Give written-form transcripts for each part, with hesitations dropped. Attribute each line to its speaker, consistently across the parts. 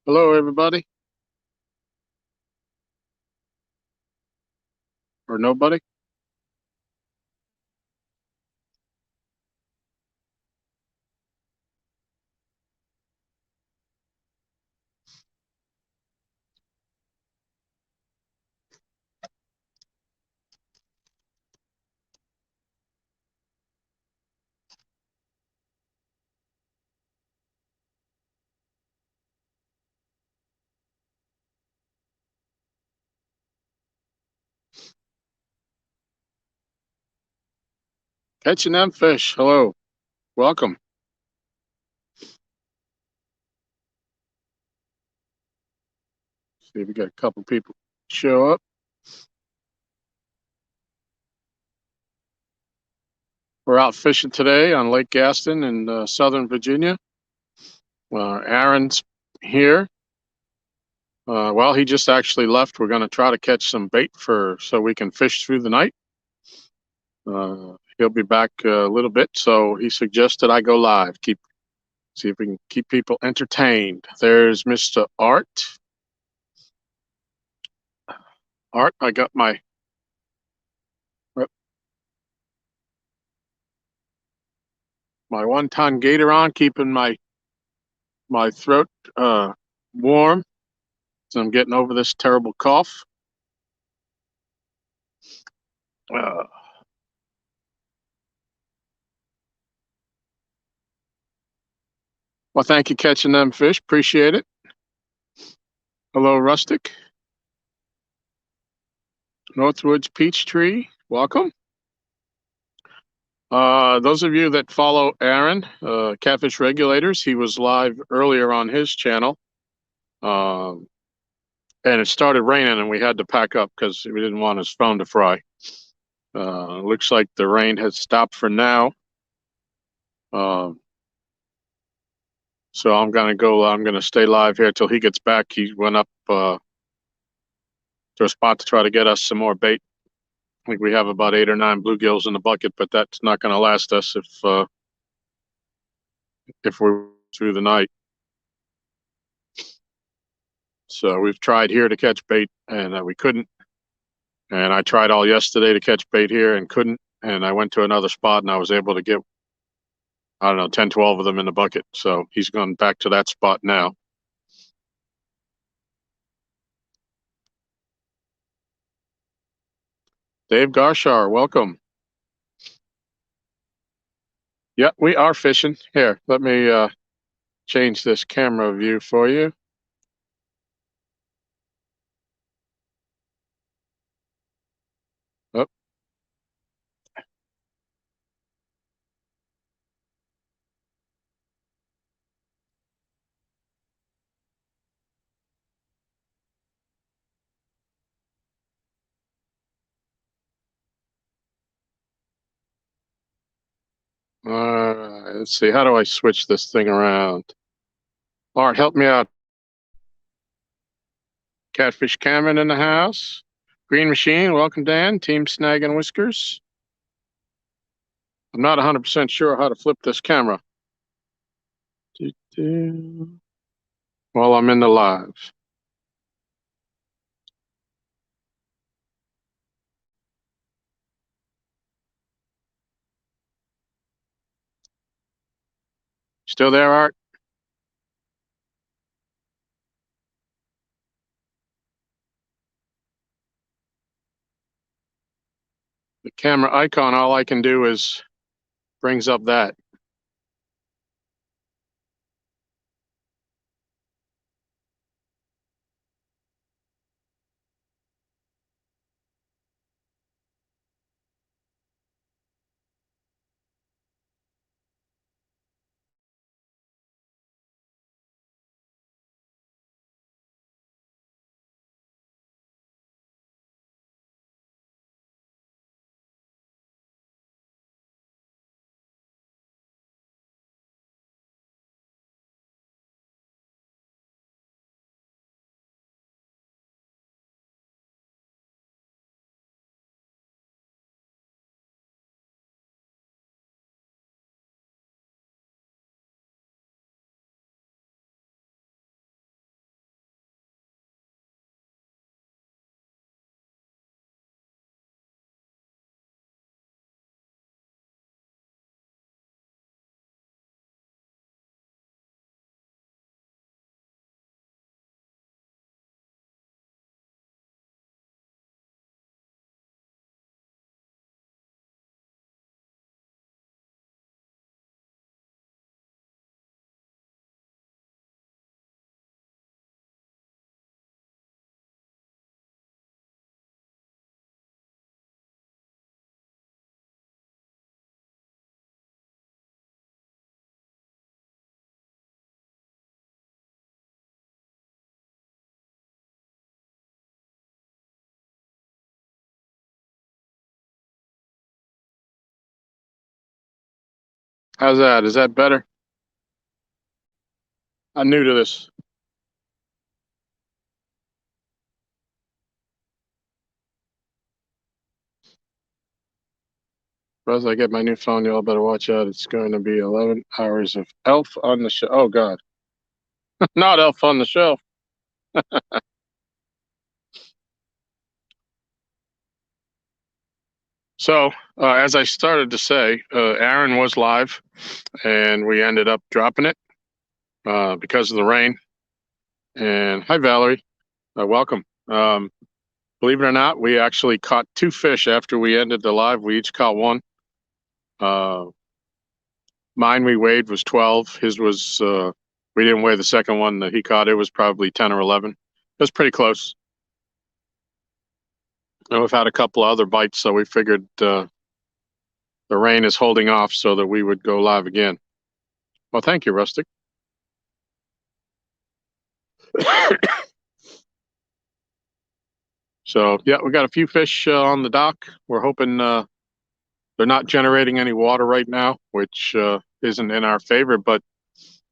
Speaker 1: Hello, everybody, or nobody. Catching them fish. Hello, welcome. See if we got a couple people show up. We're out fishing today on Lake Gaston in Southern Virginia. Aaron's here. Well, he just actually left. We're going to try to catch some bait so we can fish through the night. He'll be back a little bit, so he suggested I go live. See if we can keep people entertained. There's Mr. Art. Art, I got my 1-ton gator on, keeping my throat warm, so I'm getting over this terrible cough. Uh, well, thank you catching them fish. Appreciate it. Hello, Rustic. Northwoods Peachtree. Welcome. Those of you that follow Aaron, Catfish Regulators, he was live earlier on his channel. And it started raining and we had to pack up because we didn't want his phone to fry. Looks like the rain has stopped for now. So I'm gonna stay live here till he gets back. He went up to a spot to try to get us some more bait. I think we have about 8 or 9 bluegills in the bucket, but that's not gonna last us if we're through the night. So we've tried here to catch bait and we couldn't. And I tried all yesterday to catch bait here and couldn't. And I went to another spot and I was able to get, I don't know, 10, 12 of them in the bucket. So he's gone back to that spot now. Dave Garshar, welcome. Yeah, we are fishing. Here, let me change this camera view for you. Oh, all right, let's see. How do I switch this thing around? All right, help me out. Catfish Cameron in the house. Green Machine, welcome, Dan. Team Snag and Whiskers. I'm not 100% sure how to flip this camera. While I'm in the live. Still there, Art? The camera icon, all I can do is brings up that. How's that? Is that better? I'm new to this. But as I get my new phone, y'all better watch out. It's going to be 11 hours of Elf on the Shelf. Oh, God. Not Elf on the Shelf. So, as I started to say, Aaron was live, and we ended up dropping it because of the rain. And hi, Valerie. Welcome. Believe it or not, we actually caught 2 fish after we ended the live. We each caught one. Uh, Mine we weighed was 12. His was, we didn't weigh the second one that he caught. It was probably 10 or 11. It was pretty close. And we've had a couple of other bites, so we figured the rain is holding off so that we would go live again. Well, thank you, Rustic. So, yeah, we got a few fish on the dock. We're hoping they're not generating any water right now, which isn't in our favor, but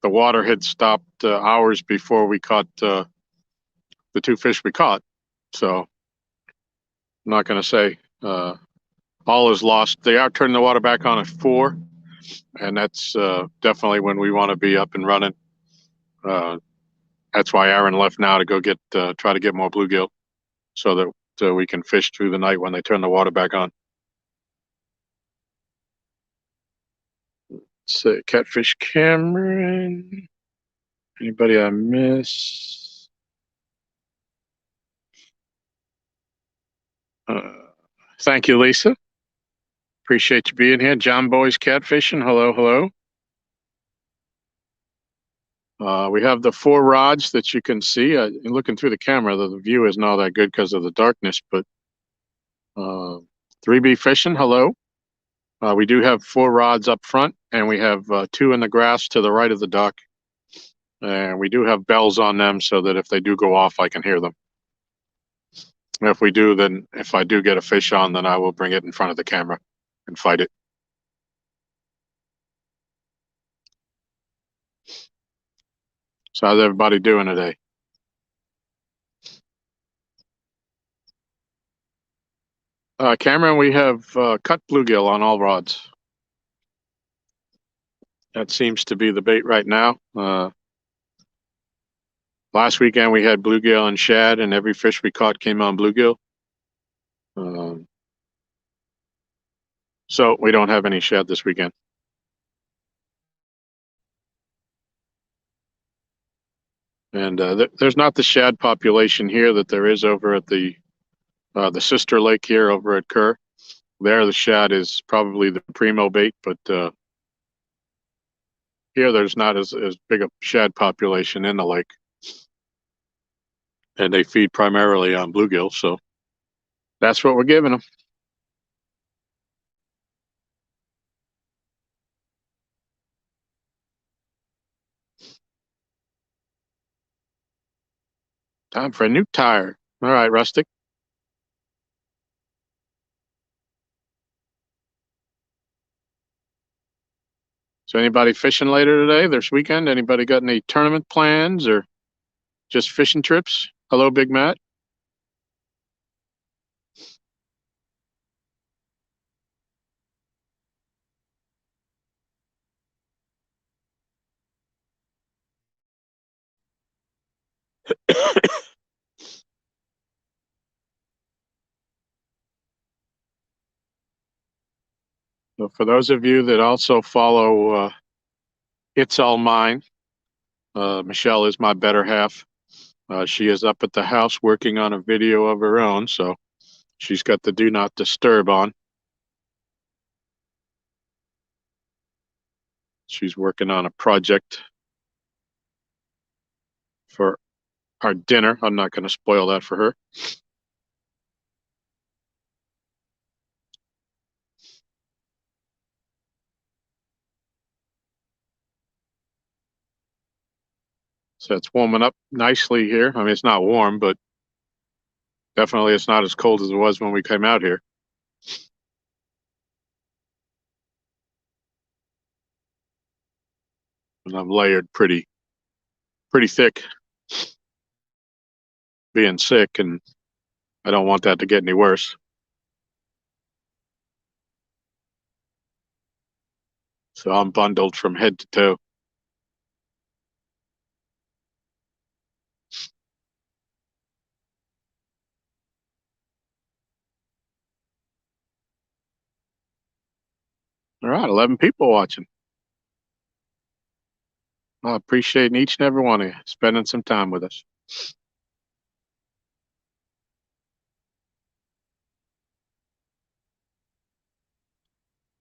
Speaker 1: the water had stopped hours before we caught the 2 fish we caught. So I'm not going to say all is lost. They are turning the water back on at 4, and that's definitely when we want to be up and running. That's why Aaron left now to go get try to get more bluegill so that we can fish through the night when they turn the water back on. Let's see, Catfish Cameron. Anybody I miss? Thank you, Lisa. Appreciate you being here. John Boy's Catfishing. Hello, hello. We have the 4 rods that you can see. Looking through the camera, the view isn't all that good because of the darkness, but 3B Fishing, hello. We do have 4 rods up front, and we have 2 in the grass to the right of the dock. And we do have bells on them so that if they do go off, I can hear them. And if we do, then if I do get a fish on, then I will bring it in front of the camera and fight it. So how's everybody doing today? Cameron, we have cut bluegill on all rods. That seems to be the bait right now. Last weekend we had bluegill and shad, and every fish we caught came on bluegill. So we don't have any shad this weekend. And there's not the shad population here that there is over at the sister lake here over at Kerr. There, the shad is probably the primo bait, but here there's not as big a shad population in the lake. And they feed primarily on bluegill, so that's what we're giving them. Time for a new tire. All right, Rustic. So anybody fishing later today, this weekend? Anybody got any tournament plans or just fishing trips? Hello, Big Matt. So for those of you that also follow It's All Mine, Michelle is my better half. She is up at the house working on a video of her own, so she's got the do not disturb on. She's working on a project for our dinner. I'm not going to spoil that for her. So it's warming up nicely here. I mean, it's not warm, but definitely it's not as cold as it was when we came out here. and I've layered pretty thick, being sick, and I don't want that to get any worse. So I'm bundled from head to toe. All right, 11 people watching. I appreciate each and every one of you spending some time with us.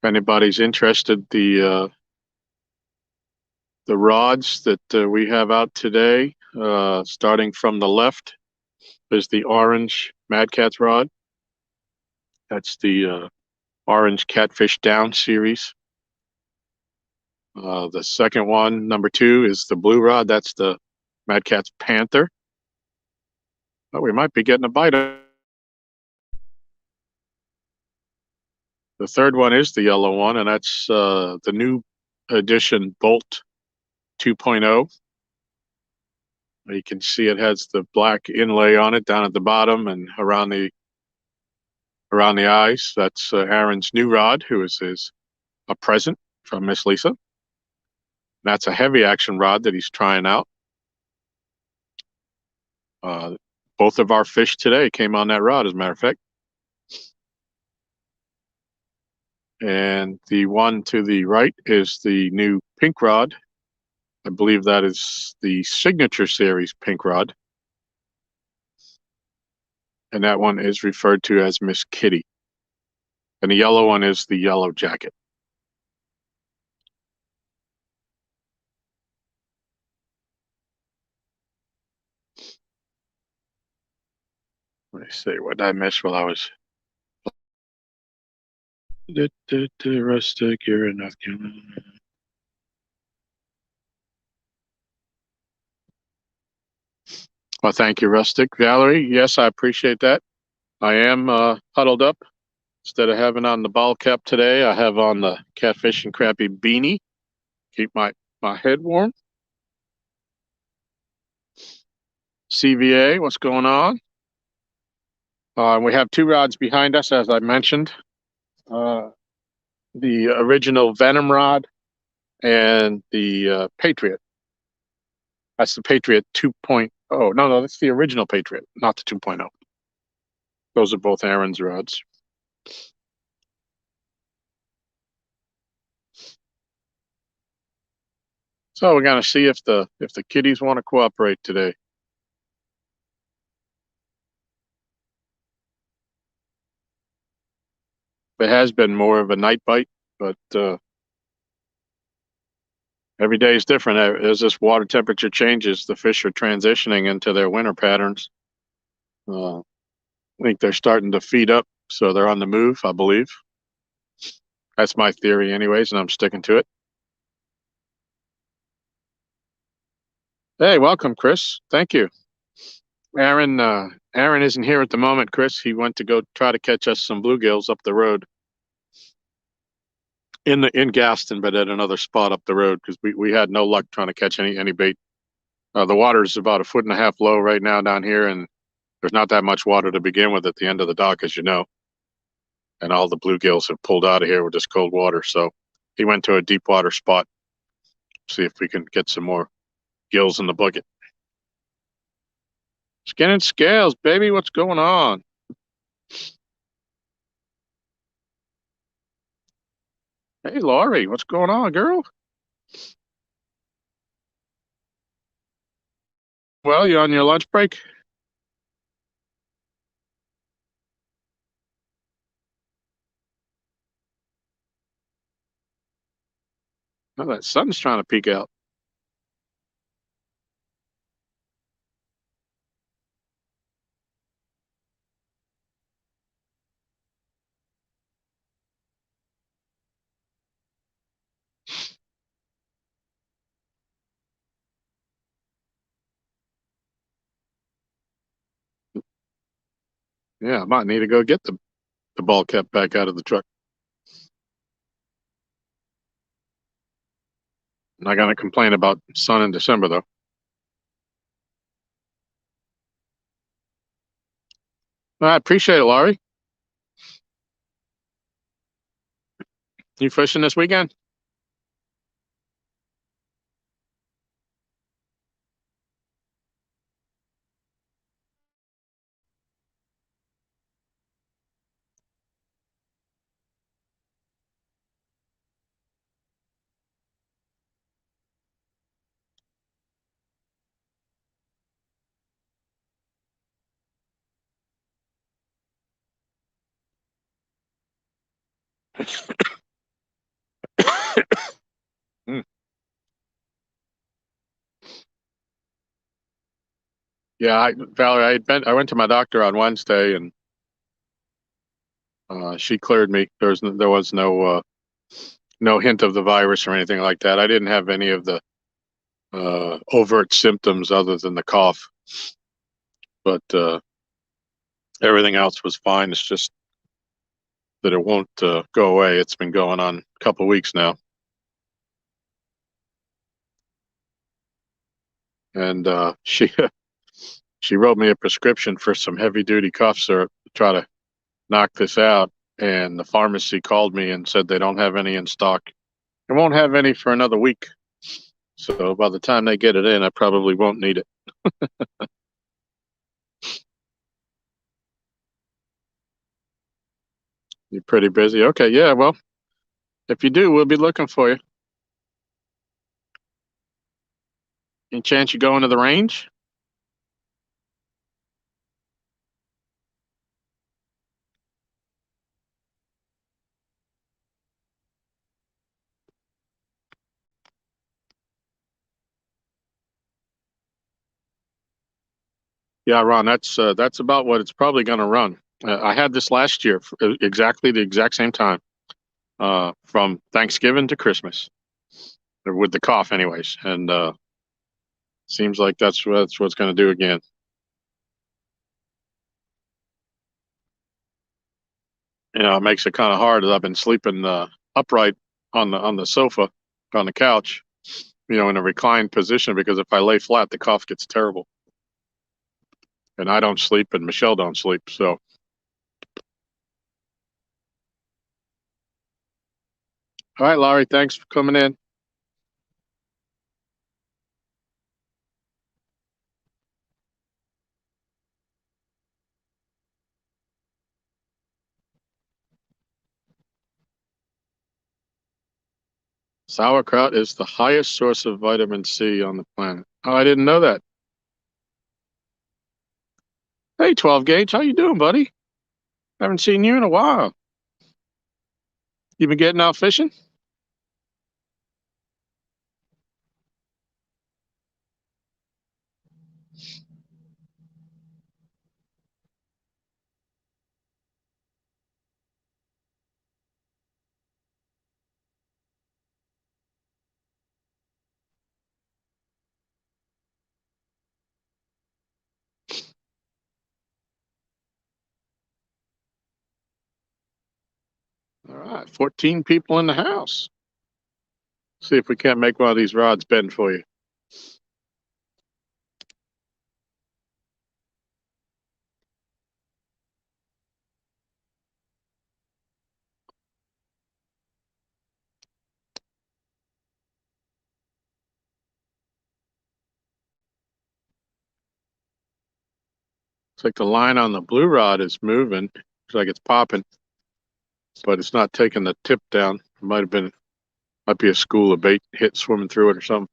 Speaker 1: If anybody's interested, the rods that we have out today, starting from the left, is the orange Mad Catz rod. That's the orange Catfish Down series. The second one, number 2, is the blue rod. That's the Mad Catz Panther. Oh, we might be getting a bite. The third one is the yellow one, and that's the new edition Bolt 2.0. You can see it has the black inlay on it down at the bottom and around the eyes. That's Aaron's new rod, who is a present from Miss Lisa. That's a heavy action rod that he's trying out. Both of our fish today came on that rod, as a matter of fact. And the one to the right is the new pink rod. I believe that is the Signature Series pink rod. And that one is referred to as Miss Kitty. And the yellow one is the Yellow Jacket. Let me see, what did I miss while I was... Rustic, you're in North Carolina. Well, thank you, Rustic. Valerie, yes, I appreciate that. I am huddled up. Instead of having on the ball cap today, I have on the Catfish and Crappie beanie. Keep my head warm. CVA, what's going on? We have 2 rods behind us, as I mentioned. The original Venom rod and the Patriot. That's the Patriot 2.0. No, that's the original Patriot, not the 2.0. Those are both Aaron's rods. So we're gonna see if the kiddies want to cooperate today. It has been more of a night bite, but every day is different. As this water temperature changes, the fish are transitioning into their winter patterns. I think they're starting to feed up, so they're on the move, I believe. That's my theory anyways, and I'm sticking to it. Hey, welcome, Chris. Thank you. Aaron isn't here at the moment, Chris. He went to go try to catch us some bluegills up the road. In Gaston, but at another spot up the road, because we had no luck trying to catch any bait. The water is about 1.5 feet low right now down here, and there's not that much water to begin with at the end of the dock, as you know. And all the bluegills have pulled out of here with this cold water. So he went to a deep water spot. See if we can get some more gills in the bucket. Skin and scales, baby. What's going on? Hey, Laurie, what's going on, girl? Well, you on your lunch break? Oh, that sun's trying to peek out. Yeah, I might need to go get the ball cap back out of the truck. Not gonna complain about sun in December though. I appreciate it, Laurie. You fishing this weekend? Mm. Yeah, Valerie, I went to my doctor on Wednesday, and she cleared me. There was no hint of the virus or anything like that. I didn't have any of the overt symptoms other than the cough, but everything else was fine. It's just that it won't go away. It's been going on a couple weeks now, and she wrote me a prescription for some heavy duty cough syrup to try to knock this out. And the pharmacy called me and said they don't have any in stock. They won't have any for another week. So by the time they get it in, I probably won't need it. You're pretty busy. Okay, yeah. Well, if you do, we'll be looking for you. Any chance you go into the range? Yeah, Ron. That's about what it's probably going to run. I had this last year, for exactly the exact same time, from Thanksgiving to Christmas, or with the cough, anyways. And seems like that's what it's going to do again. It makes it kind of hard. I've been sleeping upright on the sofa, on the couch, in a reclined position, because if I lay flat, the cough gets terrible. And I don't sleep, and Michelle don't sleep. So, all right, Laurie, thanks for coming in. Sauerkraut is the highest source of vitamin C on the planet. Oh, I didn't know that. Hey, 12 gauge, how you doing, buddy? Haven't seen you in a while. You been getting out fishing? All right, 14 people in the house. See if we can't make one of these rods bend for you. Looks like the line on the blue rod is moving. Looks like it's popping, but it's not taking the tip down. It might be a school of bait hit swimming through it or something.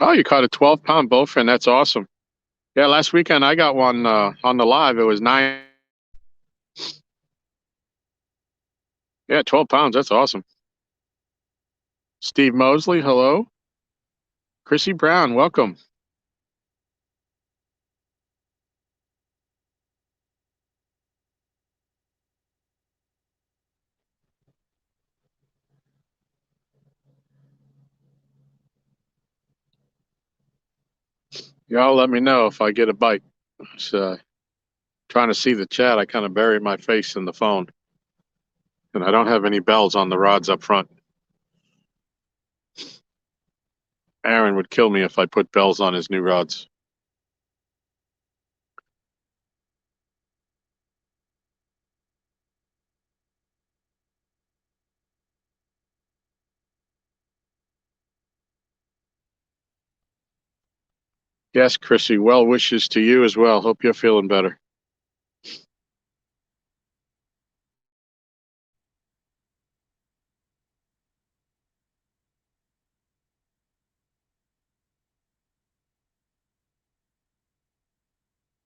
Speaker 1: Oh, you caught a 12-pound bowfin. That's awesome. Yeah, last weekend I got one on the live. It was 9. Yeah, 12 pounds. That's awesome. Steve Mosley, hello. Chrissy Brown, welcome. Y'all let me know if I get a bite. So, trying to see the chat, I kind of bury my face in the phone, and I don't have any bells on the rods up front. Aaron would kill me if I put bells on his new rods. Yes, Chrissy, well wishes to you as well. Hope you're feeling better.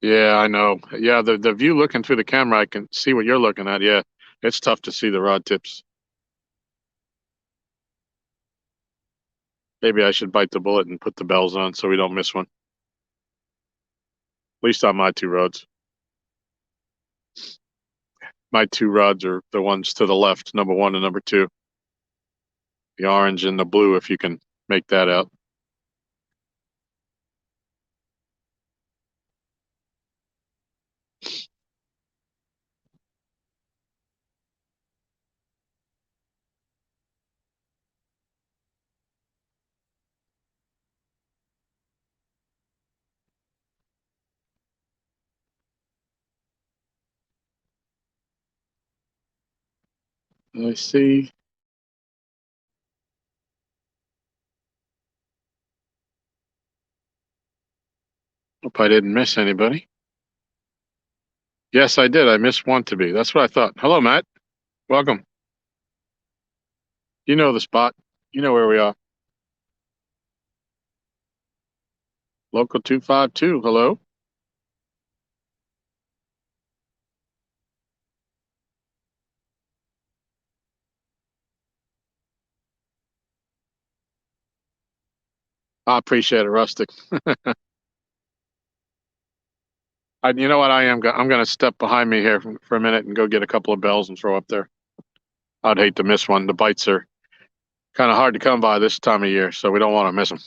Speaker 1: Yeah, I know. Yeah, the view looking through the camera, I can see what you're looking at. Yeah, it's tough to see the rod tips. Maybe I should bite the bullet and put the bells on so we don't miss one. At least on my two rods. My two rods are the ones to the left, number one and number two. The orange and the blue, if you can make that out. I see. Hope I didn't miss anybody. Yes, I did. I missed one to be. That's what I thought. Hello, Matt. Welcome. You know the spot. You know where we are. Local 252. Hello. I appreciate it, Rustic. You know what? I'm going to step behind me here for a minute and go get a couple of bells and throw up there. I'd hate to miss one. The bites are kind of hard to come by this time of year, so we don't want to miss them.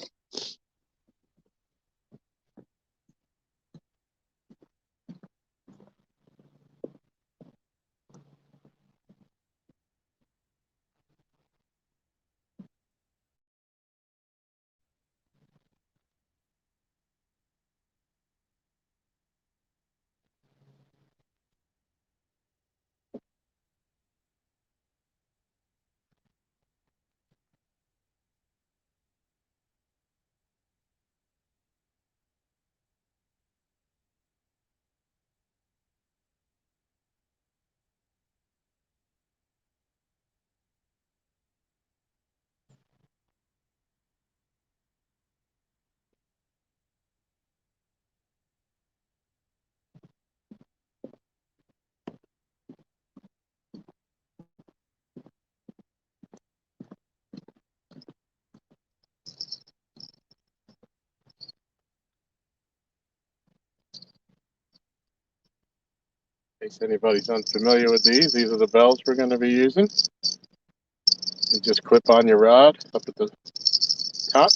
Speaker 1: In case anybody's unfamiliar with these are the bells we're going to be using. You just clip on your rod up at the top.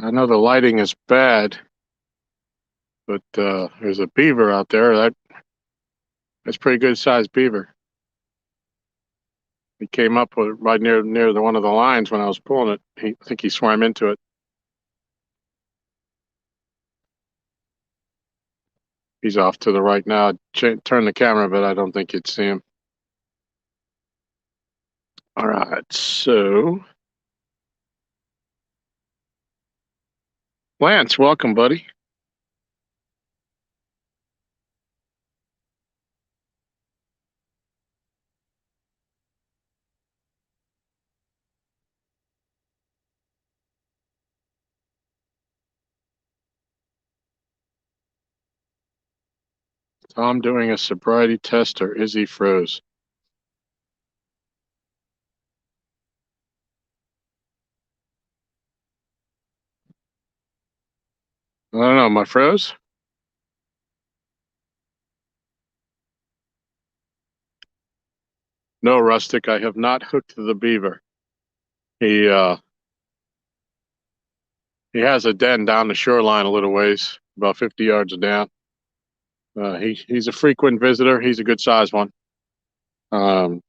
Speaker 1: I know the lighting is bad, but there's a beaver out there. That's pretty good sized beaver. He came up right near one of the lines when I was pulling it. I think he swam into it. He's off to the right now. Turn the camera, but I don't think you'd see him. All right, so Lance, welcome, buddy. Tom doing a sobriety test, or is he froze? I don't know. Am I froze? No, Rustic. I have not hooked the beaver. He he has a den down the shoreline a little ways, about 50 yards down. He's a frequent visitor. He's a good sized one. Um,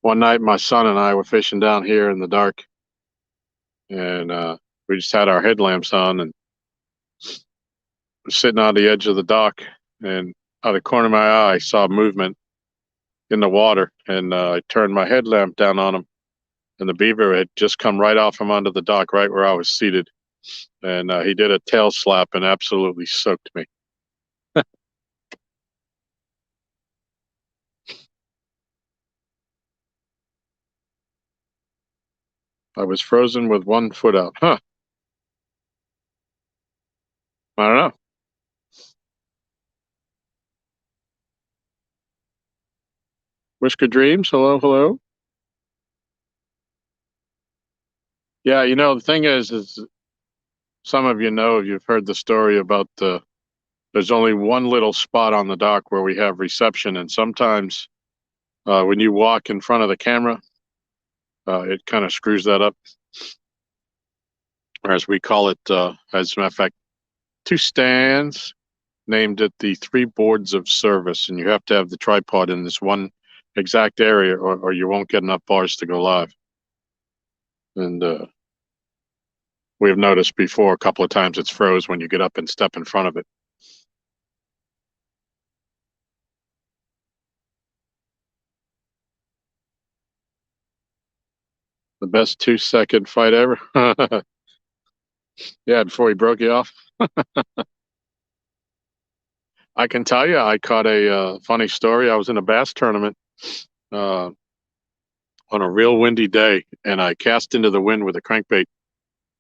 Speaker 1: one night, my son and I were fishing down here in the dark, and we just had our headlamps on and was sitting on the edge of the dock. And out of the corner of my eye, I saw movement in the water, and I turned my headlamp down on him, and the beaver had just come right off from under the dock, right where I was seated, and he did a tail slap and absolutely soaked me. I was frozen with 1 foot out. Huh. I don't know. Whisker Dreams, hello, hello. Yeah, the thing is some of you've heard the story about there's only one little spot on the dock where we have reception, and sometimes when you walk in front of the camera, it kind of screws that up, or as we call it, as a matter of fact, 2 stands named it the 3 boards of service, and you have to have the tripod in this one exact area, or you won't get enough bars to go live. And we've noticed before a couple of times it's froze when you get up and step in front of it. The best 2-second fight ever. Yeah, before he broke you off. I can tell you, I caught a funny story. I was in a bass tournament uh, on a real windy day, and I cast into the wind with a crankbait,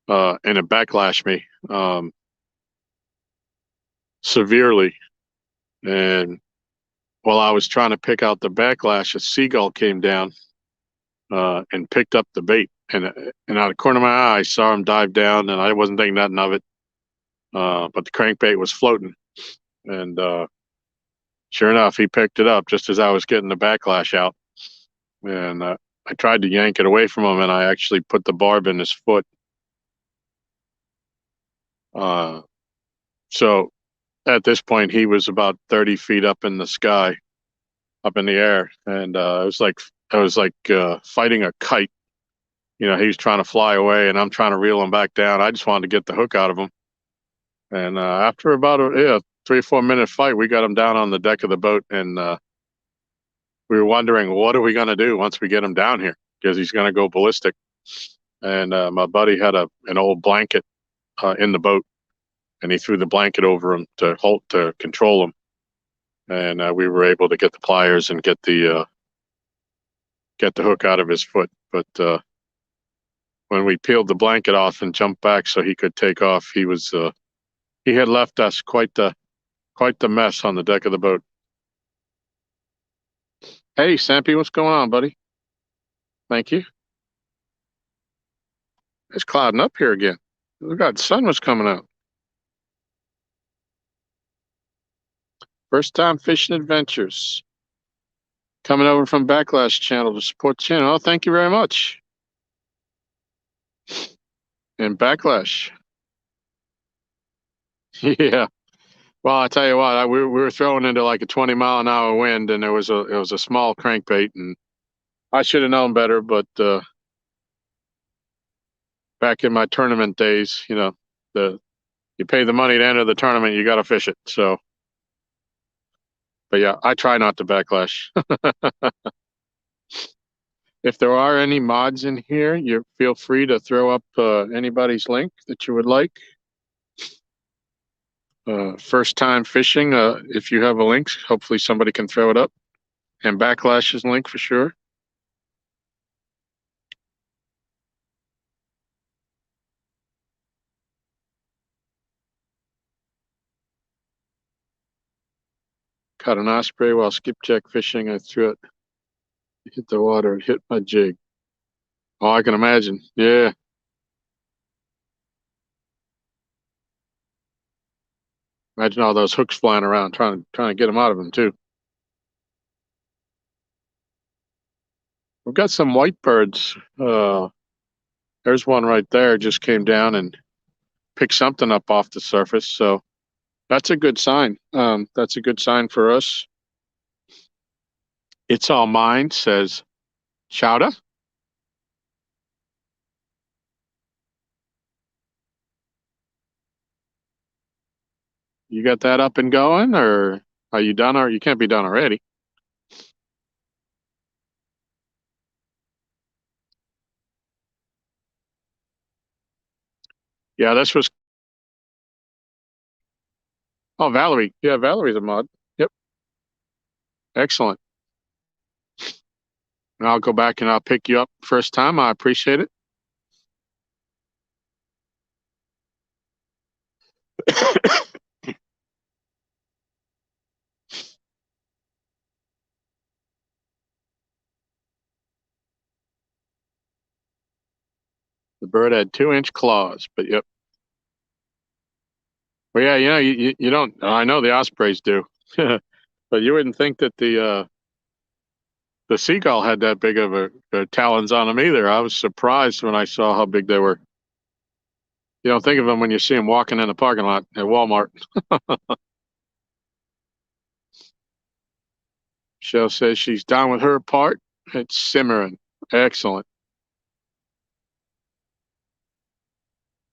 Speaker 1: and it backlashed me severely. And while I was trying to pick out the backlash, a seagull came down and picked up the bait. And out of the corner of my eye, I saw him dive down, and I wasn't thinking nothing of it. But the crankbait was floating. And sure enough, he picked it up just as I was getting the backlash out. And I tried to yank it away from him, and I actually put the barb in his foot. So at this point, he was about 30 feet up in the sky, up in the air. And it was like fighting a kite. He was trying to fly away, and I'm trying to reel him back down. I just wanted to get the hook out of him. And after about a 3 or 4 minute fight, we got him down on the deck of the boat, and we were wondering, what are we going to do once we get him down here, because he's going to go ballistic. And my buddy had an old blanket in the boat, and he threw the blanket over him to control him. And we were able to get the pliers and get the hook out of his foot. But when we peeled the blanket off and jumped back so he could take off, he had left us quite the mess on the deck of the boat. Hey, Sampy, what's going on, buddy? Thank you. It's clouding up here again. We got the sun was coming out. First time fishing adventures. Coming over from Backlash channel to support the channel. Oh, thank you very much. and backlash. Yeah. Well, I tell you what, we were throwing into like a 20-mile-an-hour wind, and it was a small crankbait, and I should have known better. But back in my tournament days, the you pay the money to enter the tournament, you got to fish it. So, but yeah, I try not to backlash. If there are any mods in here, you feel free to throw up anybody's link that you would like. First time fishing, if you have a link, hopefully somebody can throw it up. And Backlash's link for sure. Caught an osprey while skipjack fishing. I threw it, hit the water, and hit my jig. Oh, I can imagine. Yeah. Imagine all those hooks flying around, trying to get them out of them too. We've got some white birds. There's one right there. Just came down and picked something up off the surface. So that's a good sign. That's a good sign for us. It's all mine, says Chowda. You got that up and going, or are you done? Or you can't be done already. Yeah, this was. Oh, Valerie. Yeah, Valerie's a mod. Yep, excellent. And I'll go back and I'll pick you up first time. I appreciate it. The bird had 2-inch claws, but yep. Well, yeah, you don't. I know the ospreys do, but you wouldn't think that the seagull had that big of a talons on them either. I was surprised when I saw how big they were. You don't think of them when you see them walking in the parking lot at Walmart. Michelle says she's done with her part. It's simmering. Excellent.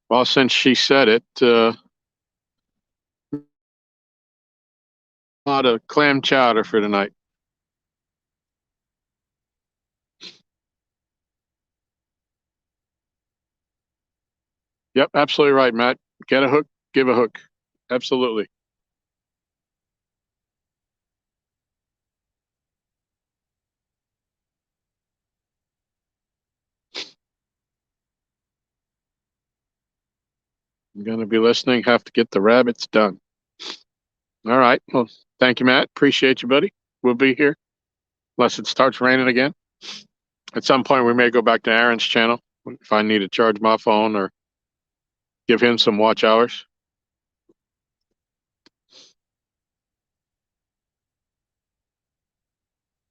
Speaker 1: Well, since she said it, a lot of clam chowder for tonight. Yep, absolutely right, Matt. Get a hook, give a hook. Absolutely. I'm going to be listening. Have to get the rabbits done. All right. Well, thank you, Matt. Appreciate you, buddy. We'll be here unless it starts raining again. At some point, we may go back to Aaron's channel if I need to charge my phone or give him some watch hours.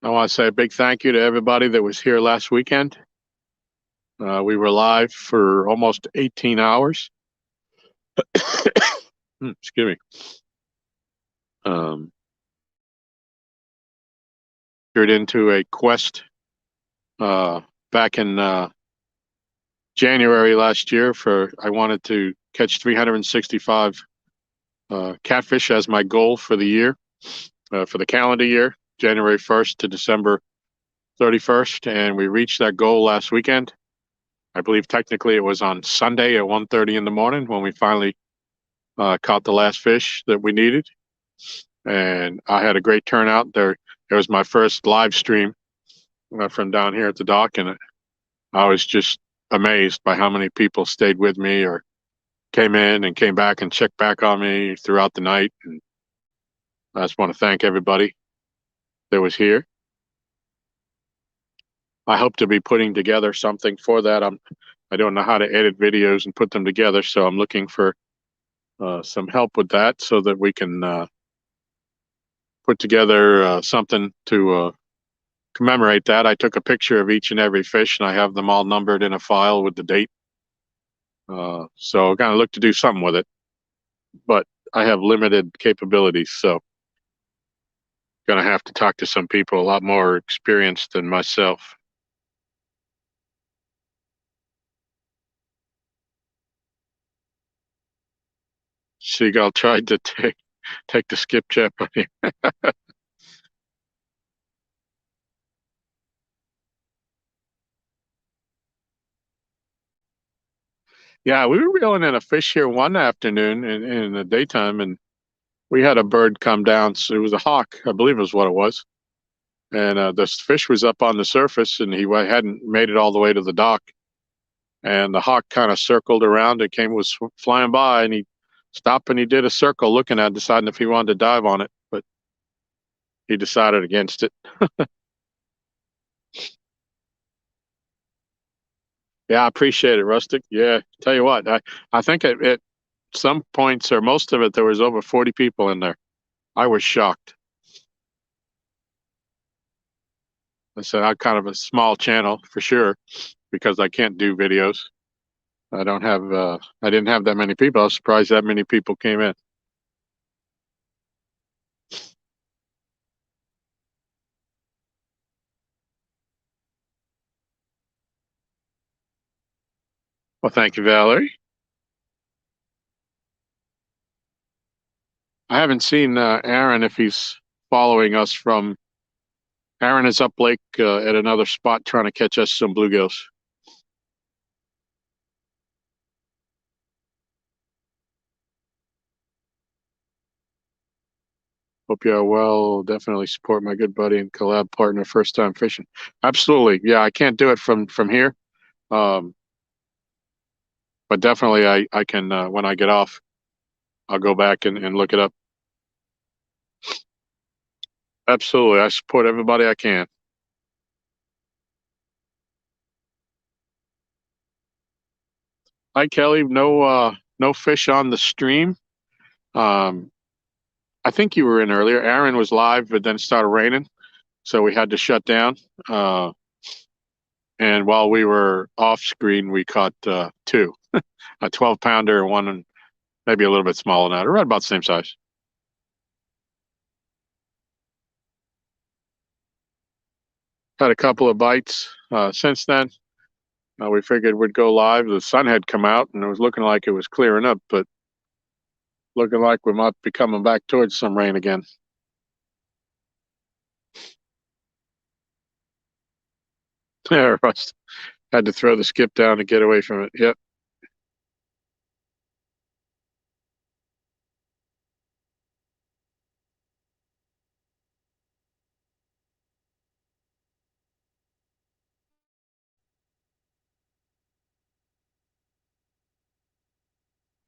Speaker 1: I want to say a big thank you to everybody that was here last weekend. We were live for almost 18 hours. Excuse me. Entered into a quest back in January last year I wanted to catch 365 catfish as my goal for the year, for the calendar year, January 1st to December 31st, and we reached that goal last weekend. I believe technically it was on Sunday at 1:30 in the morning when we finally caught the last fish that we needed, and I had a great turnout there. It was my first live stream from down here at the dock, and I was just amazed by how many people stayed with me or came in and came back and checked back on me throughout the night. And I just want to thank everybody that was here. I hope to be putting together something for that. I don't know how to edit videos and put them together, so I'm looking for some help with that so that we can put together something to commemorate that. I took a picture of each and every fish, and I have them all numbered in a file with the date. So I kind of look to do something with it, but I have limited capabilities, so gonna have to talk to some people a lot more experienced than myself. Seagull tried to take the skipjack on you. Yeah, we were reeling in a fish here one afternoon in the daytime, and we had a bird come down. So it was a hawk, I believe is what it was. And this fish was up on the surface, and he hadn't made it all the way to the dock. And the hawk kind of circled around and was flying by, and he stopped and he did a circle looking at it, deciding if he wanted to dive on it, but he decided against it. Yeah, I appreciate it, Rustic. Yeah, tell you what, I think at some points or most of it, there was over 40 people in there. I was shocked. I said, I'm kind of a small channel for sure because I can't do videos. I didn't have that many people. I was surprised that many people came in. Well, thank you, Valerie. I haven't seen Aaron if he's following us from. Aaron is up lake at another spot trying to catch us some bluegills. Hope you are well. Definitely support my good buddy and collab partner, first time fishing. Absolutely. Yeah, I can't do it from here. Um, but definitely I can when I get off, I'll go back and look it up. Absolutely. I support everybody I can. Hi Kelly. No fish on the stream. Um, I think you were in earlier. Aaron was live, but then it started raining, so we had to shut down. And while we were off screen, we caught two, a 12-pounder and one maybe a little bit smaller than that, or right about the same size. Had a couple of bites since then. We figured we'd go live. The sun had come out and it was looking like it was clearing up, but looking like we might be coming back towards some rain again. Yeah, Rust had to throw the skip down to get away from it. Yep.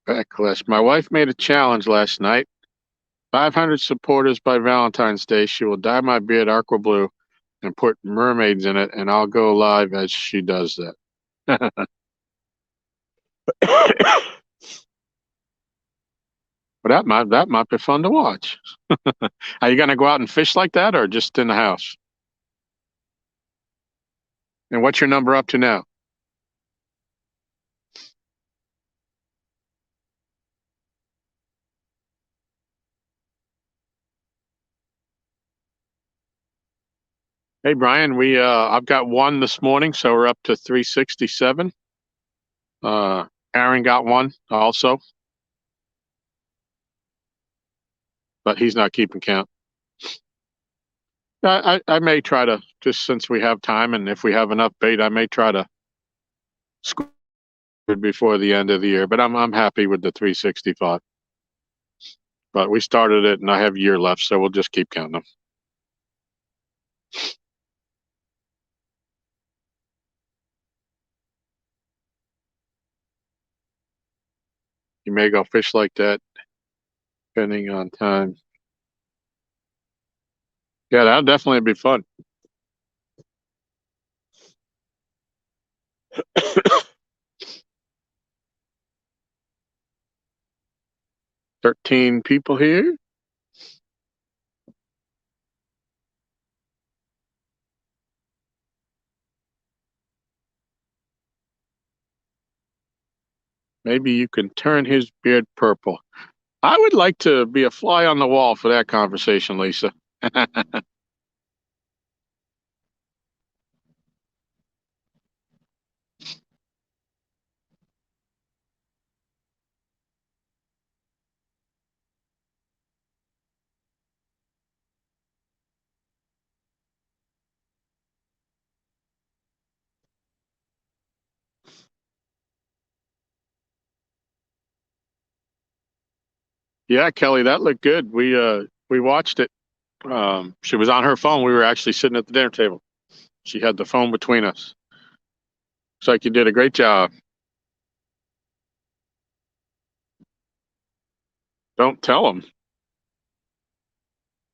Speaker 1: Backlash. My wife made a challenge last night. 500 supporters by Valentine's Day. She will dye my beard aqua blue and put mermaids in it, and I'll go live as she does that. But that might be fun to watch. Are you going to go out and fish like that, or just in the house? And what's your number up to now? Hey Brian, we I've got one this morning, so we're up to 367. Uh, Aaron got one also, but he's not keeping count. I may try to, just since we have time and if we have enough bait, I may try to score it before the end of the year. But I'm happy with the 365. But we started it, and I have a year left, so we'll just keep counting them. You may go fish like that, depending on time. Yeah, that'll definitely be fun. 13 people here. Maybe you can turn his beard purple. I would like to be a fly on the wall for that conversation, Lisa. Yeah, Kelly, that looked good. We watched it. She was on her phone. We were actually sitting at the dinner table. She had the phone between us. Looks like you did a great job. Don't tell him.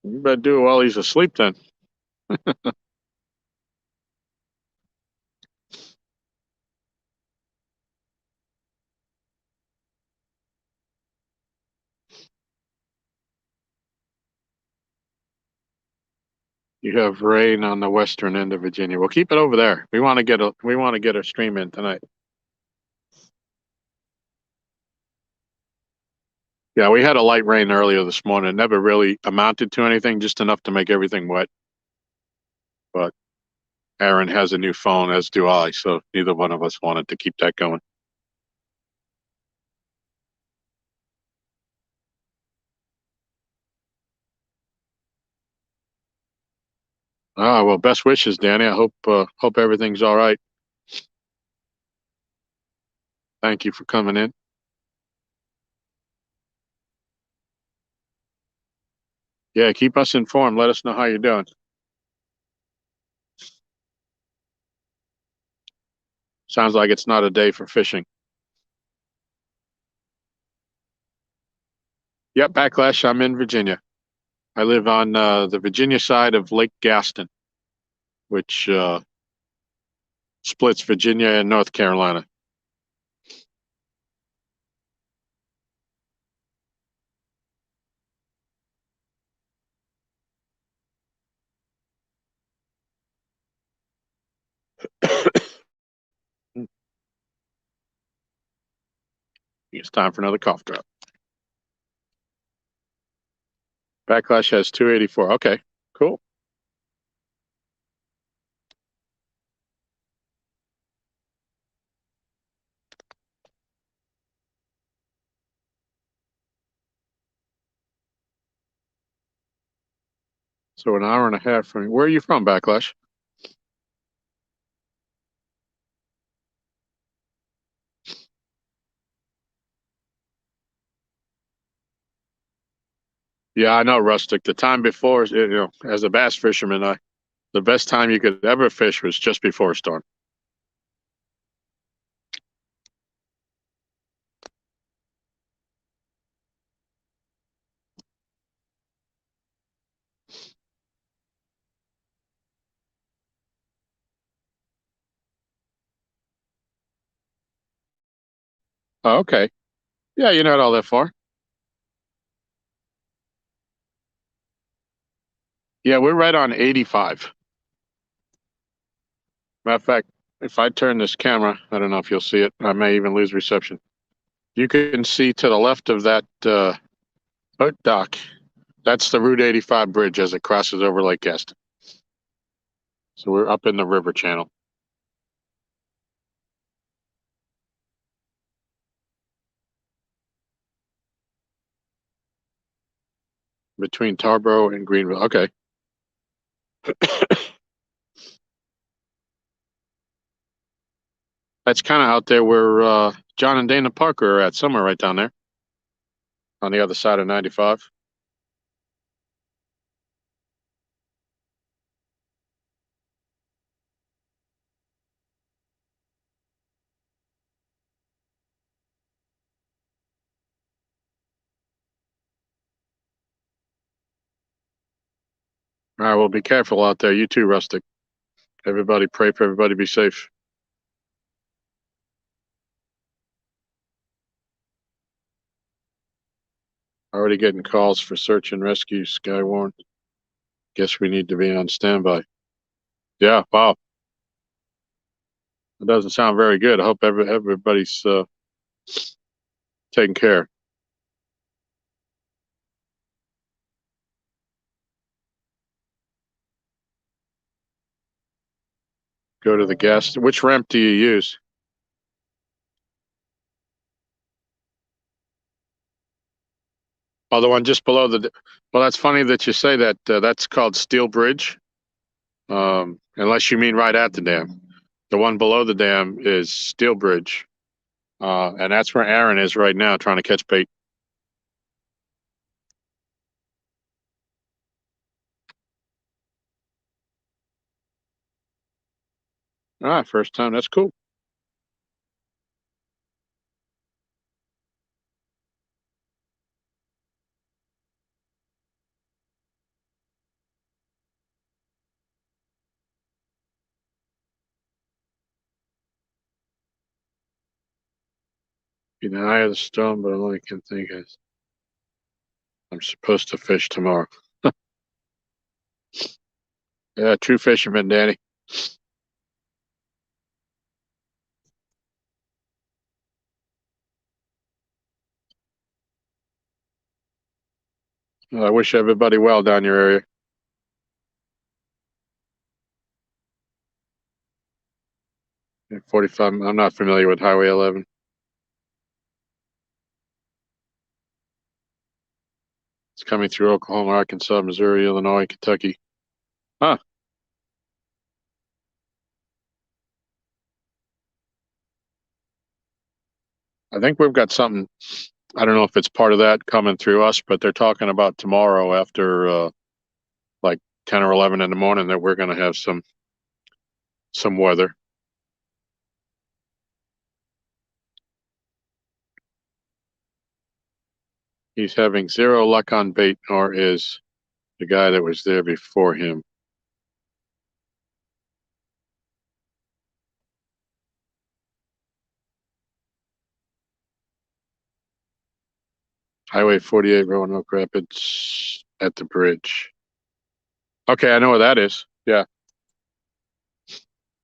Speaker 1: You better do it while he's asleep then. You have rain on the western end of Virginia. We'll keep it over there. We want to get a stream in tonight. Yeah, we had a light rain earlier this morning. It never really amounted to anything, just enough to make everything wet. But Aaron has a new phone, as do I, so neither one of us wanted to keep that going. Ah, well, best wishes, Danny. I hope everything's all right. Thank you for coming in. Yeah, keep us informed. Let us know how you're doing. Sounds like it's not a day for fishing. Yep, backlash. I'm in Virginia. I live on the Virginia side of Lake Gaston, which splits Virginia and North Carolina. It's time for another cough drop. Backlash has 284. Okay, cool. So an hour and a half from where are you from, Backlash? Yeah, I know, Rustic. The time before, as a bass fisherman, the best time you could ever fish was just before a storm. Oh, okay. Yeah, you're not all that far. Yeah, we're right on 85. Matter of fact, if I turn this camera, I don't know if you'll see it. I may even lose reception. You can see to the left of that boat dock. That's the Route 85 bridge as it crosses over Lake Gaston. So we're up in the river channel between Tarboro and Greenville. Okay. That's kind of out there where John and Dana Parker are at, somewhere right down there on the other side of 95. All right, well, be careful out there. You too, Rustic. Everybody pray for everybody be safe. Already getting calls for search and rescue, Skywarn. Guess we need to be on standby. Yeah, wow. It doesn't sound very good. I hope everybody's taken care. Go to the gas. Which ramp do you use? Oh, the one just below the. Well, that's funny that you say that. That's called Steel Bridge. Unless you mean right at the dam. The one below the dam is Steel Bridge, and that's where Aaron is right now, trying to catch bait. Ah, first time. That's cool. Be the eye of the storm, but all I can think is I'm supposed to fish tomorrow. Yeah, true fisherman, Danny. I wish everybody well down your area. 45. I'm not familiar with Highway 11. It's coming through Oklahoma, Arkansas, Missouri, Illinois, Kentucky. Huh. I think we've got something. I don't know if it's part of that coming through us, but they're talking about tomorrow after like 10 or 11 in the morning that we're going to have some weather. He's having zero luck on bait, nor is the guy that was there before him. Highway 48, Roanoke Rapids at the bridge. Okay, I know where that is. Yeah,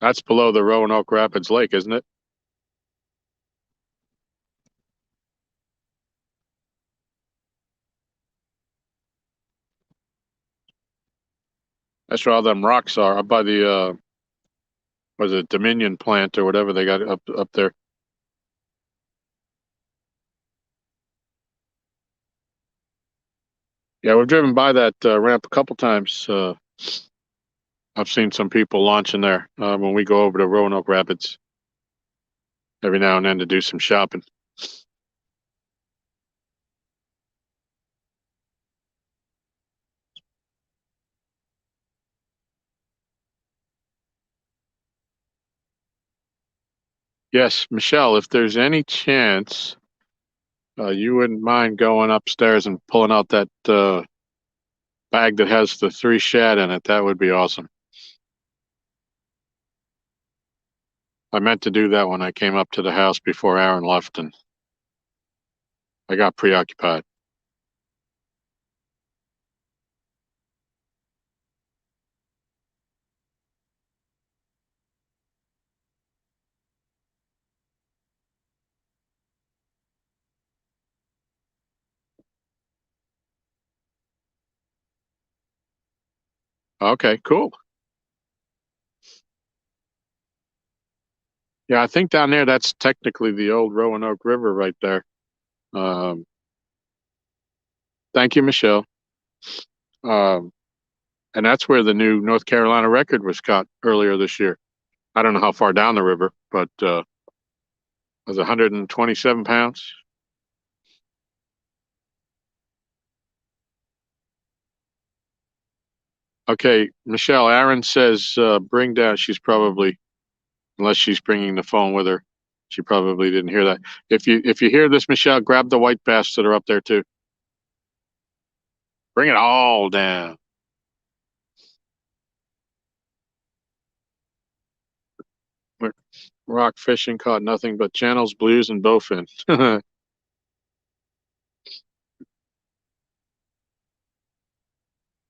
Speaker 1: that's below the Roanoke Rapids Lake, isn't it? That's where all them rocks are, up by the was it Dominion plant or whatever they got up there. Yeah, we've driven by that ramp a couple times. I've seen some people launching there when we go over to Roanoke Rapids every now and then to do some shopping. Yes, Michelle, if there's any chance you wouldn't mind going upstairs and pulling out that bag that has the 3 shad in it, that would be awesome. I meant to do that when I came up to the house before Aaron left, and I got preoccupied. Okay, cool. Yeah, I think down there that's technically the old Roanoke River right there. Um, thank you, Michelle. Um, and that's where the new North Carolina record was caught earlier this year. I don't know how far down the river, but it was 127 pounds. Okay, Michelle, Aaron says bring down. She's probably, unless she's bringing the phone with her, she probably didn't hear that. If you hear this, Michelle, grab the white bass that are up there too. Bring it all down. Rock fishing caught nothing but channels, blues, and bowfin.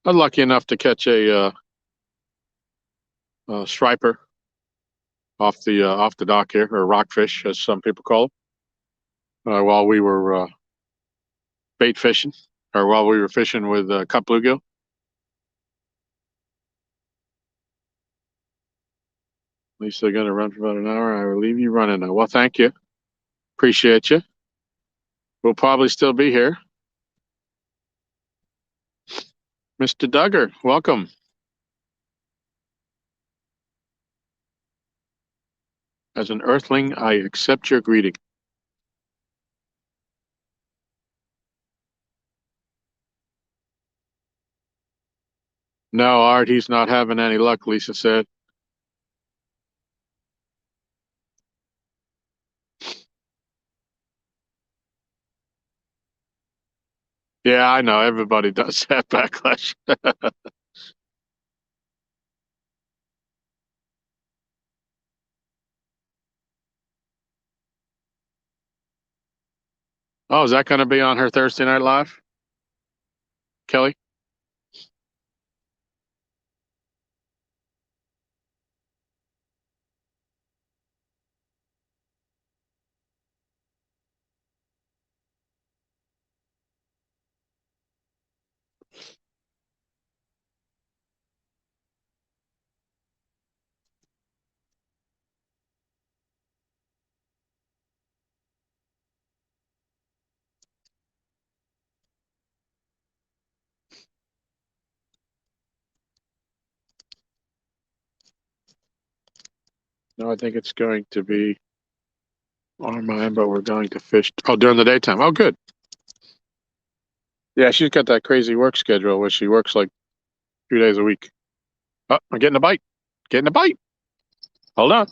Speaker 1: I'm lucky enough to catch a striper off the dock here, or rockfish, as some people call them. while we were bait fishing, or while we were fishing with cut bluegill. At least they're going to run for about an hour. I will leave you running now. Well, thank you. Appreciate you. We'll probably still be here. Mr. Duggar, welcome. As an earthling, I accept your greeting. No, Art, he's not having any luck, Lisa said. Yeah, I know. Everybody does that backlash. Oh, is that going to be on her Thursday Night Live, Kelly? No, I think it's going to be on mine, but we're going to fish. Oh, during the daytime. Oh, good. Yeah, she's got that crazy work schedule where she works like 2 days a week. Oh, I'm getting a bite. Getting a bite. Hold on.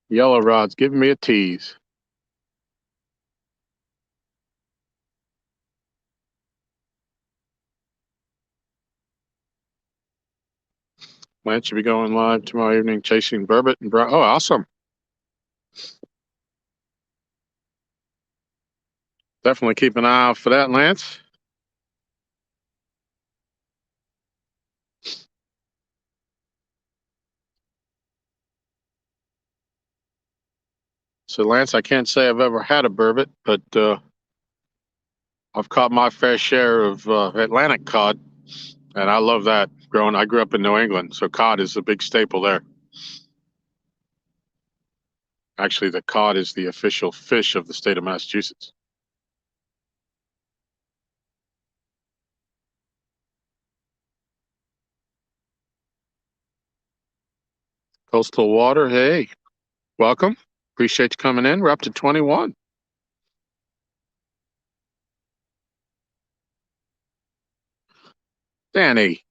Speaker 1: Yellow rod's giving me a tease. Lance should be going live tomorrow evening chasing burbot and brown. Oh, awesome. Definitely keep an eye out for that, Lance. So, Lance, I can't say I've ever had a burbot, but I've caught my fair share of Atlantic cod, and I love that. I grew up in New England, so cod is a big staple there. Actually, the cod is the official fish of the state of Massachusetts. Coastal water, hey, welcome. Appreciate you coming in. We're up to 21. Danny,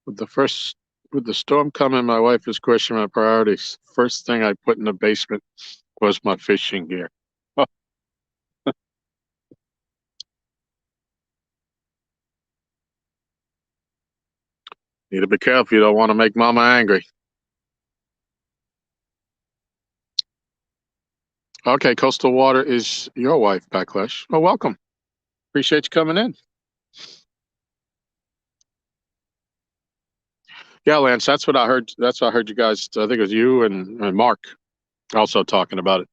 Speaker 1: with the first with the storm coming, my wife is questioning my priorities. First thing I put in the basement was my fishing gear. Oh, need to be careful. You don't want to make Mama angry. Okay, coastal water is your wife, Backlash. Well, welcome. Appreciate you coming in. Yeah, Lance, that's what I heard. That's what I heard you guys. I think it was you and Mark also talking about it.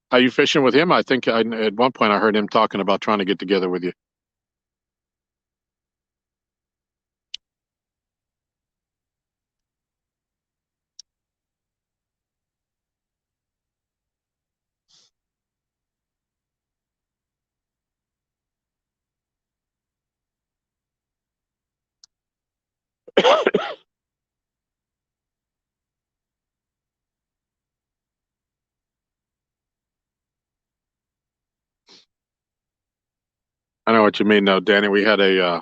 Speaker 1: Are you fishing with him? I think at one point I heard him talking about trying to get together with you. know what you mean, though, Danny. We had a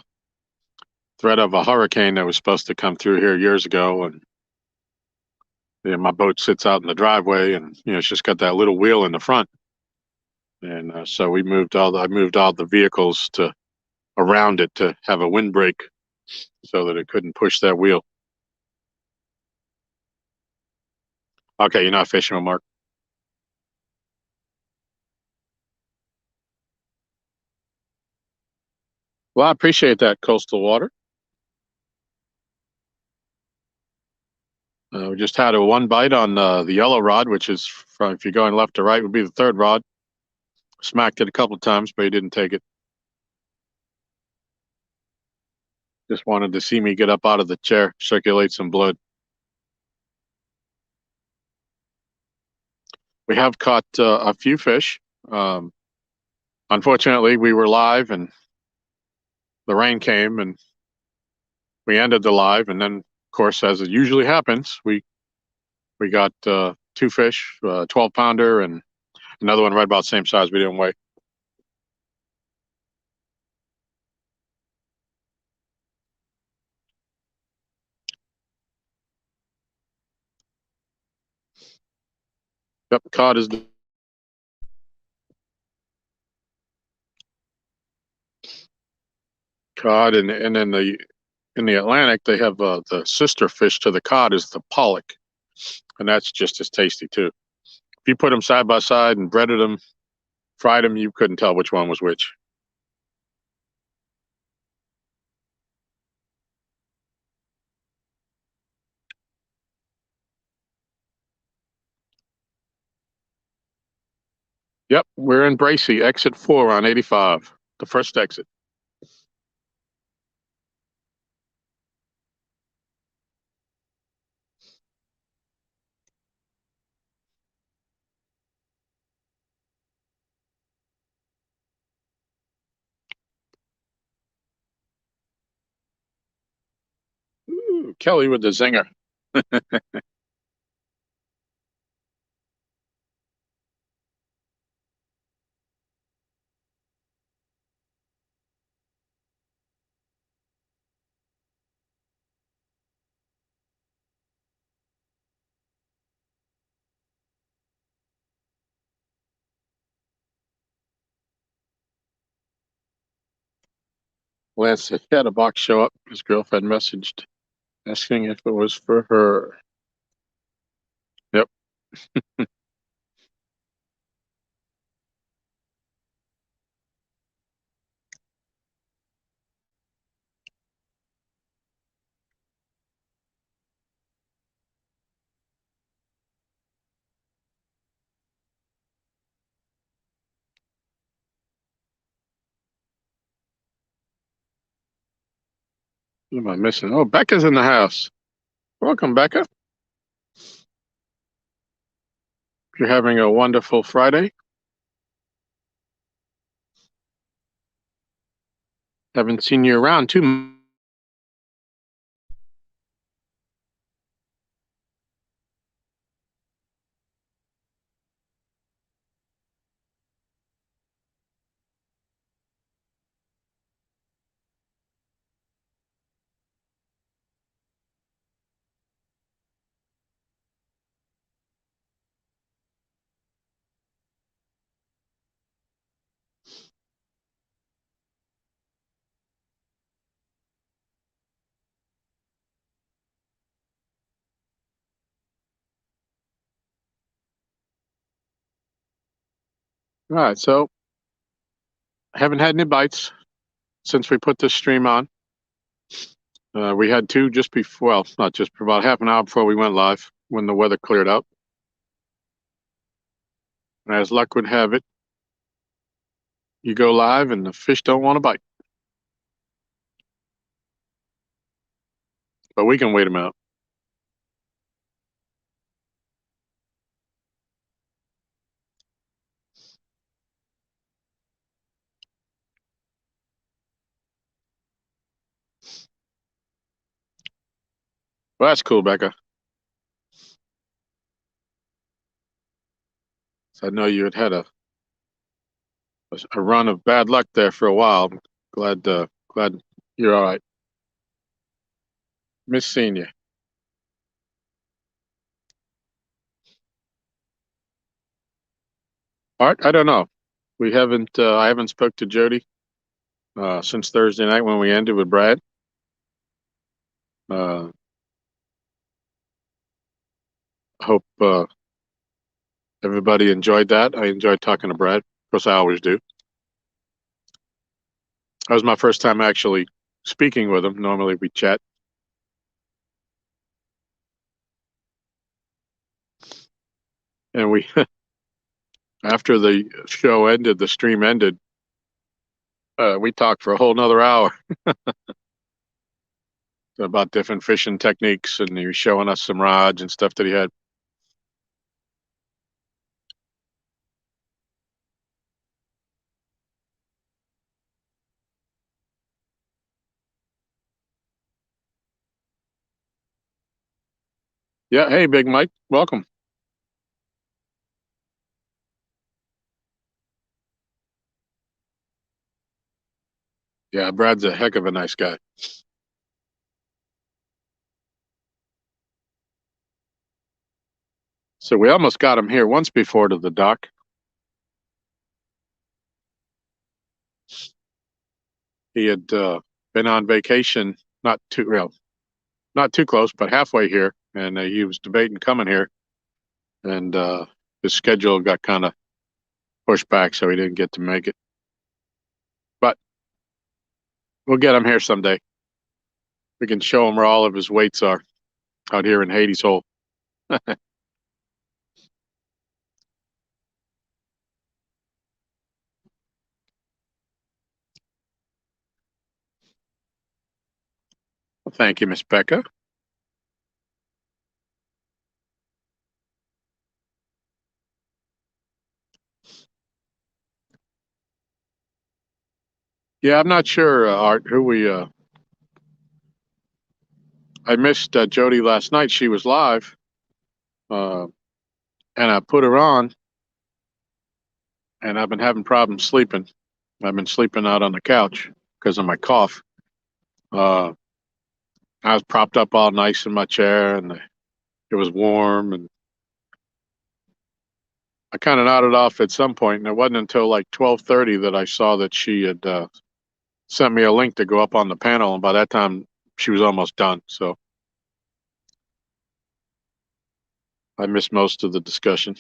Speaker 1: threat of a hurricane that was supposed to come through here years ago, and my boat sits out in the driveway, and it's just got that little wheel in the front, and so I moved all the vehicles to around it to have a windbreak so that it couldn't push that wheel. Okay, you're not fishing, Mark. Well, I appreciate that, Coastal Water. We just had a one bite on the yellow rod, which is from, if you're going left to right, would be the third rod. Smacked it a couple of times, but he didn't take it. Just wanted to see me get up out of the chair, circulate some blood. We have caught a few fish. Um, Unfortunately, we were live and the rain came and we ended the live. And then, of course, as it usually happens, we got two fish, 12-pounder and another one right about the same size. We didn't weigh. Yep, cod is the cod, and in the Atlantic they have the sister fish to the cod is the pollock, and that's just as tasty too. If you put them side by side and breaded them, fried them, you couldn't tell which one was which. Yep, we're in Bracy, exit 4 on 85, the first exit. Ooh, Kelly with the zinger. Lance had a box show up. His girlfriend messaged asking if it was for her. Yep. What am I missing? Oh, Becca's in the house. Welcome, Becca. You're having a wonderful Friday. Haven't seen you around too much. All right, so I haven't had any bites since we put this stream on. We had two just before, well, not just about half an hour before we went live when the weather cleared up. And as luck would have it, you go live and the fish don't want to bite. But we can wait them out. Well, that's cool, Becca. So I know you had a run of bad luck there for a while. Glad you're all right. Miss seeing you. Art, I don't know. We haven't. I haven't spoke to Jody since Thursday night when we ended with Brad. Uh, hope everybody enjoyed that. I enjoyed talking to Brad. Of course, I always do. That was my first time actually speaking with him. Normally we chat, and we after the show ended, the stream ended. We talked for a whole nother hour about different fishing techniques, and he was showing us some rods and stuff that he had. Yeah. Hey, Big Mike, welcome. Yeah, Brad's a heck of a nice guy. So we almost got him here once before to the dock. He had been on vacation, not too well, not too close, but halfway here, and he was debating coming here, and his schedule got kind of pushed back, so he didn't get to make it. But we'll get him here someday. We can show him where all of his weights are out here in Hades Hole. Well, thank you, Miss Becca. Yeah, I'm not sure, Art, who we. I missed Jody last night. She was live, uh, and I put her on, and I've been having problems sleeping. I've been sleeping out on the couch because of my cough. Uh, I was propped up all nice in my chair, and it was warm, and I kind of nodded off at some point, and it wasn't until like 12:30 that I saw that she had sent me a link to go up on the panel, and by that time she was almost done. So I missed most of the discussion.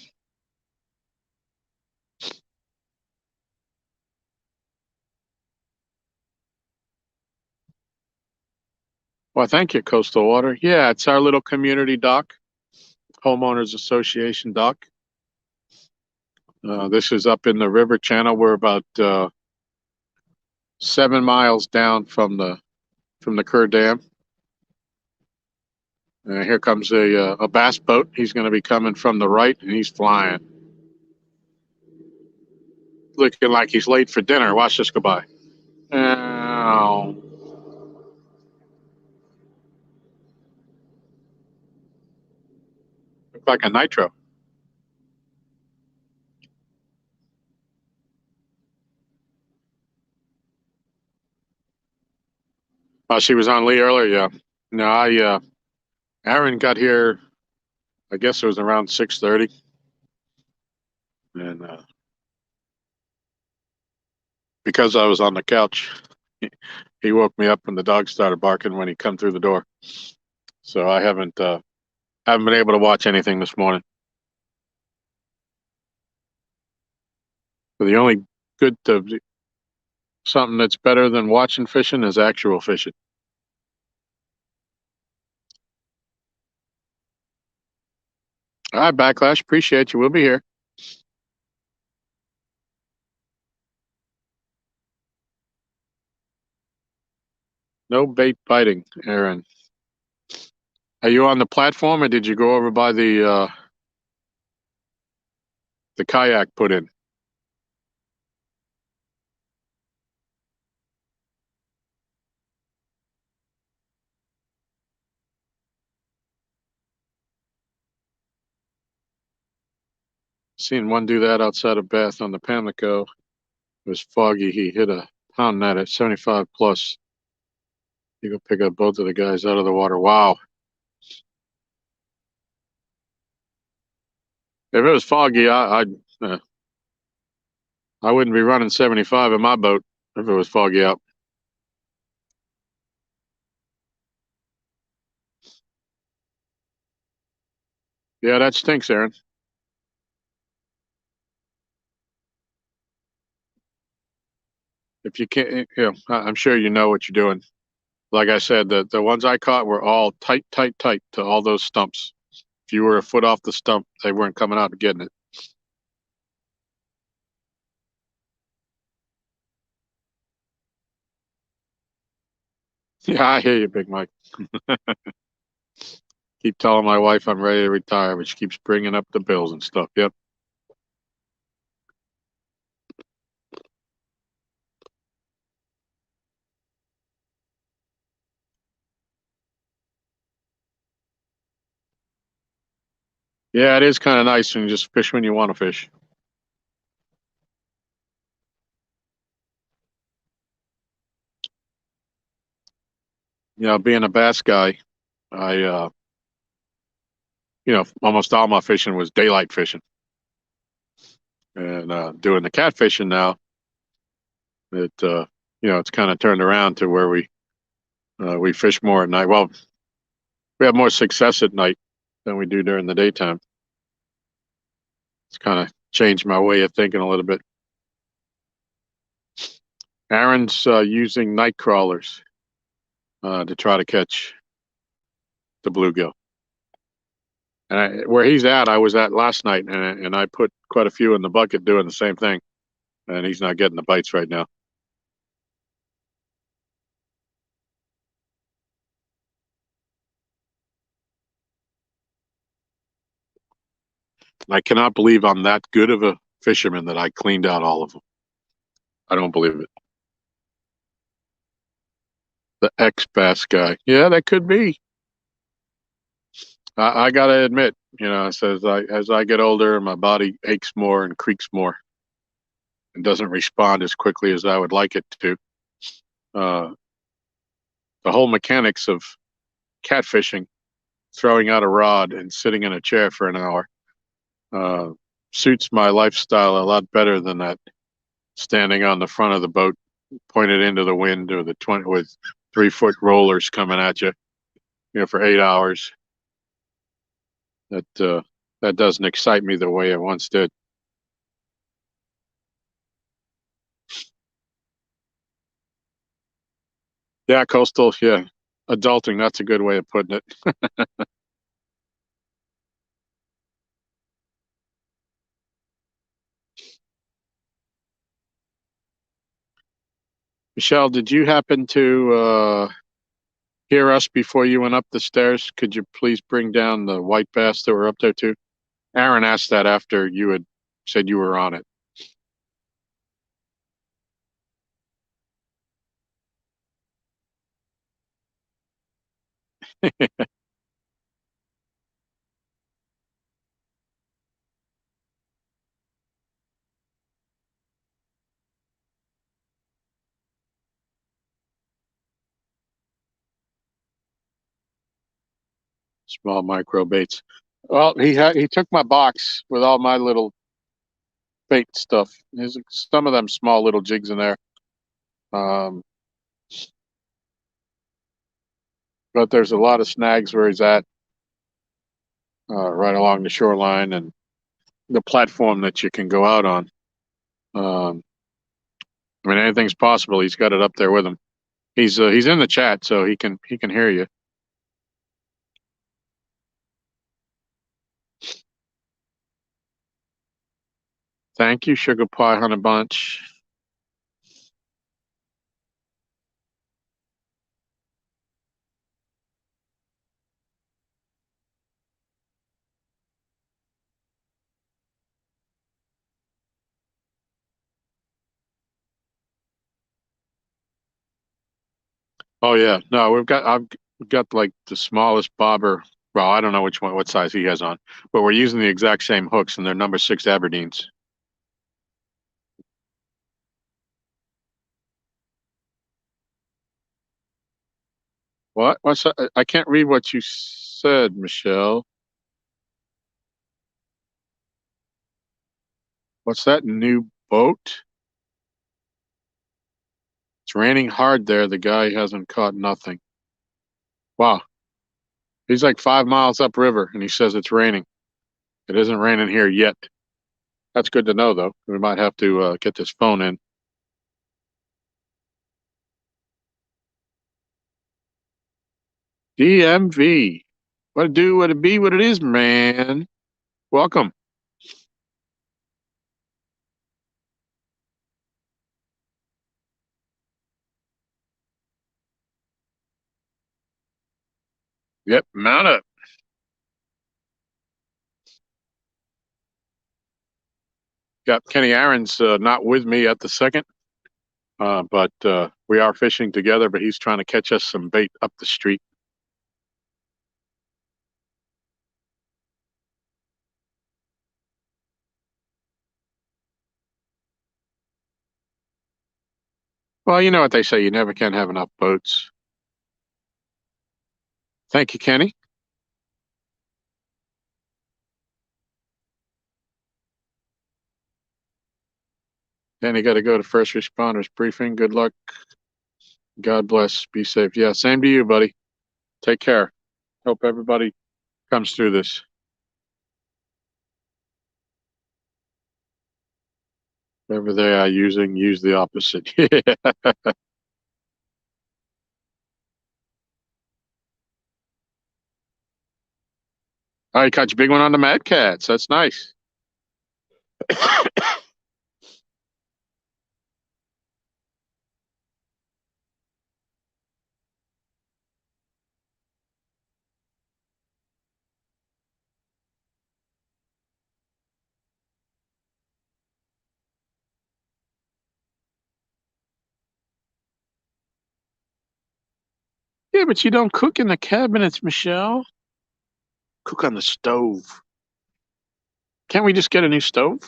Speaker 1: Well, thank you, Coastal Water. Yeah, it's our little community dock, homeowners association dock. This is up in the river channel. We're about 7 miles down from the Kerr Dam. Here comes a bass boat. He's going to be coming from the right, and he's flying, looking like he's late for dinner. Watch this go by. Oh, look like a nitro. Oh, she was on Lee earlier. Yeah. No, Aaron got here. I guess it was around 6:30, and because I was on the couch, he woke me up, and the dog started barking when he come through the door. So I haven't been able to watch anything this morning. But the only good something that's better than watching fishing is actual fishing. All right, Backlash. Appreciate you. We'll be here. No bait biting, Aaron. Are you on the platform, or did you go over by the kayak put in? Seen one do that outside of Bath on the Pamlico. It was foggy. He hit a pound net at 75 plus. You go pick up both of the guys out of the water. Wow. If it was foggy, I wouldn't be running 75 in my boat if it was foggy out. Yeah, that stinks, Aaron. If you can't, I'm sure you know what you're doing. Like I said, the ones I caught were all tight, tight, tight to all those stumps. If you were a foot off the stump, they weren't coming out and getting it. Yeah, I hear you, Big Mike. Keep telling my wife I'm ready to retire, but she keeps bringing up the bills and stuff. Yep. Yeah, it is kind of nice when you just fish when you want to fish. Being a bass guy, I, almost all my fishing was daylight fishing. And doing the catfishing now, it's kind of turned around to where we fish more at night. Well, we have more success at night than we do during the daytime. It's kind of changed my way of thinking a little bit. Aaron's using night crawlers to try to catch the bluegill. And where he's at, I was at last night, and I put quite a few in the bucket doing the same thing. And he's not getting the bites right now. I cannot believe I'm that good of a fisherman that I cleaned out all of them. I don't believe it. The ex bass guy. Yeah, that could be. I gotta admit, so as I get older, my body aches more and creaks more, and doesn't respond as quickly as I would like it to. Uh, the whole mechanics of catfishing, throwing out a rod and sitting in a chair for an hour, uh, suits my lifestyle a lot better than that standing on the front of the boat, pointed into the wind, or the 20 with 3-foot rollers coming at you, for 8 hours. That doesn't excite me the way it once did. Yeah, coastal. Yeah, adulting. That's a good way of putting it. Michelle, did you happen to hear us before you went up the stairs? Could you please bring down the white bass that were up there too? Aaron asked that after you had said you were on it. Small micro baits. Well, he took my box with all my little bait stuff. There's some of them small little jigs in there. Um, but there's a lot of snags where he's at, right along the shoreline and the platform that you can go out on. Um, I mean, anything's possible. He's got it up there with him. He's in the chat, so he can hear you. Thank you, Sugar Pie Honey Bunch. Oh yeah, no, I've got like the smallest bobber. Well, I don't know what size he has on, but we're using the exact same hooks, and they're number 6 Aberdeens. What? What's that? I can't read what you said, Michelle. What's that new boat? It's raining hard there. The guy hasn't caught nothing. Wow. He's like 5 miles upriver and he says it's raining. It isn't raining here yet. That's good to know, though. We might have to get this phone in. DMV. What it do, what it be, what it is, man. Welcome. Yep, mount up. Got Kenny Aaron's not with me at the second, but we are fishing together, but he's trying to catch us some bait up the street. Well, you know what they say, you never can have enough boats. Thank you, Kenny. Kenny got to go to first responders briefing. Good luck. God bless. Be safe. Yeah, same to you, buddy. Take care. Hope everybody comes through this. Whatever they are using, use the opposite. All right, caught you big one on the Mad Cats. That's nice. Yeah, but you don't cook in the cabinets, Michelle. Cook on the stove. Can't we just get a new stove?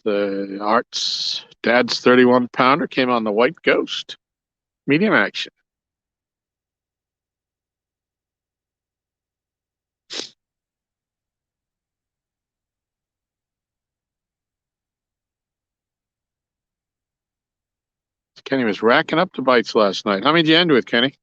Speaker 1: The Art's dad's 31 pounder came on the White Ghost. Medium action. Kenny was racking up the bites last night. How many did you end with, Kenny?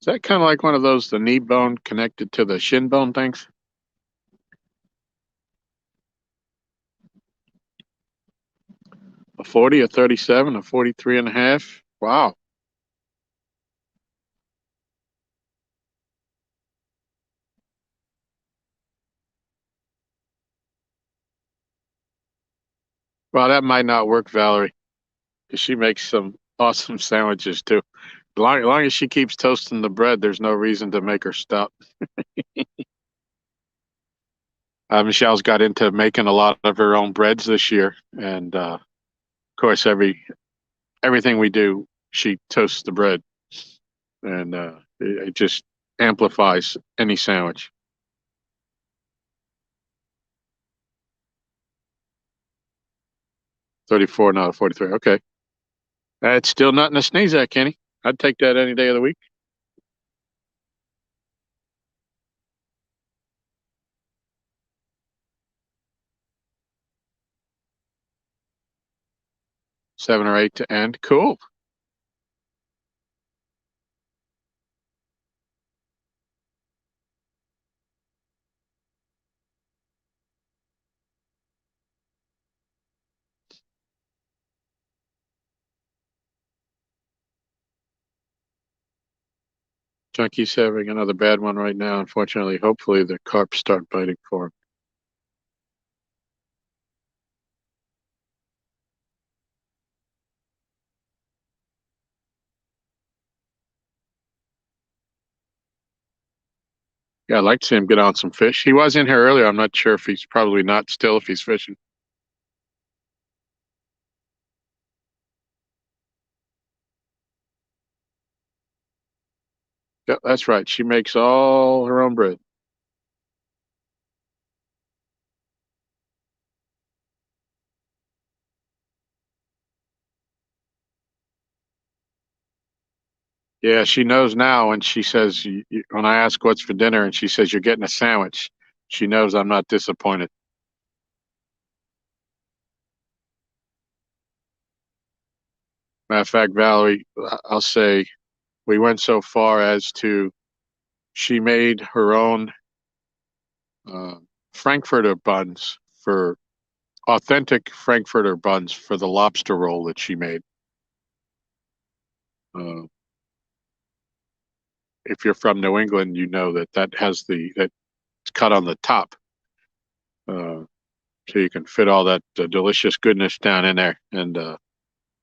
Speaker 1: 'Is that kind of like one of those, the knee bone connected to the shin bone things? A 40, a 37, a 43 and a half? Wow. Well, that might not work, Valerie, because she makes some awesome sandwiches too. Long as she keeps toasting the bread, there's no reason to make her stop. Michelle's got into making a lot of her own breads this year, and of course, everything we do, she toasts the bread, and it just amplifies any sandwich. 34, not a 43. Okay, that's still nothing to sneeze at, Kenny. I'd take that any day of the week. 7 or 8 to end. Cool. Junky's having another bad one right now, unfortunately. Hopefully the carp start biting for him. Yeah, I'd like to see him get on some fish. He was in here earlier. I'm not sure if he's probably not still if he's fishing. Yeah, that's right. She makes all her own bread. Yeah, she knows now when she says, when I ask what's for dinner and she says, you're getting a sandwich, she knows I'm not disappointed. Matter of fact, Valerie, I'll say we went so far as to she made her own uh, Frankfurter buns for authentic Frankfurter buns for the lobster roll that she made. Uh, if you're from New England, you know that that's cut on the top, uh, so you can fit all that delicious goodness down in there. And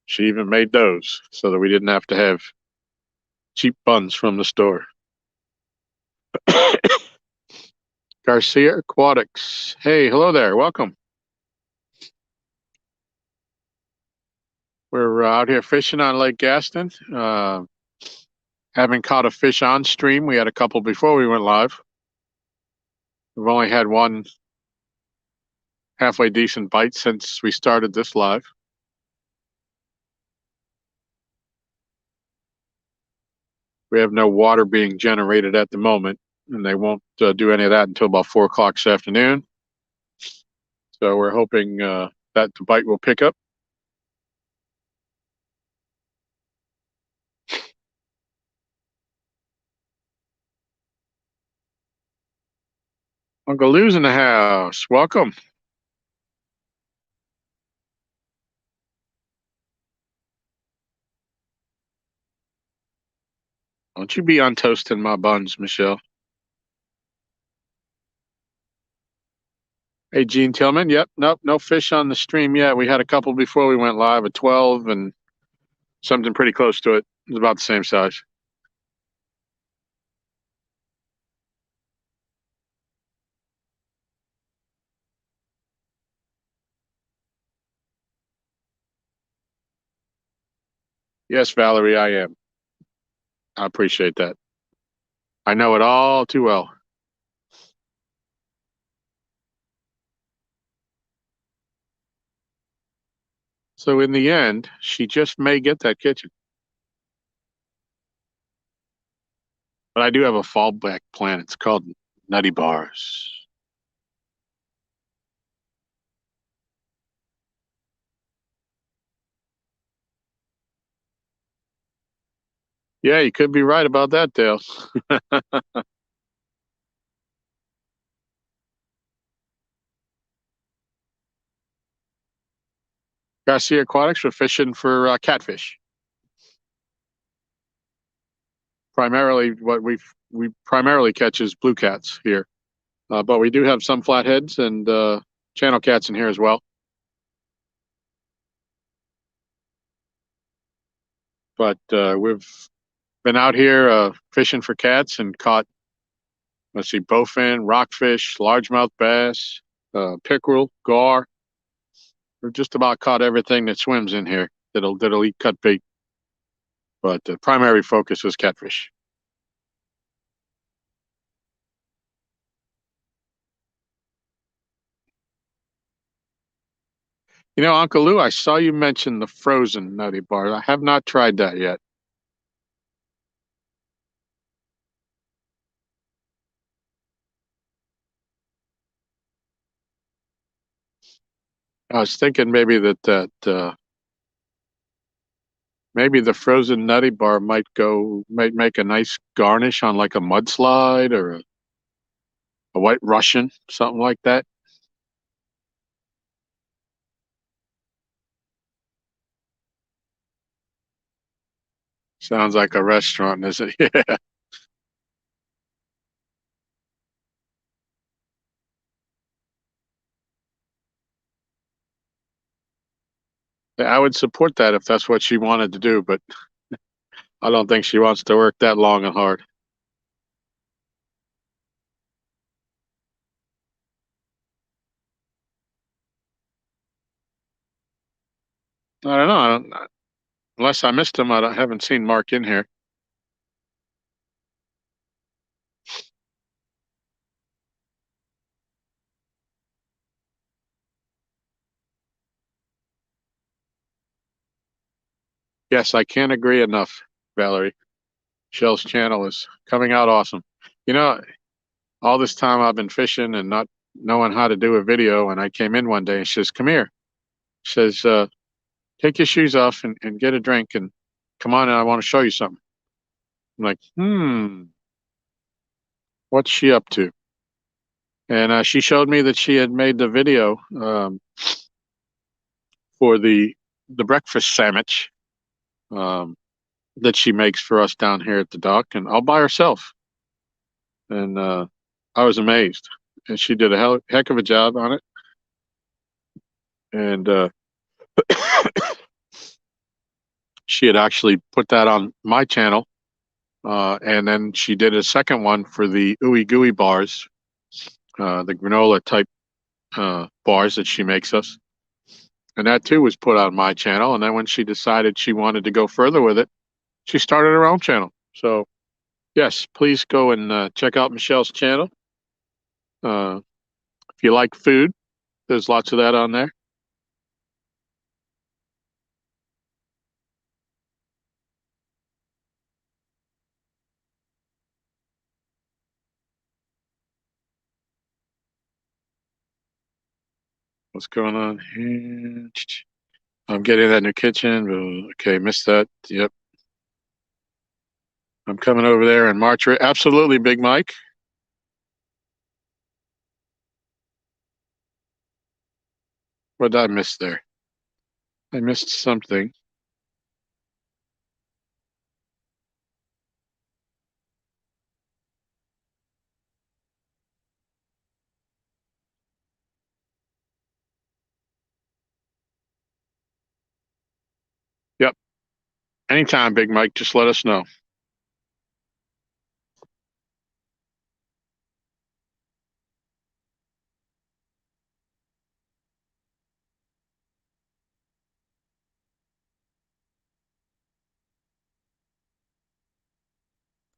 Speaker 1: she even made those so that we didn't have to have cheap buns from the store. Garcia Aquatics. Hey, hello there. Welcome. We're out here fishing on Lake Gaston. Haven't caught a fish on stream. We had a couple before we went live. We've only had one halfway decent bite since we started this live. We have no water being generated at the moment, and they won't do any of that until about 4 o'clock this afternoon. So we're hoping that the bite will pick up. Uncle Lou's in the house. Welcome. Don't you be on toasting my buns, Michelle. Hey, Gene Tillman. Yep. Nope. No fish on the stream yet. We had a couple before we went live, a 12 and something pretty close to it. It was about the same size. Yes, Valerie, I am. I appreciate that. I know it all too well. So in the end, she just may get that kitchen. But I do have a fallback plan. It's called Nutty Bars. Yeah, you could be right about that, Dale. Garcia Aquatics, we're fishing for catfish. Primarily, what we primarily catch is blue cats here, but we do have some flatheads and channel cats in here as well. But we've been out here fishing for cats and caught, let's see, bowfin, rockfish, largemouth bass, pickerel, gar. We've just about caught everything that swims in here that'll eat cut bait. But the primary focus is catfish. You know, Uncle Lou, I saw you mention the frozen nutty bar. I have not tried that yet. I was thinking maybe that maybe the frozen nutty bar might make a nice garnish on like a mudslide or a white Russian, something like that. Sounds like a restaurant, is it? Yeah. I would support that if that's what she wanted to do, but I don't think she wants to work that long and hard. I don't know. Unless I missed him, haven't seen Mark in here. Yes, I can't agree enough, Valerie. Shell's channel is coming out awesome. You know, all this time I've been fishing and not knowing how to do a video, and I came in one day and she says, "Come here." She says, "Take your shoes off and get a drink and come on, and I want to show you something." I'm like, what's she up to? And she showed me that she had made the video for the breakfast sandwich um, that she makes for us down here at the dock, and all by herself. And I was amazed. And she did a heck of a job on it. And she had actually put that on my channel. And then she did a second one for the ooey gooey bars, the granola type bars that she makes us. And that too was put on my channel. And then when she decided she wanted to go further with it, she started her own channel. So yes, please go and check out Michelle's channel. Uh, if you like food, there's lots of that on there. What's going on here? I'm getting that new kitchen. Okay, missed that. Yep. I'm coming over there in March. Absolutely, Big Mike. What did I miss there? I missed something. Yep. Anytime, Big Mike. Just let us know.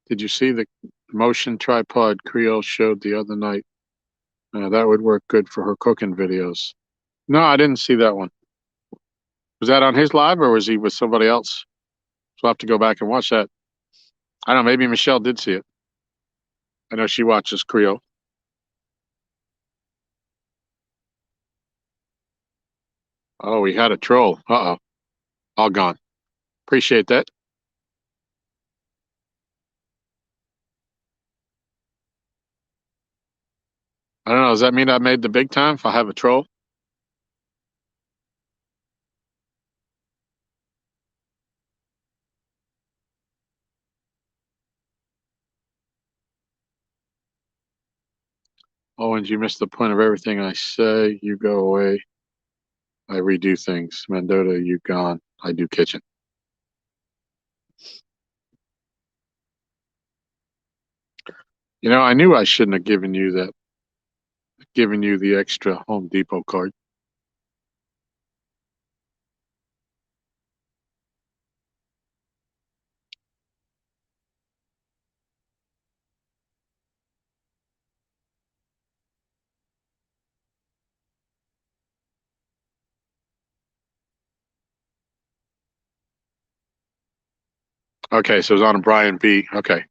Speaker 1: Did you see the motion tripod Creole showed the other night? That would work good for her cooking videos. No, I didn't see that one. Was that on his live or was he with somebody else? So I'll have to go back and watch that. I don't know. Maybe Michelle did see it. I know she watches Creole. Oh, we had a troll. Uh-oh. All gone. Appreciate that. I don't know. Does that mean I made the big time if I have a troll? Oh, and you missed the point of everything I say. You go away. I redo things. Mendota, you gone. I do kitchen. You know, I knew I shouldn't have given you the extra Home Depot card. Okay, so it's on a Brian B. Okay.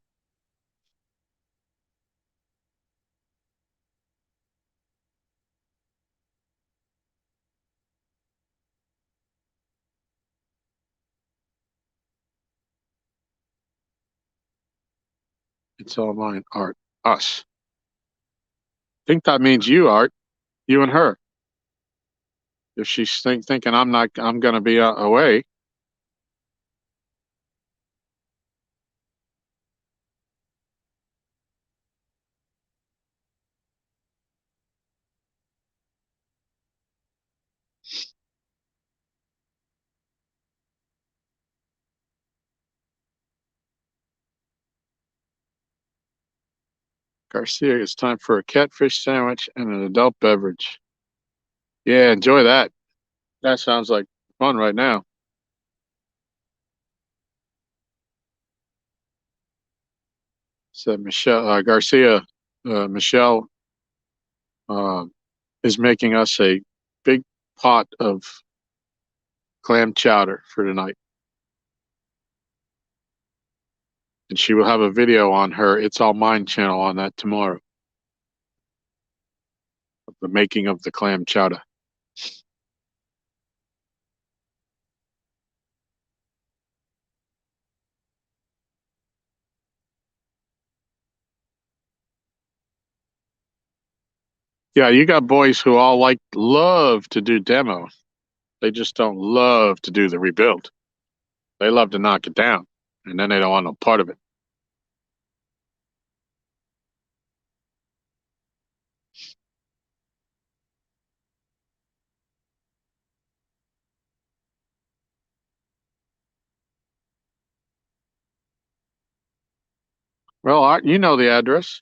Speaker 1: It's all mine. Art. Us. I think that means you, Art. You and her. If she's thinking I'm going to be away. Garcia, it's time for a catfish sandwich and an adult beverage. Yeah, enjoy that. That sounds like fun right now. So Michelle Garcia, Michelle uh, is making us a big pot of clam chowder for tonight, and she will have a video on her "It's All Mine" channel on that tomorrow of the making of the clam chowder. Yeah, you got boys who all love to do demo. They just don't love to do the rebuild. They love to knock it down, and then they don't want no part of it. Well, you know the address.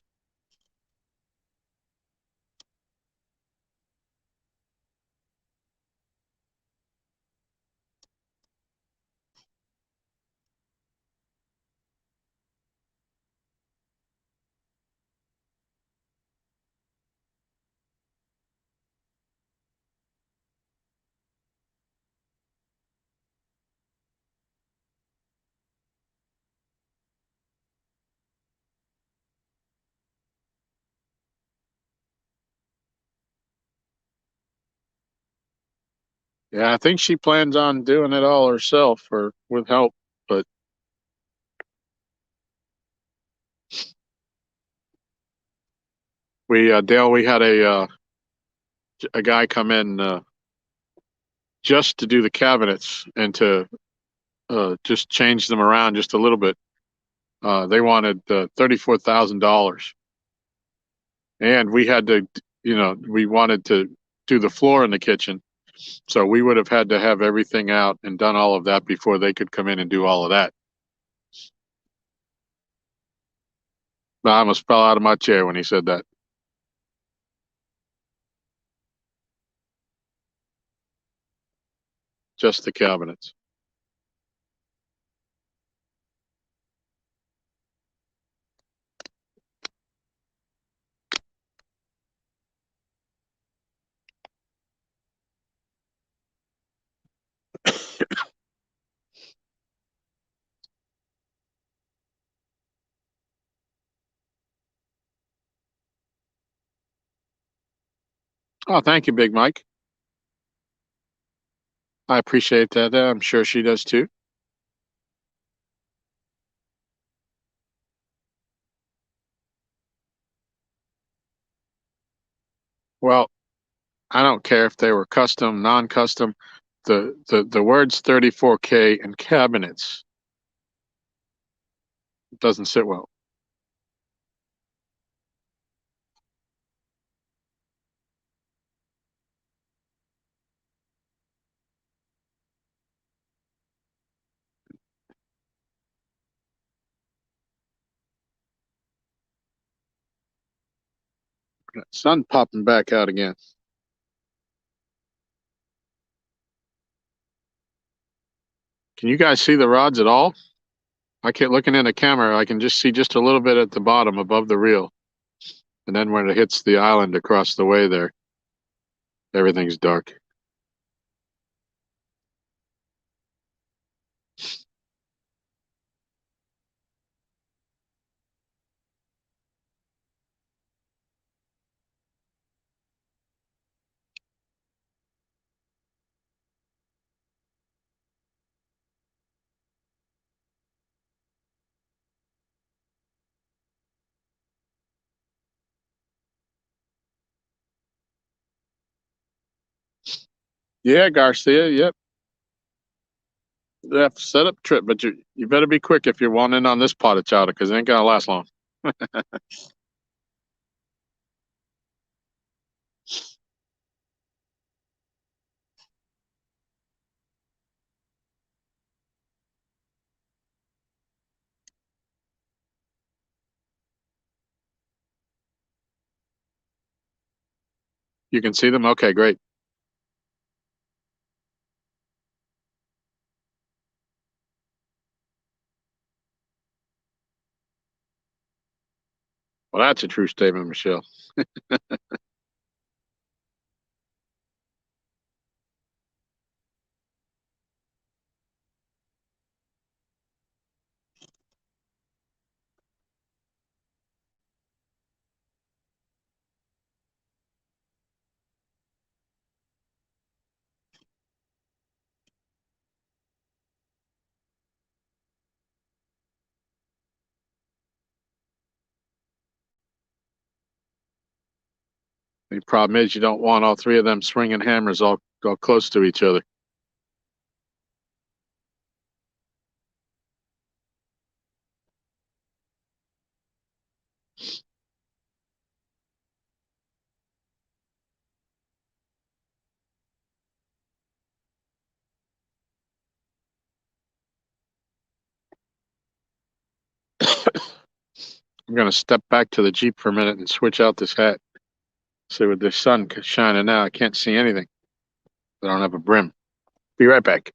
Speaker 1: Yeah, I think she plans on doing it all herself or with help. But Dale, we had a guy come in just to do the cabinets and to just change them around just a little bit. They wanted $34,000, and we had to, we wanted to do the floor in the kitchen, so we would have had to have everything out and done all of that before they could come in and do all of that. I almost fell out of my chair when he said that. Just the cabinets. Oh, thank you, Big Mike. I appreciate that. I'm sure she does too. Well, I don't care if they were custom, non-custom. The words 34K and cabinets doesn't sit well. Sun popping back out again. Can you guys see the rods at all? I can't looking in the camera. I can just see just a little bit at the bottom above the reel, and then when it hits the island across the way there, everything's dark. Yeah, Garcia. Yep. They have to set up trip, but you better be quick if you're wanting on this pot of chowder because it ain't gonna last long. You can see them? Okay, great. Well, that's a true statement, Michelle. The problem is you don't want all three of them swinging hammers all close to each other. I'm going to step back to the Jeep for a minute and switch out this hat. See, with the sun shining now, I can't see anything. I don't have a brim. Be right back.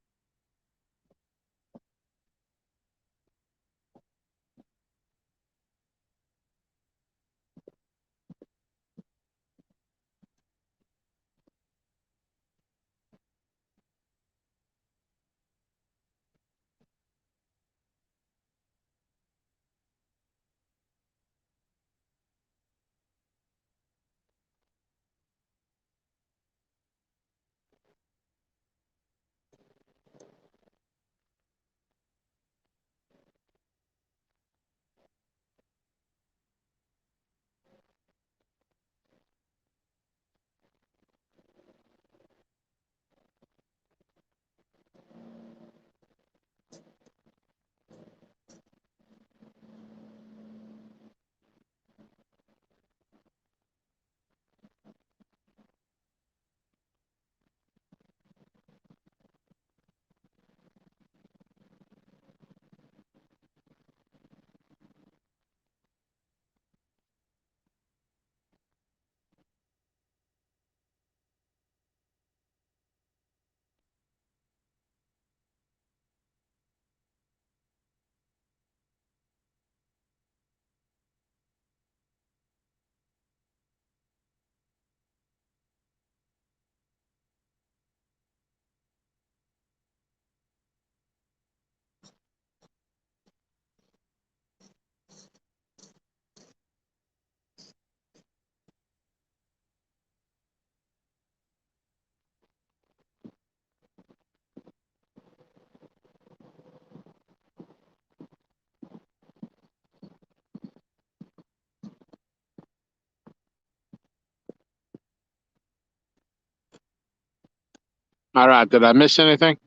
Speaker 1: All right. Did I miss anything?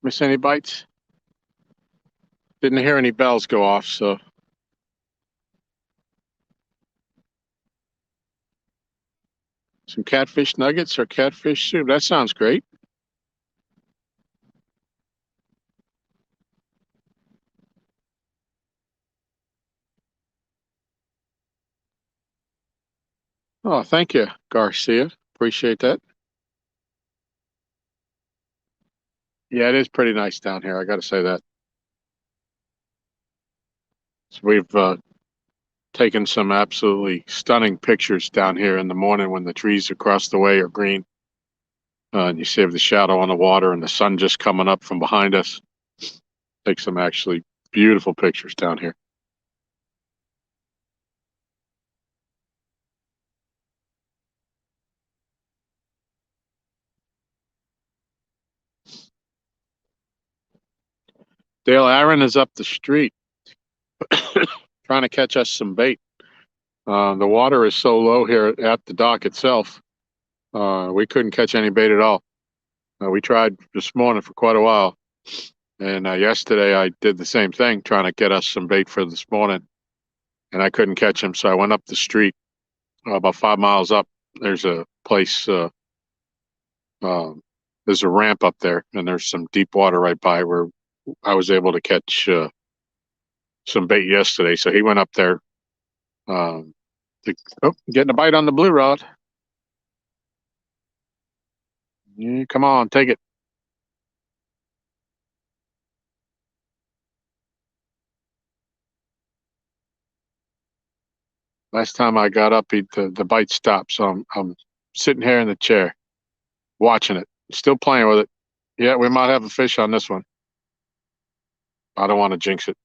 Speaker 1: Miss any bites? Didn't hear any bells go off, so some catfish nuggets or catfish soup. That sounds great. Oh, thank you, Garcia. Appreciate that. Yeah, it is pretty nice down here. I got to say that. So we've taken some absolutely stunning pictures down here in the morning when the trees across the way are green. And you see the shadow on the water and the sun just coming up from behind us. Take some actually beautiful pictures down here. Dale Aaron is up the street trying to catch us some bait. The water is so low here at the dock itself. We couldn't catch any bait at all. We tried this morning for quite a while. And yesterday I did the same thing, trying to get us some bait for this morning. And I couldn't catch him. So I went up the street about 5 miles up. There's a place, um, there's a ramp up there, and there's some deep water right by where I was able to catch some bait yesterday. So he went up there. Um, getting a bite on the blue rod. Yeah, come on, take it. Last time I got up, the bite stopped. So I'm sitting here in the chair, watching it, still playing with it. Yeah, we might have a fish on this one. I don't want to jinx it.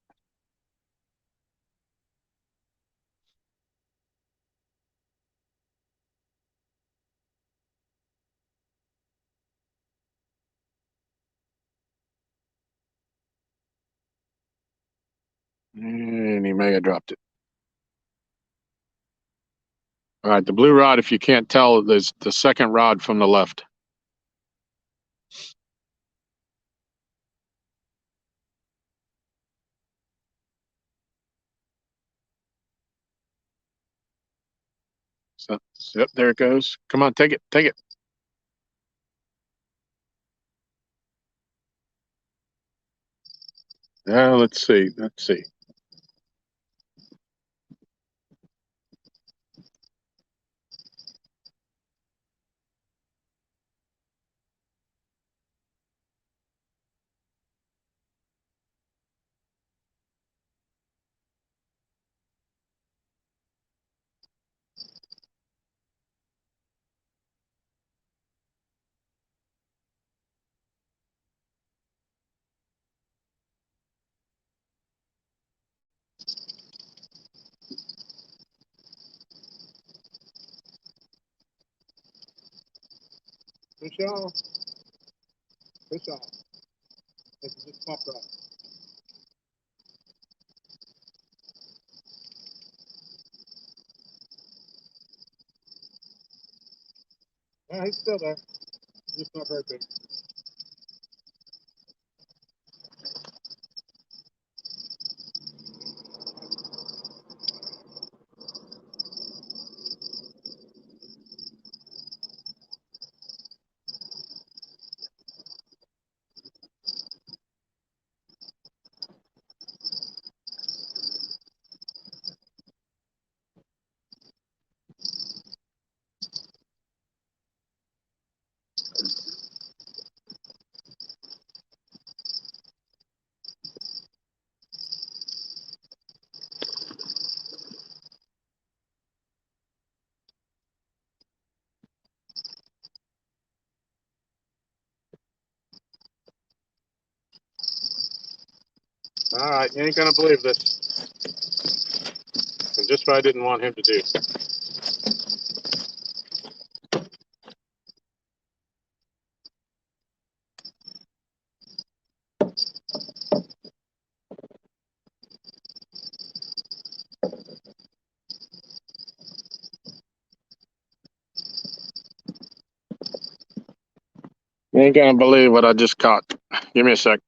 Speaker 1: And he may have dropped it. All right, the blue rod, if you can't tell, is the second rod from the left. So, yep, there it goes. Come on, take it, take it. Let's see, let's see. Fish on, fish on. It just popped off. Yeah, he's still there. Just not very big. All right, you ain't gonna believe this. And just what I didn't want him to do. You ain't gonna believe what I just caught. Give me a sec.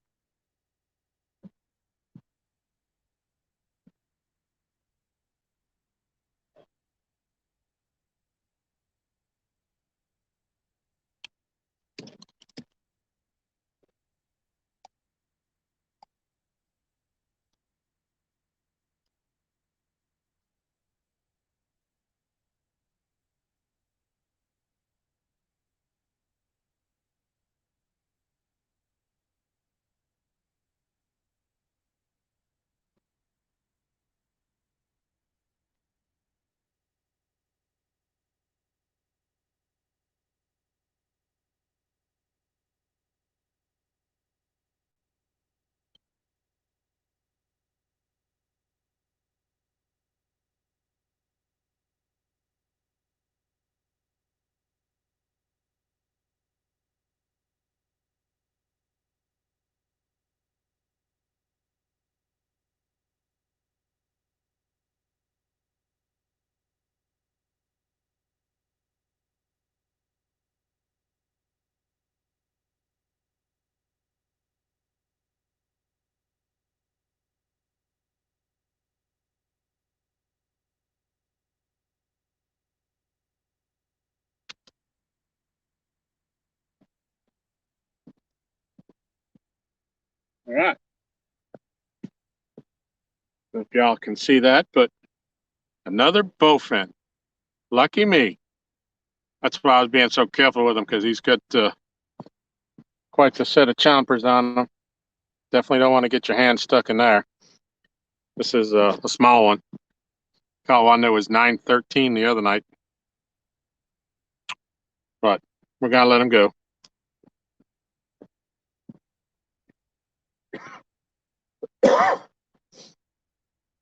Speaker 1: All right. If y'all can see that, but another bowfin. Lucky me. That's why I was being so careful with him because he's got quite the set of chompers on them. Definitely don't want to get your hand stuck in there. This is a small one. Caught one that was 913 the other night, but we're gonna let him go.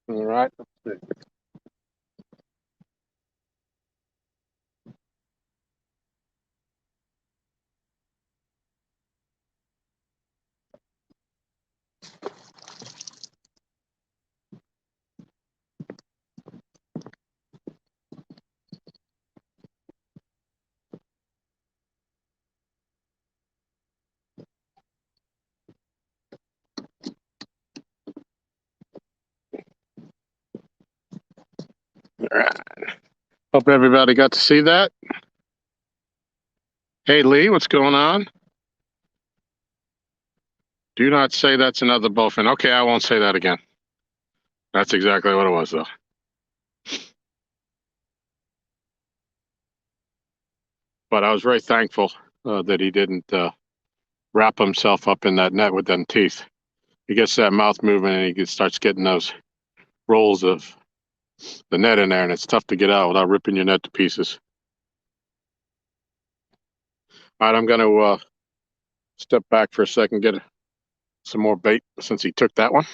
Speaker 1: All right. Let's see. All right. Hope everybody got to see that. Hey Lee, what's going on? Do not say that's another bowfin. Okay, I won't say that again. That's exactly what it was, though. But I was very thankful that he didn't wrap himself up in that net with them teeth. He gets that mouth moving and starts getting those rolls of the net in there, and it's tough to get out without ripping your net to pieces. All right, I'm going to step back for a second, get some more bait since he took that one.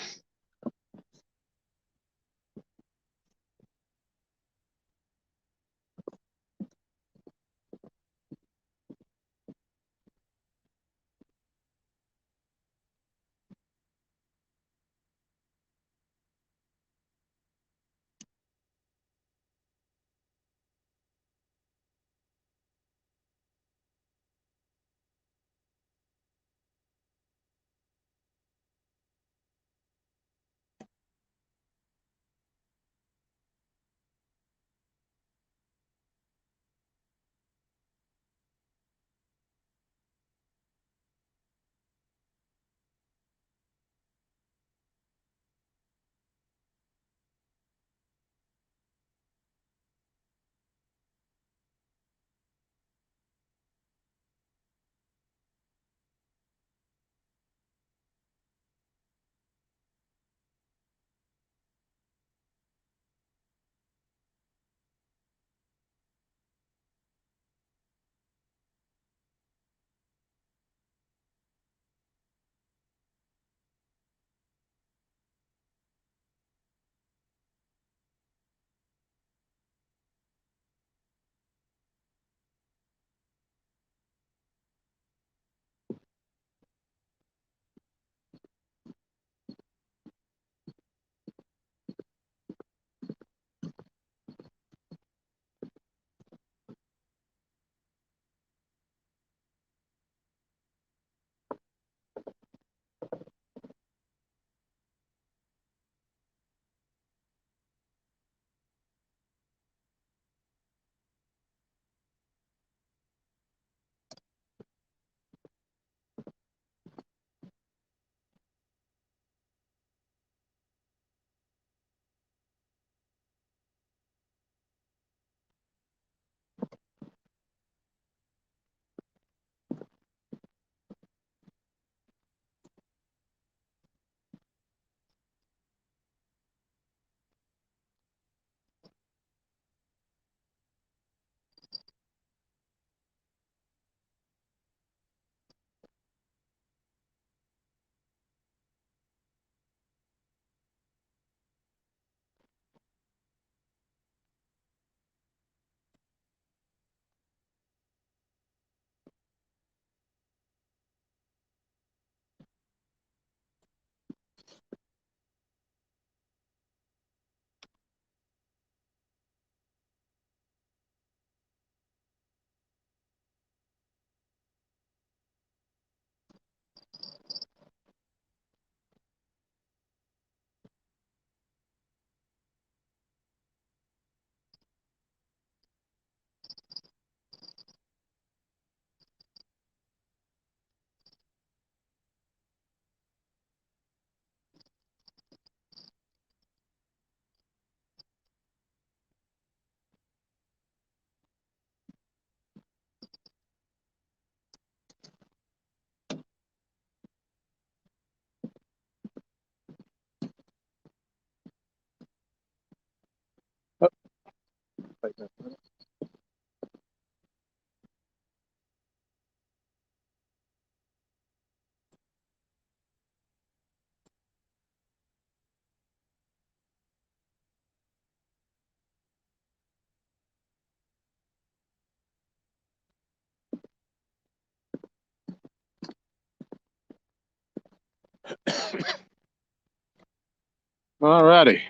Speaker 1: Alrighty.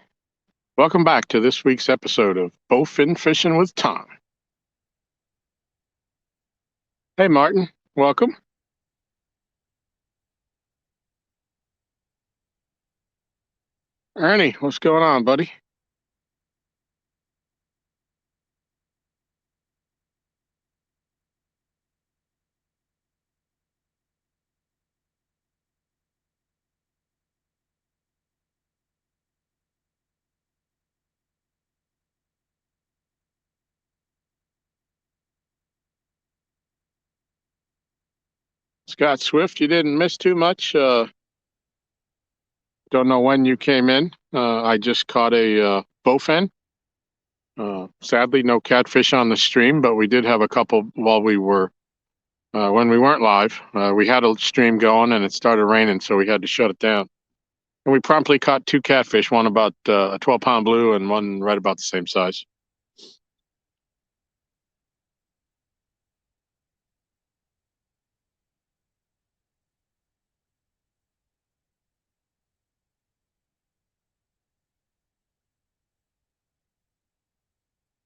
Speaker 1: Welcome back to this week's episode of Bowfin Fishing with Tom. Hey, Martin. Welcome. Ernie, what's going on, buddy? Scott Swift, you didn't miss too much. Don't know when you came in. I just caught a bowfin. Sadly, no catfish on the stream, but we did have a couple while when we weren't live. We had a stream going and it started raining, so we had to shut it down. And we promptly caught two catfish, one about a 12-pound blue and one right about the same size.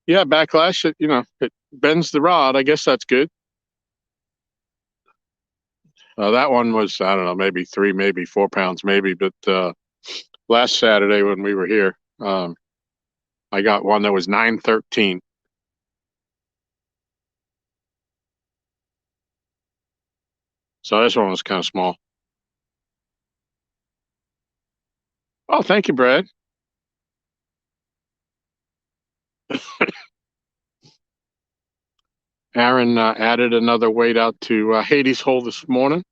Speaker 1: Yeah, backlash, it bends the rod. I guess that's good. That one was, I don't know, maybe 3, maybe 4 pounds, maybe. But last Saturday when we were here, I got one that was 913. So this one was kind of small. Oh, thank you, Brad. Aaron added another weight out to Hades' hole this morning.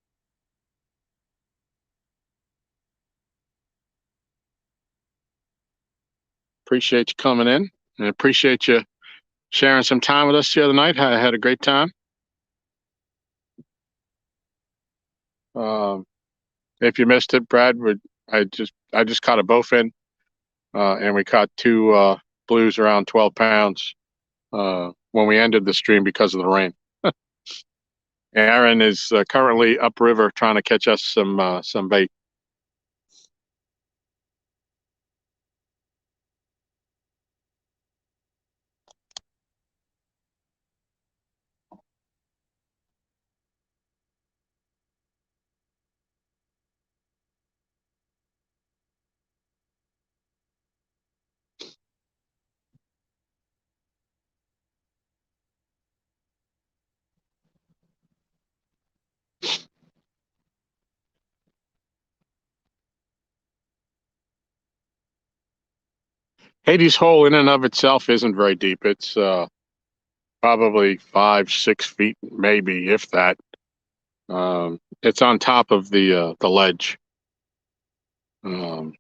Speaker 1: Appreciate you coming in and appreciate you sharing some time with us the other night. I had a great time. Um, if you missed it, Brad, I just caught a bowfin, and we caught two blues around 12 pounds when we ended the stream because of the rain. Aaron is currently upriver trying to catch us some bait. Hades' hole in and of itself isn't very deep. It's probably 5, 6 feet, maybe if that. It's on top of the ledge. Um,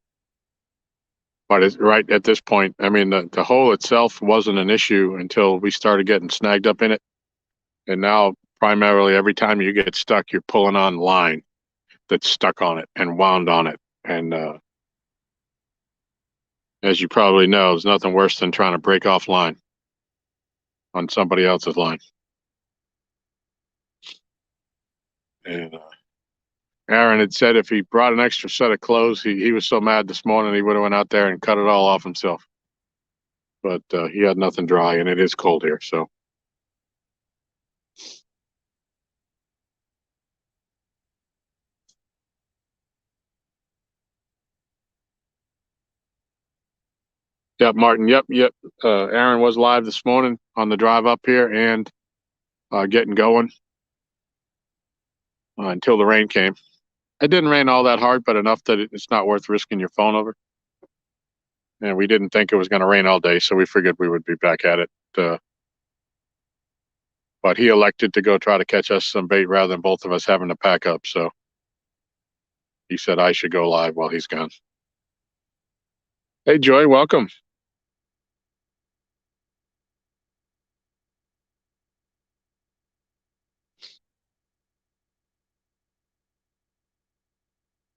Speaker 1: but it's right at this point. I mean, the hole itself wasn't an issue until we started getting snagged up in it. And now, primarily, every time you get stuck, you're pulling on line that's stuck on it and wound on it. And as you probably know, there's nothing worse than trying to break off line on somebody else's line. And Aaron had said if he brought an extra set of clothes, he was so mad this morning he would have went out there and cut it all off himself. But he had nothing dry, and it is cold here. So yep, Martin. Yep. Aaron was live this morning on the drive up here and getting going until the rain came. It didn't rain all that hard, but enough that it's not worth risking your phone over. And we didn't think it was going to rain all day, so we figured we would be back at it. But he elected to go try to catch us some bait rather than both of us having to pack up. So he said I should go live while he's gone. Hey, Joy, welcome.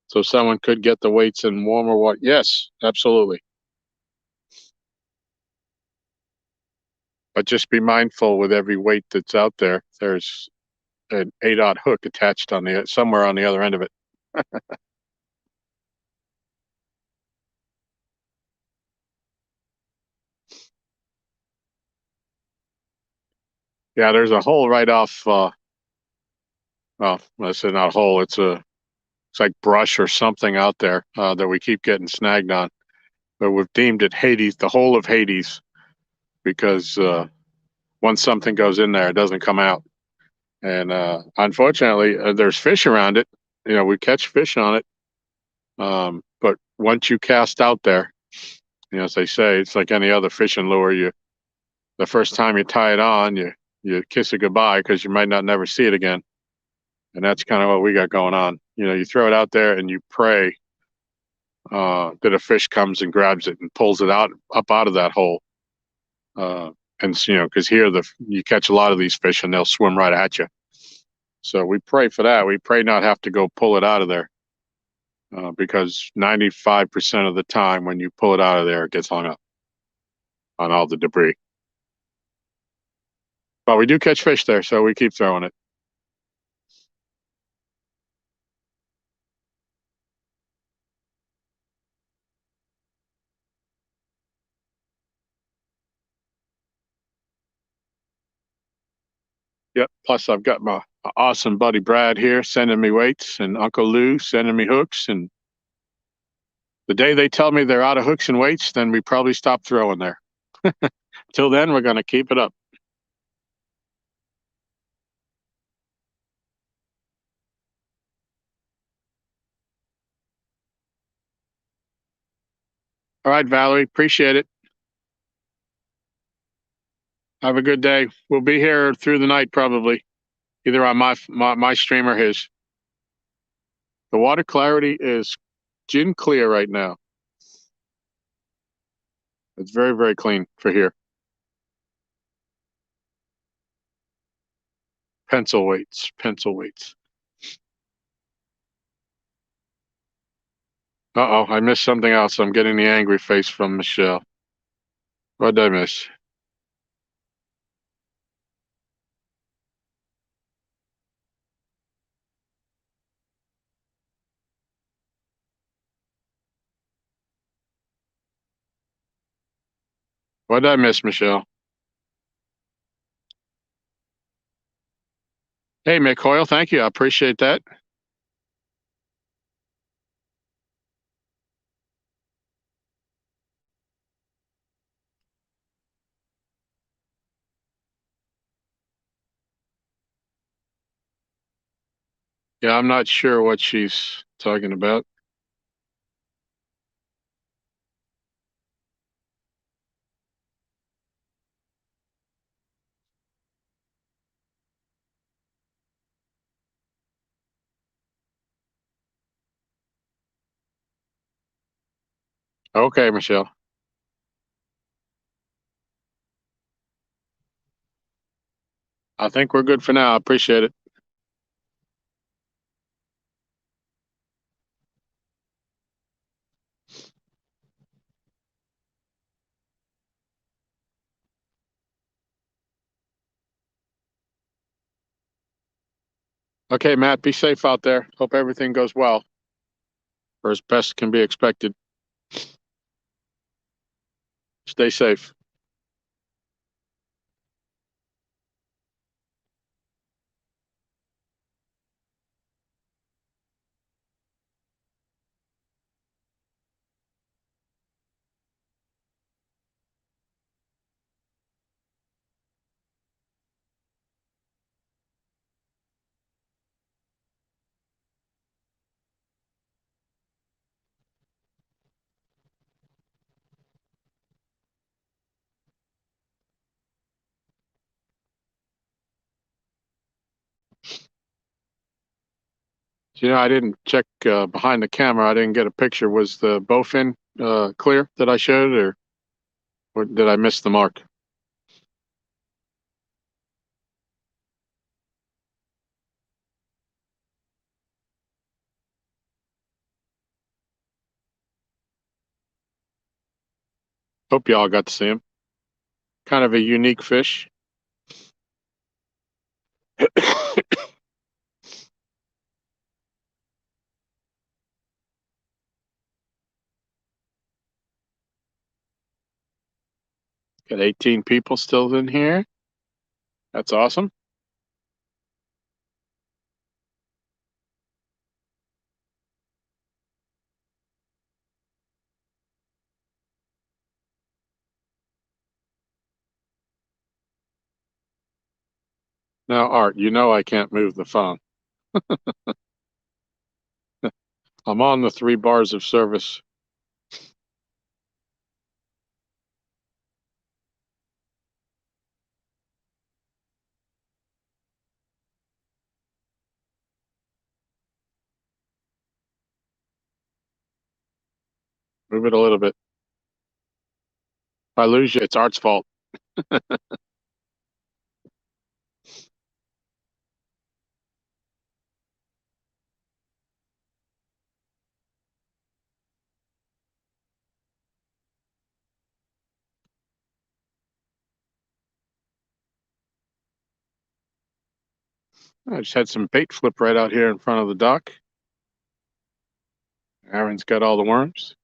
Speaker 1: So someone could get the weights in warmer water. Yes, absolutely. But just be mindful with every weight that's out there. There's an 8/0 hook attached on somewhere on the other end of it. Yeah, there's a hole right off. Well, let's say not a hole. It's like brush or something out there that we keep getting snagged on. But we've deemed it Hades, the hole of Hades, because once something goes in there, it doesn't come out. And unfortunately, there's fish around it. You know, we catch fish on it. But once you cast out there, you know, as they say, it's like any other fishing lure. The first time you tie it on, you kiss it goodbye because you might not never see it again. And that's kind of what we got going on. You know, you throw it out there and you pray that a fish comes and grabs it and pulls it out up out of that hole. Uh, and you know, because here you catch a lot of these fish and they'll swim right at you. So we pray for that. We pray not have to go pull it out of there because 95% of the time when you pull it out of there, it gets hung up on all the debris. But we do catch fish there, so we keep throwing it. Yep. Plus, I've got my awesome buddy Brad here sending me weights, and Uncle Lou sending me hooks. And the day they tell me they're out of hooks and weights, then we probably stop throwing there. Till then, we're going to keep it up. All right, Valerie. Appreciate it. Have a good day. We'll be here through the night probably, either on my stream or his. The water clarity is gin clear right now. It's very, very clean for here. Pencil weights, pencil weights. Uh-oh, I missed something else. I'm getting the angry face from Michelle. What did I miss? What did I miss, Michelle? Hey, Mick Hoyle, thank you. I appreciate that. Yeah, I'm not sure what she's talking about. Okay, Michelle. I think we're good for now. I appreciate it. Okay, Matt, be safe out there. Hope everything goes well, or as best can be expected. Stay safe. You know, I didn't check behind the camera. I didn't get a picture. Was the bowfin clear that I showed, or did I miss the mark? Hope y'all got to see him. Kind of a unique fish. Got 18 people still in here. That's awesome. Now, Art, you know I can't move the phone. I'm on the 3 bars of service. Move it a little bit. If I lose you, it's Art's fault. I just had some bait flip right out here in front of the dock. Aaron's got all the worms.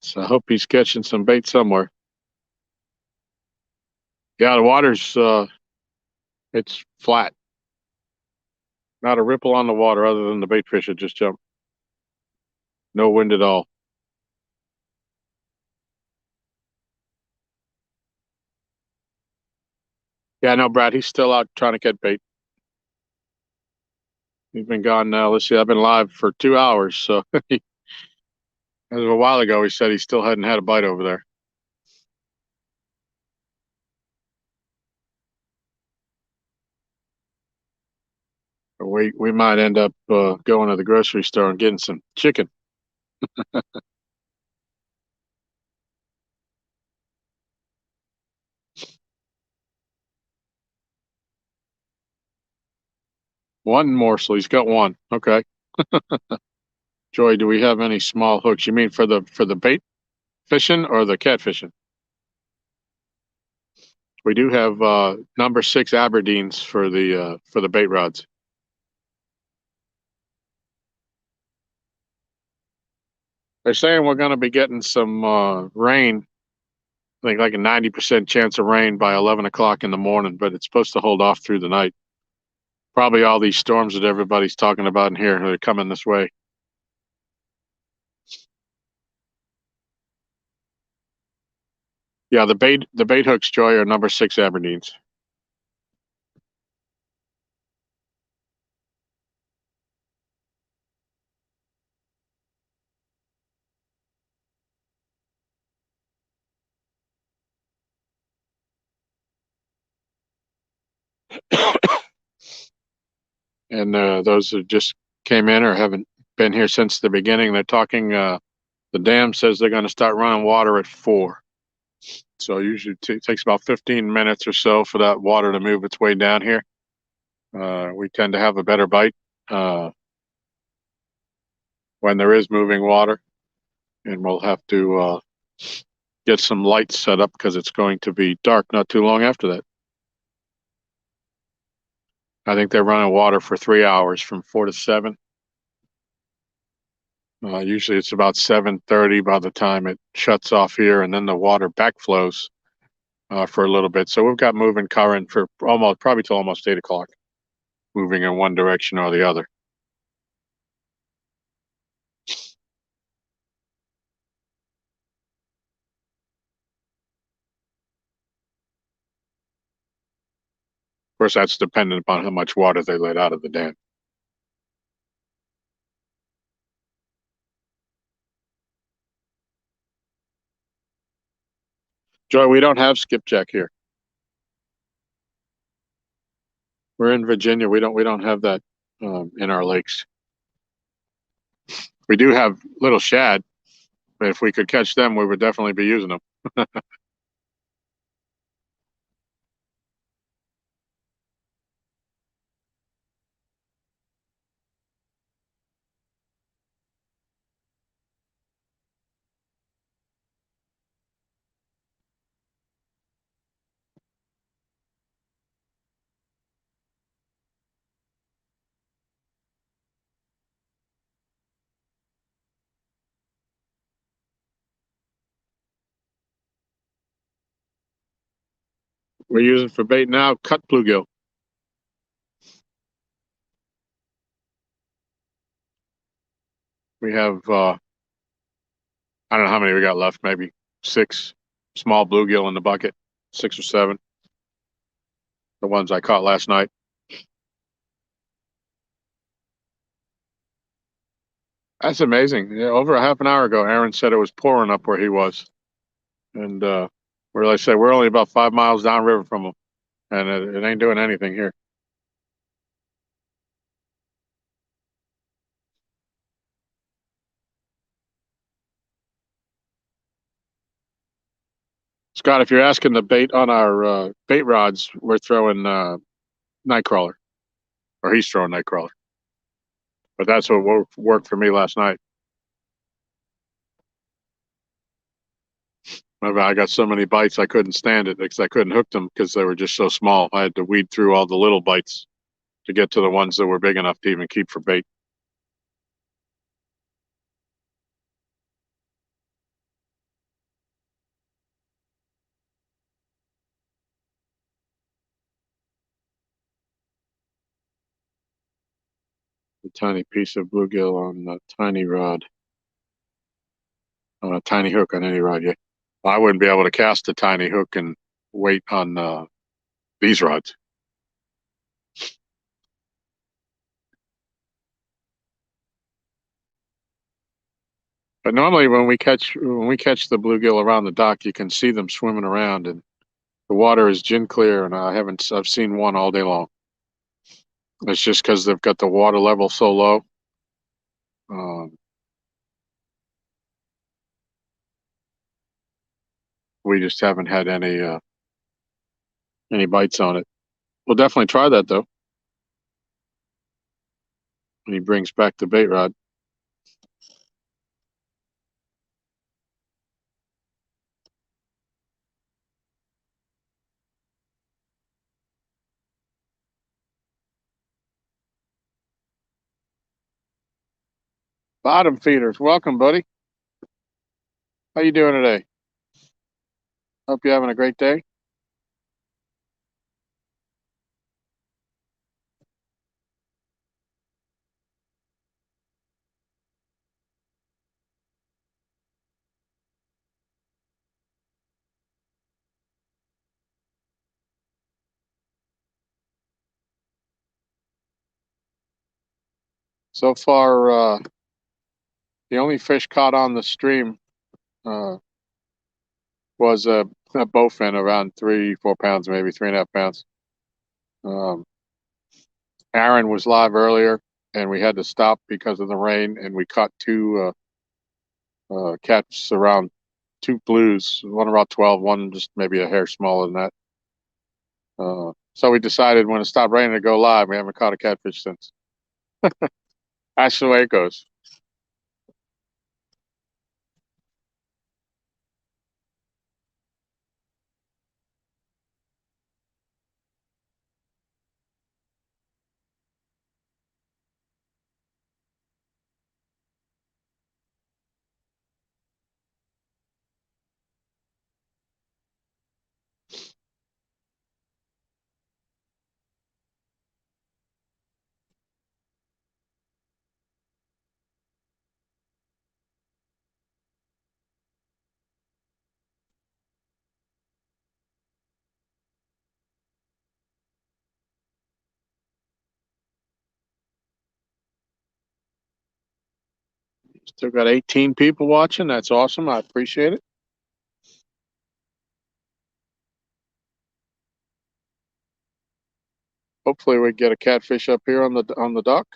Speaker 1: So I hope he's catching some bait somewhere. Yeah, the water's it's flat. Not a ripple on the water other than the bait fish that just jumped. No wind at all. Yeah, no, Brad, he's still out trying to get bait. He's been gone now. Let's see, I've been live for 2 hours. So as of a while ago, he said he still hadn't had a bite over there. We might end up going to the grocery store and getting some chicken. One morsel. He's got one. Okay. Joy, do we have any small hooks? You mean for the bait fishing or the catfishing? We do have number 6 Aberdeens for the bait rods. They're saying we're going to be getting some rain. I think like a 90% chance of rain by 11 o'clock in the morning, but it's supposed to hold off through the night. Probably all these storms that everybody's talking about in here are coming this way. Yeah, the bait hooks, Joy, are number 6 Aberdeens. And those who just came in or haven't been here since the beginning, they're talking. The dam says they're going to start running water at 4. So usually it takes about 15 minutes or so for that water to move its way down here. We tend to have a better bite uh, when there is moving water, and we'll have to get some lights set up because it's going to be dark not too long after that. I think they're running water for 3 hours from 4 to 7. Usually it's about 7:30 by the time it shuts off here, and then the water backflows for a little bit. So we've got moving current for probably till almost 8 o'clock, moving in one direction or the other. Of course, that's dependent upon how much water they let out of the dam. Joy, we don't have skipjack here. We're in Virginia. We don't have that in our lakes. We do have little shad, but if we could catch them, we would definitely be using them. We're using for bait now cut bluegill. We have I don't know how many we got left. Maybe 6 small bluegill in the bucket, 6 or 7. The ones I caught last night. That's amazing. Yeah, over a half an hour ago, Aaron said it was pouring up where he was, and where I say we're only about 5 miles downriver from him, and it ain't doing anything here. Scott, if you're asking the bait on our bait rods, we're throwing nightcrawler, or he's throwing nightcrawler. But that's what worked for me last night. I got so many bites I couldn't stand it because I couldn't hook them because they were just so small. I had to weed through all the little bites to get to the ones that were big enough to even keep for bait. A tiny piece of bluegill on a tiny rod, on a tiny hook on any rod. Yeah, I wouldn't be able to cast a tiny hook and weight on these rods. But normally when we catch the bluegill around the dock, you can see them swimming around, and the water is gin clear. And I've seen one all day long. It's just because they've got the water level so low. Um, we just haven't had any bites on it. We'll definitely try that though. When he brings back the bait rod. Bottom feeders, welcome, buddy. How you doing today? Hope you're having a great day. So far, the only fish caught on the stream uh, was a bowfin around 3, 4 pounds, maybe 3.5 pounds. Um, Aaron was live earlier, and we had to stop because of the rain, and we caught 2 cats around 2 blues, one about 12, one just maybe a hair smaller than that. So we decided when it stopped raining to go live. We haven't caught a catfish since. That's the way it goes. Still got 18 people watching. That's awesome. I appreciate it. Hopefully we get a catfish up here on the dock.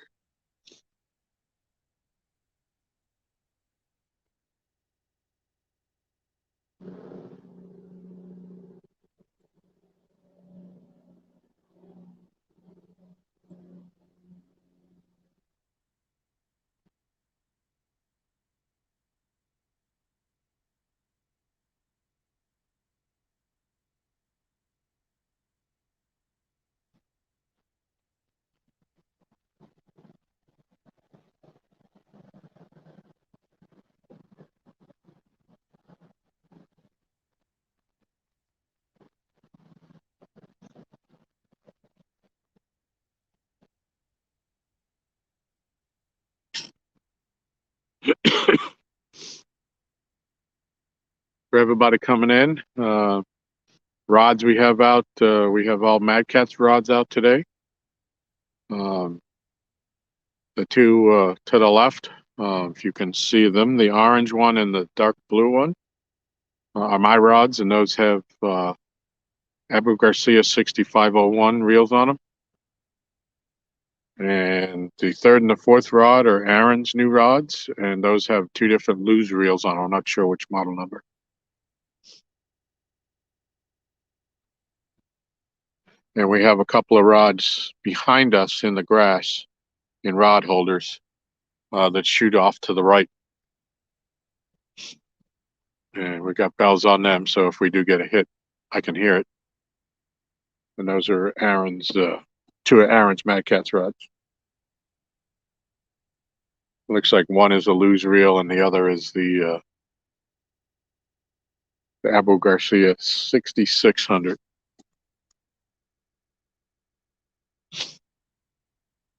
Speaker 1: for everybody coming in. Rods we have out. We have all Mad Catz rods out today. The two to the left, if you can see them, the orange one and the dark blue one are my rods, and those have Abu Garcia 6501 reels on them. And the third and the fourth rod are Aaron's new rods, and those have two different loose reels on them. I'm not sure which model number. And we have a couple of rods behind us in the grass in rod holders that shoot off to the right. And we got bells on them, so if we do get a hit, I can hear it. And those are Aaron's, two of Aaron's Mad Catz rods. Looks like one is a loose reel and the other is the Abu Garcia 6600.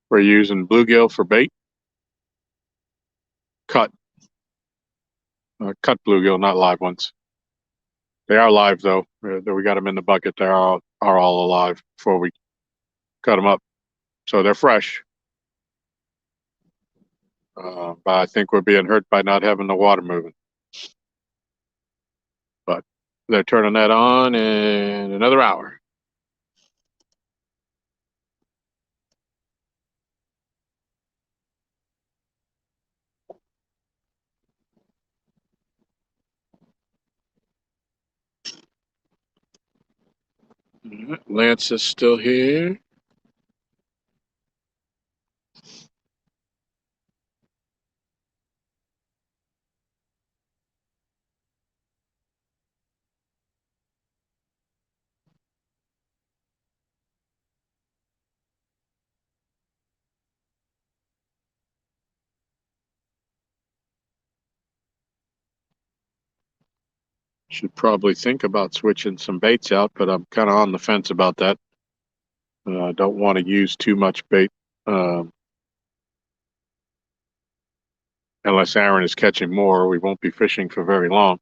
Speaker 1: We're using bluegill for bait. Cut bluegill, not live ones. They are live though. We got them in the bucket. They are all alive before we cut them up, so they're fresh. But I think we're being hurt by not having the water moving. But they're turning that on in another hour. Lance is still here. Should probably think about switching some baits out, but I'm kind of on the fence about that. I don't want to use too much bait unless Aaron is catching more. We won't be fishing for very long.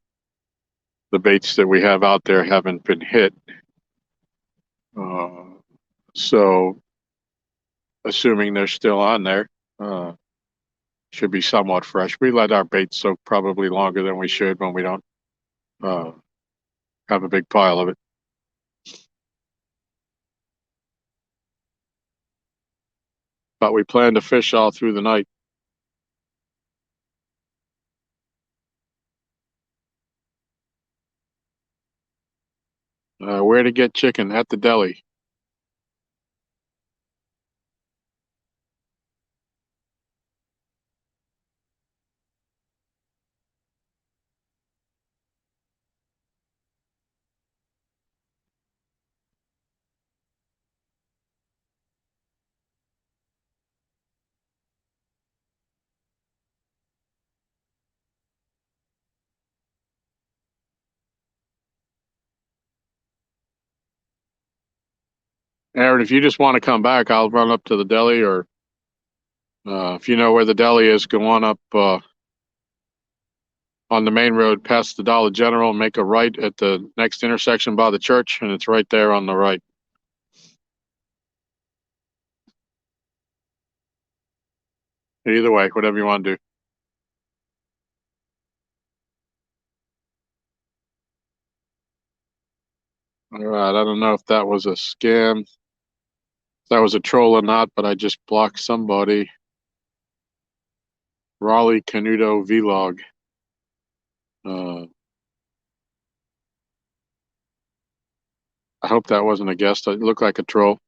Speaker 1: The baits that we have out there haven't been hit. So assuming they're still on there, should be somewhat fresh. We let our bait soak probably longer than we should when we don't have a big pile of it. But we plan to fish all through the night. Where to get chicken? At the deli. Aaron, if you just want to come back, I'll run up to the deli, or if you know where the deli is, go on up on the main road past the Dollar General and make a right at the next intersection by the church, and it's right there on the right. Either way, whatever you want to do. All right, I don't know if that was a scam, if that was a troll or not, but I just blocked somebody. Raleigh Canuto Vlog. I hope that wasn't a guest. It looked like a troll.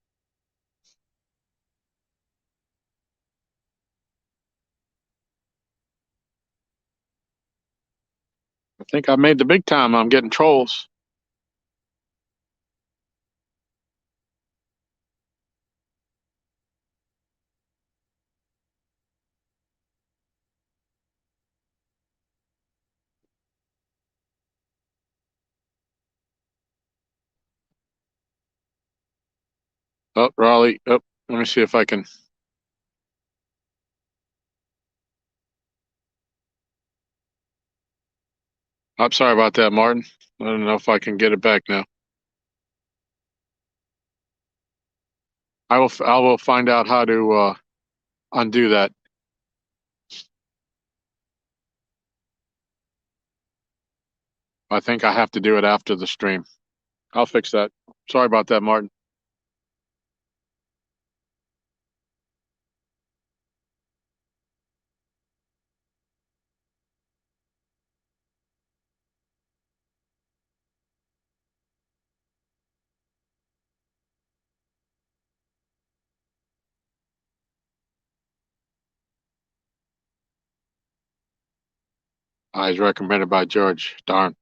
Speaker 1: I think I made the big time. I'm getting trolls. Oh, Raleigh. Oh, let me see if I can. I'm sorry about that, Martin. I don't know if I can get it back now. I will find out how to undo that. I think I have to do it after the stream. I'll fix that. Sorry about that, Martin. As recommended by George. Darn.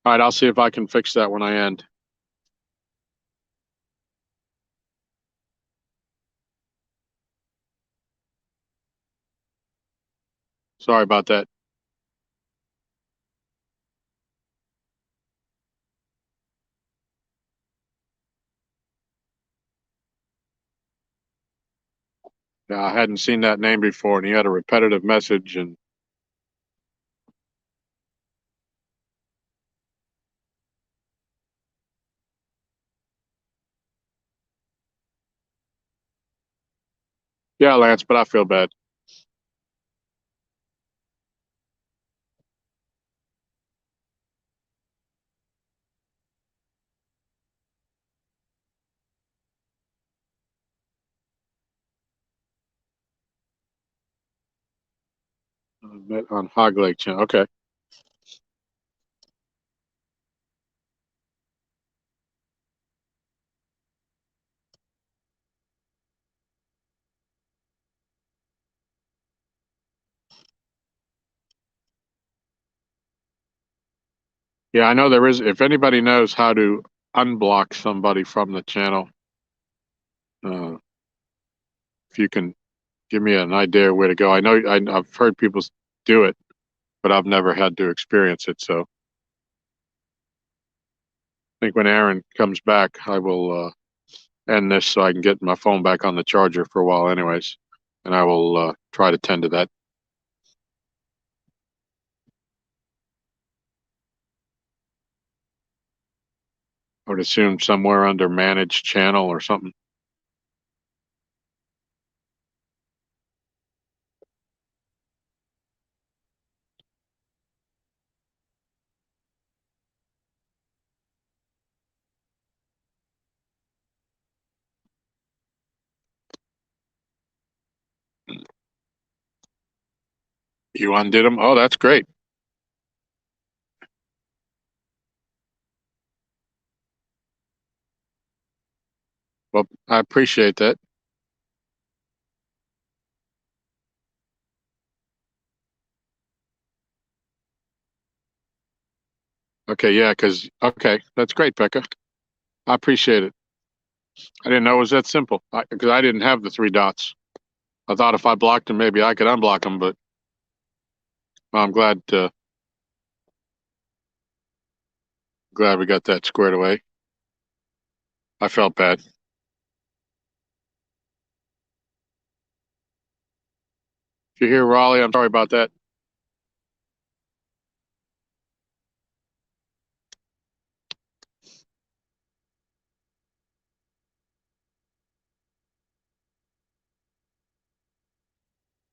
Speaker 1: All right, I'll see if I can fix that when I end. Sorry about that. Yeah, I hadn't seen that name before, and he had a repetitive message, and yeah, Lance, but I feel bad. Met on Hog Lake channel. Okay. Yeah, I know there is. If anybody knows how to unblock somebody from the channel, uh, if you can give me an idea where to go. I know I've heard people do it, but I've never had to experience it. So I think when Aaron comes back, I will end this so I can get my phone back on the charger for a while, anyways, and I will try to tend to that. I would assume somewhere under managed channel or something. You undid them? Oh, that's great. Well, I appreciate that. Okay, yeah, okay, that's great, Becca. I appreciate it. I didn't know it was that simple because I didn't have the three dots. I thought if I blocked them, maybe I could unblock them, but well, I'm glad we got that squared away. I felt bad. If you're here, Raleigh, I'm sorry about that.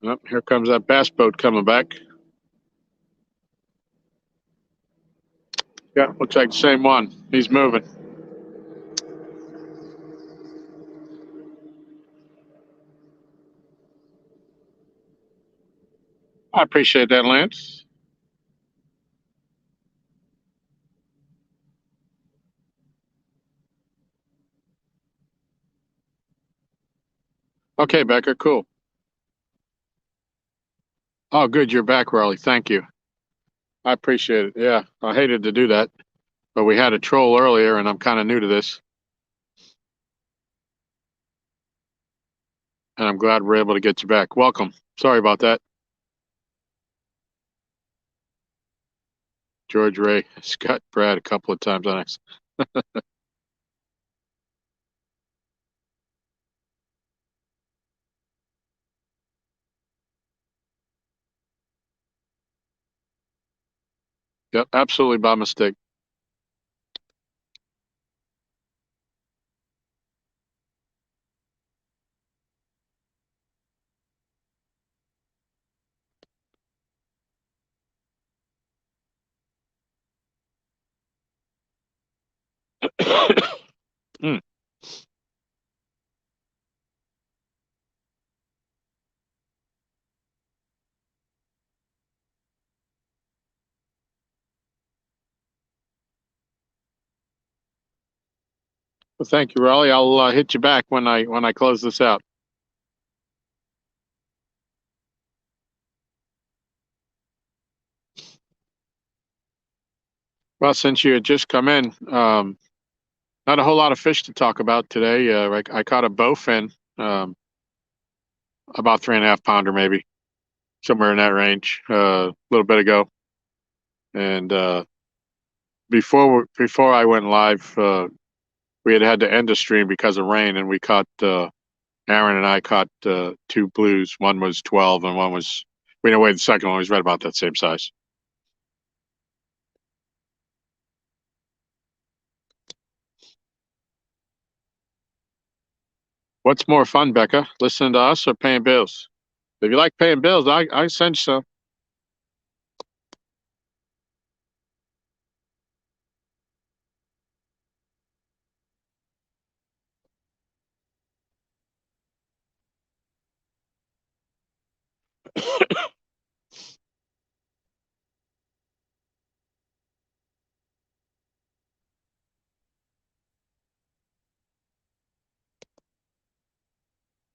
Speaker 1: Oh, here comes that bass boat coming back. Yeah, looks like the same one. He's moving. I appreciate that, Lance. Okay, Becker, cool. Oh, good, you're back, Raleigh. Thank you. I appreciate it. Yeah, I hated to do that, but we had a troll earlier, and I'm kind of new to this, and I'm glad we're able to get you back. Welcome. Sorry about that. George Ray, Scott Brad a couple of times on X. Yep, absolutely by mistake. Mm. Well, thank you, Raleigh. I'll hit you back when I close this out. Well, since you had just come in, not a whole lot of fish to talk about today. I caught a bowfin, about 3.5 pounder, maybe somewhere in that range, a little bit ago. And before I went live, we had to end the stream because of rain, and we caught Aaron and I caught two blues. One was 12, and one was we didn't weigh the second one. Was right about that same size. What's more fun, Becca? Listening to us or paying bills? If you like paying bills, I send you some.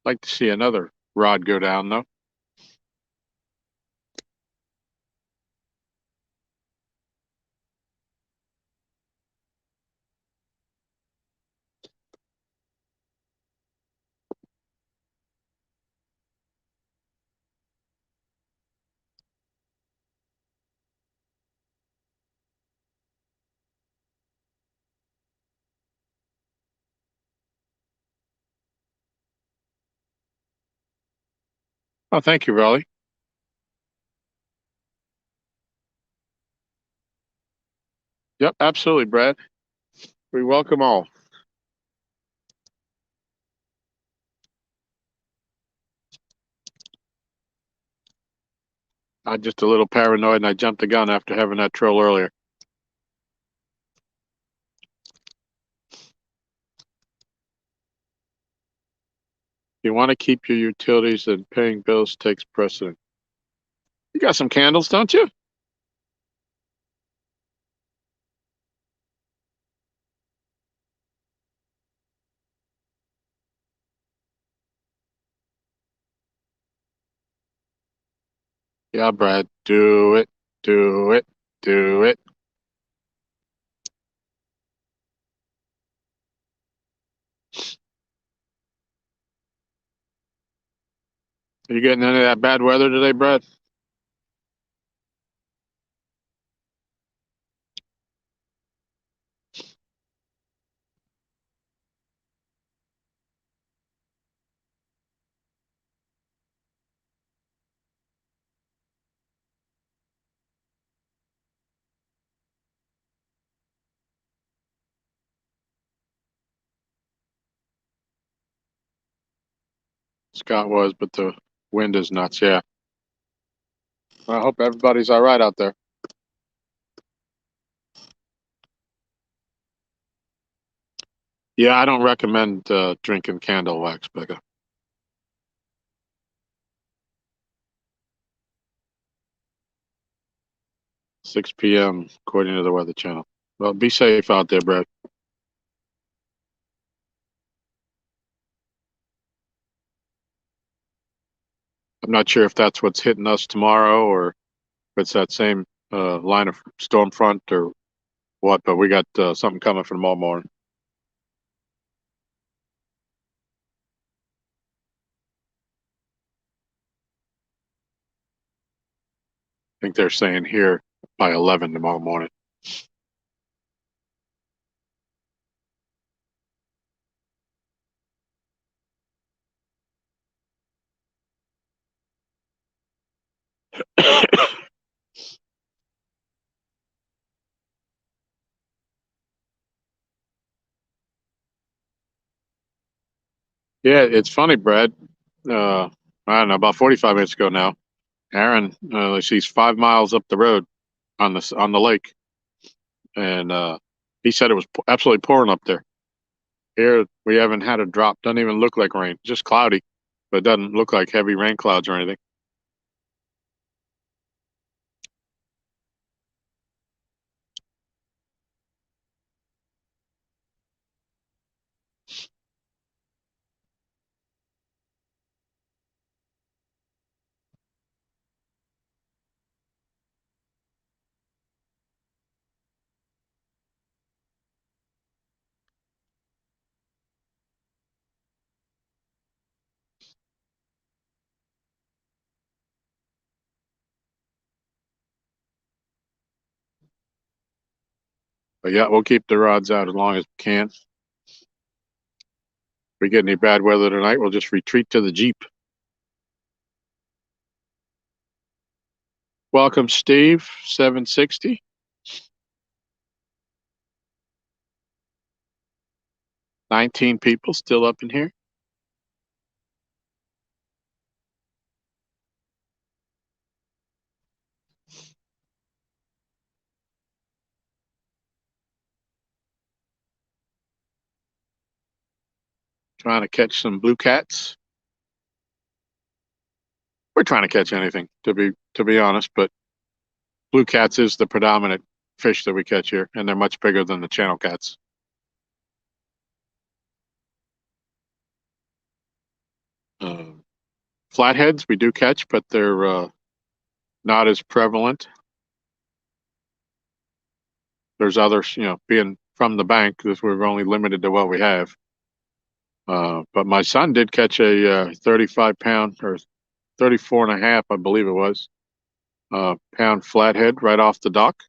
Speaker 1: Like to see another rod go down, though. Oh, thank you, Raleigh. Yep, absolutely, Brad. We welcome all. I'm just a little paranoid, and I jumped the gun after having that troll earlier. You want to keep your utilities, and paying bills takes precedent. You got some candles, don't you? Yeah, Brad. Do it. Do it. Do it. Are you getting any of that bad weather today, Brad? Scott was, but the wind is nuts. Yeah. Well, I hope everybody's all right out there. Yeah, I don't recommend drinking candle wax, Becca. 6 p.m. according to the Weather Channel. Well, be safe out there, Brad. I'm not sure if that's what's hitting us tomorrow or if it's that same line of storm front or what, but we got something coming for tomorrow morning. I think they're saying here by 11 tomorrow morning. Yeah, it's funny, Brad. I don't know, about 45 minutes ago now. Aaron, she's 5 miles up the road on the lake, and he said it was absolutely pouring up there. Here we haven't had a drop. Doesn't even look like rain. Just cloudy, but it doesn't look like heavy rain clouds or anything. But yeah, we'll keep the rods out as long as we can. If we get any bad weather tonight, we'll just retreat to the Jeep. Welcome, Steve, 760. 19 people still up in here. Trying to catch some blue cats. We're trying to catch anything, to be honest, but blue cats is the predominant fish that we catch here, and they're much bigger than the channel cats. Uh, Flatheads we do catch, but they're not as prevalent. There's others, being from the bank, because we're only limited to what we have. But my son did catch a 35 pound or 34 and a half, I believe it was, pound flathead right off the dock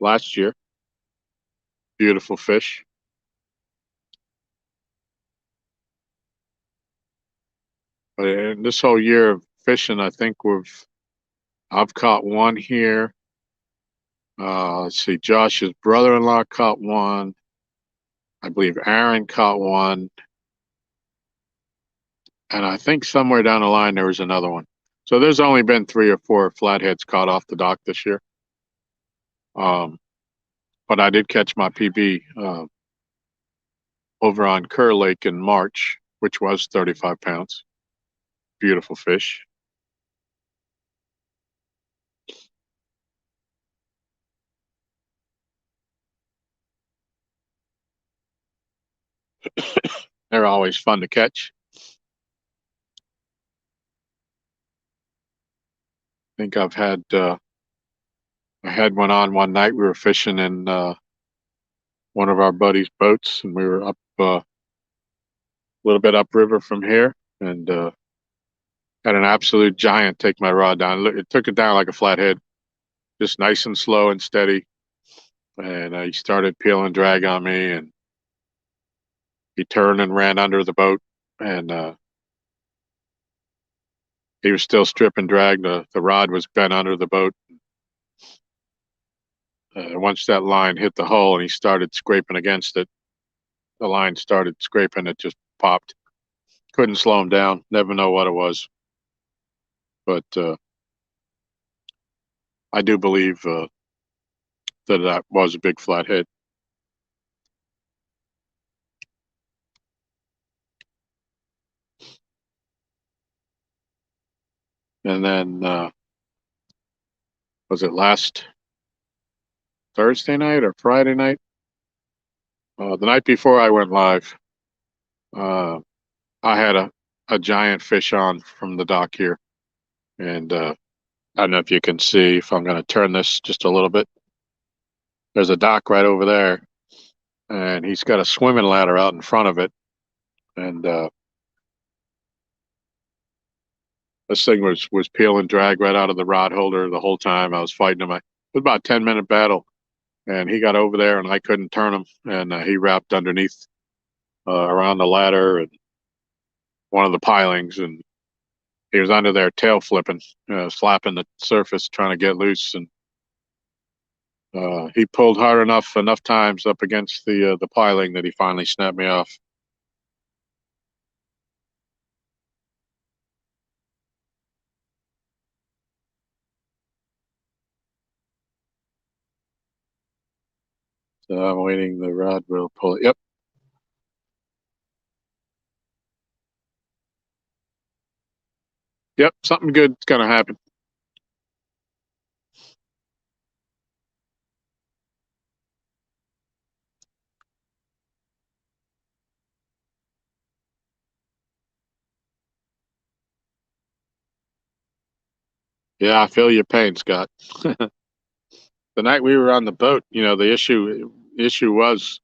Speaker 1: last year. Beautiful fish. But in this whole year of fishing, I think I've caught one here. Let's see, Josh's brother-in-law caught one. I believe Aaron caught one. And I think somewhere down the line there was another one. So there's only been 3 or 4 flatheads caught off the dock this year. But I did catch my PB over on Kerr Lake in March, which was 35 pounds. Beautiful fish. They're always fun to catch. I think I had one on one night. We were fishing in one of our buddies' boats, and we were up a little bit upriver from here, and had an absolute giant take my rod down. It took it down like a flathead, just nice and slow and steady. And he started peeling drag on me, and he turned and ran under the boat, and he was still stripping drag. The rod was bent under the boat. Once that line hit the hull and he started scraping against it, the line started scraping. It just popped. Couldn't slow him down. Never know what it was, but I do believe that was a big flathead. And then was it last Thursday night or Friday night? The night before I went live, uh, I had a giant fish on from the dock here, and I don't know if you can see. If I'm going to turn this just a little bit, there's a dock right over there, and he's got a swimming ladder out in front of it, and this thing was peeling drag right out of the rod holder the whole time I was fighting him. It was about a 10-minute battle, and he got over there, and I couldn't turn him, and he wrapped underneath around the ladder and one of the pilings, and he was under there tail flipping, slapping the surface, trying to get loose, and he pulled hard enough times up against the piling that he finally snapped me off. So I'm waiting. The rod will pull it. Yep. Yep. Something good's gonna happen. Yeah, I feel your pain, Scott. The night we were on the boat, the issue was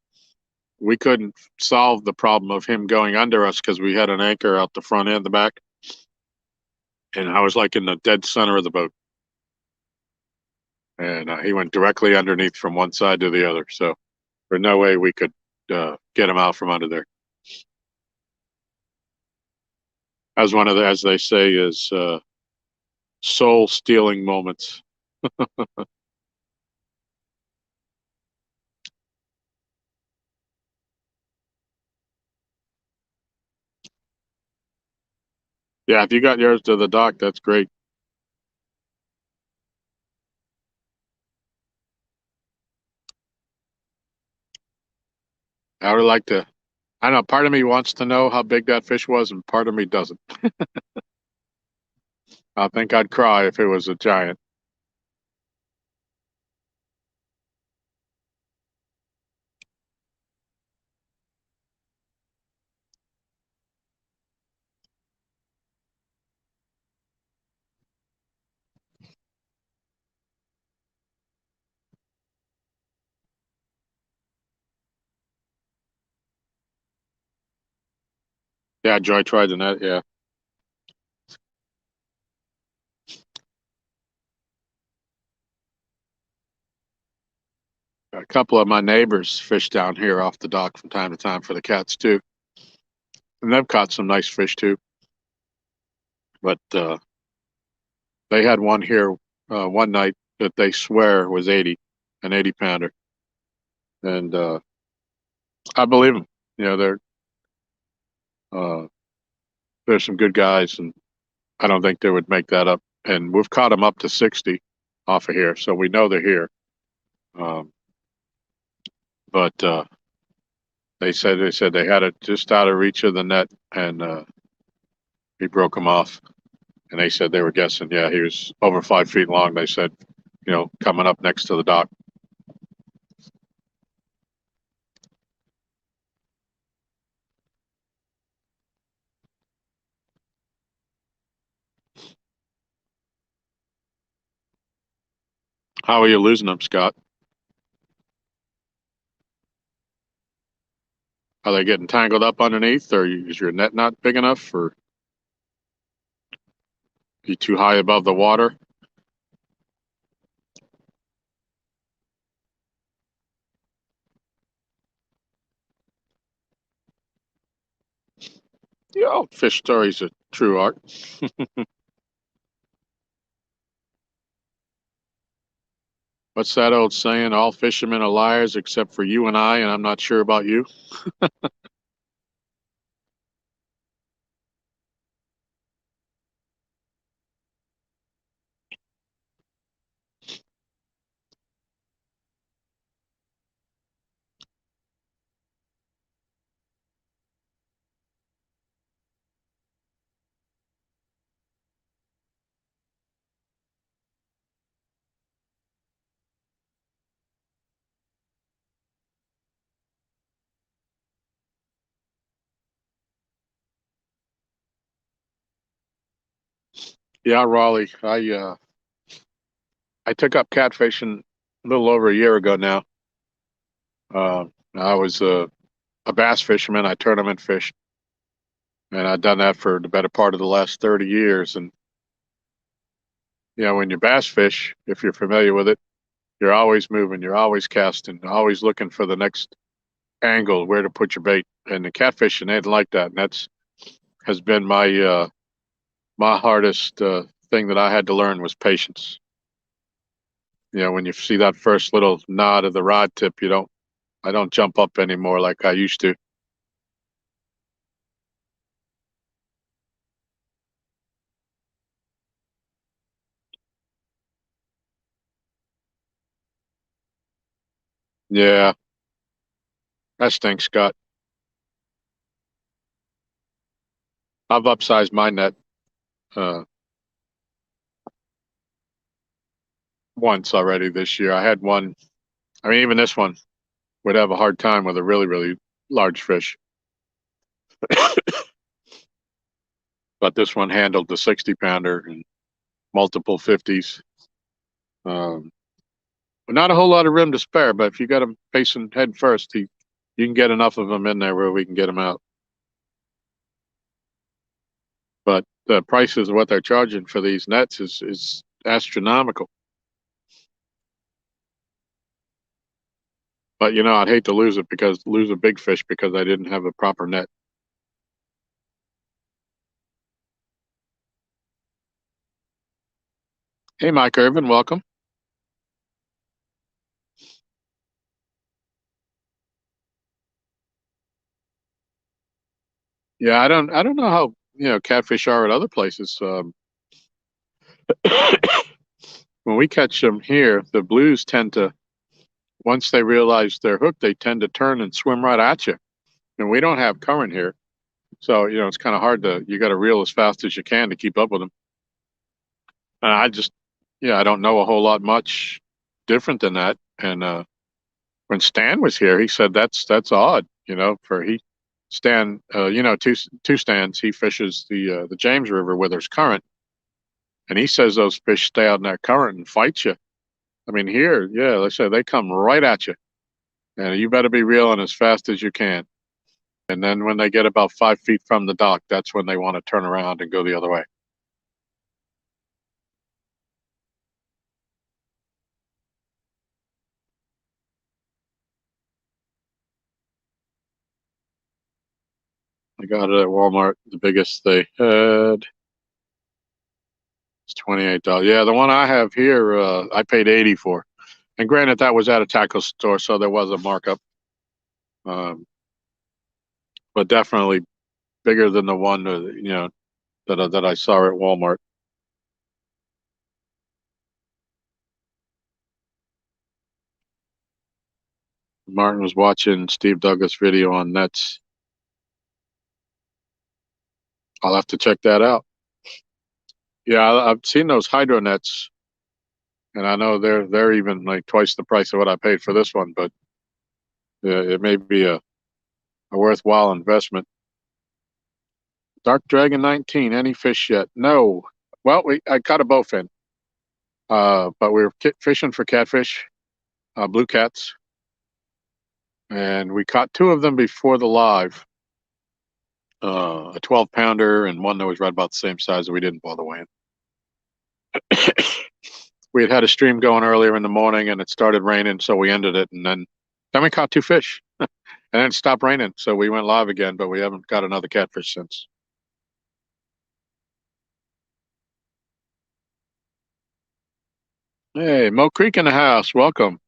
Speaker 1: we couldn't solve the problem of him going under us because we had an anchor out the front and the back, and I was like in the dead center of the boat, and he went directly underneath from one side to the other. So there's no way we could get him out from under there. As one of the, as they say, is soul stealing moments. Yeah, if you got yours to the dock, that's great. I would like to. I don't know. Part of me wants to know how big that fish was, and part of me doesn't. I think I'd cry if it was a giant. Yeah, Joy tried the net. Yeah, a couple of my neighbors fish down here off the dock from time to time for the cats too, and they've caught some nice fish too. But they had one here one night that they swear was 80, an 80 pounder, and I believe them. You know, uh, they're some good guys, and I don't think they would make that up. And we've caught them up to 60 off of here, so we know they're here. Um, but they said they had it just out of reach of the net, and he broke them off. And they said they were guessing, yeah, he was over 5 feet long. They said, coming up next to the dock. How are you losing them, Scott? Are they getting tangled up underneath, or is your net not big enough, or you too high above the water? Yeah, fish stories are true art. What's that old saying? All fishermen are liars except for you and I, and I'm not sure about you. Yeah, Raleigh. I took up catfishing a little over a year ago now. I was a bass fisherman. I tournament fished, and I've done that for the better part of the last 30 years. And when you bass fish, if you're familiar with it, you're always moving, you're always casting, always looking for the next angle where to put your bait. And the catfishing ain't like that. And that's has been my hardest thing that I had to learn was patience. When you see that first little nod of the rod tip, I don't jump up anymore like I used to. Yeah. That stinks, Scott. I've upsized my net uh, once already this year. I had one. I mean, even this one would have a hard time with a really, really large fish. But this one handled the 60 pounder and multiple 50s. Um, not a whole lot of rim to spare, but if you got him facing head first, you can get enough of them in there where we can get them out. But the prices of what they're charging for these nets is astronomical. But I'd hate to lose a big fish because I didn't have a proper net. Hey, Mike Irvin, welcome. Yeah, I don't know how catfish are at other places. When we catch them here, the blues tend to, once they realize they're hooked, they tend to turn and swim right at you. And we don't have current here, so it's kind of hard you got to reel as fast as you can to keep up with them. And I don't know a whole lot much different than that. And when Stan was here, he said that's odd, for Stan, two Stans, he fishes the James River where there's current, and he says those fish stay out in that current and fight you. I mean, here, yeah, they say they come right at you, and you better be reeling as fast as you can. And then when they get about 5 feet from the dock, that's when they want to turn around and go the other way. I got it at Walmart. The biggest they had is $28. Yeah, the one I have here, I paid 80 for. And granted, that was at a tackle store, so there was a markup. Um, but definitely bigger than the one that I saw at Walmart. Martin was watching Steve Douglas video on nets. I'll have to check that out. Yeah, I've seen those hydro nets, and I know they're even like twice the price of what I paid for this one, but it may be a worthwhile investment. Dark Dragon 19, any fish yet? No. Well, I caught a bowfin, but we were fishing for catfish, blue cats, and we caught two of them before the live, a 12 pounder and one that was right about the same size that we didn't bother weighing. We had a stream going earlier in the morning and it started raining, so we ended it, and then we caught two fish, and then it stopped raining, so we went live again, but we haven't got another catfish since. Hey, Mo Creek in the house. Welcome.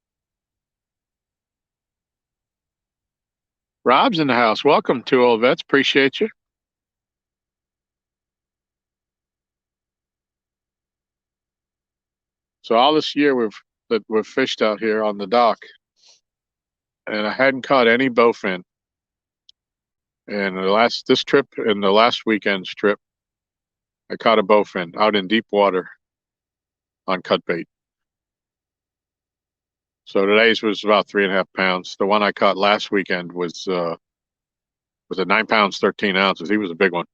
Speaker 1: Rob's in the house. Welcome, two old vets. Appreciate you. So all this year we've fished out here on the dock, and I hadn't caught any bowfin. And the last weekend's trip, I caught a bowfin out in deep water on cut bait. So today's was about 3.5 pounds. The one I caught last weekend was at 9 pounds 13 ounces. He was a big one.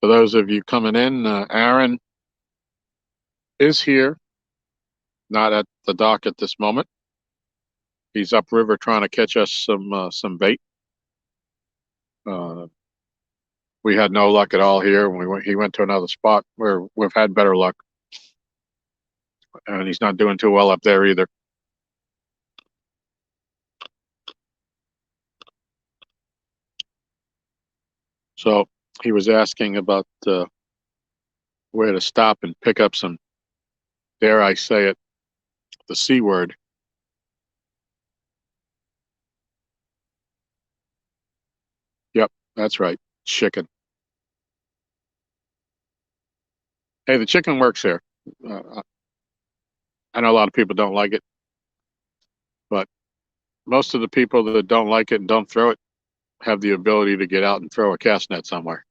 Speaker 1: For those of you coming in, Aaron is here, not at the dock at this moment. He's upriver trying to catch us some bait. Uh, we had no luck at all here. He went to another spot where we've had better luck, and he's not doing too well up there either. So he was asking about where to stop and pick up some, dare I say it, the C word. Yep, that's right, chicken. Hey, the chicken works here. I know a lot of people don't like it, but most of the people that don't like it and don't throw it have the ability to get out and throw a cast net somewhere.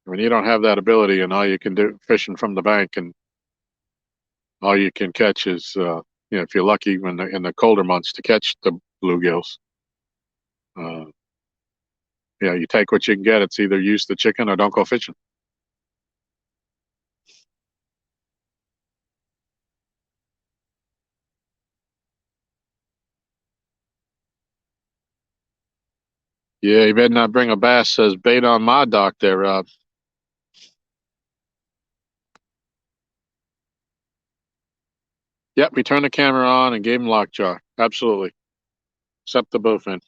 Speaker 1: When you don't have that ability and all you can do fishing from the bank and all you can catch is, if you're lucky in the colder months to catch the bluegills, uh, you take what you can get. It's either use the chicken or don't go fishing. Yeah, you better not bring a bass, says bait on my dock there, Rob. Yep, we turned the camera on and gave him lockjaw. Absolutely. Except the bowfin.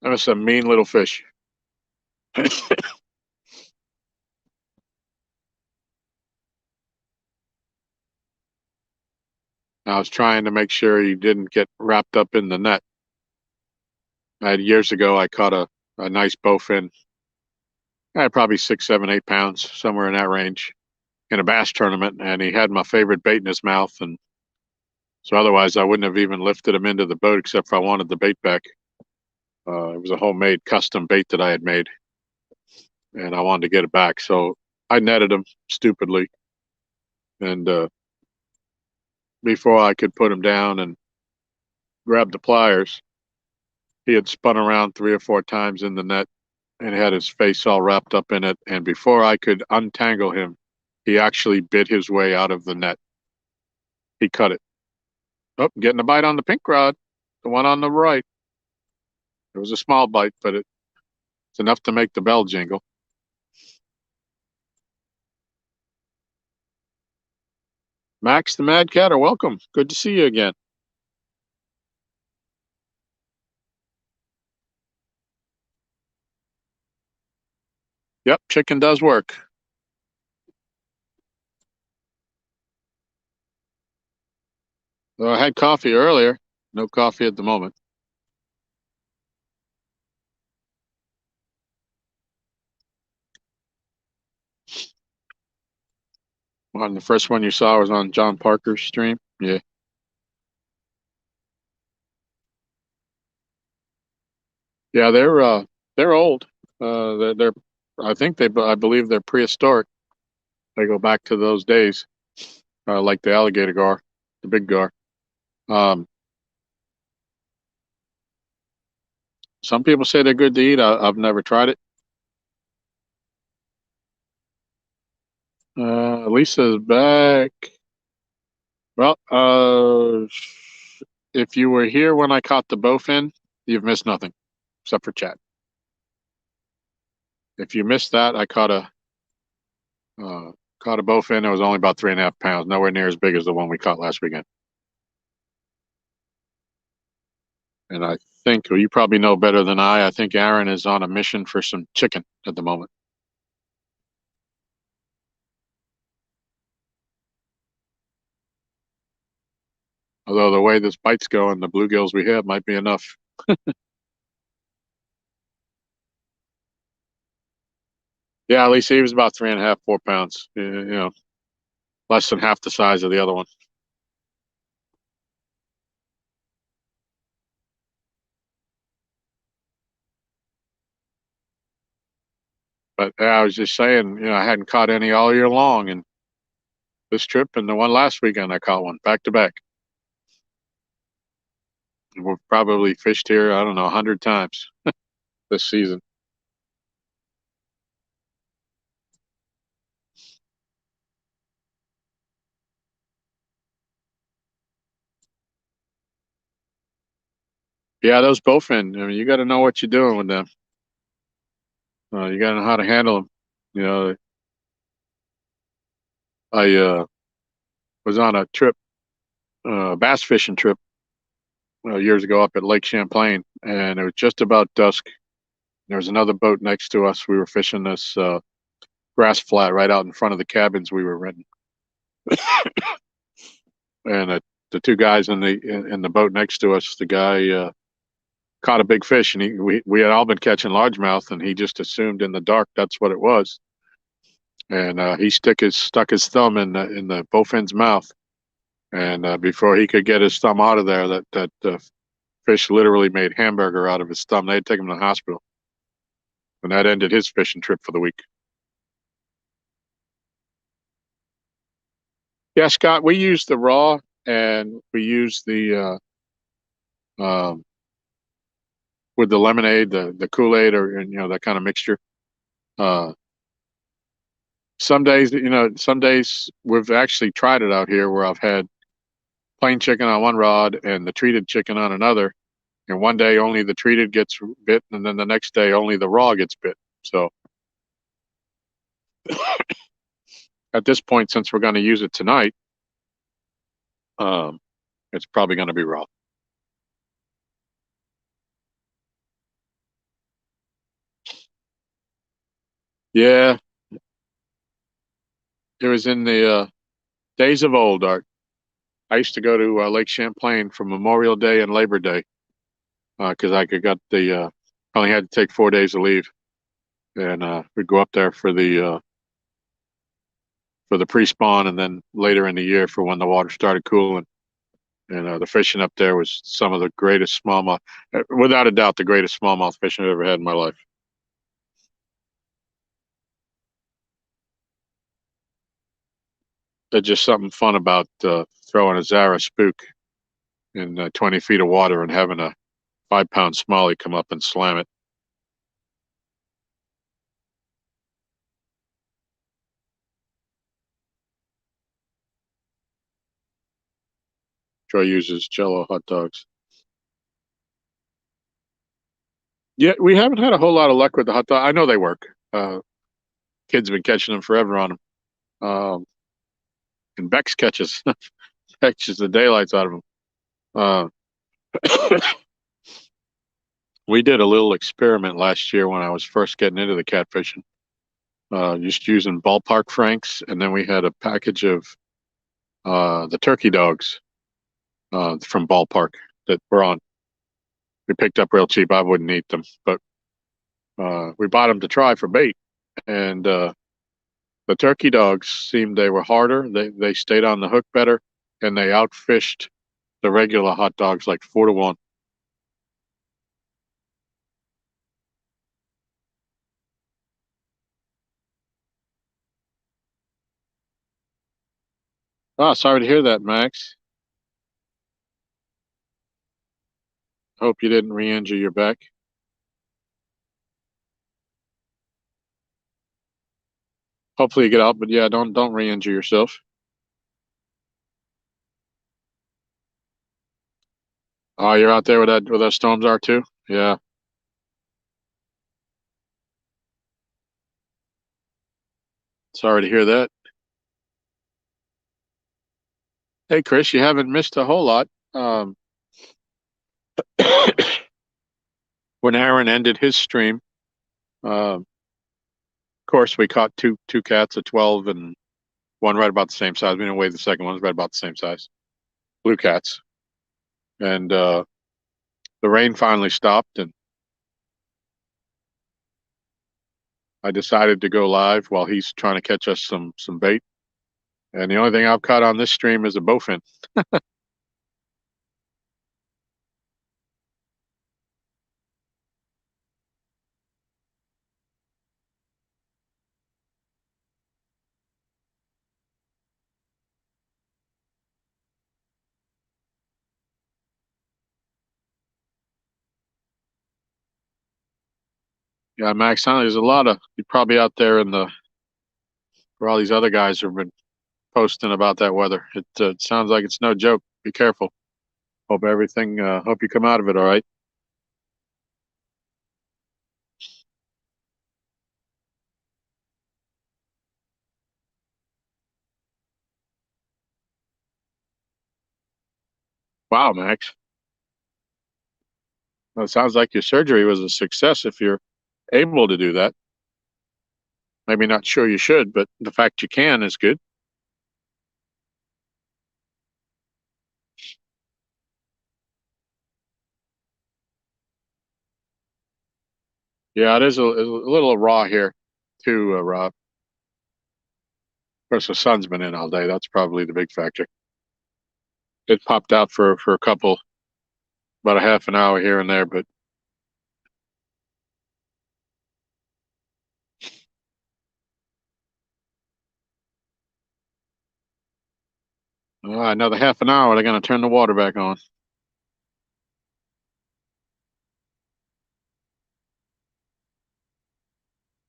Speaker 1: That was a mean little fish. I was trying to make sure he didn't get wrapped up in the net. Years ago, I caught a nice bowfin. I had probably 6, 7, 8 pounds, somewhere in that range, in a bass tournament, and he had my favorite bait in his mouth. And so otherwise, I wouldn't have even lifted him into the boat except for I wanted the bait back. It was a homemade custom bait that I had made, and I wanted to get it back. So I netted him stupidly. And before I could put him down and grab the pliers, he had spun around 3 or 4 times in the net and had his face all wrapped up in it. And before I could untangle him, he actually bit his way out of the net. He cut it. Oh, getting a bite on the pink rod, the one on the right. It was a small bite, but it's enough to make the bell jingle. Max the Mad Catter, welcome. Good to see you again. Yep, chicken does work. I had coffee earlier. No coffee at the moment. On the first one you saw was on John Parker's stream. Yeah, yeah, they're old. They're I think I believe they're prehistoric. They go back to those days, like the alligator gar, the big gar. Um, some people say they're good to eat. I've never tried it. Lisa's back. Well, if you were here when I caught the bowfin, you've missed nothing except for chat. If you missed that, I uh, caught a bowfin. It was only about 3.5 pounds, nowhere near as big as the one we caught last weekend. And I think, well, you probably know better than I think Aaron is on a mission for some chicken at the moment. Although the way this bite's going, the bluegills we have might be enough. Yeah, at least he was about 3.5, 4 pounds. Less than half the size of the other one. But I was just saying, I hadn't caught any all year long, and this trip and the one last weekend I caught one back to back. We've probably fished here, I don't know, 100 times this season. Yeah, those bowfin. I mean, you got to know what you're doing with them. You got to know how to handle them. You know, I was on a trip, bass fishing trip, years ago up at Lake Champlain, and it was just about dusk. There was another boat next to us. We were fishing this grass flat right out in front of the cabins we were renting, and the two guys in the boat next to us, the guy caught a big fish, and we had all been catching largemouth, and he just assumed in the dark that's what it was, and he stuck his thumb in the bowfin's mouth, and before he could get his thumb out of there, that fish literally made hamburger out of his thumb. They had taken him to the hospital, and that ended his fishing trip for the week. Yeah, Scott, we used the raw, and we used the um, with the lemonade, the Kool-Aid, or and, that kind of mixture. Uh, some days, some days we've actually tried it out here where I've had plain chicken on one rod and the treated chicken on another. And one day only the treated gets bit, and then the next day only the raw gets bit. So at this point, since we're going to use it tonight, um, it's probably going to be raw. Yeah, it was in the days of old, Art. I used to go to Lake Champlain for Memorial Day and Labor Day because I could got the only had to take 4 days of leave, and we'd go up there for the pre-spawn, and then later in the year for when the water started cooling. And the fishing up there was some of the greatest smallmouth, without a doubt, the greatest smallmouth fishing I've ever had in my life. There's just something fun about throwing a Zara spook in 20 feet of water and having a 5 pound smallie come up and slam it. Troy uses Jello hot dogs. Yeah, we haven't had a whole lot of luck with the hot dog. I know they work. Kids have been catching them forever on them. And Bex catches catches the daylights out of them. Uh, we did a little experiment last year when I was first getting into the catfishing, just using ballpark franks, and then we had a package of the turkey dogs from ballpark that were on. We picked up real cheap. I wouldn't eat them, but we bought them to try for bait, and the turkey dogs seemed they were harder. They stayed on the hook better, and they outfished the regular hot dogs like 4 to 1. Ah, sorry to hear that, Max. Hope you didn't re-injure your back. Hopefully you get out, but yeah, don't re-injure yourself. Oh, you're out there with that where those storms are too? Yeah. Sorry to hear that. Hey, Chris, you haven't missed a whole lot. Um, when Aaron ended his stream, of course, we caught two cats at 12 and one right about the same size. We didn't weigh the second one; it was right about the same size. Blue cats, and the rain finally stopped, and I decided to go live while he's trying to catch us some bait. And the only thing I've caught on this stream is a bowfin. Yeah, Max, there's a lot of you probably out there in the where all these other guys have been posting about that weather. It sounds like it's no joke. Be careful. Hope everything. Hope you come out of it all right. Wow, Max. Well, it sounds like your surgery was a success if you're able to do that. Maybe not sure you should, but the fact you can is good. Yeah, it is a little raw here, too, Rob. Of course, the sun's been in all day. That's probably the big factor. It popped out for a couple, about a half an hour here and there, but another half an hour, they're going to turn the water back on.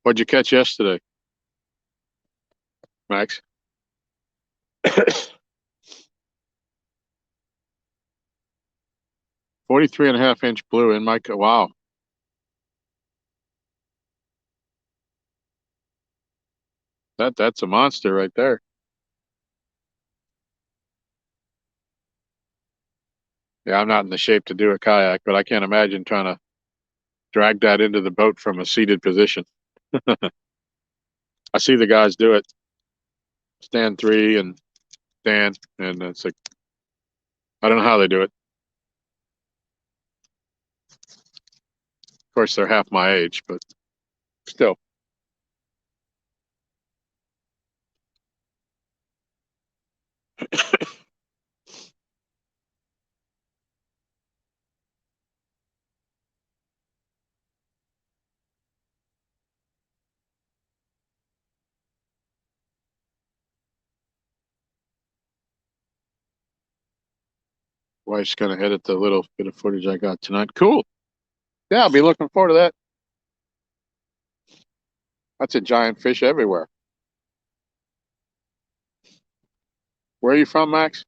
Speaker 1: What'd you catch yesterday, Max? 43 and a half inch blue in my, wow. That's a monster right there. Yeah, I'm not in the shape to do a kayak, but I can't imagine trying to drag that into the boat from a seated position. I see the guys do it, stand three and stand, and it's like, I don't know how they do it. Of course, they're half my age, but still. Wife's gonna edit the little bit of footage I got tonight. Cool. Yeah, I'll be looking forward to that. That's a giant fish everywhere. Where are you from, Max?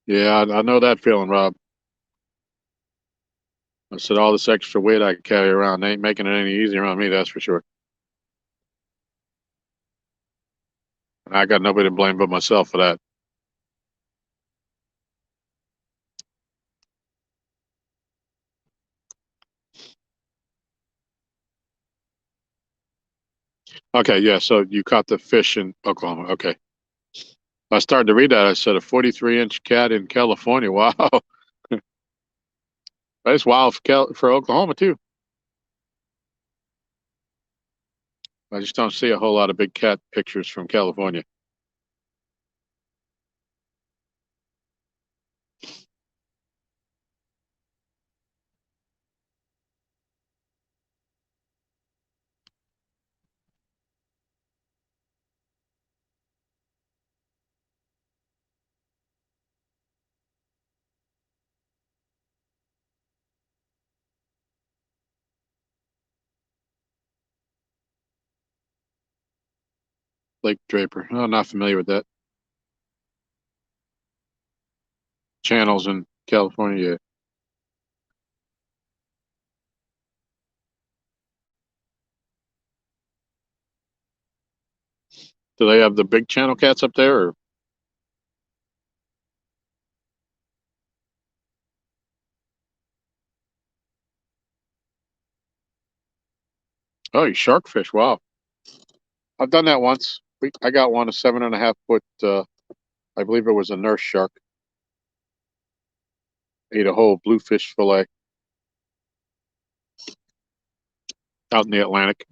Speaker 1: Yeah, I know that feeling, Rob. I said all this extra weight I carry around ain't making it any easier on me, that's for sure. And I got nobody to blame but myself for that. Okay, yeah, so you caught the fish in Oklahoma. Okay. I started to read that. I said a 43-inch cat in California. Wow. That's wild for Oklahoma, too. I just don't see a whole lot of big cat pictures from California. Lake Draper. Oh, not familiar with that. Channels in California. Yeah. Do they have the big channel cats up there? Or? Oh, you shark fish. Wow. I've done that once. I got one, a 7.5 foot, I believe it was a nurse shark. Ate a whole bluefish fillet out in the Atlantic.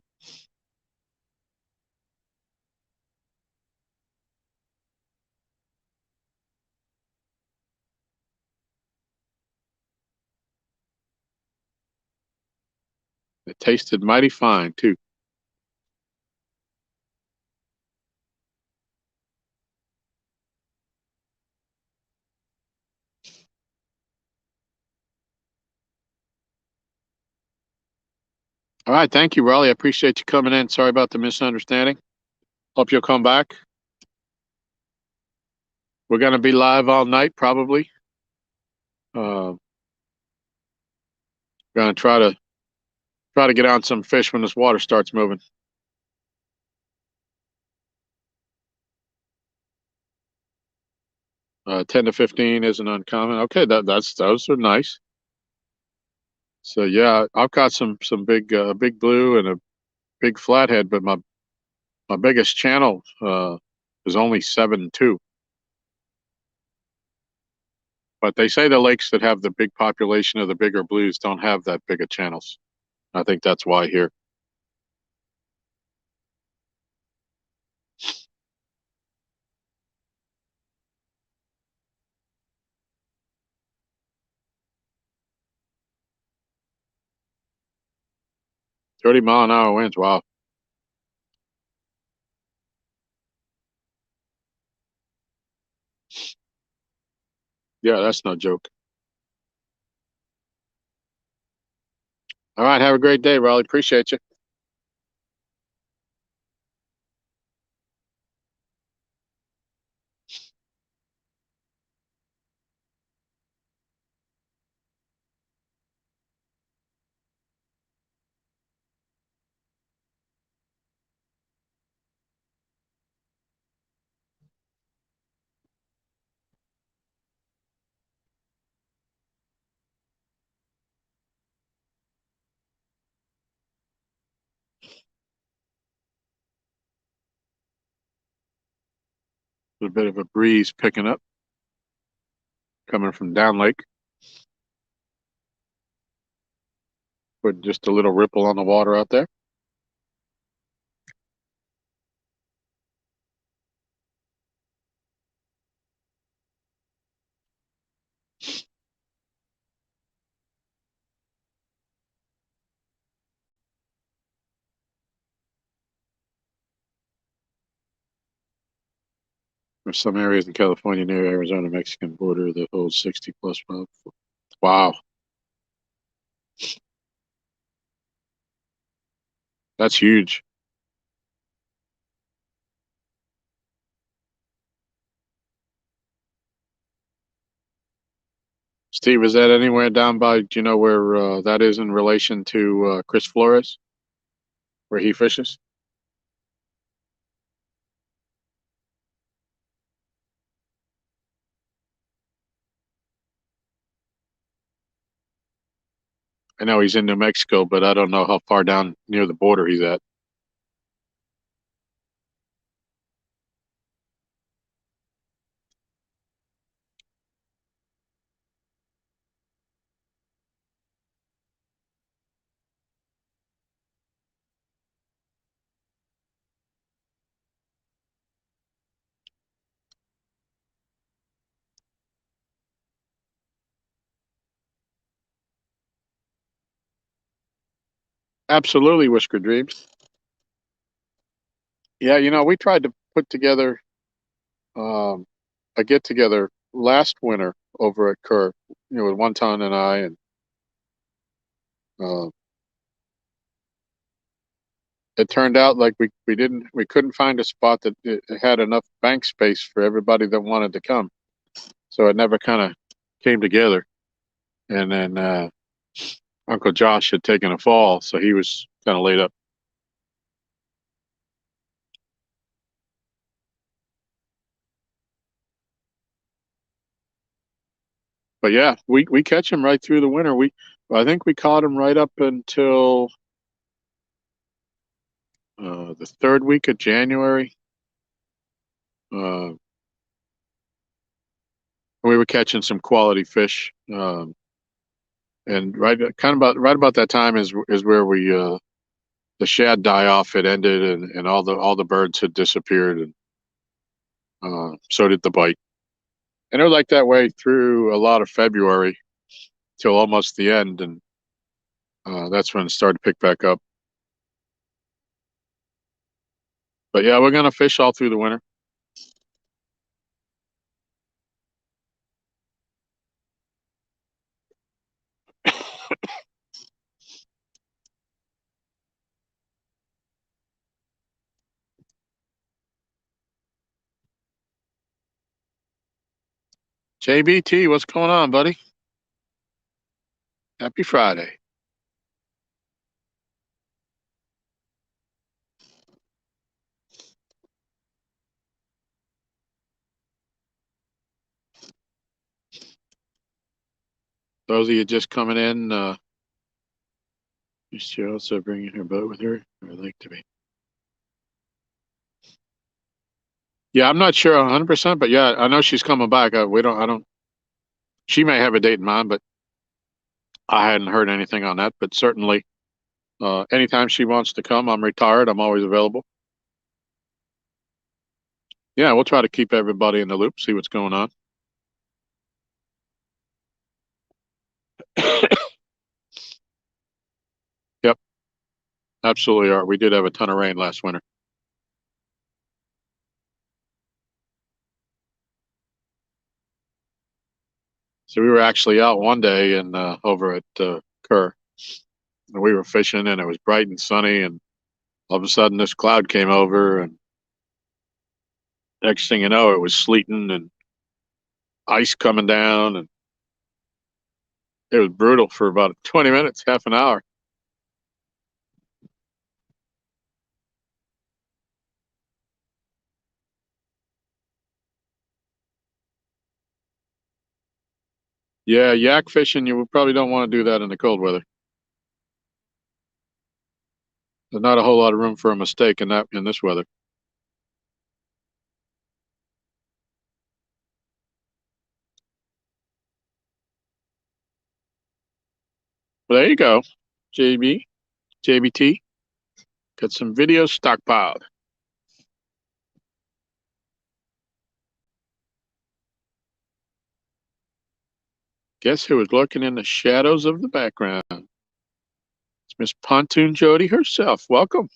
Speaker 1: It tasted mighty fine, too. All right. Thank you, Raleigh. I appreciate you coming in. Sorry about the misunderstanding. Hope you'll come back. We're going to be live all night, probably. Going to try to get on some fish when this water starts moving. 10 to 15 isn't uncommon. Okay, those are nice. So yeah, I've caught some big blue and a big flathead, but my biggest channel is only 7.2. But they say the lakes that have the big population of the bigger blues don't have that big of channels. I think that's why here. 30-mile-an-hour winds. Wow. Yeah, that's no joke. All right, have a great day, Raleigh. Appreciate you. A bit of a breeze picking up, coming from down lake, with just a little ripple on the water out there. There's some areas in California near Arizona Mexican border that hold 60 plus miles. Wow, that's huge. Steve, is that anywhere down by, do you know where that is in relation to Chris Flores, where he fishes? I know he's in New Mexico, but I don't know how far down near the border he's at. Absolutely, Whisker Dreams. Yeah, we tried to put together um, a get together last winter over at Kerr, with One Ton and I, and uh, it turned out like we couldn't find a spot that it had enough bank space for everybody that wanted to come, so it never kind of came together. And then Uncle Josh had taken a fall, so he was kind of laid up. But yeah, we catch him right through the winter. I think we caught him right up until the third week of January. Uh, we were catching some quality fish, and right about that time is where we the shad die off had ended, and all the birds had disappeared, and so did the bite. And it was like that way through a lot of February till almost the end, and that's when it started to pick back up. But yeah, we're gonna fish all through the winter. JBT, what's going on, buddy? Happy Friday. Those of you just coming in, is she also bringing her boat with her? I'd like to be. Yeah, I'm not sure 100%, but yeah, I know she's coming back. I don't, she may have a date in mind, but I hadn't heard anything on that. But certainly, anytime she wants to come, I'm retired. I'm always available. Yeah, we'll try to keep everybody in the loop, see what's going on. Yep, absolutely are. We did have a ton of rain last winter. So we were actually out one day and over at Kerr, and we were fishing, and it was bright and sunny, and all of a sudden this cloud came over, and next thing you know, it was sleeting and ice coming down, and it was brutal for about 20 minutes, half an hour. Yeah, yak fishing, you probably don't want to do that in the cold weather. There's not a whole lot of room for a mistake in this weather. But there you go, JB, JBT, got some videos stockpiled. Guess who was lurking in the shadows of the background? It's Miss Pontoon Jody herself. Welcome.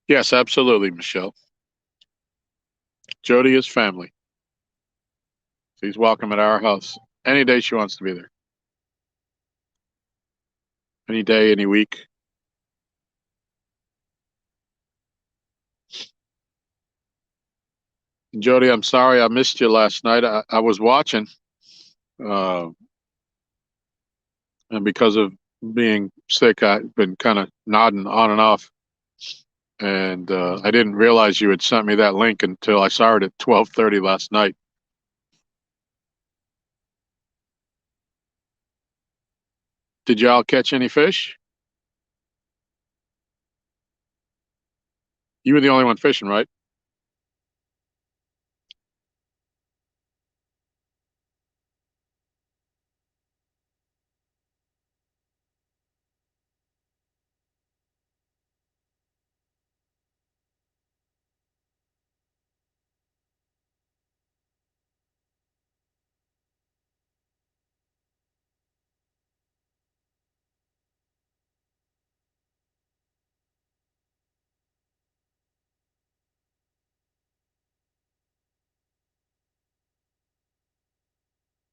Speaker 1: Yes, absolutely, Michelle. Jody is family. She's welcome at our house any day she wants to be there. Any day, any week. Jody, I'm sorry I missed you last night. I was watching, uh, and because of being sick, I've been kind of nodding on and off. And I didn't realize you had sent me that link until I saw it at 12:30 last night. Did y'all catch any fish? You were the only one fishing, right?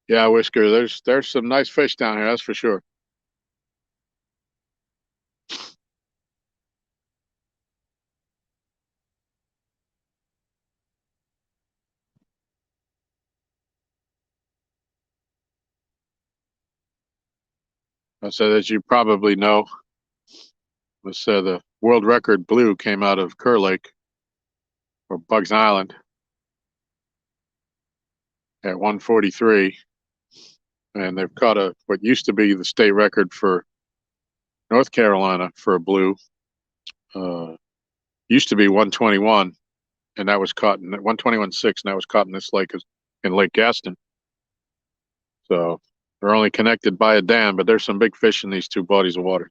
Speaker 1: Yeah, Whisker. There's some nice fish down here, that's for sure. I said, as you probably know, the world record blue came out of Kerr Lake or Bugs Island at 143, and they've caught a what used to be the state record for North Carolina for a blue. Uh, Used to be 121, and that was caught in 121.6, and that was caught in this lake in Lake Gaston. So they're only connected by a dam, but there's some big fish in these two bodies of water.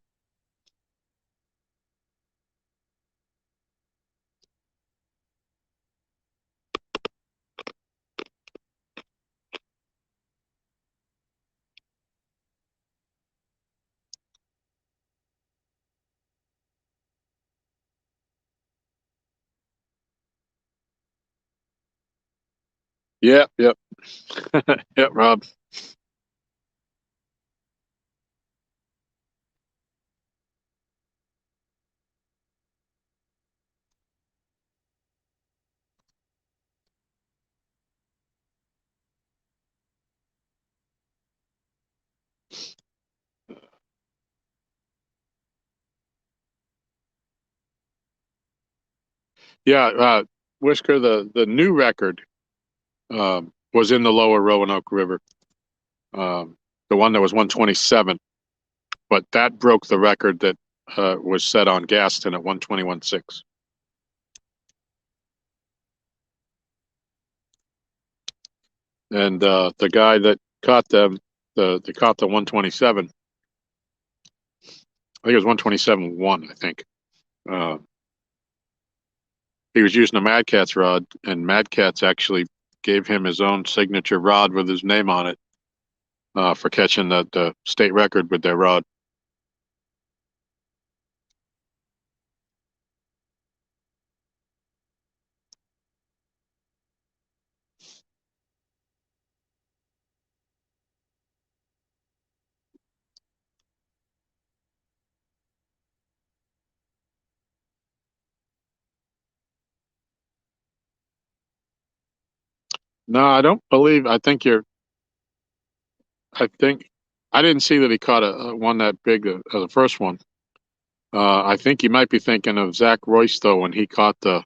Speaker 1: Yep, yep, yep, Rob. Yeah, Whisker, the new record was in the lower Roanoke River. The one that was 127, but that broke the record that was set on Gaston at 121.6. And the guy that caught them, the caught the 127. I think it was 127.1. I think uh, he was using a Mad Cat's rod, and Mad Cat's actually gave him his own signature rod with his name on it for catching the state record with their rod. No, I don't believe. I think I didn't see that he caught a one that big, the first one. I think you might be thinking of Zach Royce though when he caught the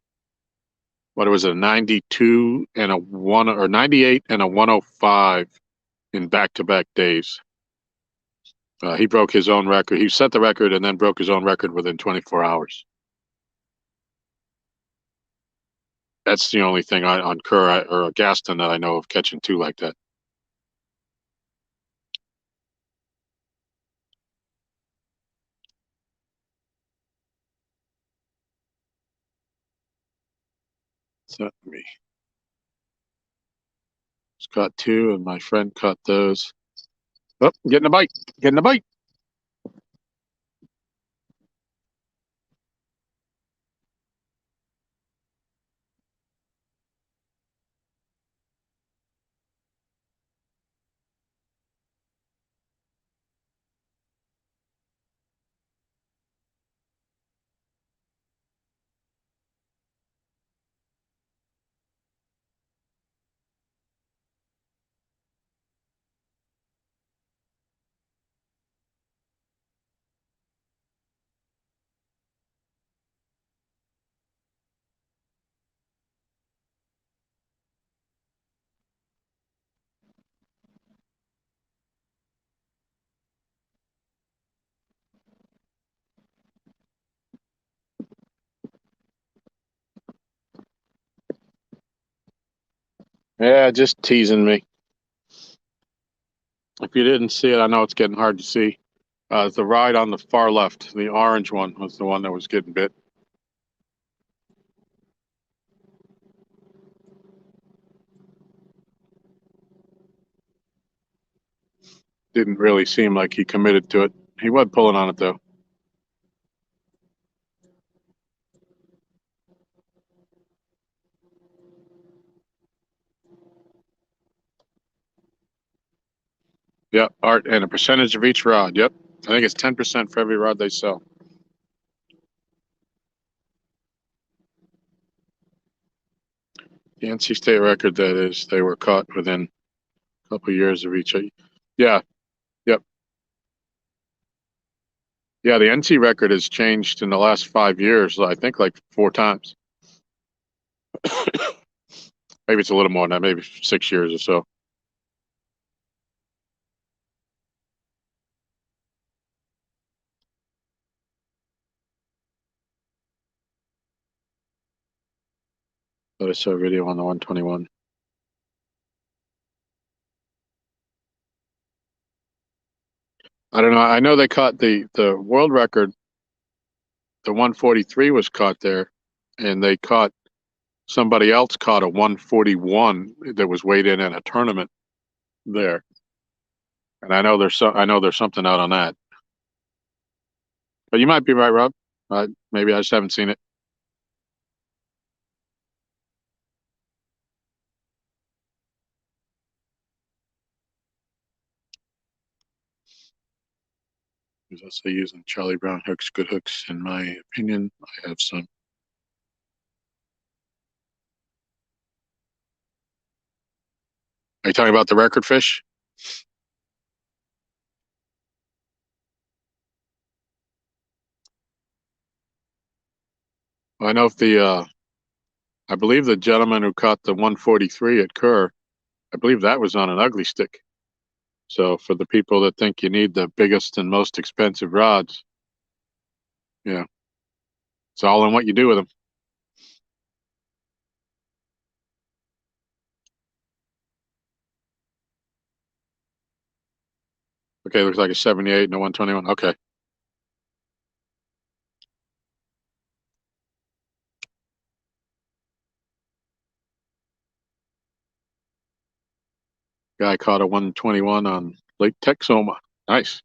Speaker 1: what was it, a 92 and a one or 98 and a 105 in back-to-back days. He broke his own record. He set the record and then broke his own record within 24 hours. That's the only thing on Kerr or Gaston that I know of catching two like that. So me, just caught two, and my friend caught those. Oh, getting a bite! Getting a bite! Yeah, just teasing me. If you didn't see it, I know it's getting hard to see. The ride on the far left, the orange one, was the one that was getting bit. Didn't really seem like he committed to it. He was pulling on it though. Yep, art and a percentage of each rod. Yep, I think it's 10% for every rod they sell. The NC State record, that is, they were caught within a couple of years of each. Yeah, yep, yeah. The NC record has changed in the last 5 years. I think like four times. Maybe it's a little more than that. Maybe 6 years or so. But I saw a video on the 121. I don't know. I know they caught the world record. The 143 was caught there, and they caught somebody else caught a 141 that was weighed in a tournament there. And I know there's something out on that. But you might be right, Rob. Maybe I just haven't seen it. He's also using Charlie Brown hooks, good hooks, in my opinion. I have some. Are you talking about the record fish? Well, I know if I believe the gentleman who caught the 143 at Kerr, I believe that was on an ugly stick. So for the people that think you need the biggest and most expensive rods, yeah, it's all in what you do with them. Okay, looks like a 78 and a 121. Okay. Guy caught a 121 on Lake Texoma. Nice.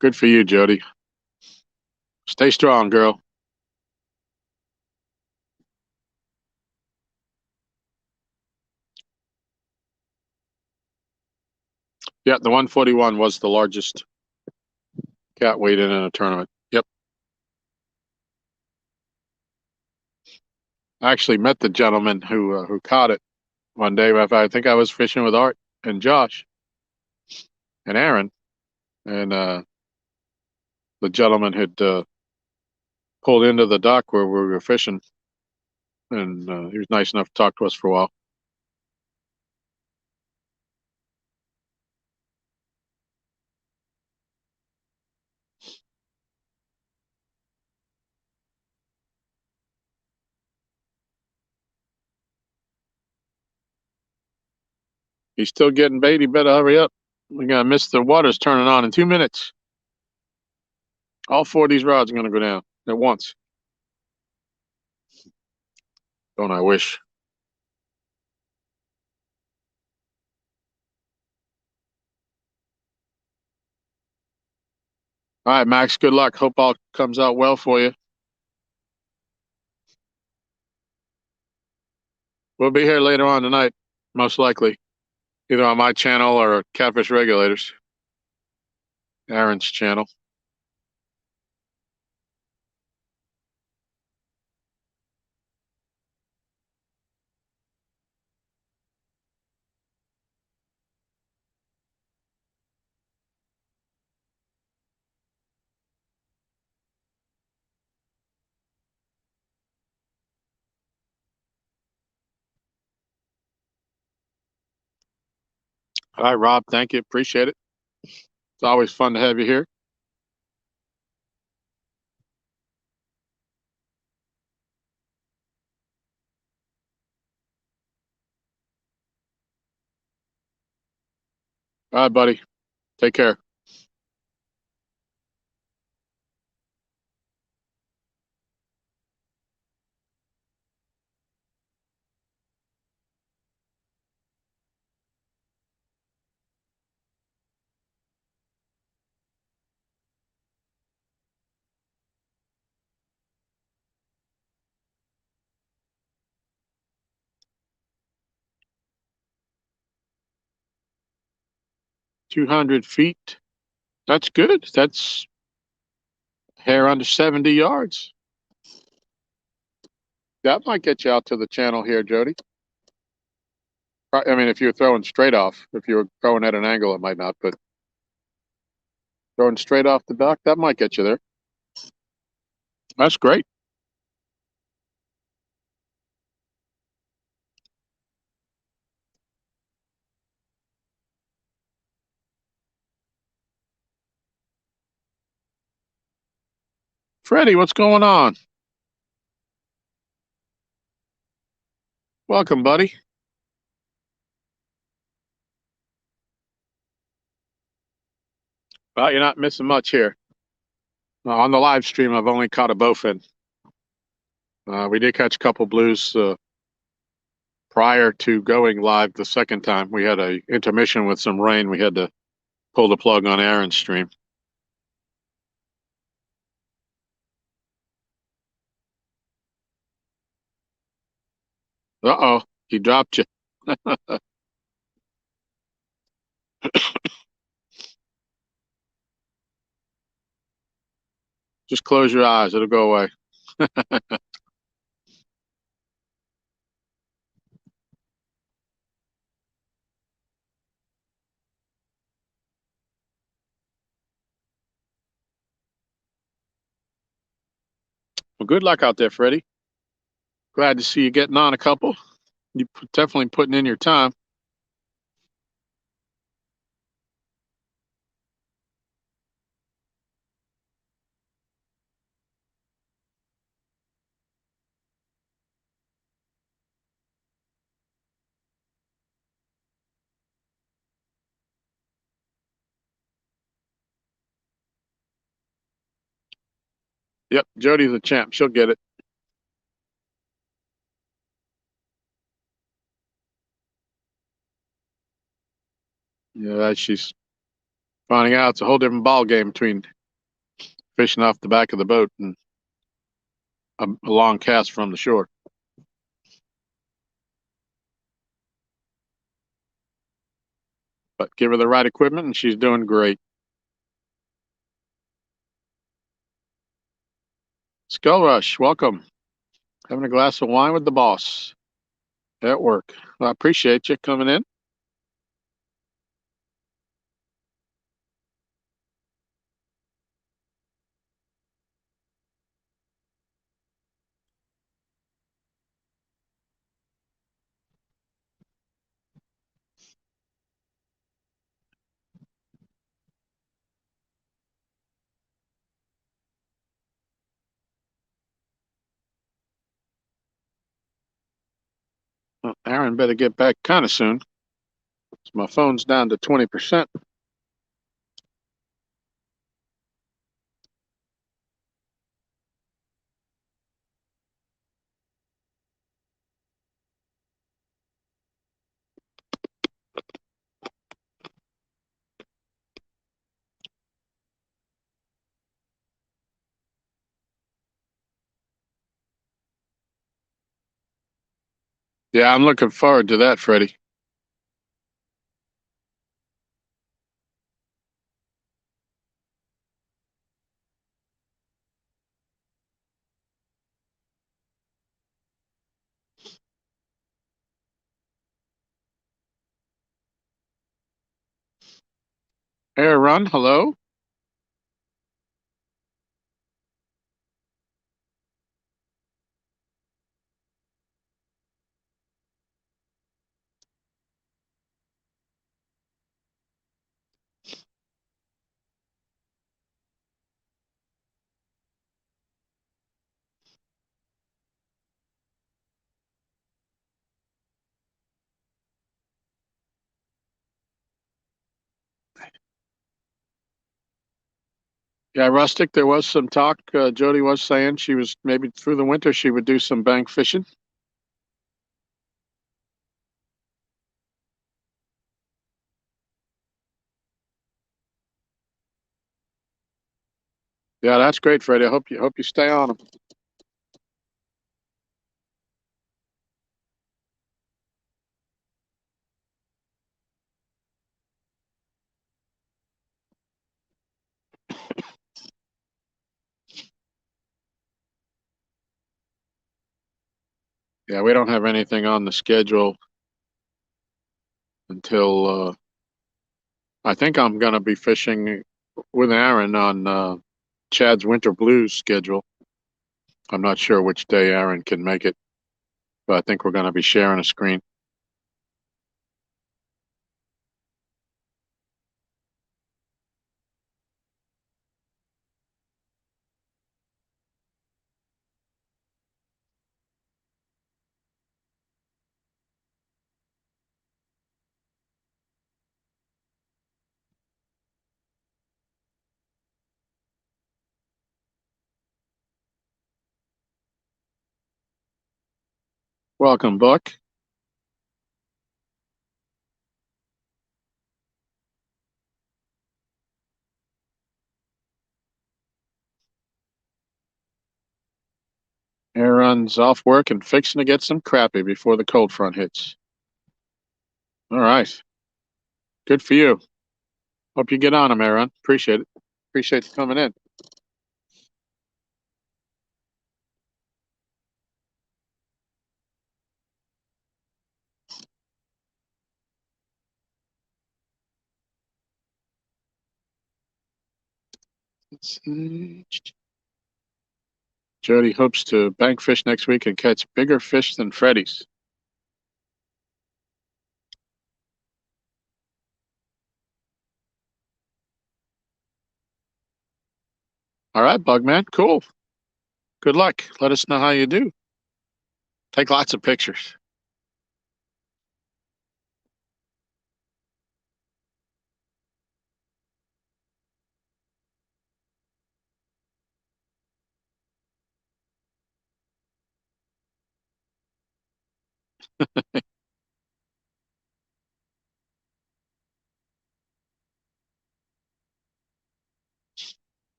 Speaker 1: Good for you, Jody. Stay strong, girl. Yeah, the 141 was the largest cat weight in a tournament. Yep. I actually met the gentleman who caught it one day. I think I was fishing with Art and Josh and Aaron, and the gentleman had pulled into the dock where we were fishing, and he was nice enough to talk to us for a while. He's still getting bait. He better hurry up. We're gonna miss the water's turning on in 2 minutes. All four of these rods are gonna go down at once. Don't I wish? All right, Max. Good luck. Hope all comes out well for you. We'll be here later on tonight, most likely, either on my channel or Catfish Regulators, Aaron's channel. All right, Rob. Thank you. Appreciate it. It's always fun to have you here. All right, buddy. Take care. 200 feet. That's good. That's hair under 70 yards. That might get you out to the channel here, Jody. I mean, if you're throwing straight off, if you were throwing at an angle, it might not, but throwing straight off the dock, that might get you there. That's great. Freddie, what's going on? Welcome, buddy. Well, you're not missing much here. On the live stream, I've only caught a bowfin. We did catch a couple blues prior to going live the second time. We had a intermission with some rain. We had to pull the plug on Aaron's stream. Uh-oh, he dropped you. Just close your eyes. It'll go away. Well, good luck out there, Freddie. Glad to see you getting on a couple. You definitely putting in your time. Yep, Jody's a champ. She'll get it. Yeah, she's finding out it's a whole different ball game between fishing off the back of the boat and a long cast from the shore. But give her the right equipment and she's doing great. Skull Rush, welcome. Having a glass of wine with the boss at work. Well, I appreciate you coming in. Well, Aaron better get back kind of soon. My phone's down to 20%. Yeah, I'm looking forward to that, Freddie. Aaron, hello. Yeah, Rustic, there was some talk. Jody was saying she was maybe through the winter she would do some bank fishing. Yeah, that's great, Freddie. I hope you stay on them. Yeah, we don't have anything on the schedule until I think I'm going to be fishing with Aaron on Chad's Winter Blues schedule. I'm not sure which day Aaron can make it, but I think we're going to be sharing a screen. Welcome, Buck. Aaron's off work and fixing to get some crappie before the cold front hits. All right. Good for you. Hope you get on them, Aaron. Appreciate it. Appreciate you coming in. Let's see. Jody hopes to bank fish next week and catch bigger fish than Freddy's. All right, Bugman. Cool. Good luck. Let us know how you do. Take lots of pictures.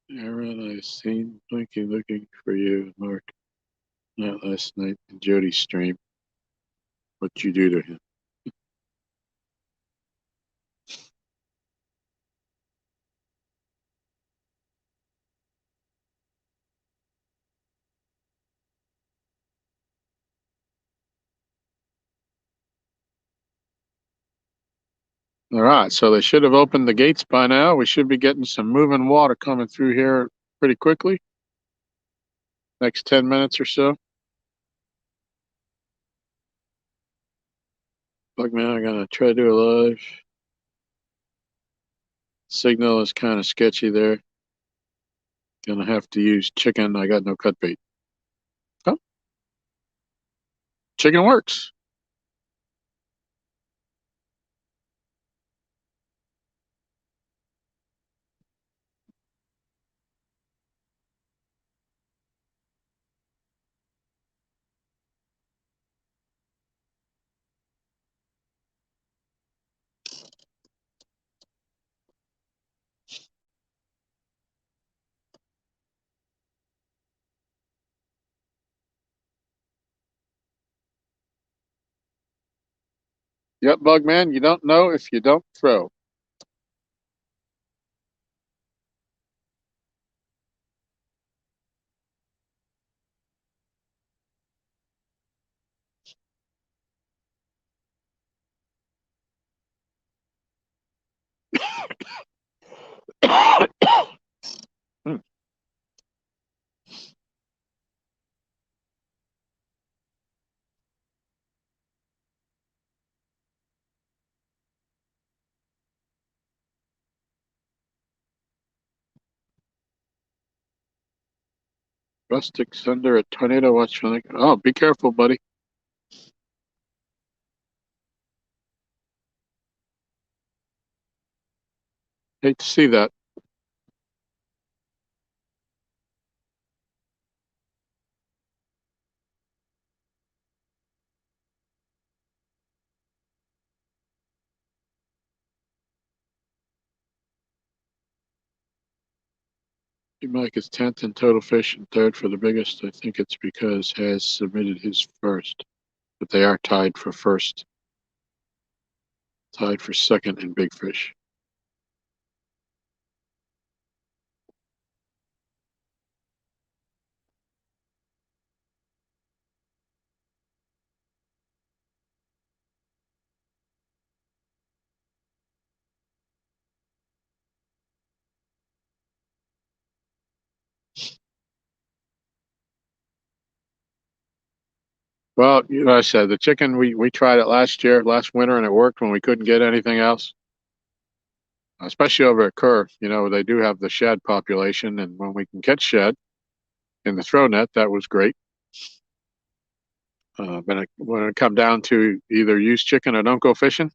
Speaker 1: Aaron, I seen Blinky looking for you, Mark. Not last night in Jody's stream. What'd you do to him? All right, so they should have opened the gates by now. We should be getting some moving water coming through here pretty quickly. Next 10 minutes or so. Bugman, I'm gonna try to do a live. Signal is kind of sketchy there. Gonna have to use chicken. I got no cut bait. Oh, chicken works. Yep, Bugman, you don't know if you don't throw. Hmm. Rustics under a tornado watch. Oh, be careful, buddy. Hate to see that. Mike is 10th in total fish and third for the biggest. I think it's because has submitted his first, but they are tied for first. Tied for second in big fish. Well, I said the chicken, we tried it last winter, and it worked when we couldn't get anything else. Especially over at Kerr, they do have the shad population, and when we can catch shad in the throw net, that was great. But when it come down to either use chicken or don't go fishing,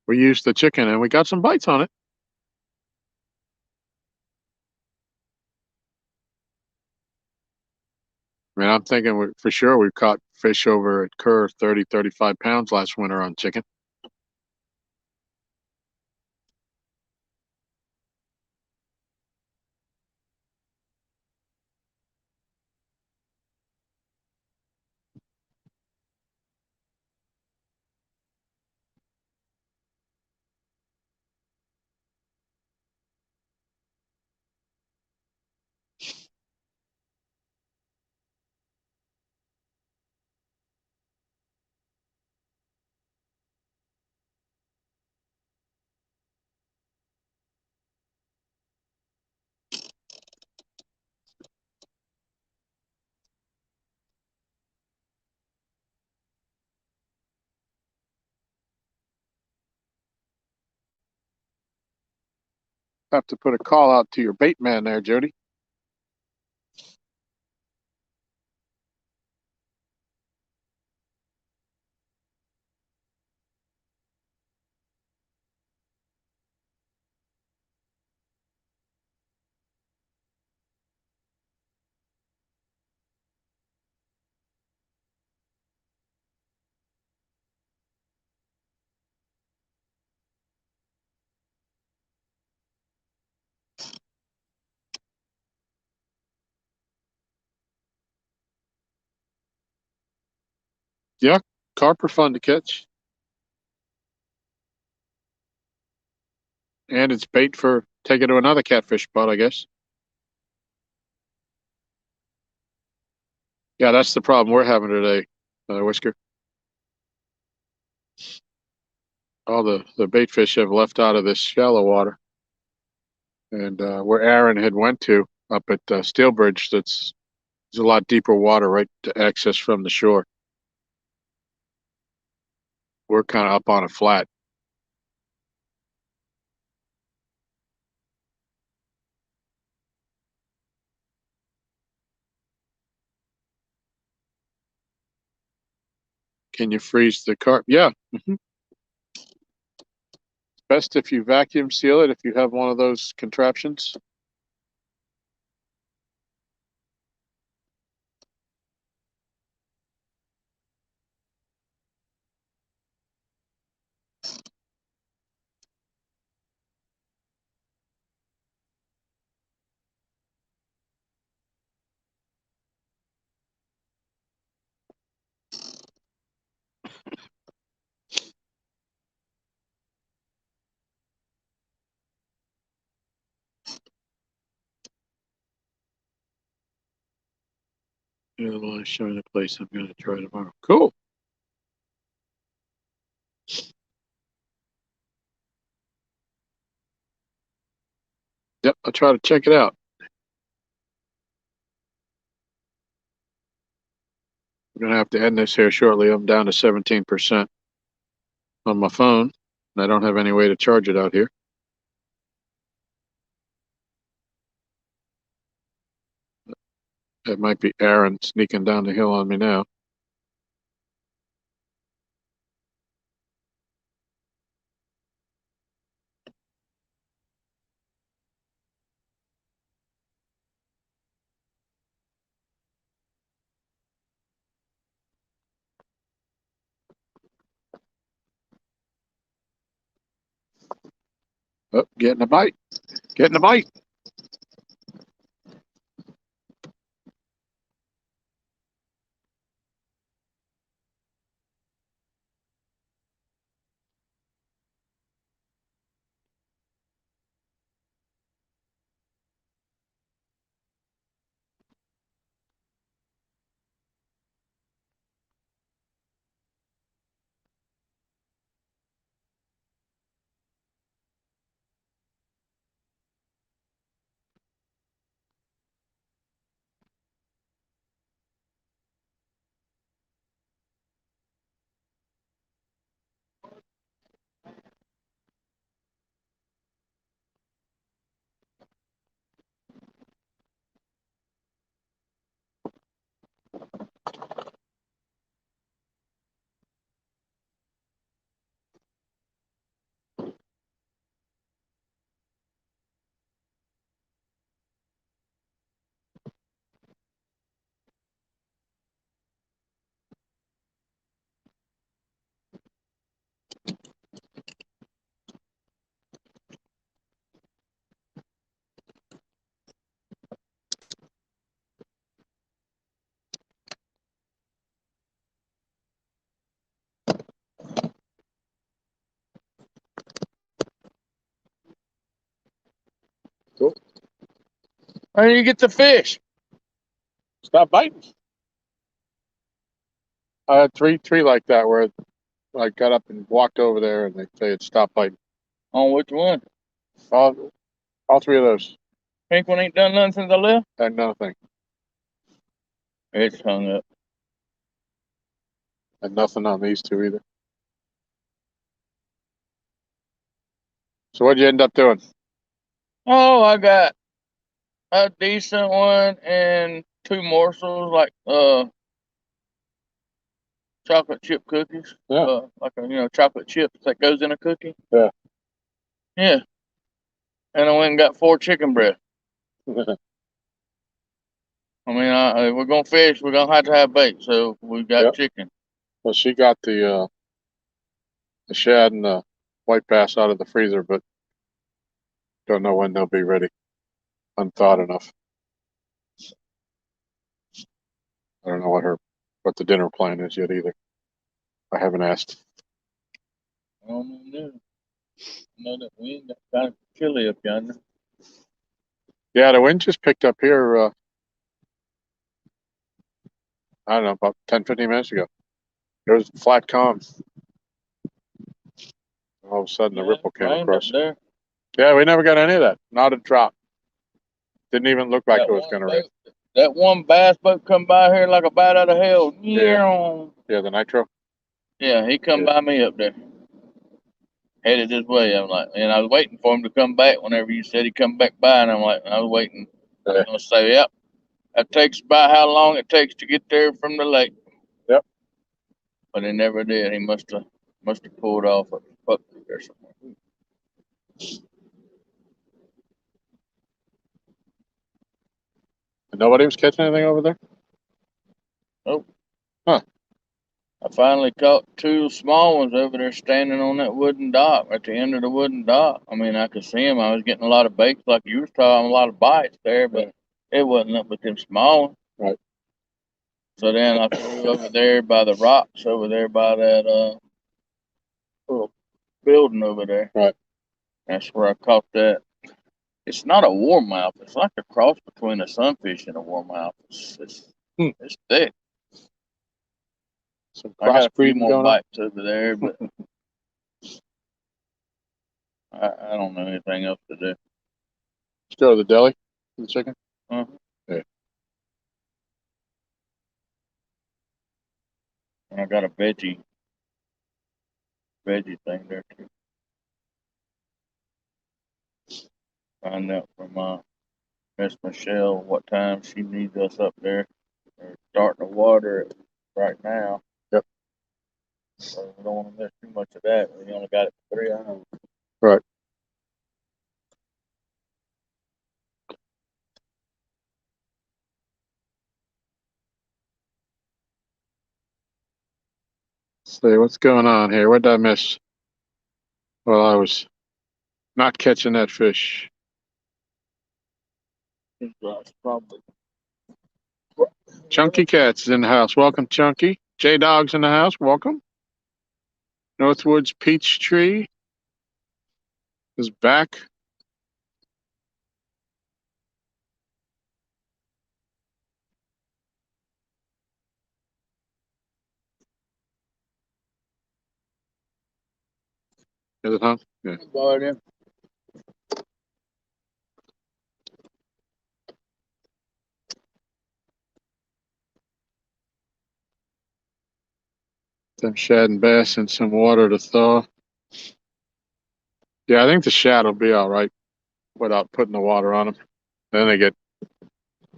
Speaker 1: we used the chicken, and we got some bites on it. I mean, I'm thinking for sure we caught fish over at Kerr 30, 35 pounds last winter on chicken. Have to put a call out to your bait man there, Jody. Yeah, carp are fun to catch. And it's bait for taking to another catfish spot, I guess. Yeah, that's the problem we're having today, Whisker. All the bait fish have left out of this shallow water. And where Aaron had went to up at Steelbridge, there's a lot deeper water right to access from the shore. We're kind of up on a flat. Can you freeze the carp? Yeah. Best if you vacuum seal it if you have one of those contraptions. Yeah, well, I'm showing the place I'm going to try tomorrow. Cool. Yep, I'll try to check it out. I'm going to have to end this here shortly. I'm down to 17% on my phone, and I don't have any way to charge it out here. It might be Aaron sneaking down the hill on me now. Oh, getting a bite. Getting a bite. Cool. Where do you get the fish? Stop biting. I had three like that where I got up and walked over there and they say it stopped biting.
Speaker 2: On which one?
Speaker 1: All three of those.
Speaker 2: Pink one ain't done nothing since I left?
Speaker 1: Had nothing.
Speaker 2: It's hung up.
Speaker 1: And nothing on these two either. So what'd you end up doing?
Speaker 2: Oh, I got a decent one and two morsels like chocolate chip cookies.
Speaker 1: Yeah.
Speaker 2: Like a chocolate chips that goes in a cookie.
Speaker 1: Yeah.
Speaker 2: Yeah. And I went and got 4 chicken breasts. I mean, if we're gonna fish, we're gonna have to have bait, so we got
Speaker 1: Yep.
Speaker 2: chicken.
Speaker 1: Well, she got the shad and the white bass out of the freezer, but don't know when they'll be ready. Unthawed enough. I don't know what the dinner plan is yet either. I haven't asked.
Speaker 2: I don't know. I know that wind got kind of chilly up yonder.
Speaker 1: Yeah, the wind just picked up here. I don't know, about 10, 15 minutes ago. It was flat calm. All of a sudden, the ripple came
Speaker 2: Rained up
Speaker 1: across.
Speaker 2: there.
Speaker 1: Yeah, we never got any of that. Not a drop. Didn't even look like it was going to rain.
Speaker 2: That one bass boat come by here like a bat out of hell.
Speaker 1: Yeah. Yeah, the nitro.
Speaker 2: Yeah, he come by me up there. Headed this way. I'm like, and I was waiting for him to come back whenever you said he'd come back by, and I'm like, I was waiting. I was gonna say, yep. That takes about how long it takes to get there from the lake.
Speaker 1: Yep.
Speaker 2: But he never did. He must have pulled off up there somewhere.
Speaker 1: And nobody was catching anything over there?
Speaker 2: Nope.
Speaker 1: Huh.
Speaker 2: I finally caught 2 small ones over there standing on that wooden dock at the end of the wooden dock. I mean, I could see them. I was getting a lot of baits, like you were talking, a lot of bites there, but it wasn't up with them small ones.
Speaker 1: Right.
Speaker 2: So then I flew over there by the rocks over there by that little building over there.
Speaker 1: Right.
Speaker 2: That's where I caught that. It's not a warmouth. It's like a cross between a sunfish and a warmouth. It's thick.
Speaker 1: Some
Speaker 2: I got a few
Speaker 1: crossbreeding
Speaker 2: more
Speaker 1: going on.
Speaker 2: bites over there, but I don't know anything else to do.
Speaker 1: Let's go to the deli for the chicken.
Speaker 2: Huh?
Speaker 1: Yeah.
Speaker 2: And I got a veggie thing there too. Find out from Miss Michelle what time she needs us up there. We're starting to water it right now.
Speaker 1: Yep.
Speaker 2: So we don't want to miss too much of that. We only got it for 3 hours.
Speaker 1: Right. Let's see what's going on here. What did I miss? Well, I was not catching that fish.
Speaker 2: Probably.
Speaker 1: Chunky Cats is in the house. Welcome, Chunky. J Dog's in the house. Welcome. Northwoods Peach Tree is back. Is it, huh? Yeah. Some shad and bass in some water to thaw. Yeah, I think the shad will be all right without putting the water on them. Then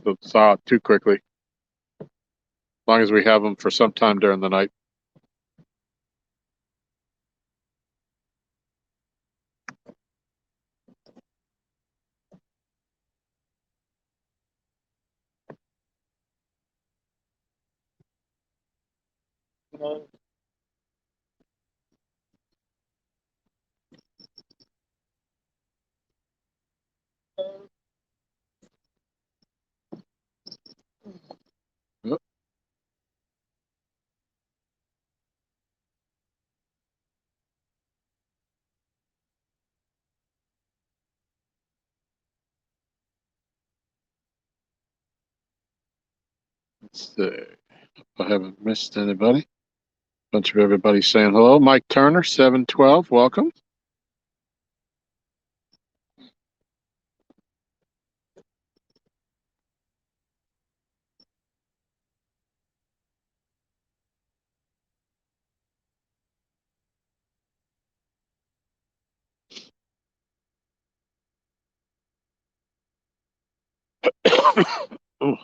Speaker 1: they'll thaw out too quickly. As long as we have them for some time during the night. Yep. Let's see. I haven't missed anybody. Bunch of everybody saying hello. Mike Turner, 712. Welcome. Ooh.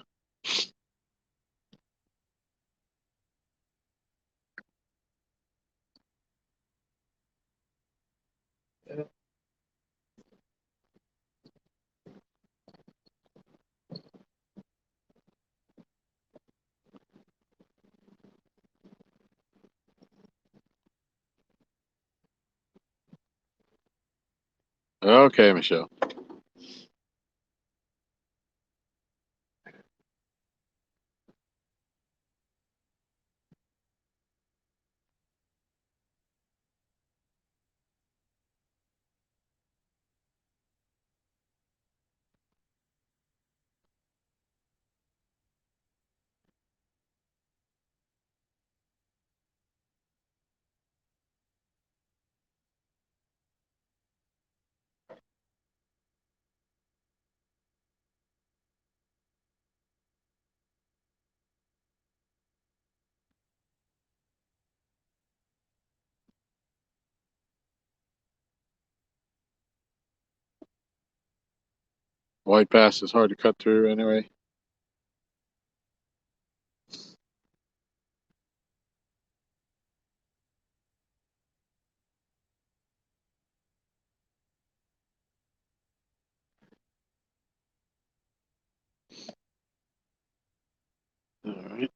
Speaker 1: Okay, Michelle. White bass is hard to cut through anyway. All right.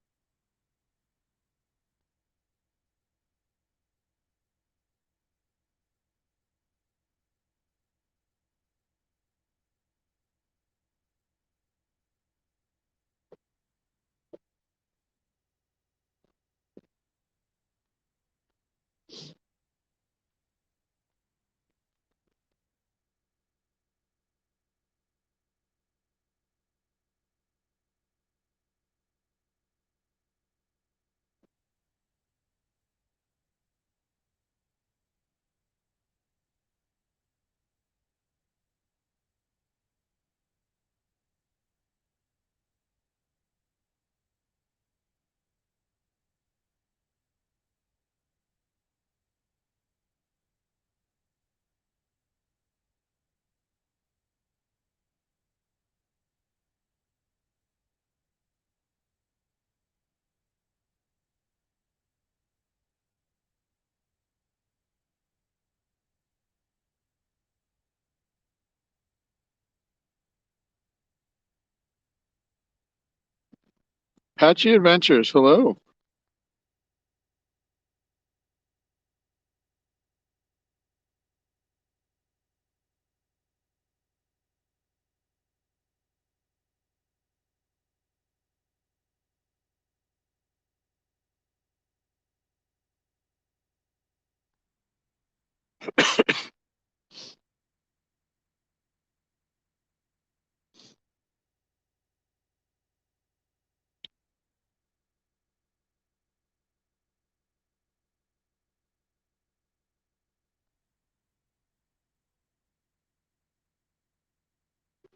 Speaker 1: Patchy Adventures. Hello.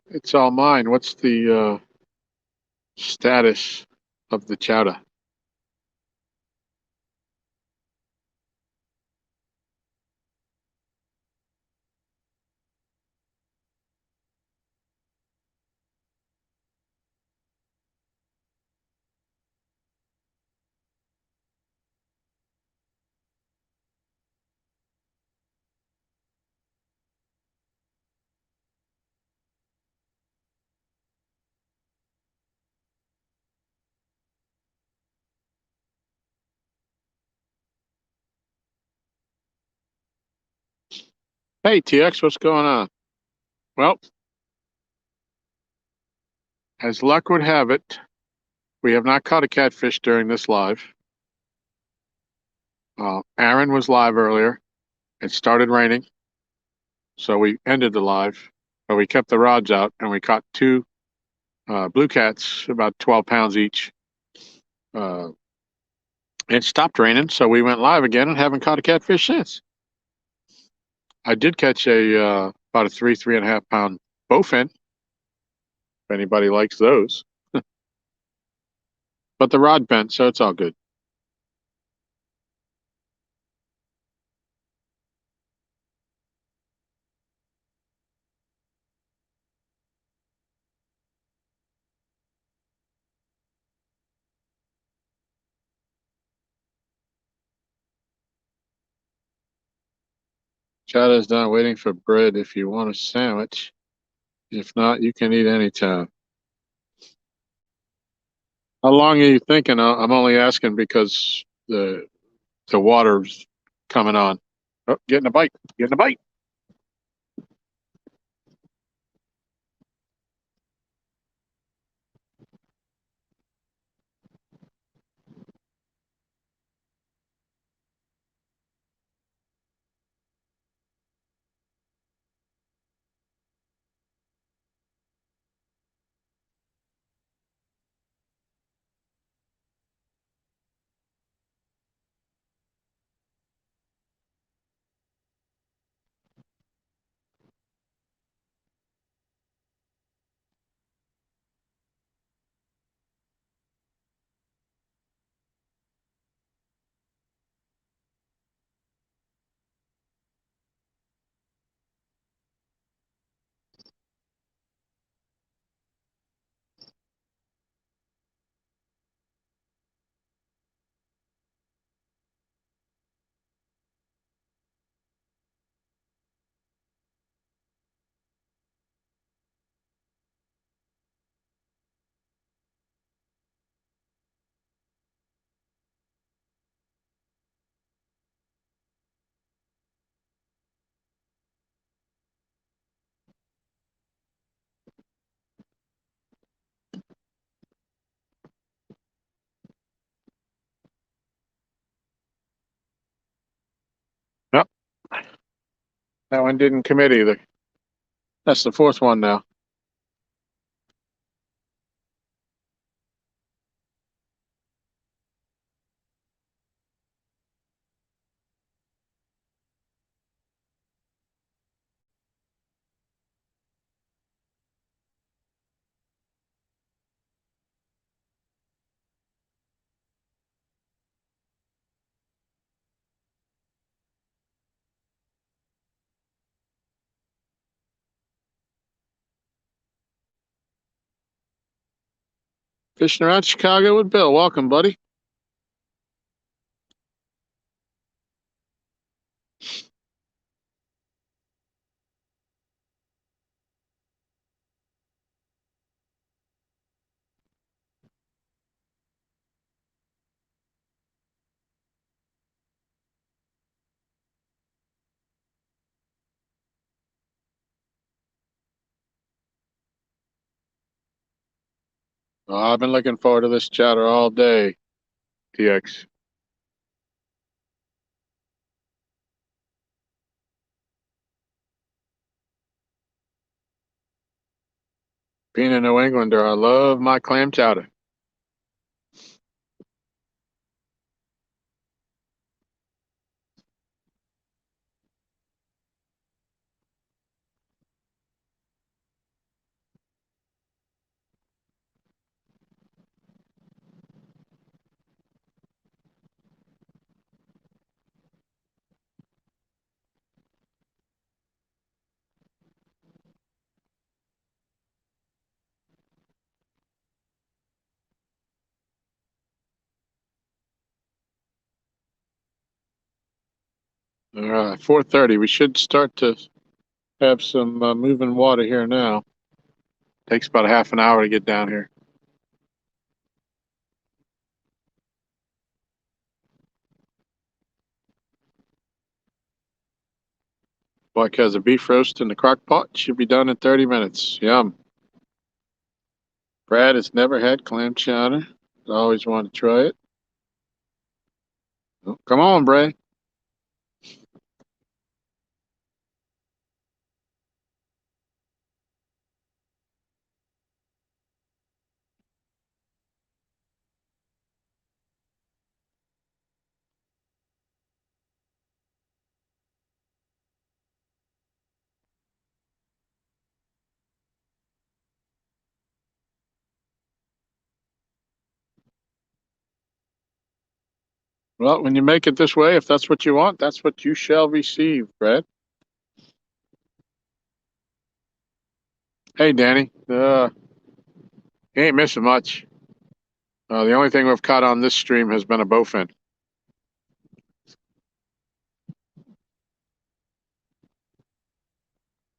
Speaker 1: It's all mine. What's the status of the chowder? Hey, TX, what's going on? Well, as luck would have it, we have not caught a catfish during this live. Aaron was live earlier. It started raining, so we ended the live, but we kept the rods out and we caught two blue cats, about 12 pounds each. Uh, it stopped raining, so we went live again and haven't caught a catfish since. I did catch a about a 3.5 pound bowfin, if anybody likes those. But the rod bent, so it's all good. Chowder's done waiting for bread if you want a sandwich. If not, you can eat anytime. How long are you thinking? I'm only asking because the water's coming on. Oh, getting a bite. Getting a bite. Nope, that one didn't commit either. That's the fourth one now. Fishing around Chicago with Bill. Welcome, buddy. I've been looking forward to this chatter all day, TX. Being a New Englander, I love my clam chowder. All right, 4:30. We should start to have some moving water here now. Takes about a half an hour to get down here. Like has a beef roast in the crock pot. Should be done in 30 minutes. Yum. Brad has never had clam chowder. I always wanted to try it. Oh, come on, Brad. Well, when you make it this way, if that's what you want, that's what you shall receive, Brad. Hey, Danny. You ain't missing much. The only thing we've caught on this stream has been a bowfin.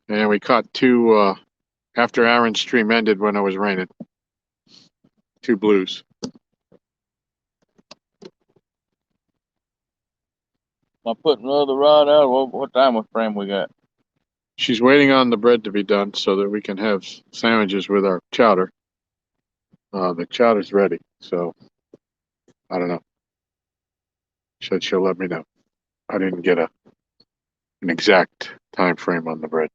Speaker 1: And we caught two after Aaron's stream ended when it was raining. Two blues.
Speaker 2: Am I putting another rod out? What time of frame we got?
Speaker 1: She's waiting on the bread to be done so that we can have sandwiches with our chowder. The chowder's ready, so I don't know. Said she'll let me know. I didn't get an exact time frame on the bread.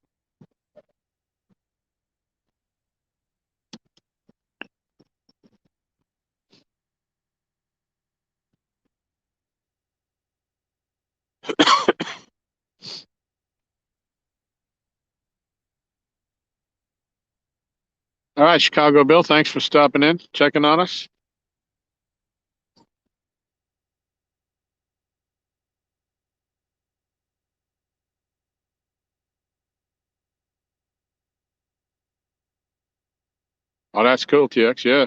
Speaker 1: All right, Chicago Bill, thanks for stopping in, checking on us. Oh, that's cool, TX. Yeah.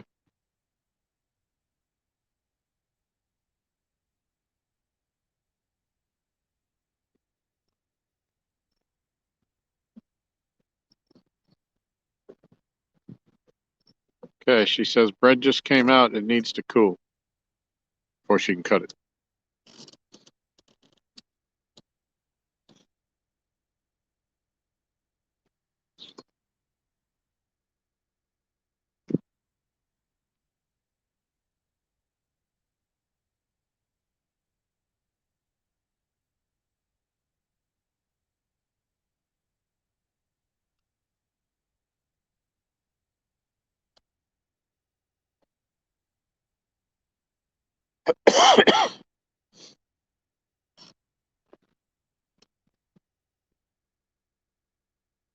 Speaker 1: Okay, she says bread just came out. It needs to cool before she can cut it.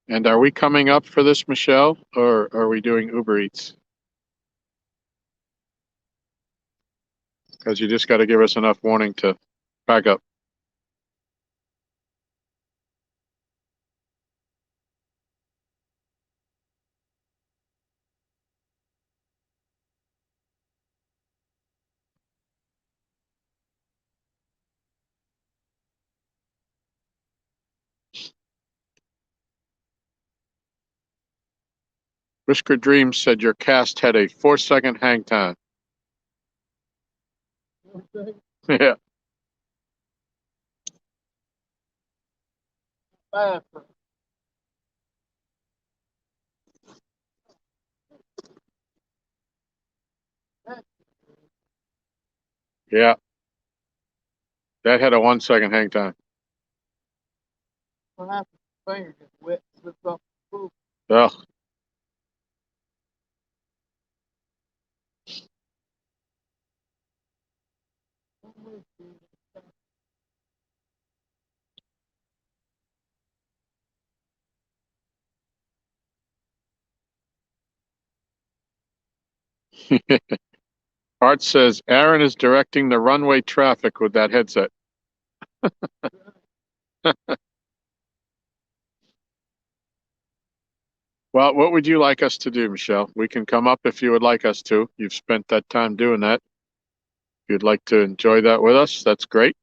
Speaker 1: And are we coming up for this, Michelle, or are we doing Uber Eats? Because you just got to give us enough warning to pack up. Whisker Dreams said your cast had a 4-second hang time. Yeah. Yeah. That had a 1-second hang time. Oh. Art says Aaron is directing the runway traffic with that headset. Well, what would you like us to do, Michelle? We can come up if you would like us to. You've spent that time doing that. If you'd like to enjoy that with us, that's great.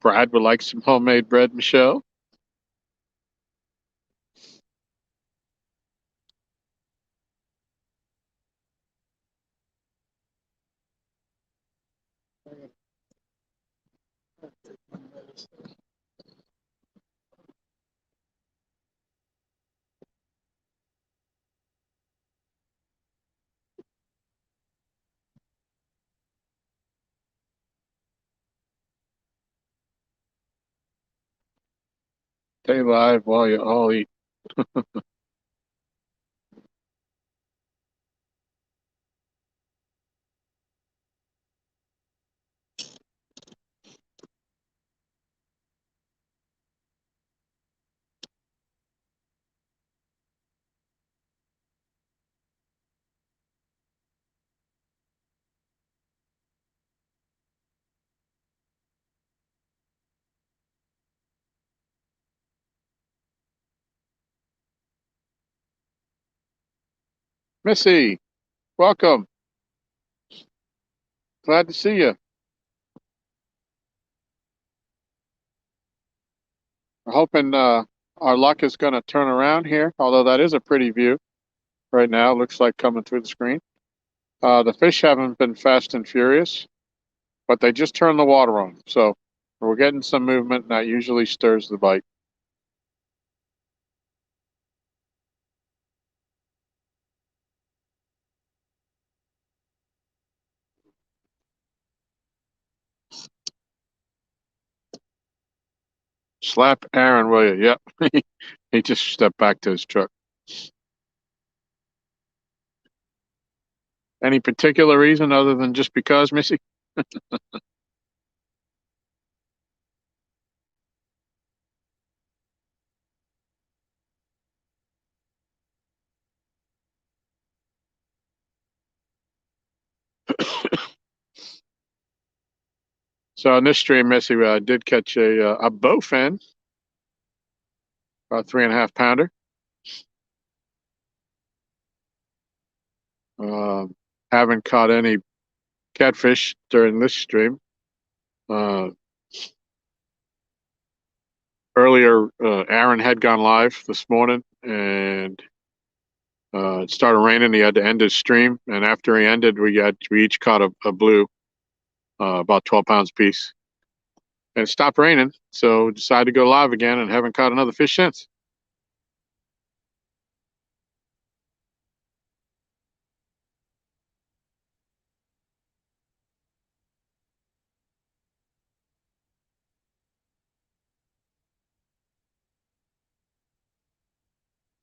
Speaker 1: Brad would like some homemade bread, Michelle. Stay live while you all eat. Missy, welcome. Glad to see you. We're hoping our luck is going to turn around here, although that is a pretty view right now. Looks like coming through the screen. The fish haven't been fast and furious, but they just turned the water on. So we're getting some movement, and that usually stirs the bite. Slap Aaron, will you? Yep. He just stepped back to his truck. Any particular reason other than just because, Missy? So in this stream, Missy, I did catch a bowfin, about 3.5 pounder. Uh, haven't caught any catfish during this stream. Uh, Earlier, Aaron had gone live this morning, and it started raining. He had to end his stream, and after he ended, we each caught a blue, about 12 pounds apiece. And it stopped raining, so decided to go live again, and haven't caught another fish since.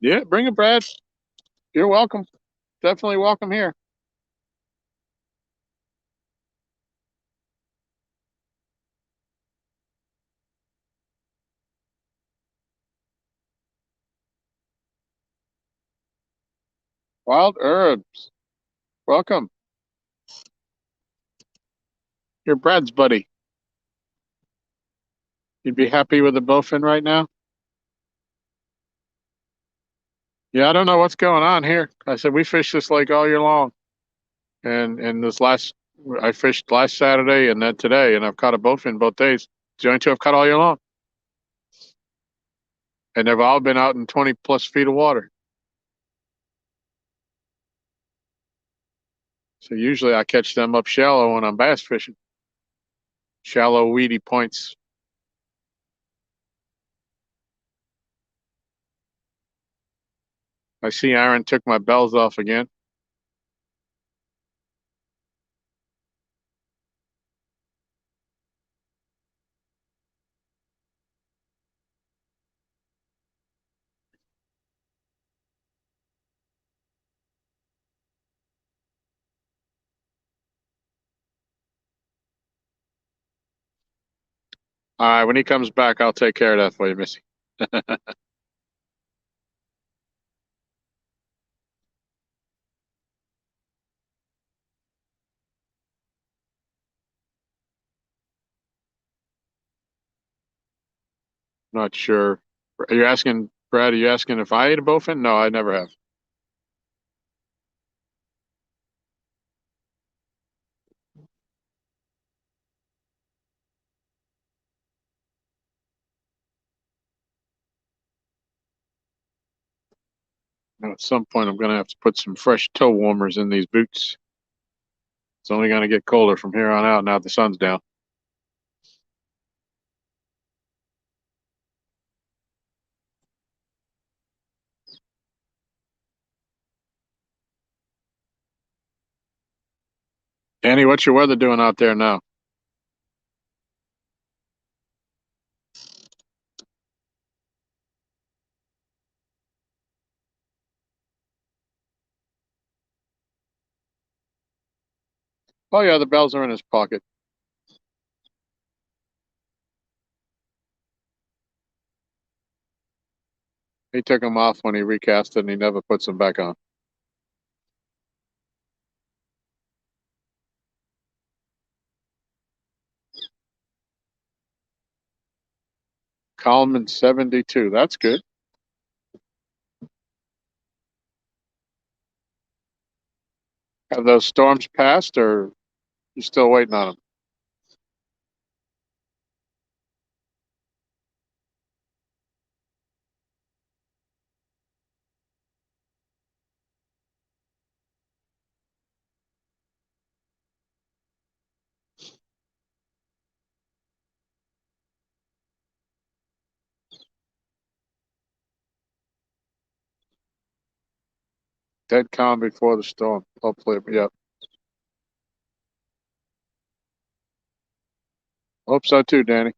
Speaker 1: Yeah, bring it, Brad. You're welcome. Definitely welcome here. Wild herbs. Welcome. You're Brad's buddy. You'd be happy with the bowfin right now? Yeah, I don't know what's going on here. I said we fish this lake all year long, and I fished last Saturday and then today, and I've caught a bowfin both days. It's the only two I've caught all year long, and they've all been out in 20+ feet of water. So usually I catch them up shallow when I'm bass fishing, shallow, weedy points. I see Aaron took my bells off again. All right, when he comes back, I'll take care of that for you, Missy. Not sure. Are you asking, Brad? Are you asking if I ate a bowfin? No, I never have. Now, at some point, I'm going to have to put some fresh toe warmers in these boots. It's only going to get colder from here on out now the sun's down. Annie, what's your weather doing out there now? Oh, yeah, the bells are in his pocket. He took them off when he recast it, and he never puts them back on. Coleman 72. That's good. Have those storms passed, or you still waiting on them? Dead calm before the storm. Hopefully, yeah. Hope so too, Danny.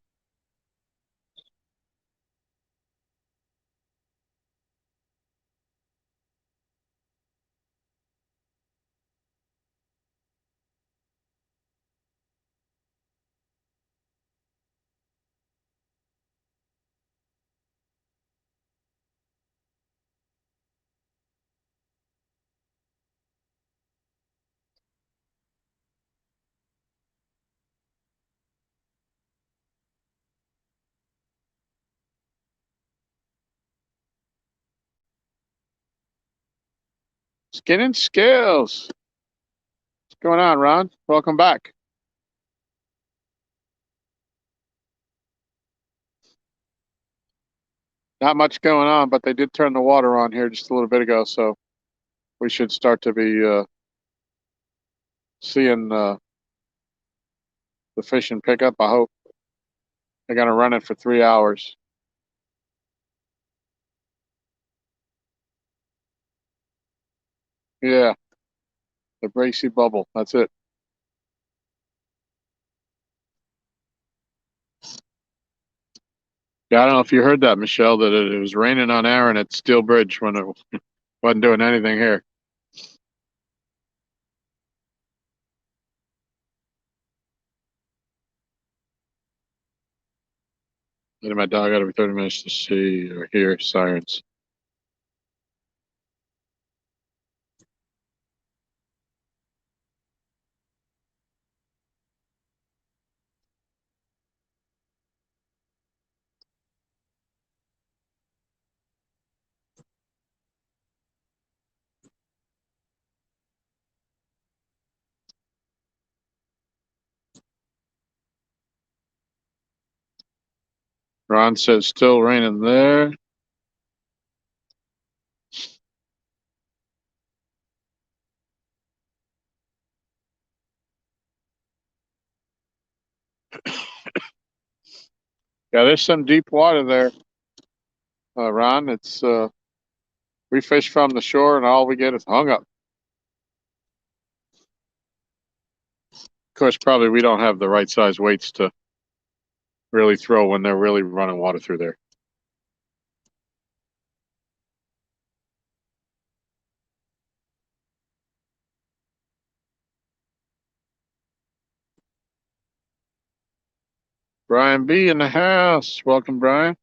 Speaker 1: Skin and scales. What's going on, Ron? Welcome back. Not much going on, but they did turn the water on here just a little bit ago, so we should start to be seeing the fishing pick up. I hope they're gonna run it for 3 hours. Yeah, the Bracy bubble. That's it. Yeah, I don't know if you heard that, Michelle, that it was raining on Aaron at Steel Bridge when it wasn't doing anything here. Letting my dog out every 30 minutes to see or hear sirens. Ron says still raining there. Yeah, there's some deep water there, Ron. It's we fish from the shore and all we get is hung up. Of course, probably we don't have the right size weights to really throw when they're really running water through there. Brian B in the house. Welcome, Brian.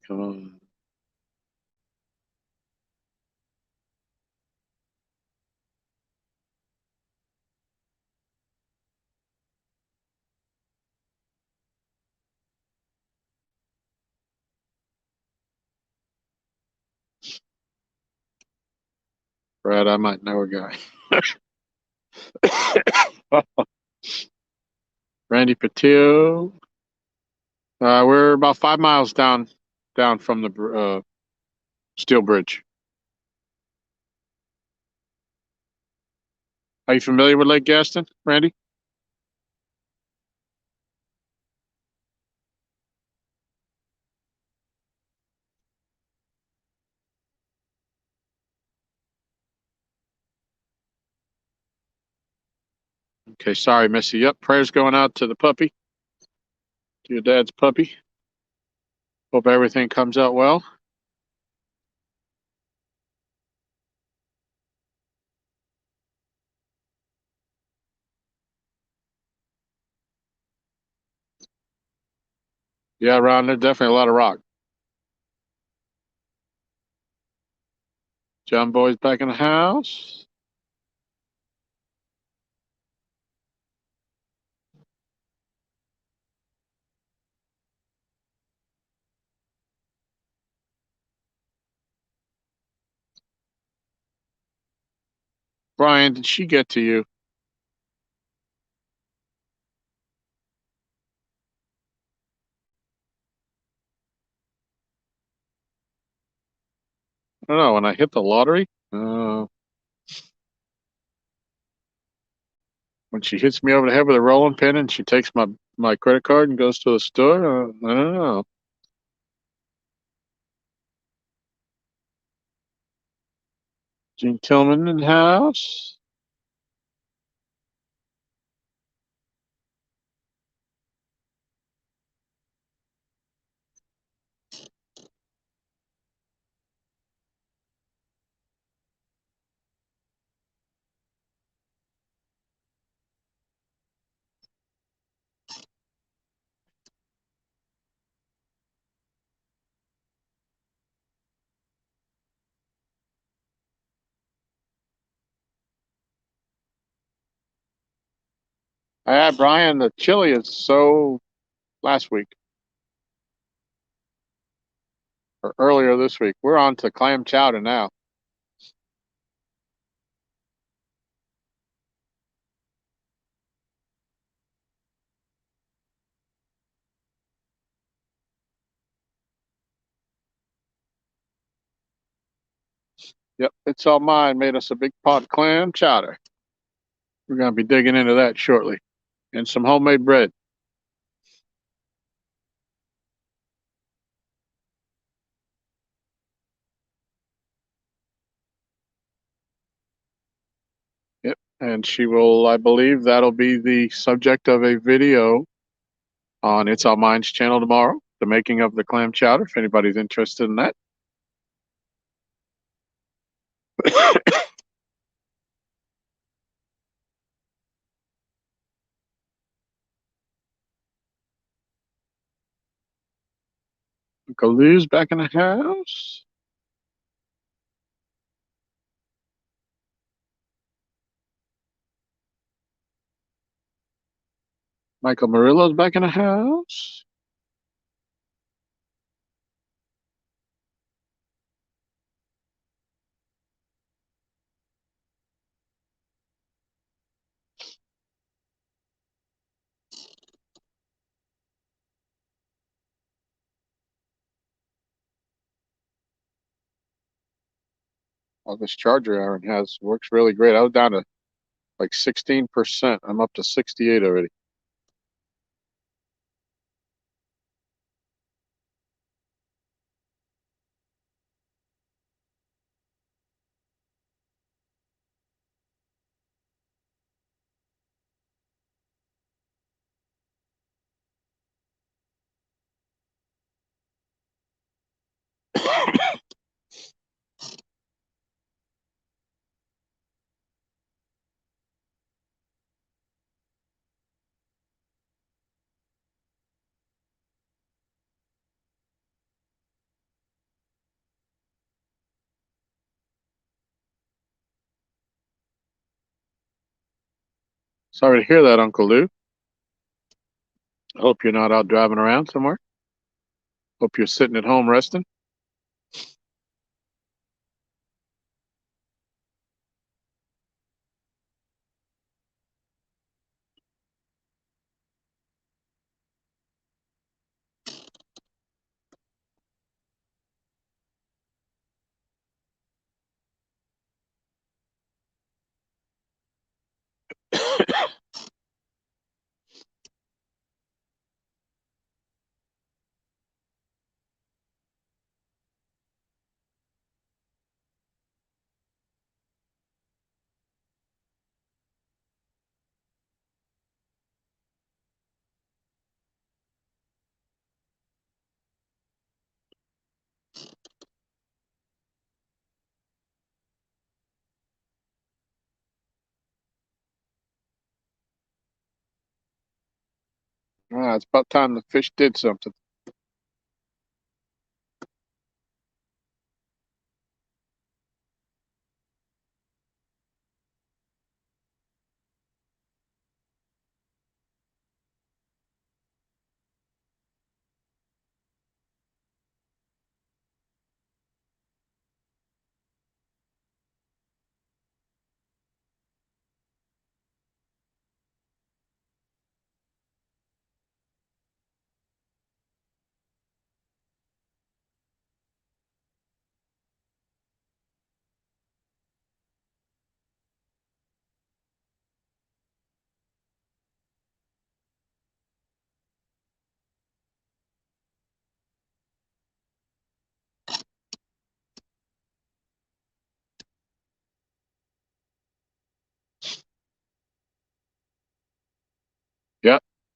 Speaker 1: Come on. Brad, I might know a guy. Randy Patil. We're about 5 miles down from the steel bridge. Are you familiar with Lake Gaston, Randy? Okay, sorry, Missy. Yep, prayers going out to the puppy, to your dad's puppy. Hope everything comes out well. Yeah, Ron, there's definitely a lot of rock. John Boy's back in the house. Brian, did she get to you? I don't know. When I hit the lottery, when she hits me over the head with a rolling pin and she takes my credit card and goes to the store, I don't know. Gene Tillman in the house. Brian, the chili is so last week or earlier this week. We're on to clam chowder now. Yep, it's all mine. Made us a big pot of clam chowder. We're going to be digging into that shortly. And some homemade bread. Yep. And she will, I believe that'll be the subject of a video on It's All Mine's channel tomorrow. The making of the clam chowder, if anybody's interested in that. Uncle Lou's back in the house. Michael Murillo's back in the house. Oh, this charger Aaron has works really great. I was down to like 16%. I'm up to 68 already. Sorry to hear that, Uncle Lou. I hope you're not out driving around somewhere. Hope you're sitting at home resting. It's about time the fish did something.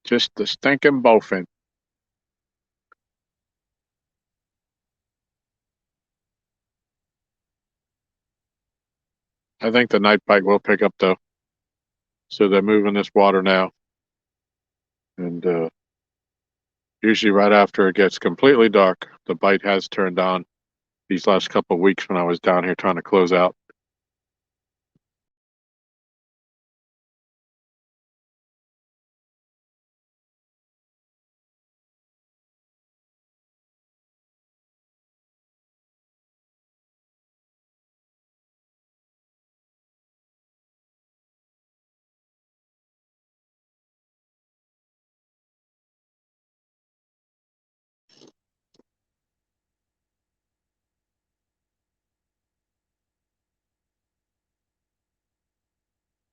Speaker 1: Just the stinking bowfin. I think the night bite will pick up though. So they're moving this water now. And usually right after it gets completely dark, the bite has turned on these last couple of weeks when I was down here trying to close out.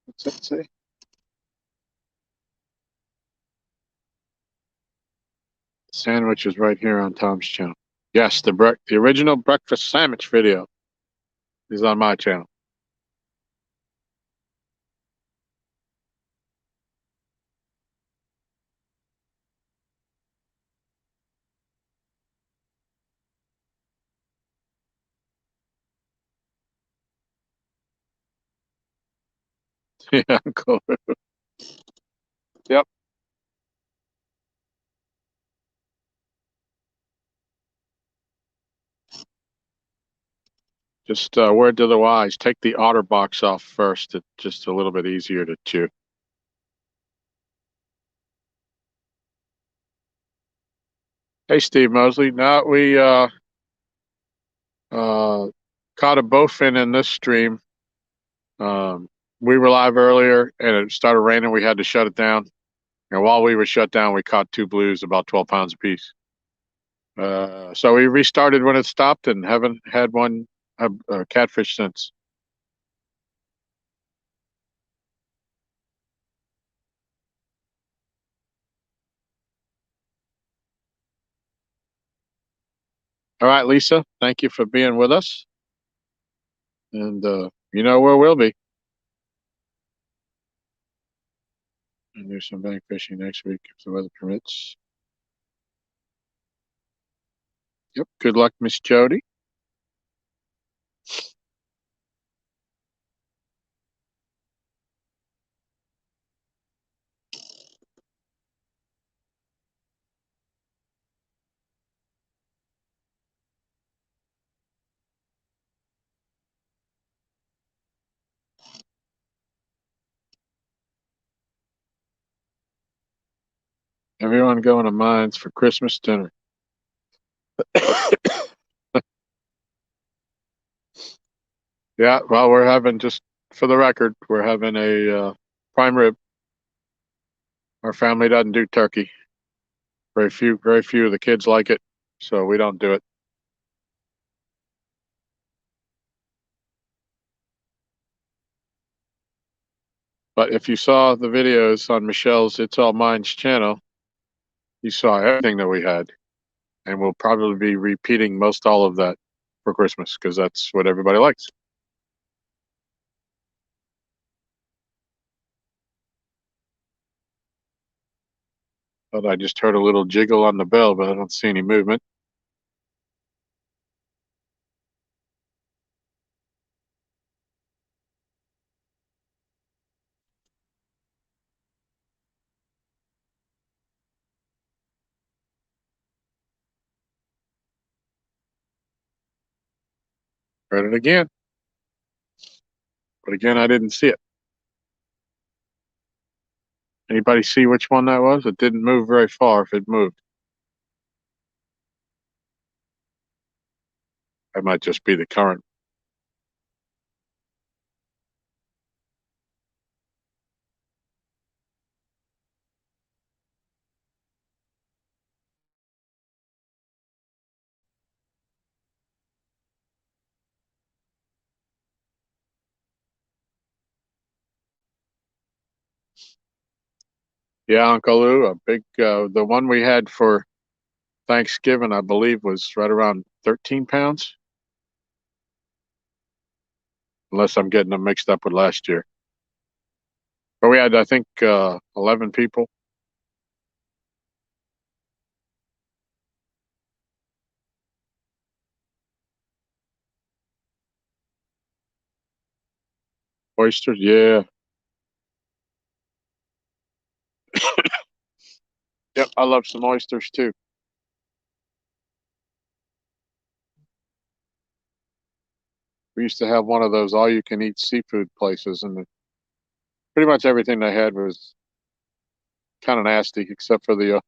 Speaker 1: What's that say? Sandwich is right here on Tom's channel. Yes, the original breakfast sandwich video is on my channel. Yeah, cool. Yep. Just word to the wise, take the otter box off first. It's just a little bit easier to chew. Hey, Steve Mosley. No, we caught a bowfin in this stream. We were live earlier and it started raining. We had to shut it down. And while we were shut down, we caught 2 blues, about 12 pounds apiece. So we restarted when it stopped and haven't had one catfish since. All right, Lisa, thank you for being with us. And you know where we'll be. And do some bank fishing next week if the weather permits. Yep. Good luck, Miss Jody. Everyone going to Mines for Christmas dinner. Yeah, well, we're having, just for the record, we're having a prime rib. Our family doesn't do turkey. Very few of the kids like it, so we don't do it. But if you saw the videos on Michelle's It's All Mines channel, you saw everything that we had. And we'll probably be repeating most all of that for Christmas because that's what everybody likes. But I just heard a little jiggle on the bell, but I don't see any movement. Heard it again. But again, I didn't see it. Anybody see which one that was? It didn't move very far if it moved. That might just be the current. Yeah, Uncle Lou, a big, the one we had for Thanksgiving, I believe, was right around 13 pounds. Unless I'm getting them mixed up with last year. But we had, I think, 11 people. Oysters, yeah. Yep, I love some oysters too. We used to have one of those all-you-can-eat seafood places, and pretty much everything they had was kind of nasty, except for the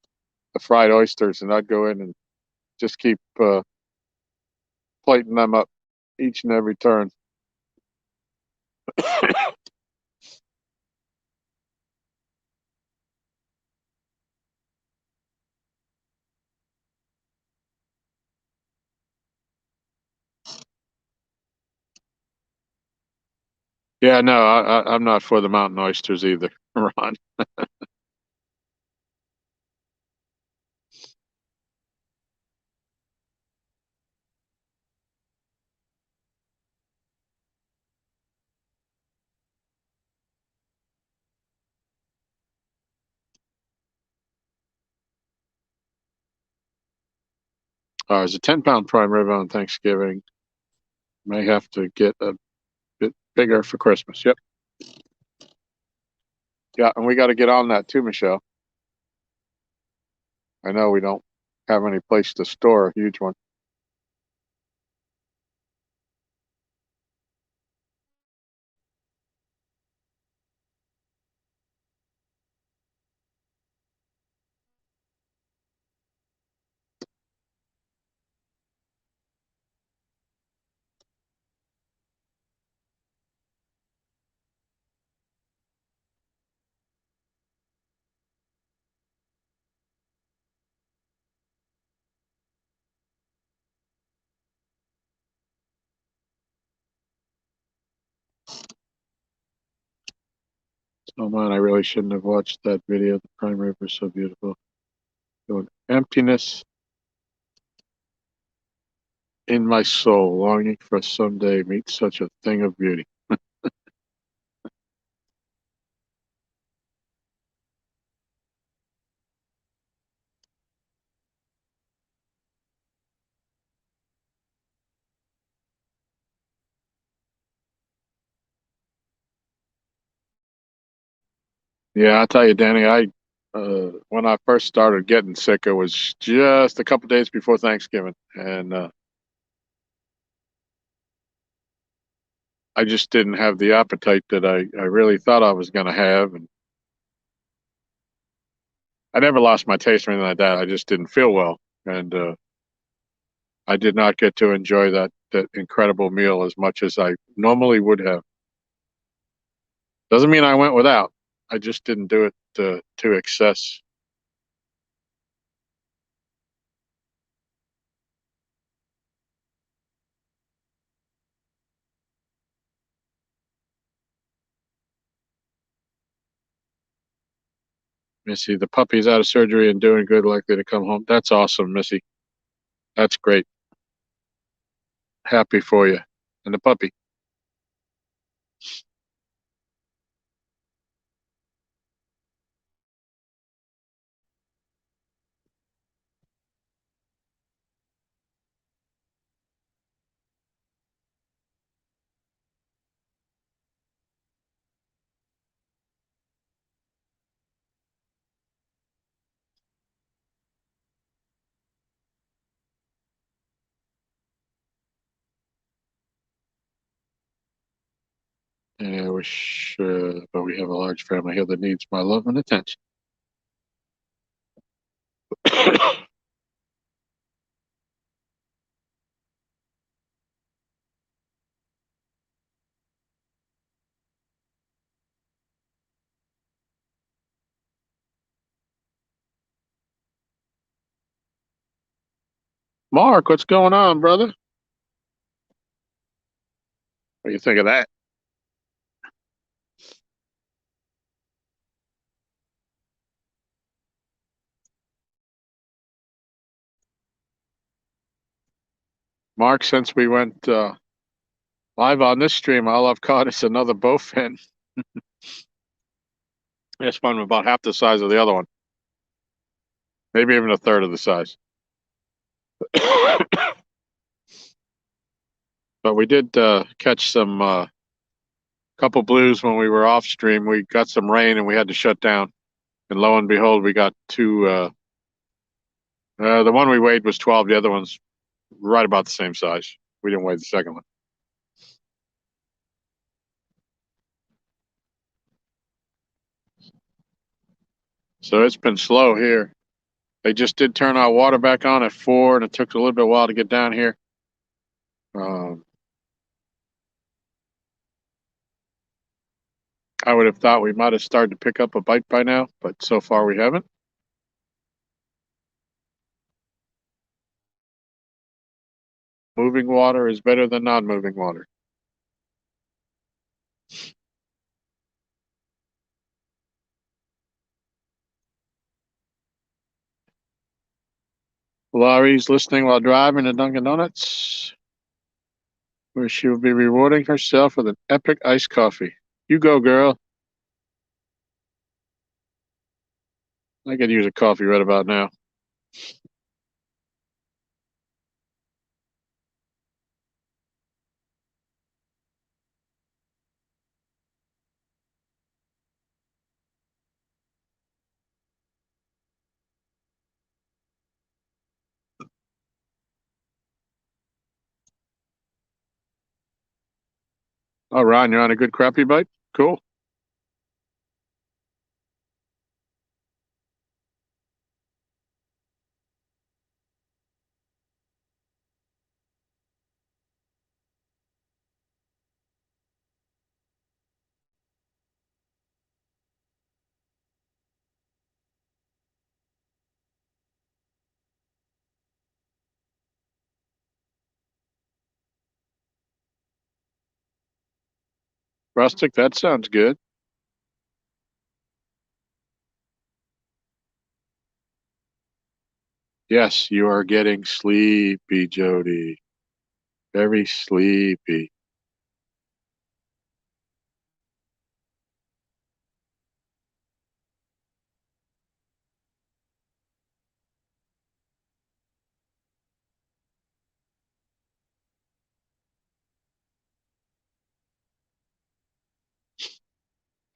Speaker 1: fried oysters. And I'd go in and just keep plating them up each and every turn. Yeah, no, I'm not for the mountain oysters either, Ron. It's a 10-pound prime rib on Thanksgiving. May have to get a bit bigger for Christmas. Yep. Yeah, and we got to get on that too, Michelle. I know we don't have any place to store a huge one. Oh man, I really shouldn't have watched that video. The prime rib is so beautiful. Feeling emptiness in my soul, longing for someday meet such a thing of beauty. Yeah, I tell you, Danny, I when I first started getting sick, it was just a couple days before Thanksgiving, and I just didn't have the appetite that I really thought I was going to have, and I never lost my taste or anything like that. I just didn't feel well, and I did not get to enjoy that incredible meal as much as I normally would have. Doesn't mean I went without. I just didn't do it to excess. Missy, the puppy's out of surgery and doing good, likely to come home. That's awesome, Missy. That's great. Happy for you. And the puppy. And I wish, but we have a large family here that needs my love and attention. Mark, what's going on, brother? What do you think of that? Mark, since we went live on this stream, all I've caught is another bowfin. This one about half the size of the other one, maybe even a third of the size. But we did catch some couple blues when we were off stream. We got some rain and we had to shut down. And lo and behold, we got two. The one we weighed was 12. The other one's right about the same size. We didn't weigh the second one. So it's been slow here. They just did turn our water back on at 4, and it took a little bit of while to get down here. I would have thought we might have started to pick up a bite by now, but so far we haven't. Moving water is better than non-moving water. Laurie's listening while driving to Dunkin' Donuts, where she will be rewarding herself with an epic iced coffee. You go, girl. I could use a coffee right about now. Oh, Ron, you're on a good crappie bite? Cool. Rustic, that sounds good. Yes, you are getting sleepy, Jody. Very sleepy.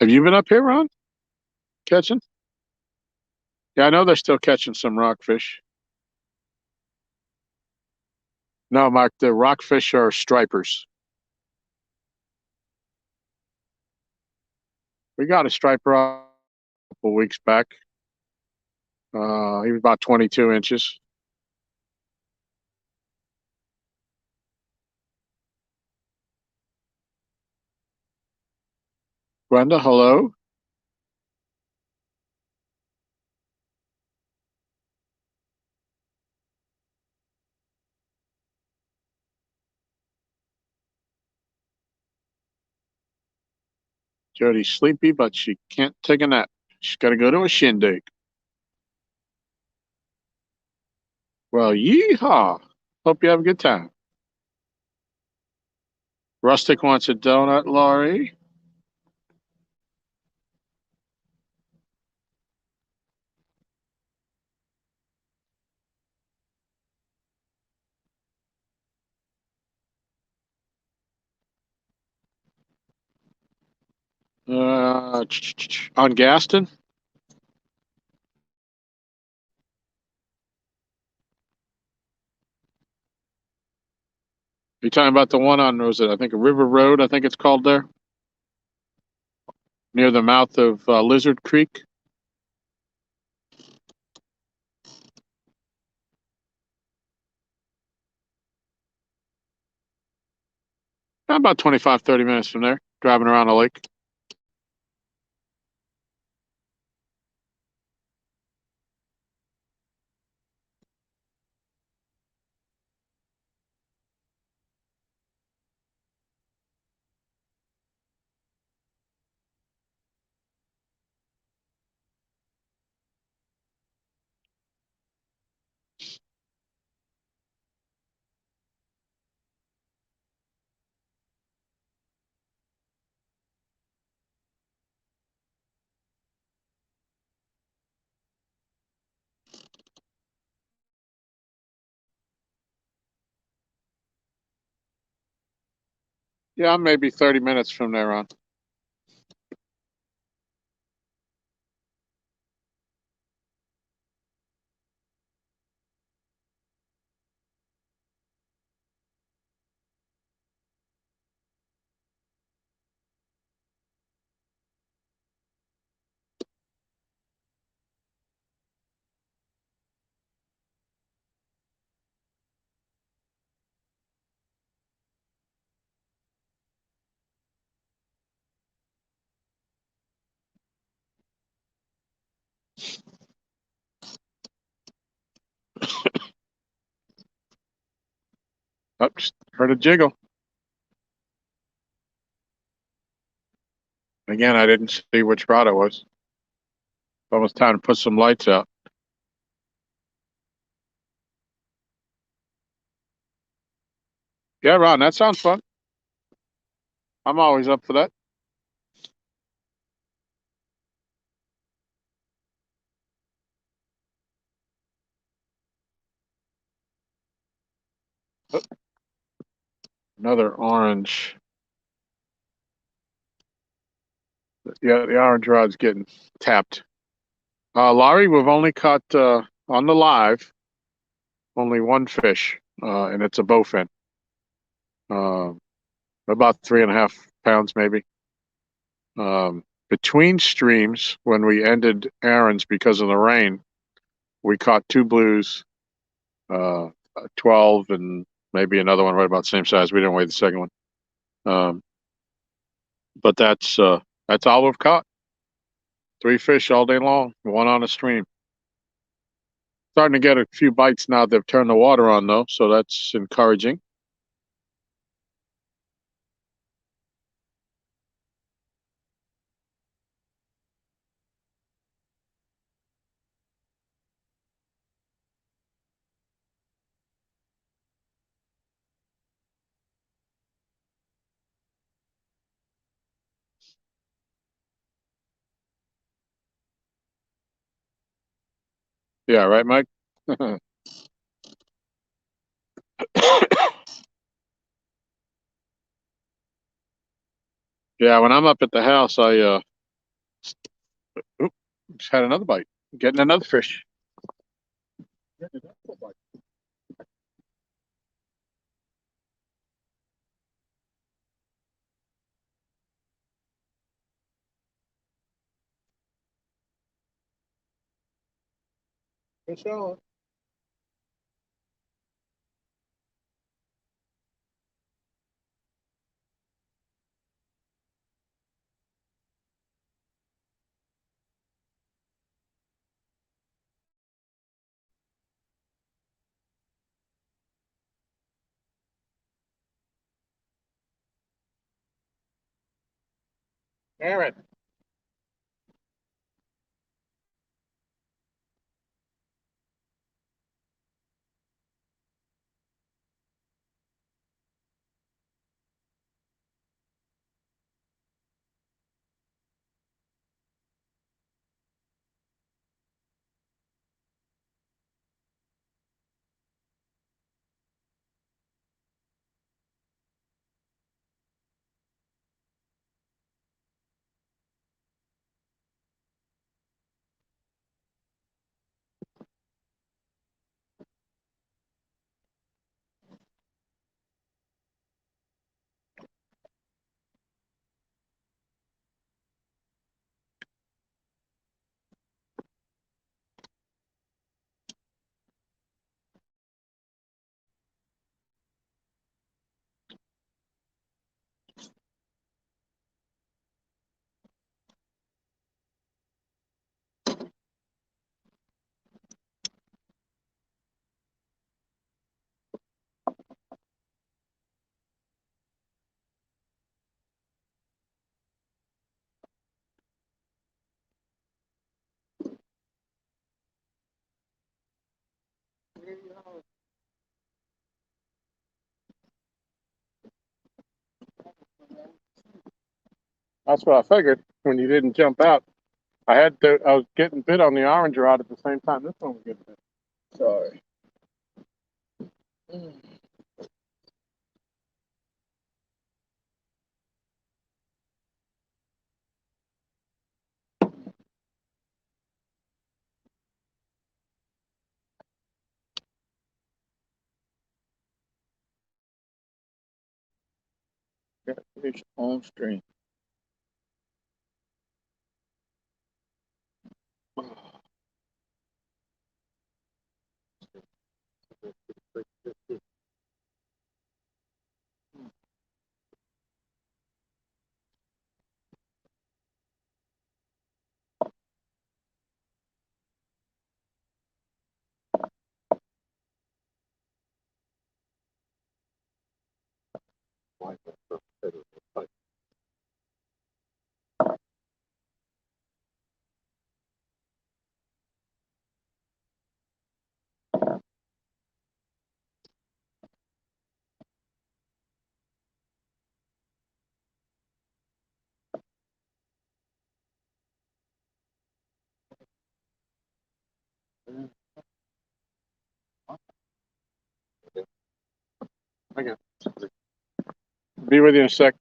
Speaker 1: Have you been up here, Ron? Catching? Yeah, I know they're still catching some rockfish. No, Mark, the rockfish are stripers. We got a striper a couple weeks back. He was about 22 inches. Brenda, hello. Jody's sleepy, but she can't take a nap. She's got to go to a shindig. Well, yeehaw. Hope you have a good time. Rustic wants a donut, Laurie. On Gaston? You talking about the one on, was it, I think, a River Road, I think it's called there? Near the mouth of Lizard Creek? About 25, 30 minutes from there, driving around the lake. Yeah, I'm maybe 30 minutes from there on. Oh, just heard a jiggle. Again, I didn't see which rod it was. Almost time to put some lights out. Yeah, Ron, that sounds fun. I'm always up for that. Oh, another orange. Yeah, the orange rod's getting tapped. Laurie, we've only caught on the live only one fish, and it's a bowfin. Uh, about 3.5 pounds, maybe. Between streams, when we ended Aaron's because of the rain, we caught two blues, uh, 12, and maybe another one right about the same size. We didn't weigh the second one. Um, but that's all we've caught. Three fish all day long, one on a stream. Starting to get a few bites now. They've turned the water on though, so that's encouraging. Yeah, right, Mike? Yeah, when I'm up at the house, I oop, just had another bite. Getting another fish. Fish on. Aaron. That's what I figured when you didn't jump out. I was getting bit on the orange rod at the same time this one was getting bit.
Speaker 2: Sorry. Fish on stream.
Speaker 1: Okay. Be with you in a sec.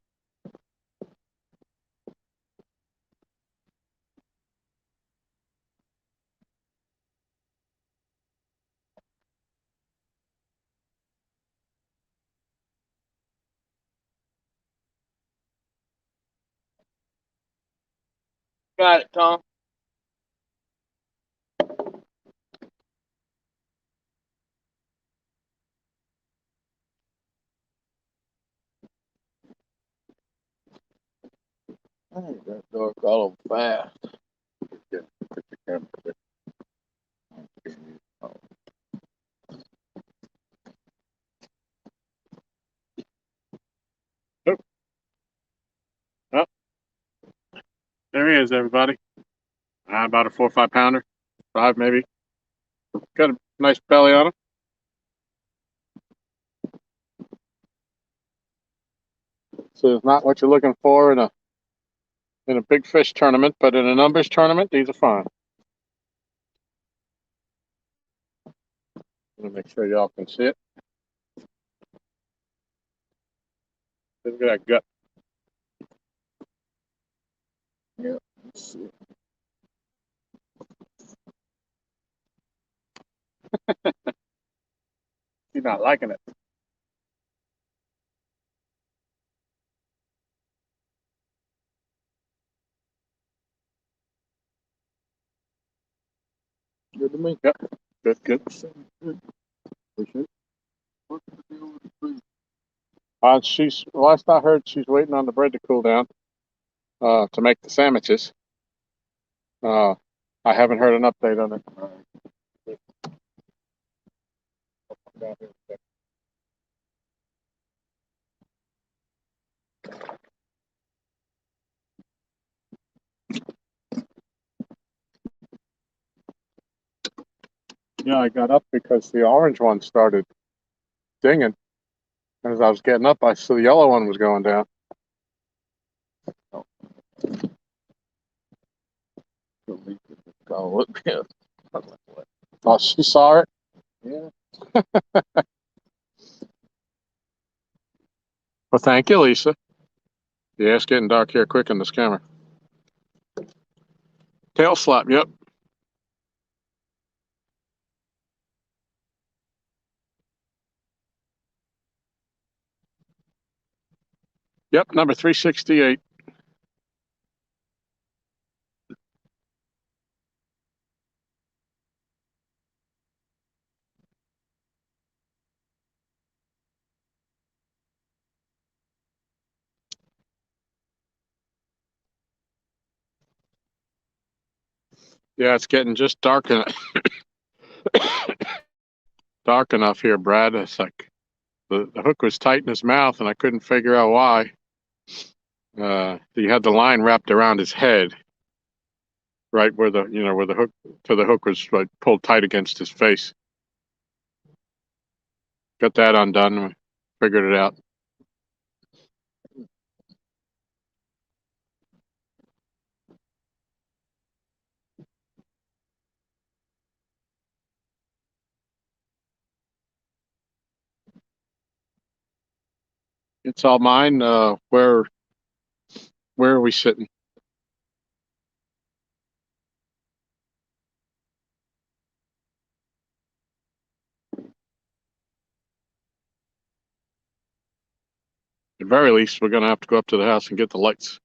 Speaker 2: Got it, Tom. I think that dark all over fast. Yeah, put the camera there.
Speaker 1: Oh, oh, there he is, everybody. About a 4 or 5 pounder, 5 maybe. Got a nice belly on him. So it's not what you're looking for in a big fish tournament, but in a numbers tournament, these are fine. Let me make sure y'all can see it. Look at that gut.
Speaker 2: Yeah, let's see.
Speaker 1: He's not liking it.
Speaker 2: Good to me.
Speaker 1: Yep. Good, good.
Speaker 2: Good. Appreciate it. What's the deal with the food?
Speaker 1: She's last I heard, she's waiting on the bread to cool down to make the sandwiches. I haven't heard an update on it. Yeah, I got up because the orange one started dinging. As I was getting up, I saw the yellow one was going down.
Speaker 2: Oh, look, yeah.
Speaker 1: Oh, she saw it.
Speaker 2: Yeah.
Speaker 1: Well, thank you, Lisa. Yeah, it's getting dark here quick in this camera. Tail slap, yep. Yep, number 368. Yeah, it's getting just dark dark enough here, Brad. It's like the hook was tight in his mouth, and I couldn't figure out why. He had the line wrapped around his head, right where where the hook was like pulled tight against his face. Got that undone. We figured it out. It's all mine. Where are we sitting? At the very least, we're gonna have to go up to the house and get the lights.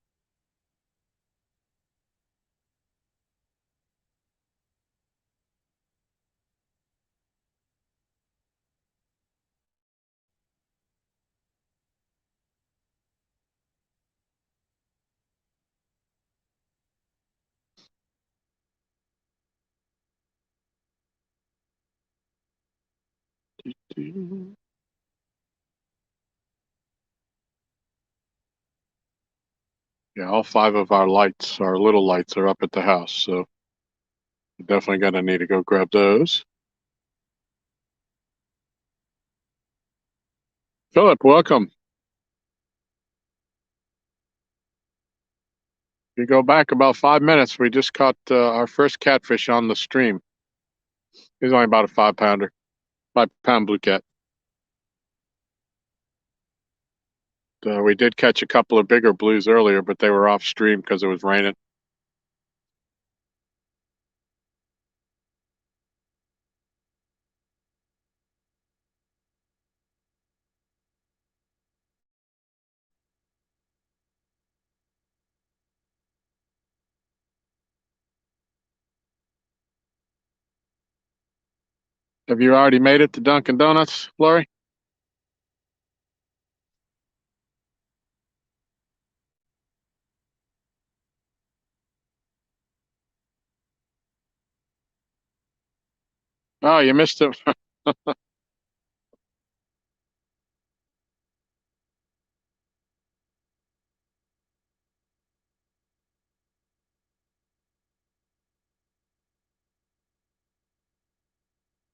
Speaker 1: Yeah, all 5 of our lights, our little lights, are up at the house, so we're definitely gonna need to go grab those. Philip, welcome. You go back about 5 minutes. We just caught our first catfish on the stream. He's only about a 5-pounder, 5-pound blue cat. We did catch a couple of bigger blues earlier, but they were off stream because it was raining. Have you already made it to Dunkin' Donuts, Lori? Oh, you missed it.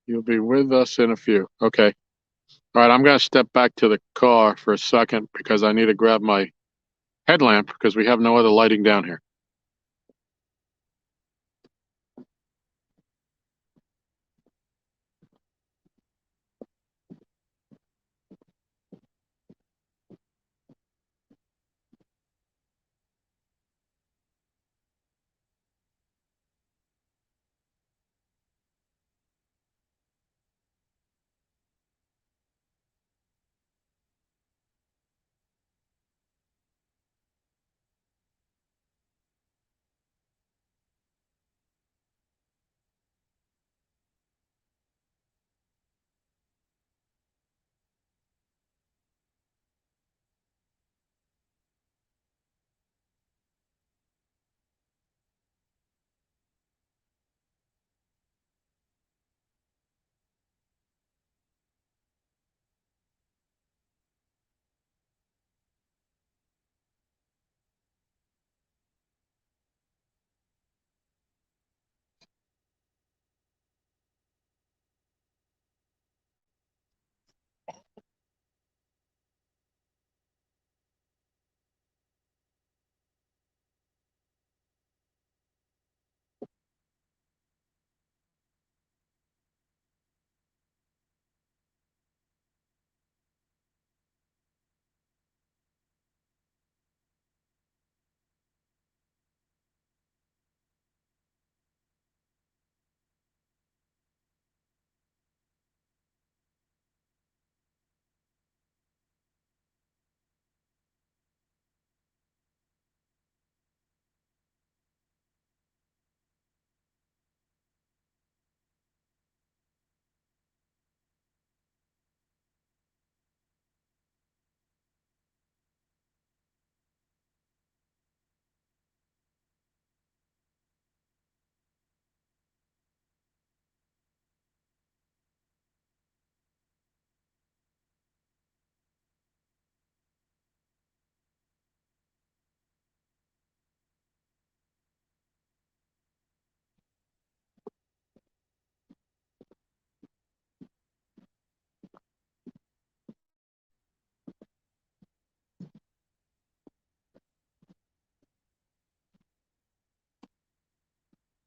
Speaker 1: You'll be with us in a few. Okay. All right, I'm going to step back to the car for a second because I need to grab my headlamp because we have no other lighting down here.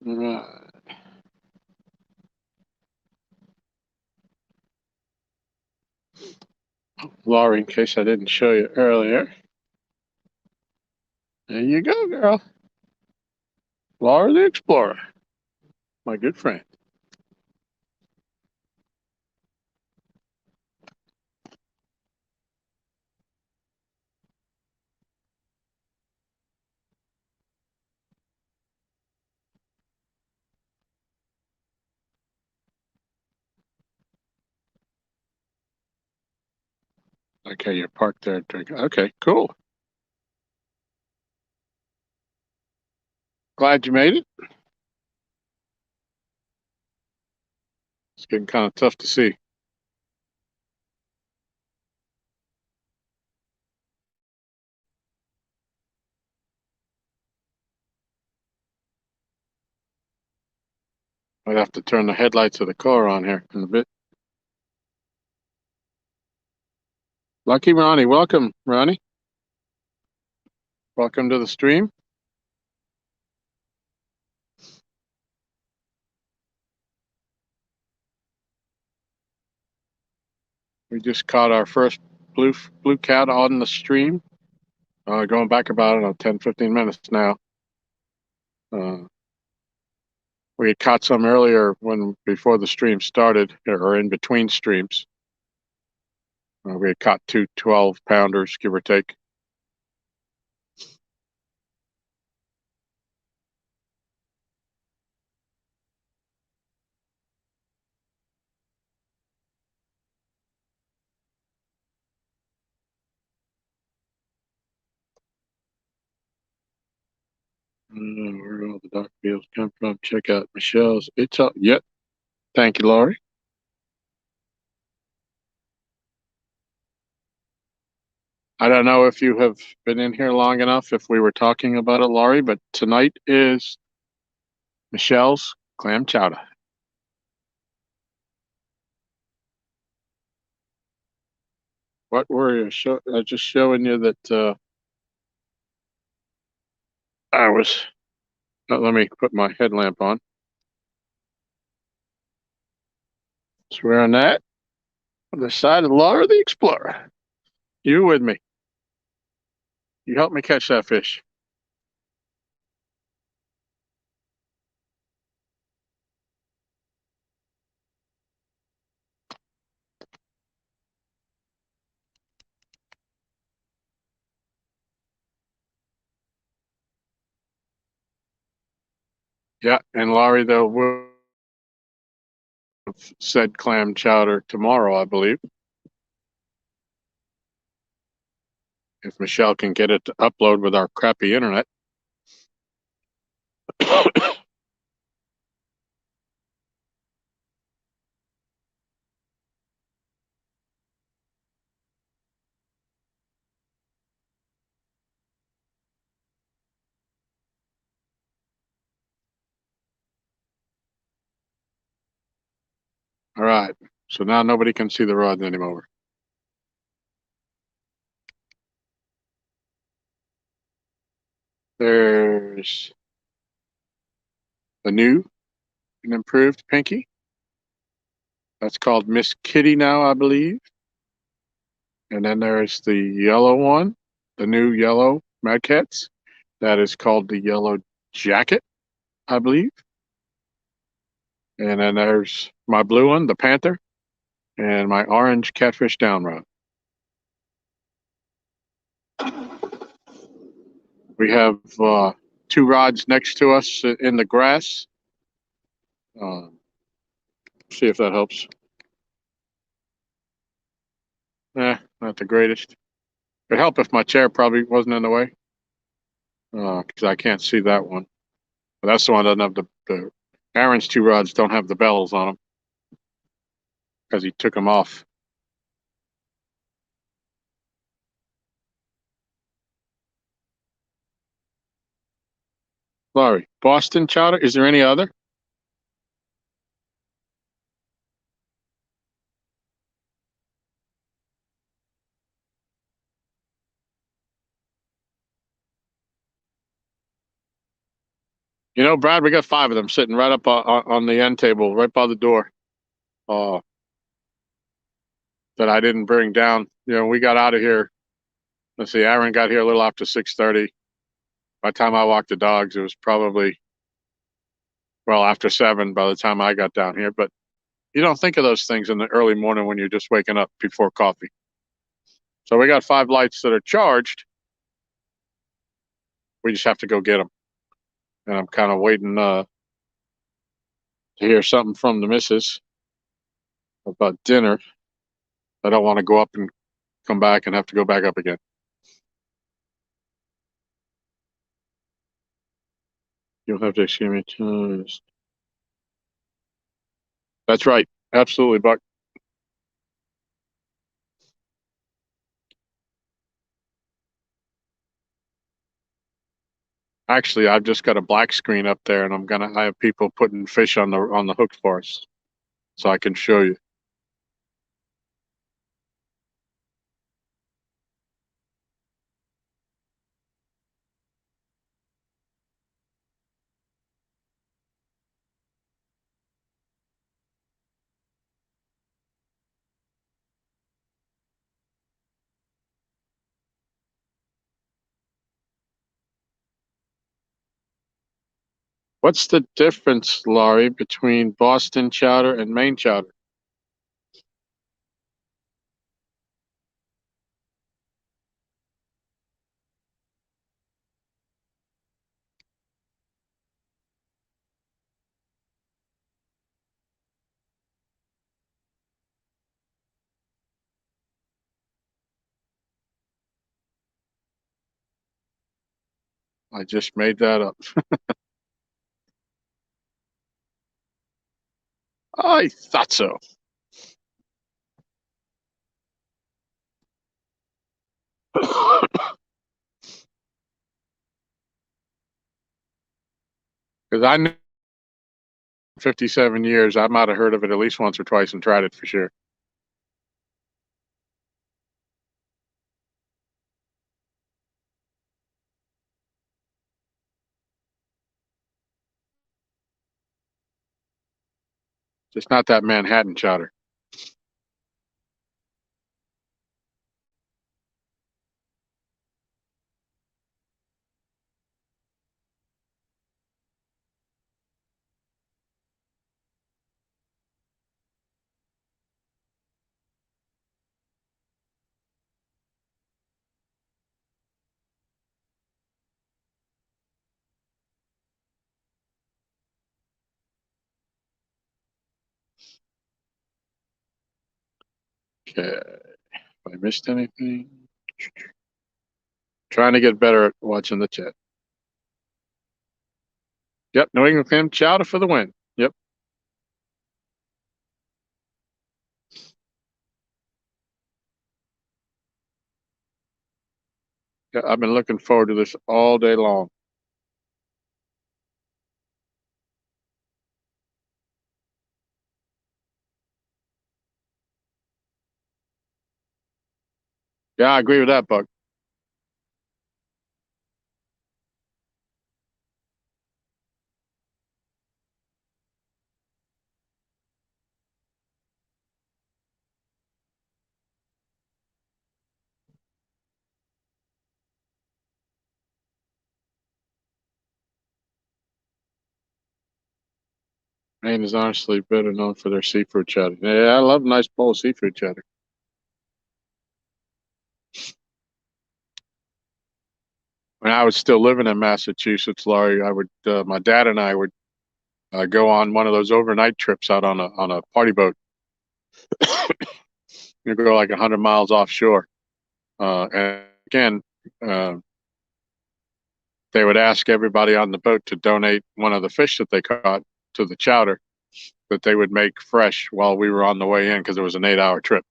Speaker 1: Right. Laurie, in case I didn't show you earlier. There you go, girl. Laura the Explorer, my good friend. Okay, you're parked there drinking. Okay, cool. Glad you made it. It's getting kind of tough to see. I'd have to turn the headlights of the car on here in a bit. Lucky Ronnie, welcome, Ronnie. Welcome to the stream. We just caught our first blue cat on the stream. Going back about, I don't know, 10, 15 minutes now. We had caught some earlier before the stream started, or in between streams. We had caught 2 12-pounders, give or take. Where all the dock bills come from? Check out Michelle's. It's up. Yep. Thank you, Laurie. I don't know if you have been in here long enough, if we were talking about it, Laurie, but tonight is Michelle's clam chowder. What were you just showing you that I was. Let me put my headlamp on. Swear on that. On the side of Laura the Explorer. You with me? You helped me catch that fish. Yeah, and Laurie, though, will have said clam chowder tomorrow, I believe. If Michelle can get it to upload with our crappy internet. All right. So now nobody can see the rods anymore. There's the new and improved Pinky. That's called Miss Kitty now, I believe. And then there's the yellow one, the new yellow Mad Cats. That is called the Yellow Jacket, I believe. And then there's my blue one, the Panther, and my orange Catfish down rod. We have 2 rods next to us in the grass. See if that helps. Not the greatest. It'd help if my chair probably wasn't in the way, because I can't see that one. But that's the one that doesn't have the Aaron's 2 rods don't have the bells on them because he took them off. Laurie, Boston chowder. Is there any other? You know, Brad, we got 5 of them sitting right up on the end table, right by the door. That I didn't bring down. You know, we got out of here. Let's see, Aaron got here a little after 6:30. By the time I walked the dogs, it was probably, well, after 7 by the time I got down here. But you don't think of those things in the early morning when you're just waking up before coffee. So we got 5 lights that are charged. We just have to go get them. And I'm kind of waiting to hear something from the missus about dinner. I don't want to go up and come back and have to go back up again. You'll have to excuse me. That's right. Absolutely, Buck. Actually, I've just got a black screen up there, and I have people putting fish on the hook for us, so I can show you. What's the difference, Laurie, between Boston chowder and Maine chowder? I just made that up. I thought so. Because I knew 57 years, I might have heard of it at least once or twice and tried it for sure. Just not that Manhattan chowder. Okay. Have I missed anything? Trying to get better at watching the chat. Yep, New England clam chowder for the win. Yep. Yeah, I've been looking forward to this all day long. Yeah, I agree with that, Buck. Maine is honestly better known for their seafood chowder. Yeah, I love a nice bowl of seafood chowder. When I was still living in Massachusetts, Laurie, my dad and I would go on one of those overnight trips out on a party boat. You go like 100 miles offshore, and again, uh, they would ask everybody on the boat to donate one of the fish that they caught to the chowder that they would make fresh while we were on the way in because it was an 8-hour trip.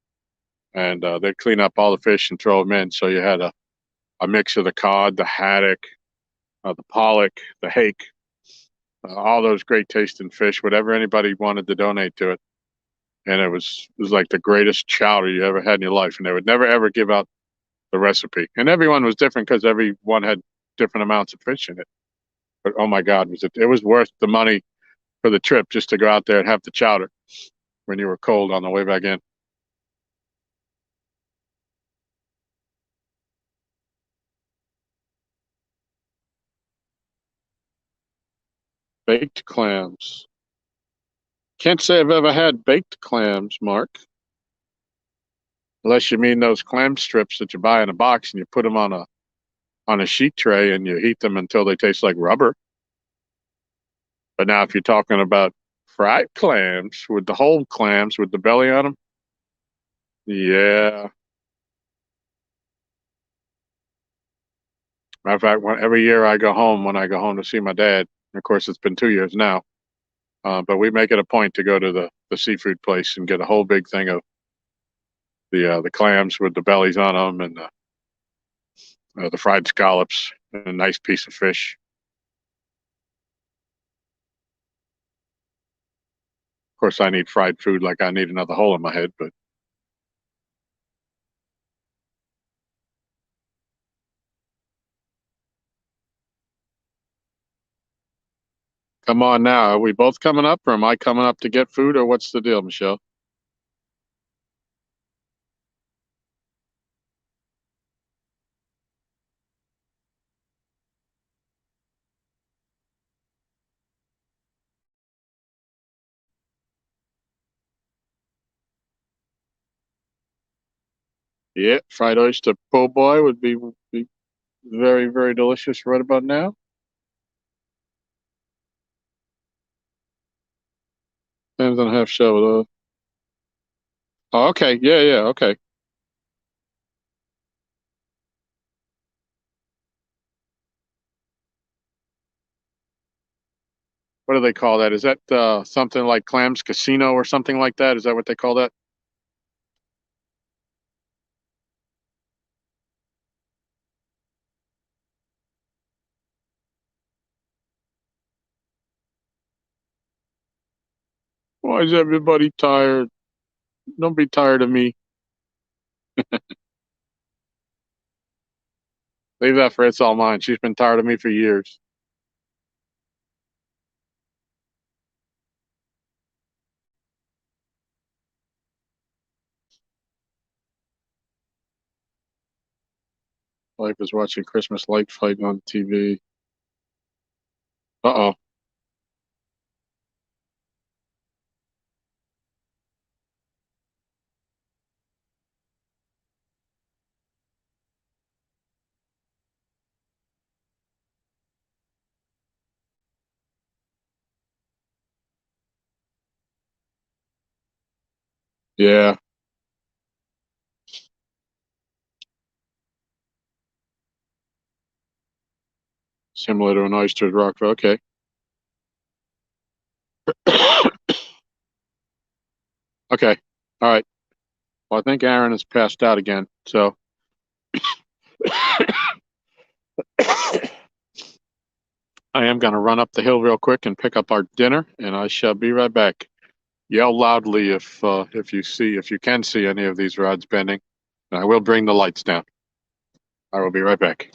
Speaker 1: And they'd clean up all the fish and throw them in. So you had a mix of the cod, the haddock, the pollock, the hake, all those great tasting fish, whatever anybody wanted to donate to it. And it was like the greatest chowder you ever had in your life. And they would never ever give out the recipe. And everyone was different because everyone had different amounts of fish in it. But oh my God, it was worth the money for the trip just to go out there and have the chowder when you were cold on the way back in. Baked clams. Can't say I've ever had baked clams, Mark. Unless you mean those clam strips that you buy in a box and you put them on a sheet tray and you heat them until they taste like rubber. But now if you're talking about fried clams with the whole clams with the belly on them, yeah. Matter of fact, every year I go home, when I go home to see my dad, and of course it's been 2 years now, but we make it a point to go to the seafood place and get a whole big thing of the clams with the bellies on them and the fried scallops and a nice piece of fish. course, I need fried food like I need another hole in my head, but come on now. Are we both coming up, or am I coming up to get food, or what's the deal, Michelle? Yeah, fried oyster po' boy would be very, very delicious right about now. Depends on half show though. Oh, okay, yeah, yeah, okay. What do they call that? Is that something like Clams Casino or something like that? Is that what they call that? Why is everybody tired? Don't be tired of me. Leave that for It's All Mine. She's been tired of me for years. Life is watching Christmas light fight on TV. Uh-oh. Yeah, similar to an oyster rock. Okay. Okay. All right. Well, I think Aaron has passed out again. So I am going to run up the hill real quick and pick up our dinner, and I shall be right back. Yell loudly if you can see any of these rods bending. And I will bring the lights down. I will be right back.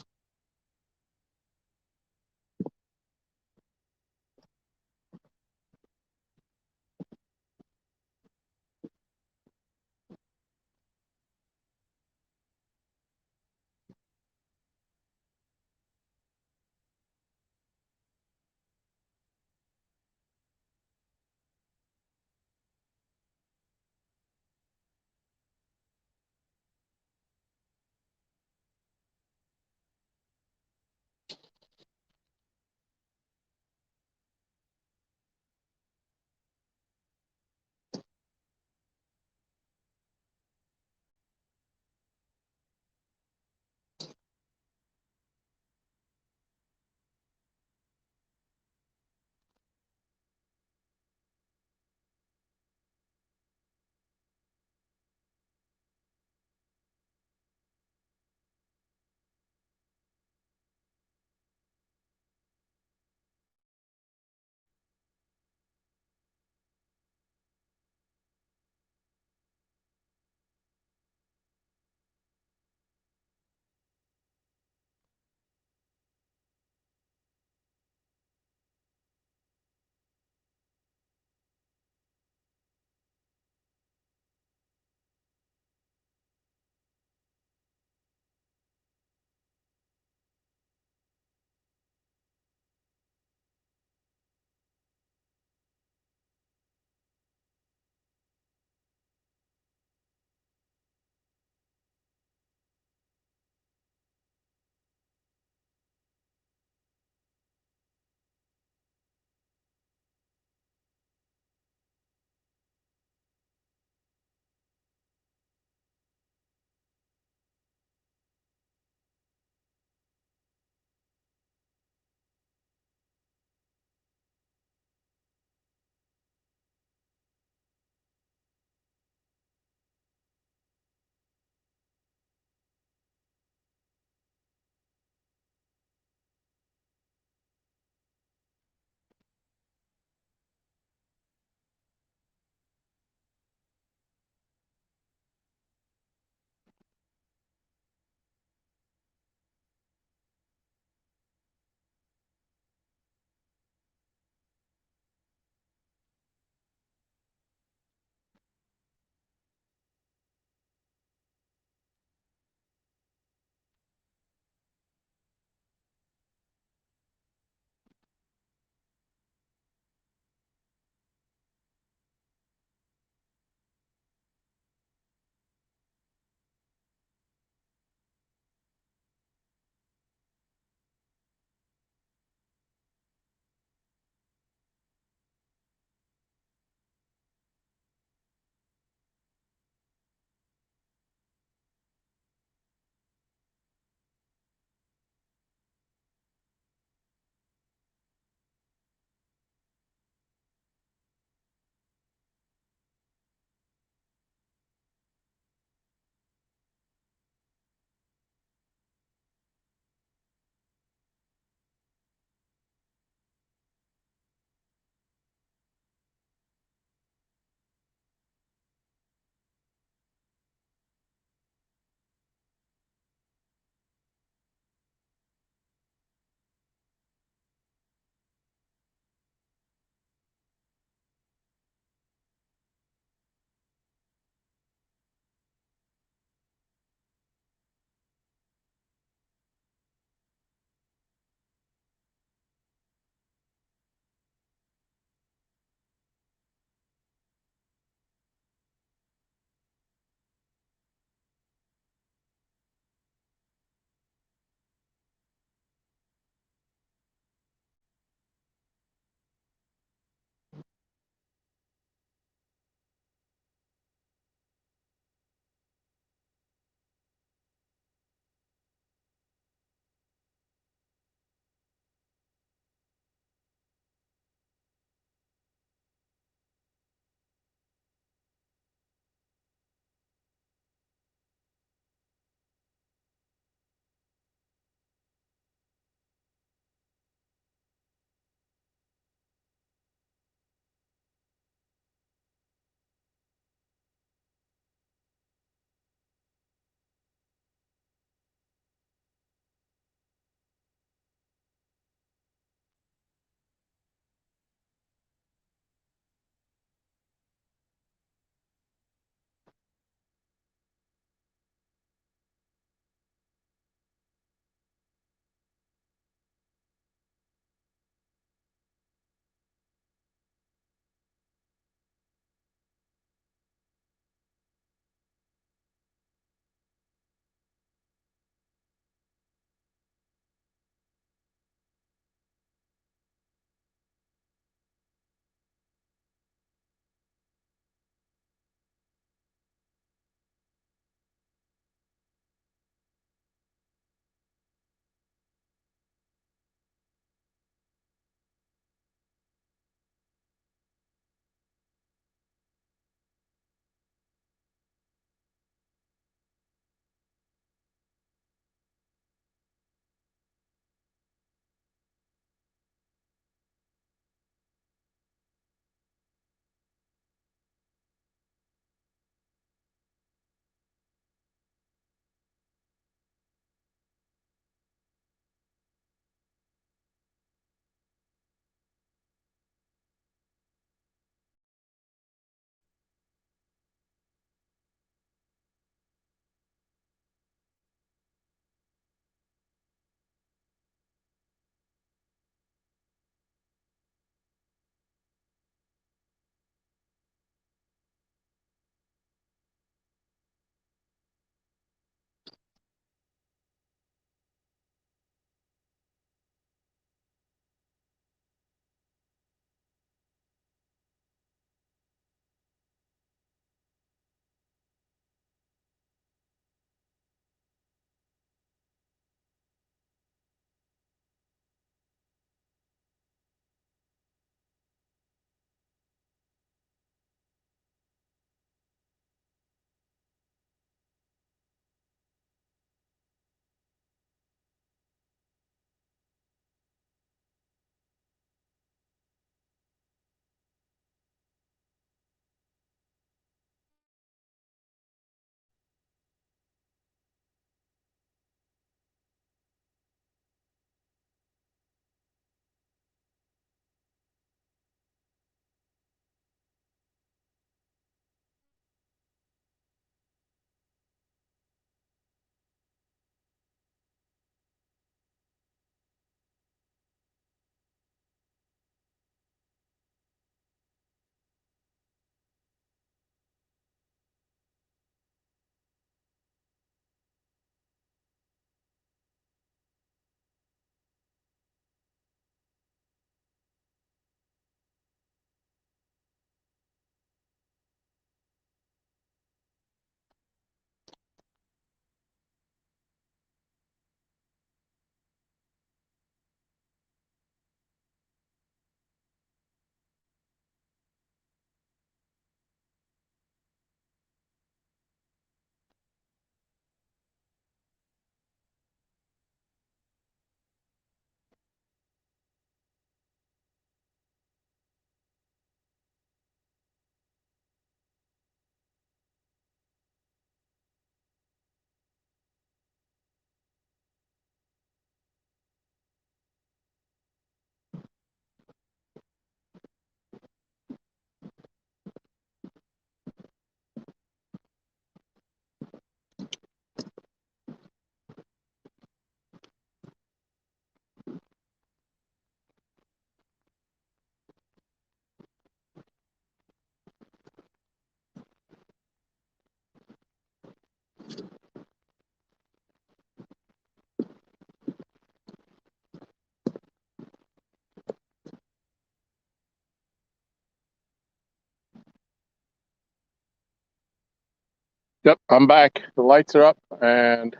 Speaker 1: Yep, I'm back. The lights are up, and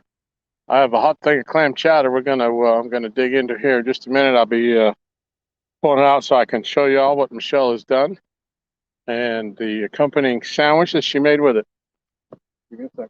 Speaker 1: I have a hot thing of clam chowder. I'm gonna dig into here in just a minute. I'll be pulling it out so I can show you all what Michelle has done and the accompanying sandwich that she made with it. Give me a sec.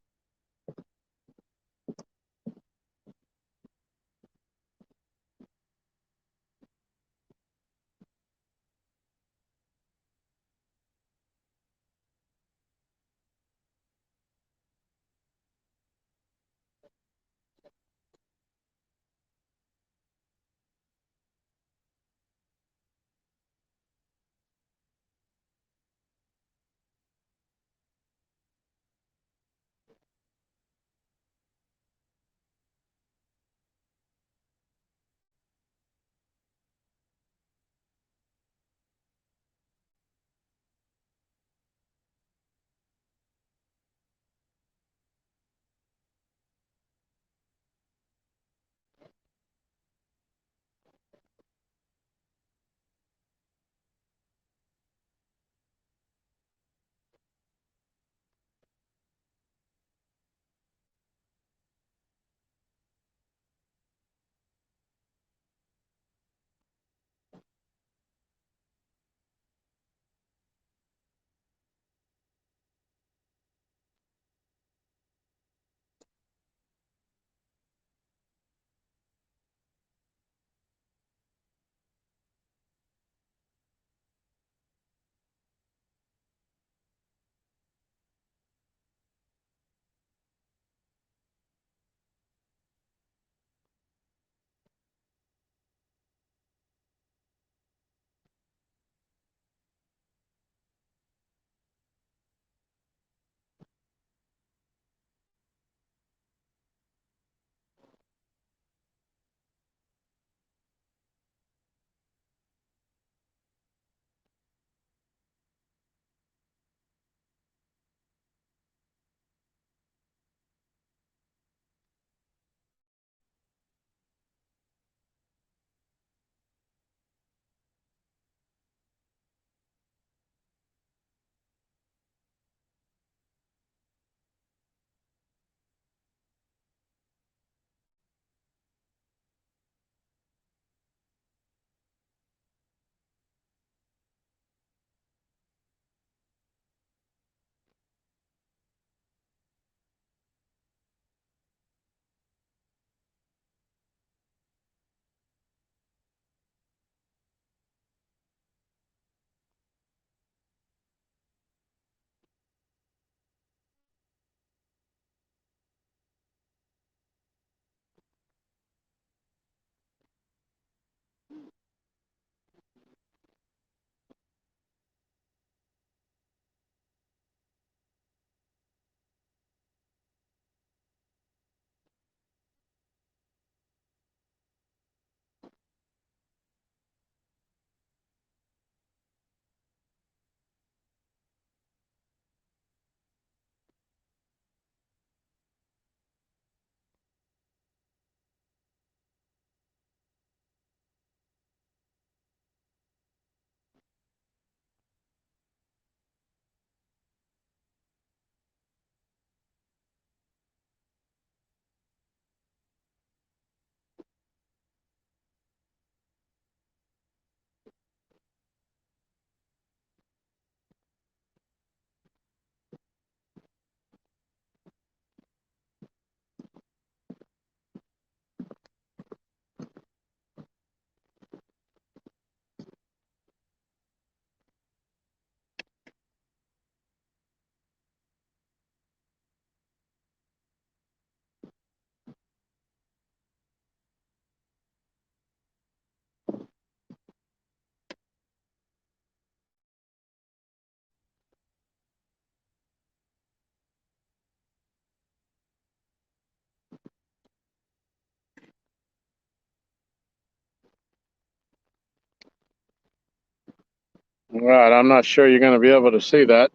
Speaker 1: All right, I'm not sure you're going to be able to see that.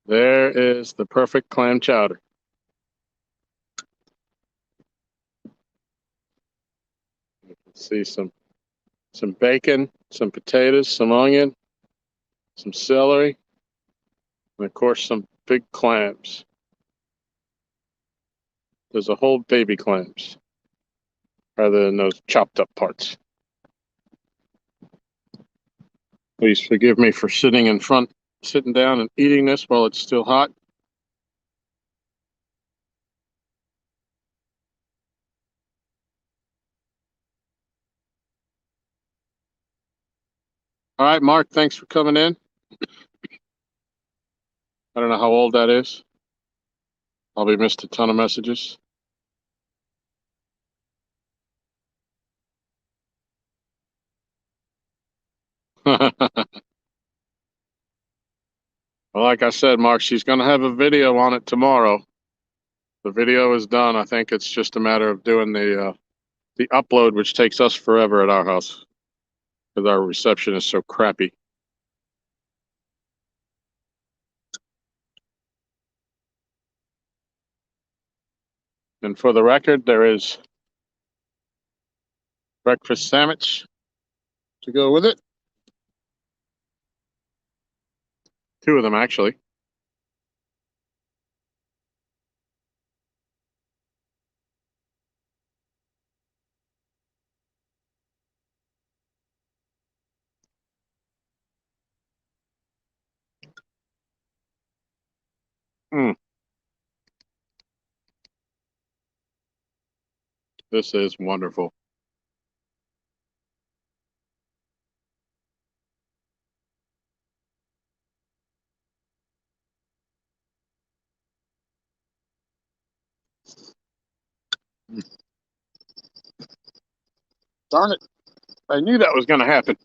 Speaker 1: There is the perfect clam chowder. You can see some bacon, some potatoes, some onion, some celery, And of course, some big clams. There's a whole baby clams rather than those chopped up parts. Please forgive me for sitting down and eating this while it's still hot. All right, Mark, thanks for coming in. I don't know how old that is. Probably missed a ton of messages. Well, like I said, Mark, she's going to have a video on it tomorrow. The video is done. I think it's just a matter of doing the upload, which takes us forever at our house because our reception is so crappy. And for the record, there is breakfast sandwich to go with it. 2 of them, actually. Mm, this is wonderful. Darn it. I knew that was going to happen.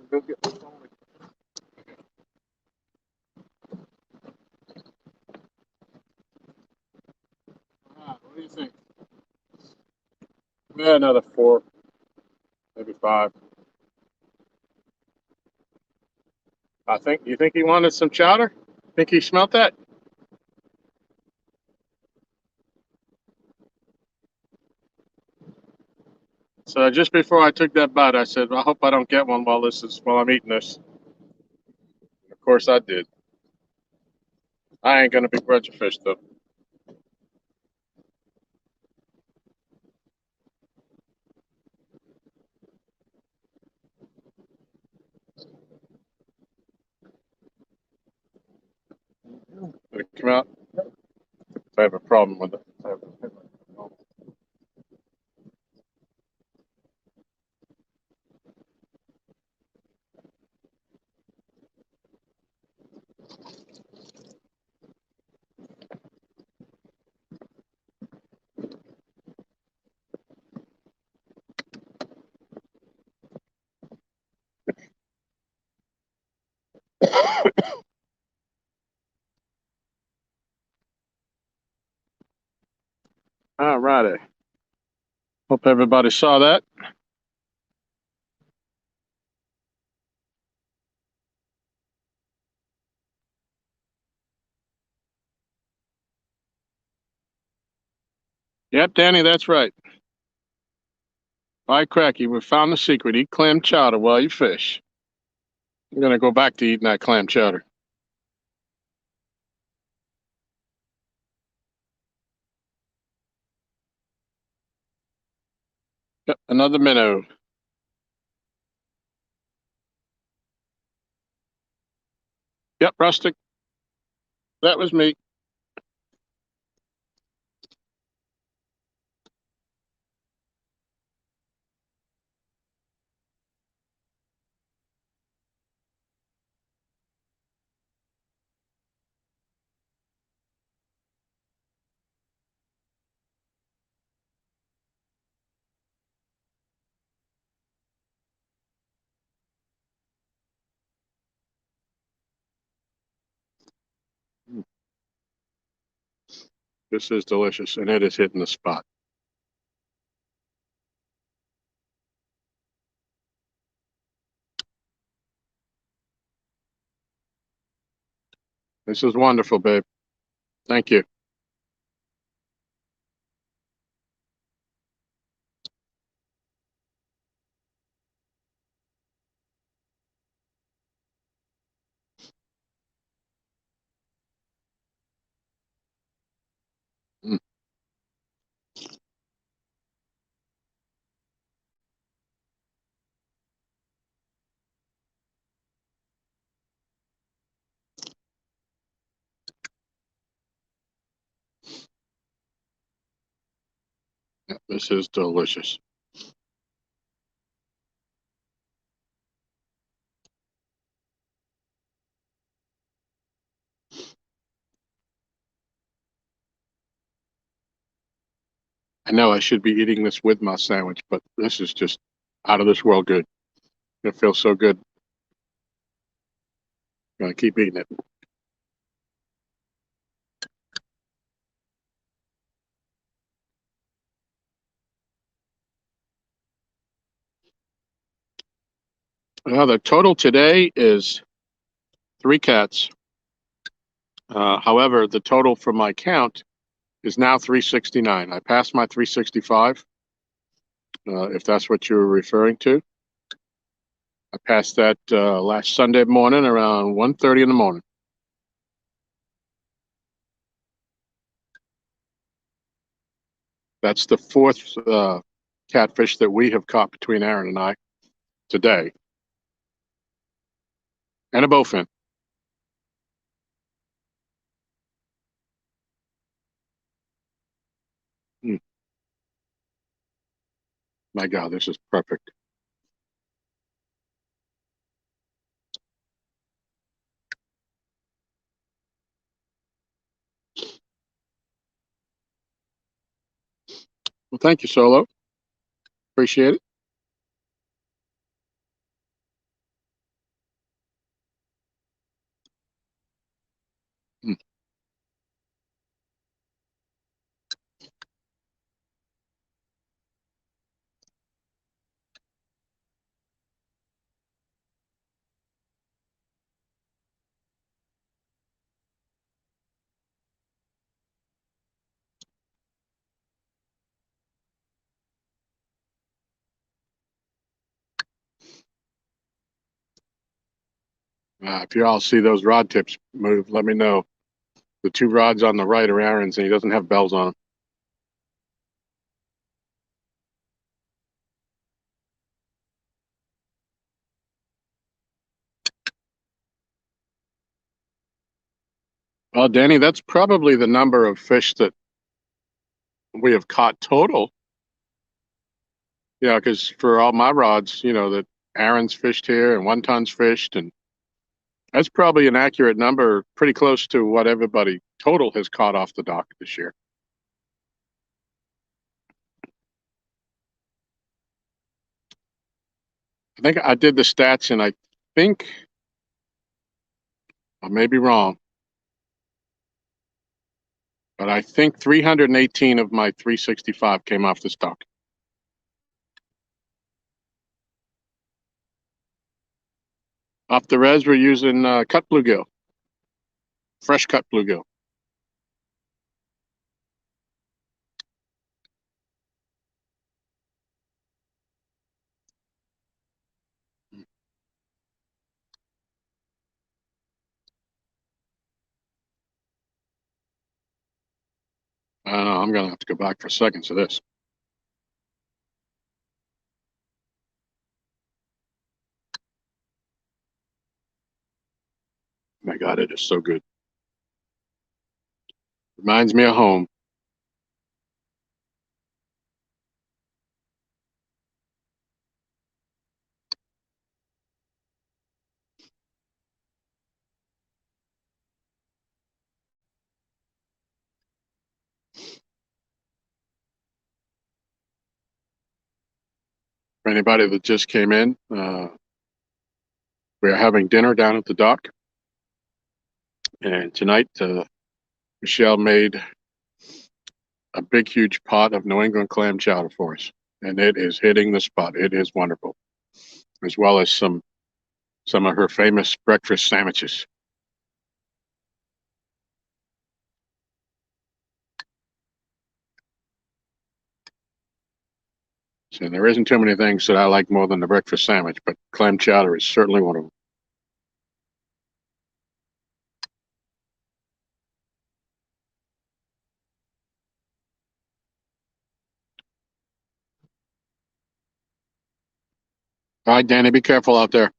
Speaker 1: Go get my phone. What do you think? Yeah, another 4, maybe 5. You think he wanted some chowder? Think he smelt that? So just before I took that bite, I said, I hope I don't get one while I'm eating this. Of course I did. I ain't gonna begrudge a fish though. Did it come out? I have a problem with it. All righty. Hope everybody saw that. Yep, Danny, that's right. All right, Cracky, we found the secret. Eat clam chowder while you fish. I'm going to go back to eating that clam chowder. Yep, another minnow. Yep, rustic. That was me. This is delicious, and it is hitting the spot. This is wonderful, babe. Thank you. Mm. This is delicious. I know I should be eating this with my sandwich, but this is just out of this world good. It feels so good. Gonna keep eating it. The total today is 3 cats. However, the total for my count is now 369. I passed my 365, if that's what you were referring to. I passed that last Sunday morning around 1:30 in the morning. That's the fourth catfish that we have caught between Aaron and I today, and a bowfin. Mm, my God, this is perfect. Well, thank you, Solo. Appreciate it. Mm. If you all see those rod tips move, let me know. The 2 rods on the right are Aaron's, and he doesn't have bells on them. Well, Danny, that's probably the number of fish that we have caught total. Yeah, because for all my rods, that Aaron's fished here and one ton's fished, and that's probably an accurate number, pretty close to what everybody total has caught off the dock this year. I think I did the stats, and I think I may be wrong, but I think 318 of my 365 came off this dock. Off the res, we're using cut bluegill, fresh cut bluegill. I don't know, I'm going to have to go back for seconds of this. My God, it is so good. Reminds me of home. For anybody that just came in, we are having dinner down at the dock. And tonight, Michelle made a big, huge pot of New England clam chowder for us. And it is hitting the spot. It is wonderful. As well as some of her famous breakfast sandwiches. So there isn't too many things that I like more than the breakfast sandwich, but clam chowder is certainly one of them. All right, Danny, be careful out there.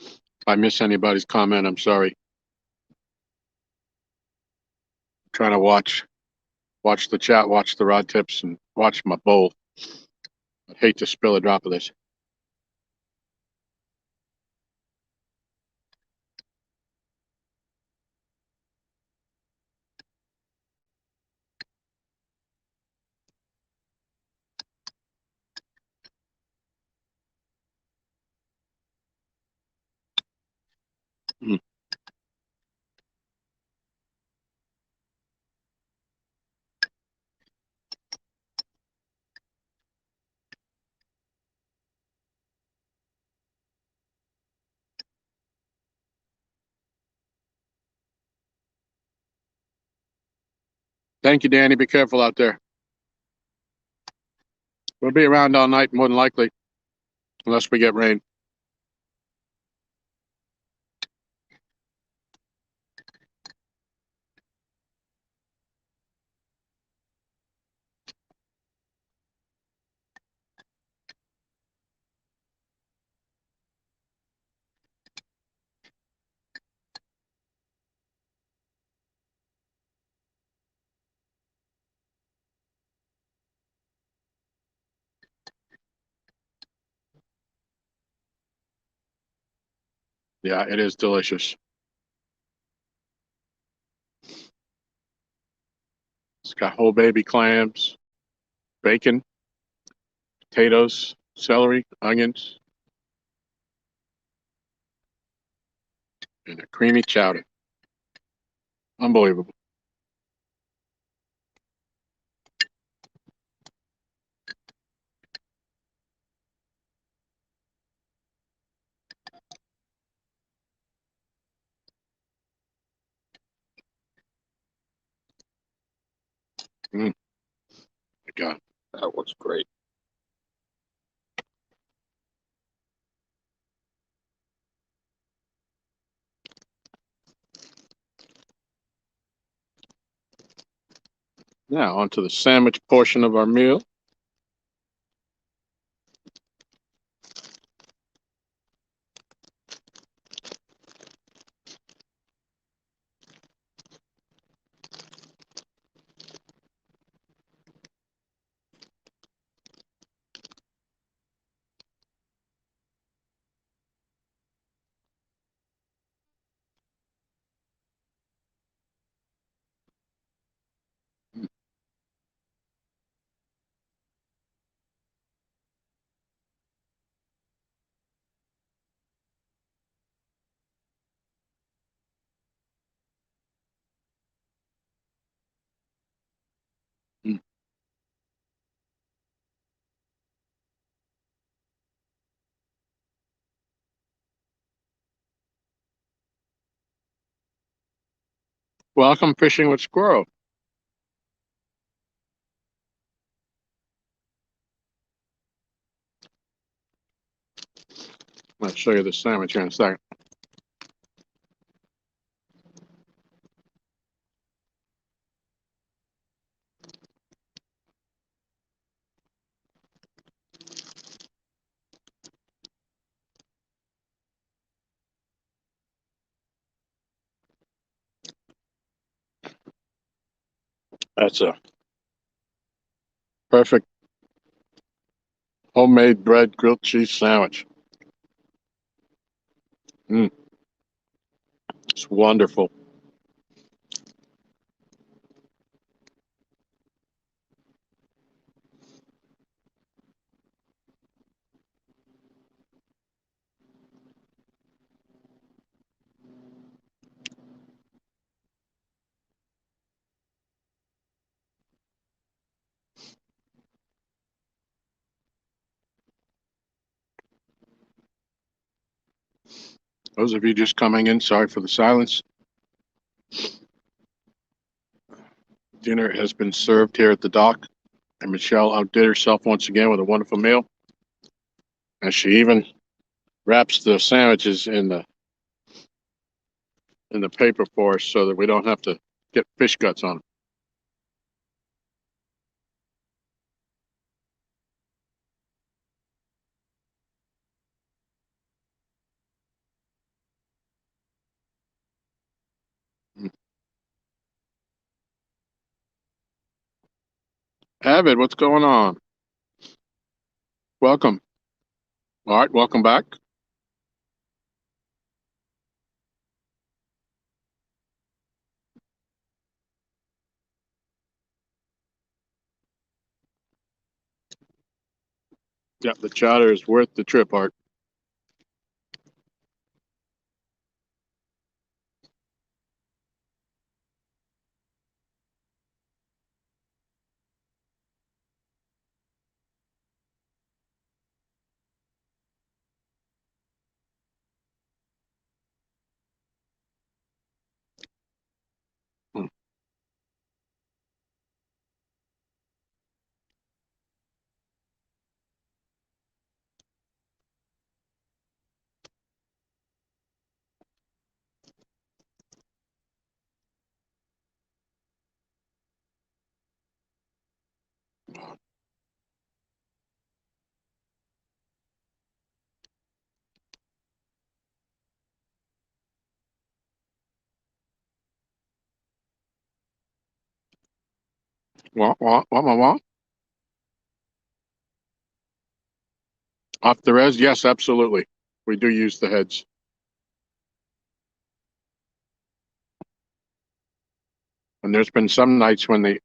Speaker 1: If I miss anybody's comment, I'm sorry. I'm trying to watch the chat, watch the rod tips, and watch my bowl. I'd hate to spill a drop of this. Mm. Thank you, Danny. Be careful out there. We'll be around all night, more than likely, unless we get rain. Yeah, it is delicious. It's got whole baby clams, bacon, potatoes, celery, onions, and a creamy chowder. Unbelievable. Mm, my God, that was great. Now onto the sandwich portion of our meal. Mm. Welcome fishing with Squirrel. I'll show you the sandwich here in a second. That's a perfect homemade bread grilled cheese sandwich. Mm, it's wonderful. Those of you just coming in, sorry for the silence. Dinner has been served here at the dock, and Michelle outdid herself once again with a wonderful meal. And she even wraps the sandwiches in the paper for us so that we don't have to get fish guts on them. Avid, what's going on? Welcome. All right, welcome back. Yeah, the chowder is worth the trip, Art. Hmm. What? Off the res? Yes, absolutely. We do use the heads. And there's been some nights when the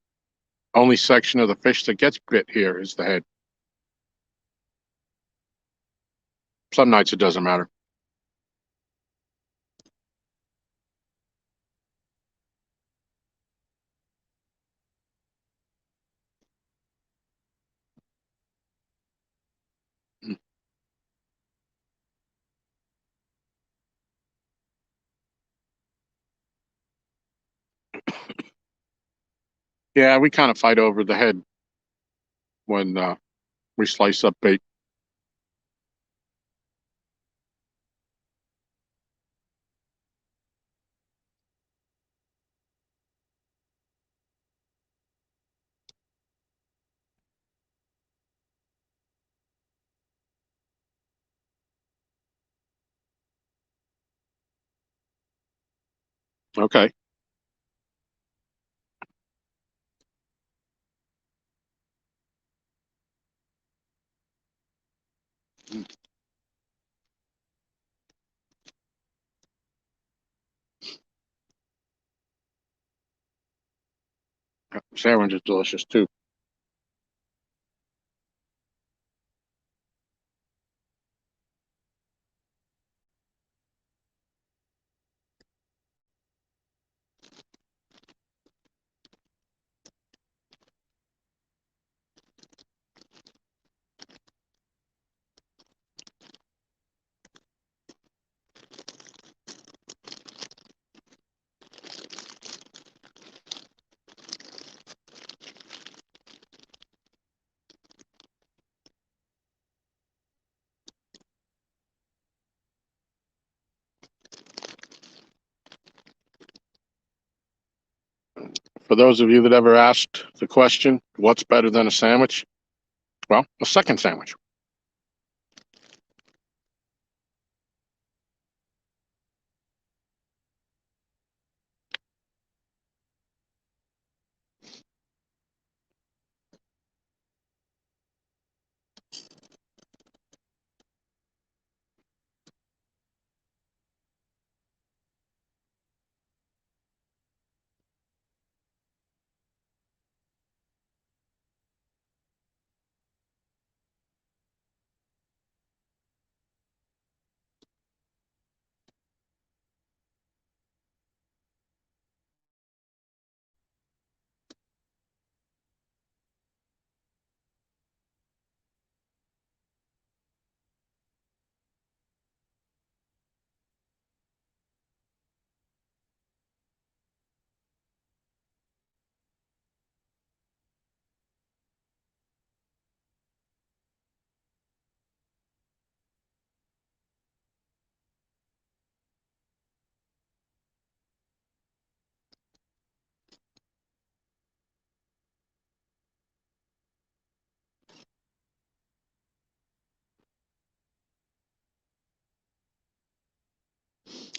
Speaker 1: only section of the fish that gets bit here is the head. Some nights it doesn't matter. Hmm. Yeah, we kind of fight over the head when we slice up bait. Okay. Sandwich is delicious too. For those of you that ever asked the question, what's better than a sandwich? Well, a second sandwich.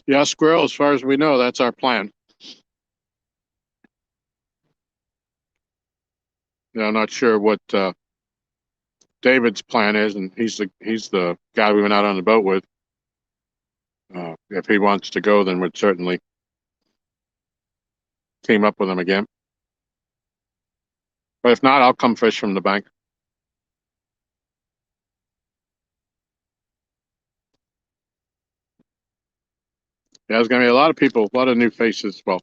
Speaker 1: Yeah, squirrel, as far as we know, that's our plan. I'm not sure what David's plan is, and he's the guy we went out on the boat with. If he wants to go, then we'd certainly team up with him again. But if not, I'll come fish from the bank. Yeah, there's going to be a lot of people, a lot of new faces. Well,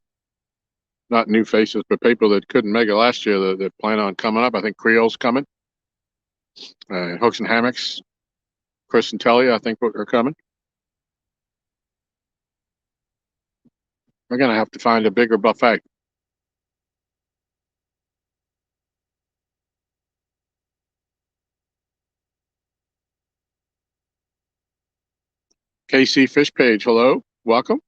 Speaker 1: not new faces, but people that couldn't make it last year that plan on coming up. I think Creole's coming. Hooks and Hammocks, Chris and Telly, I think are coming. We're going to have to find a bigger buffet. KC Fish Page, hello, welcome.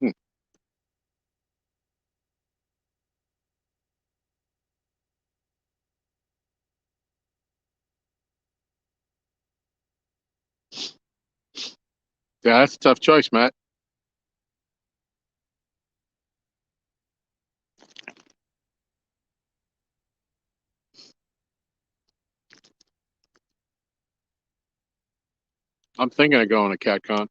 Speaker 1: Hmm. Yeah, that's a tough choice, Matt. I'm thinking of going to CatCon.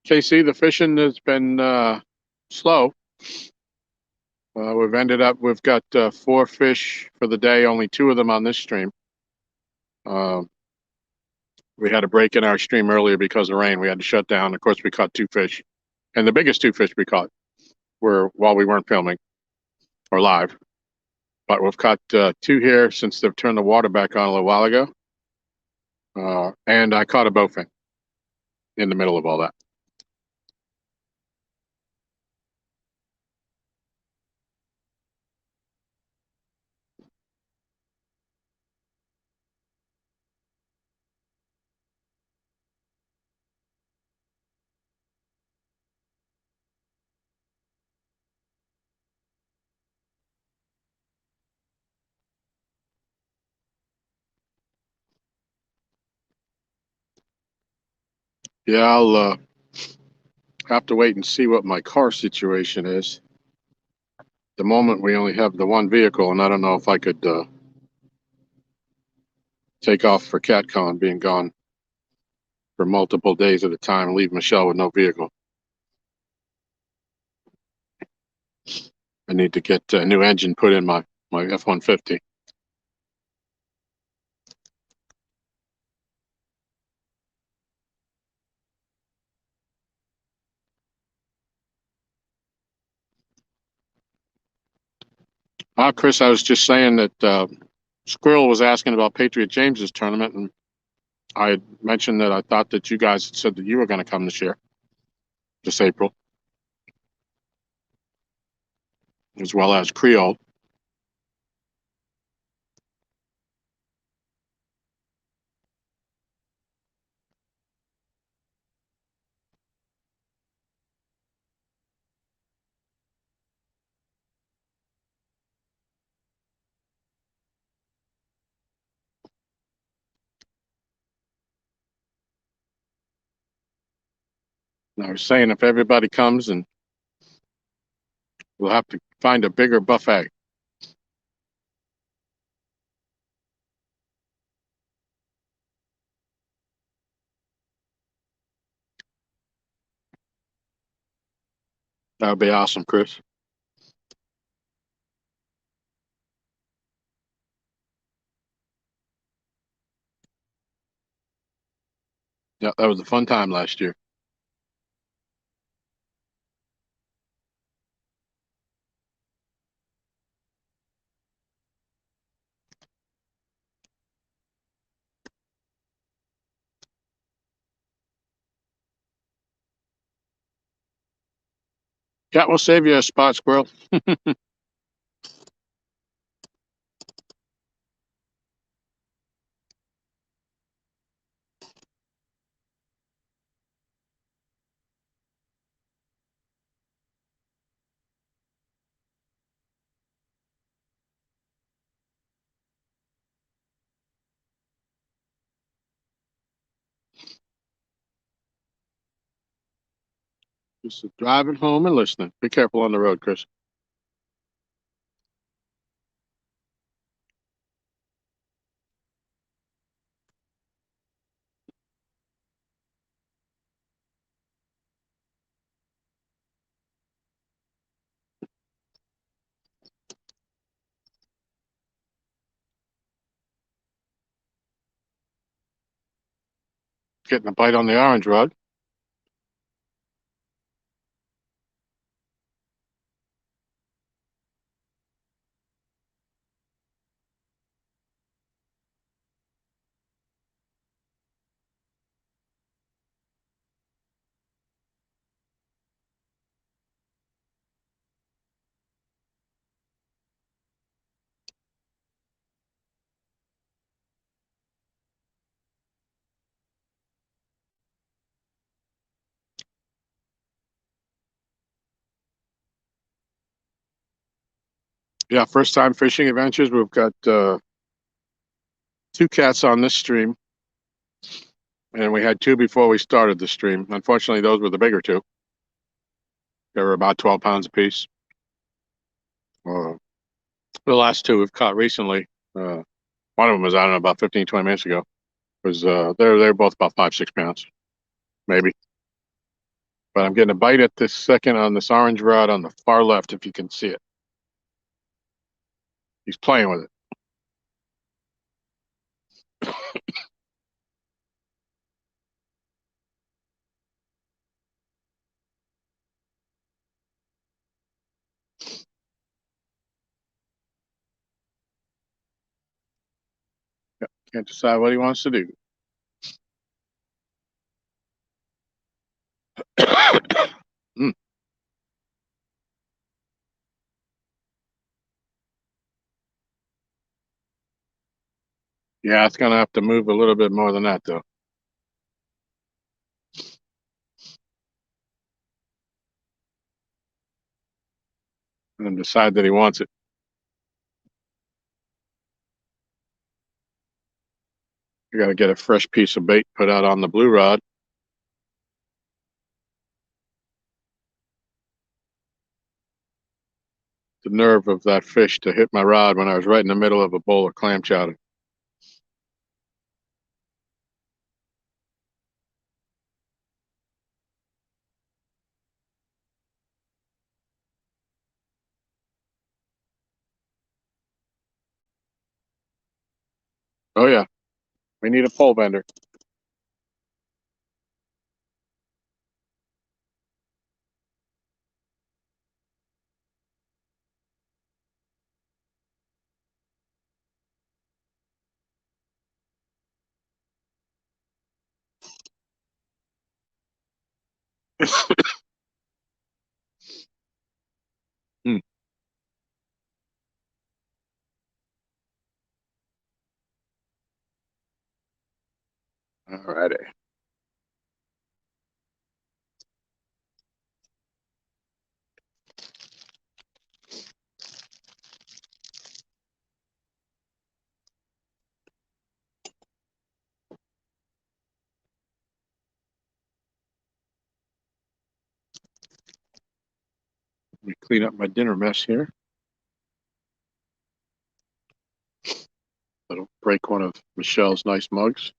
Speaker 1: KC, the fishing has been slow. We've got 4 fish for the day, only 2 of them on this stream. We had a break in our stream earlier because of rain. We had to shut down. Of course, we caught 2 fish. And the biggest 2 fish we caught were while we weren't filming or live. But we've caught 2 here since they've turned the water back on a little while ago. And I caught a bowfin in the middle of all that. Yeah, I'll have to wait and see what my car situation is. At the moment, we only have the 1 vehicle, and I don't know if I could take off for CatCon, being gone for multiple days at a time, and leave Michelle with no vehicle. I need to get a new engine put in my F-150. Chris, I was just saying that Squirrel was asking about Patriot James's tournament, and I had mentioned that I thought that you guys had said that you were going to come this year, this April, as well as Creole. And I was saying if everybody comes, and we'll have to find a bigger buffet. That would be awesome, Chris. Yeah, that was a fun time last year. Cat will save you a spot, Squirrel. Just driving home and listening. Be careful on the road, Chris. Getting a bite on the orange rod. Yeah, first time fishing adventures. We've got 2 cats on this stream, and we had 2 before we started the stream. Unfortunately, those were the bigger 2. They were about 12 pounds apiece. The last 2 we've caught recently. One of them was, I don't know, about 15, 20 minutes ago. Was they're both about 5, 6 pounds, maybe. But I'm getting a bite at this second on this orange rod on the far left, if you can see it. He's playing with it. Can't decide what he wants to do. Mm. Yeah, it's going to have to move a little bit more than that, though. And then decide that he wants it. You got to get a fresh piece of bait put out on the blue rod. The nerve of that fish to hit my rod when I was right in the middle of a bowl of clam chowder. Oh, yeah. We need a pole bender. Hmm. All righty. Let me clean up my dinner mess here. That'll break one of Michelle's nice mugs.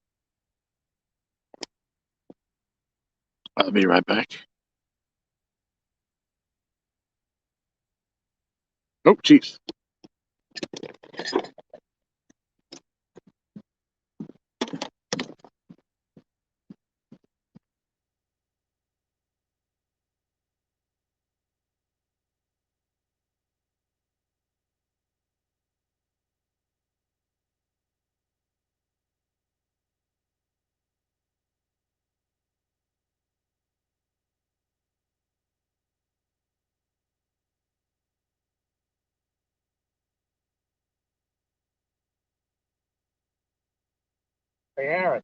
Speaker 1: I'll be right back. Oh, jeez. Hey, Aaron.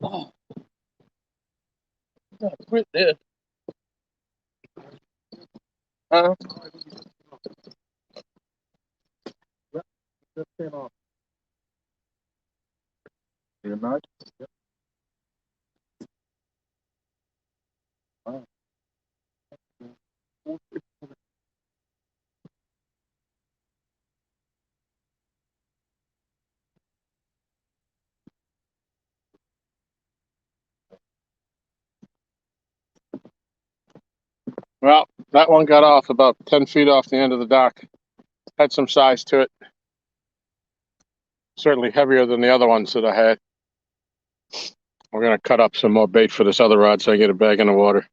Speaker 2: Oh, quit this. Huh?
Speaker 1: Just came off.
Speaker 2: You're not?
Speaker 1: Wow. Well, that one got off about 10 feet off the end of the dock. Had some size to it. Certainly heavier than the other ones that I had. We're going to cut up some more bait for this other rod so I get it back in the water.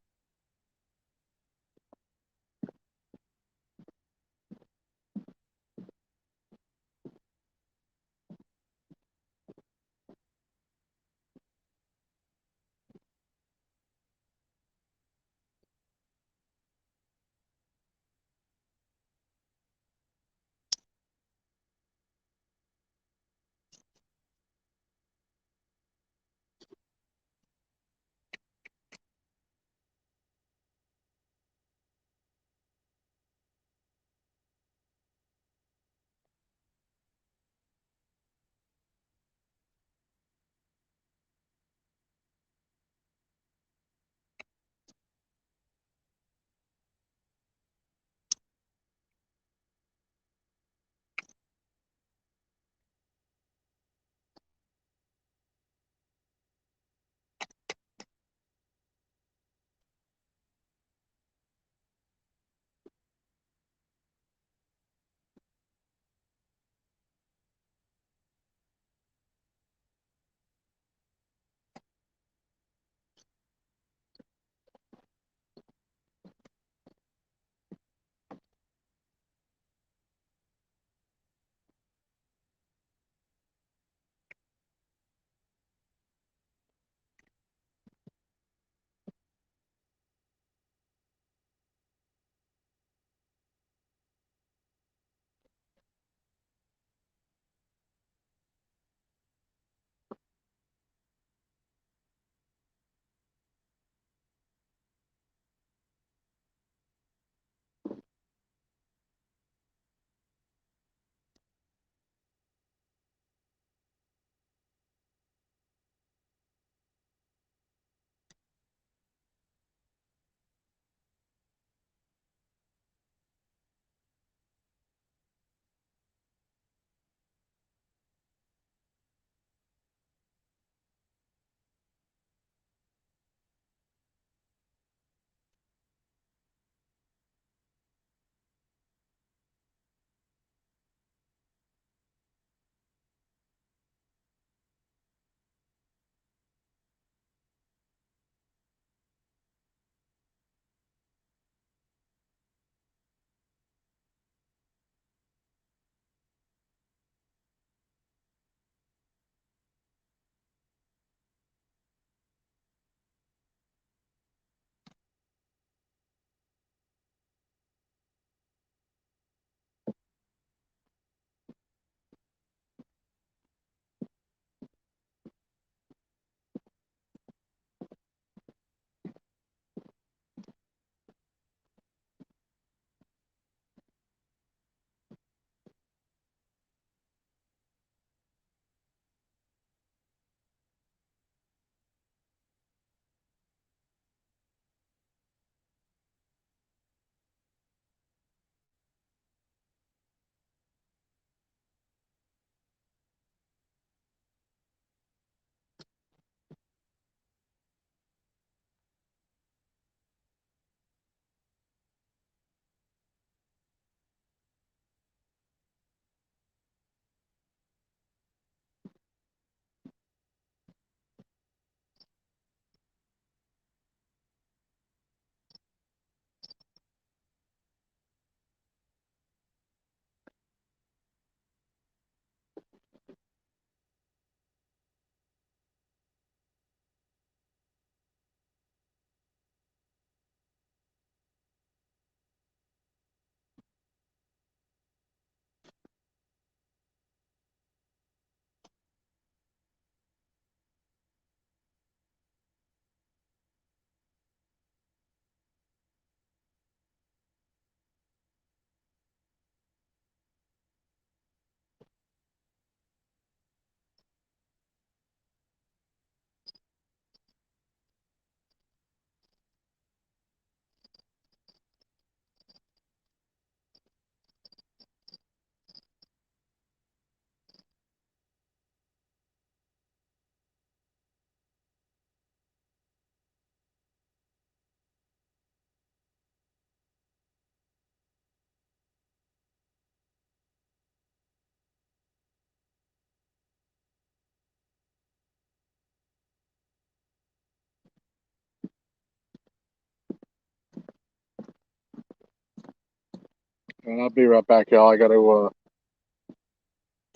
Speaker 1: And I'll be right back, y'all. I got to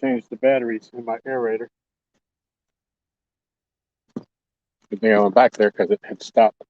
Speaker 1: change the batteries in my aerator. Good thing I went back there because it had stopped.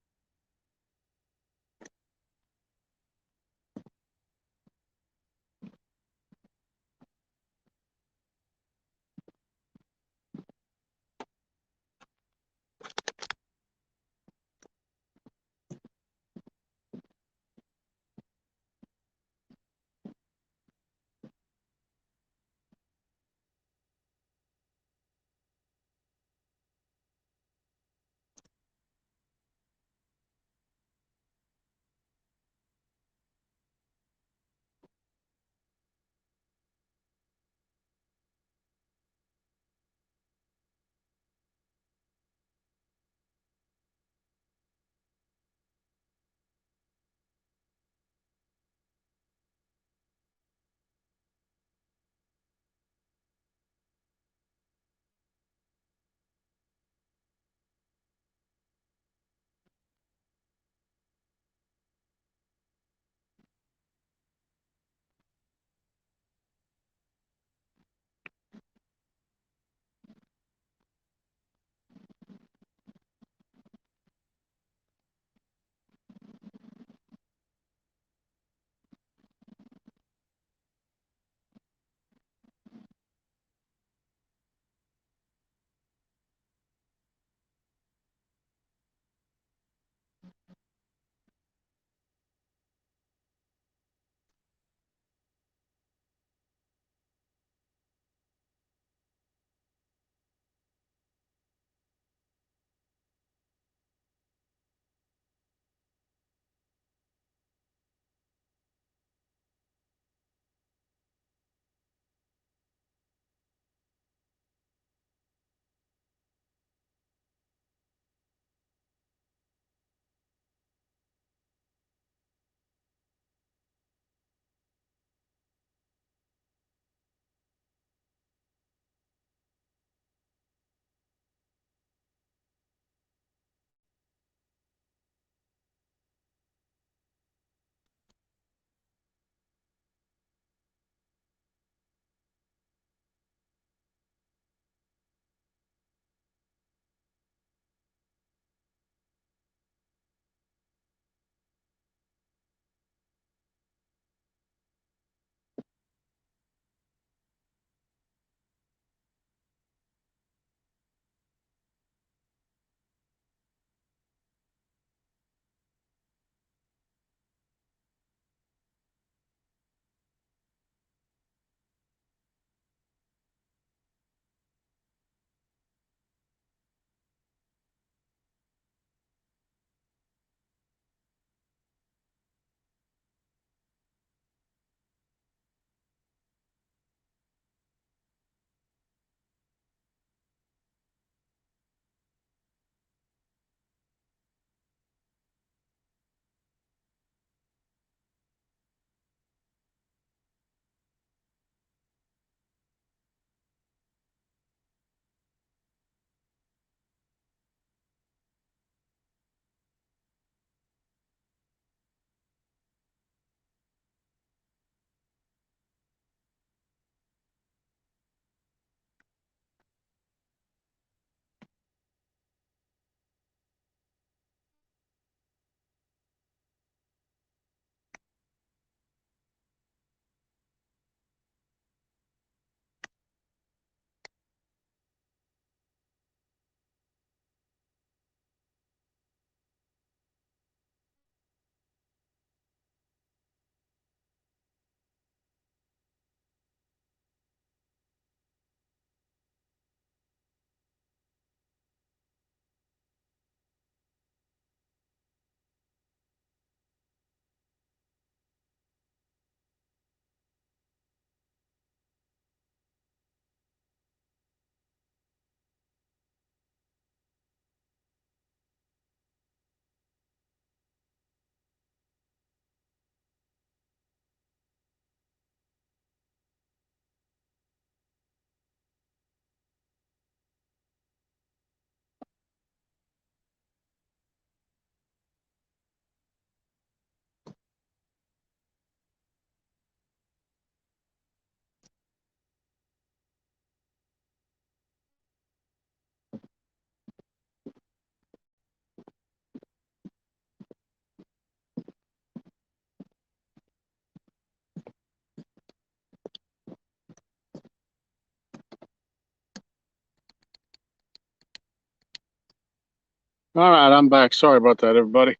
Speaker 1: All right, I'm back. Sorry about that, everybody.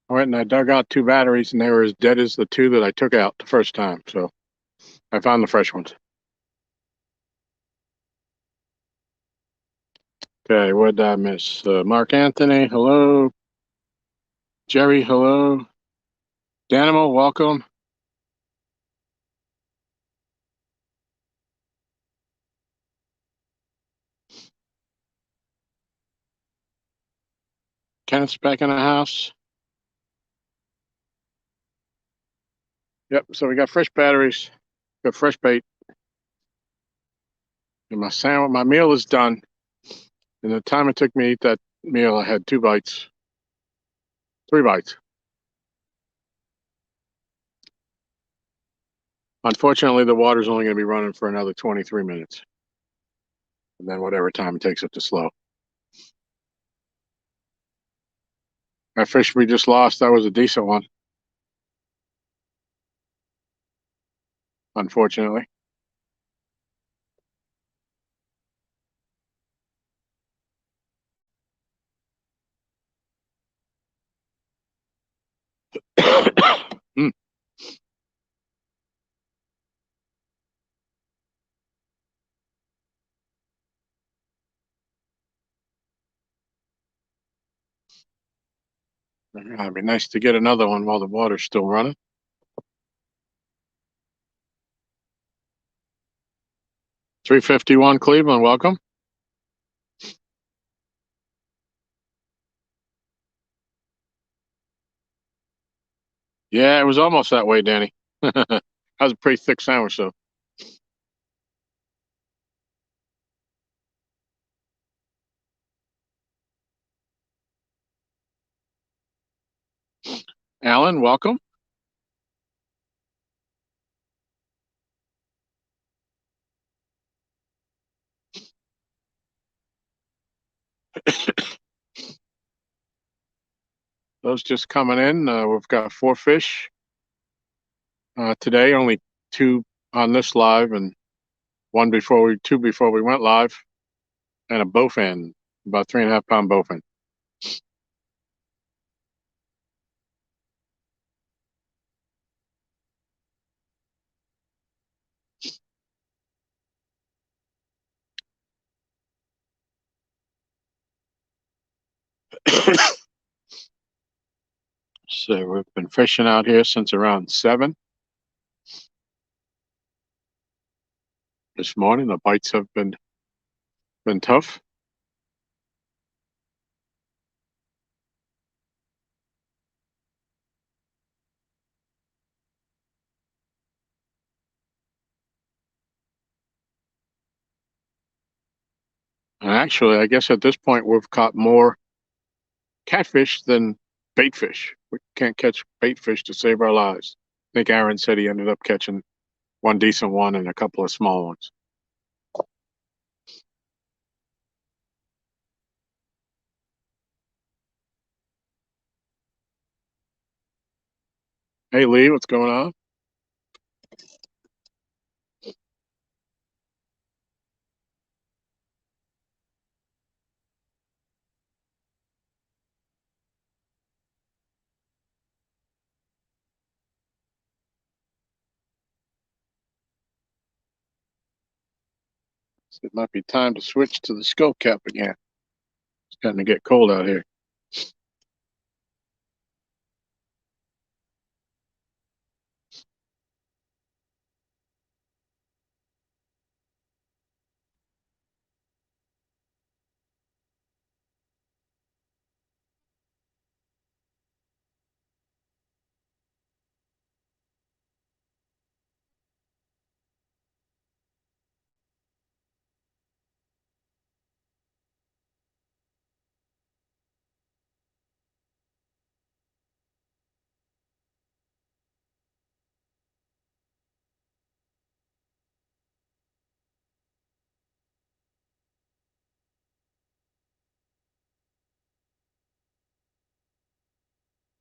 Speaker 1: I went and I dug out two batteries, and they were as dead as the two that I took out the first time. So I found the fresh ones. Okay, what did I miss? Mark Anthony, hello. Jerry, hello. Danimal, welcome. Kenneth's back in the house. Yep, so we got fresh batteries, got fresh bait. And my meal is done. And the time it took me to eat that meal, I had 2 bites, 3 bites. Unfortunately, the water's only going to be running for another 23 minutes. And then whatever time it takes it to slow. That fish we just lost, that was a decent one. Unfortunately. Mm. It'd be nice to get another one while the water's still running. $3.51 Cleveland, welcome. Yeah, it was almost that way, Danny. That was a pretty thick sandwich, though. Alan, welcome. Those just coming in. We've got 4 fish today, only 2 on this live, and two before we went live, and a bowfin, about 3.5 pound bowfin. So we've been fishing out here since around 7 this morning. The bites have been tough. And actually, I guess at this point we've caught more catfish than bait fish. We can't catch bait fish to save our lives. I think Aaron said he ended up catching one decent one and a couple of small ones. Hey Lee, what's going on? So it might be time to switch to the scope cap again. It's starting to get cold out here.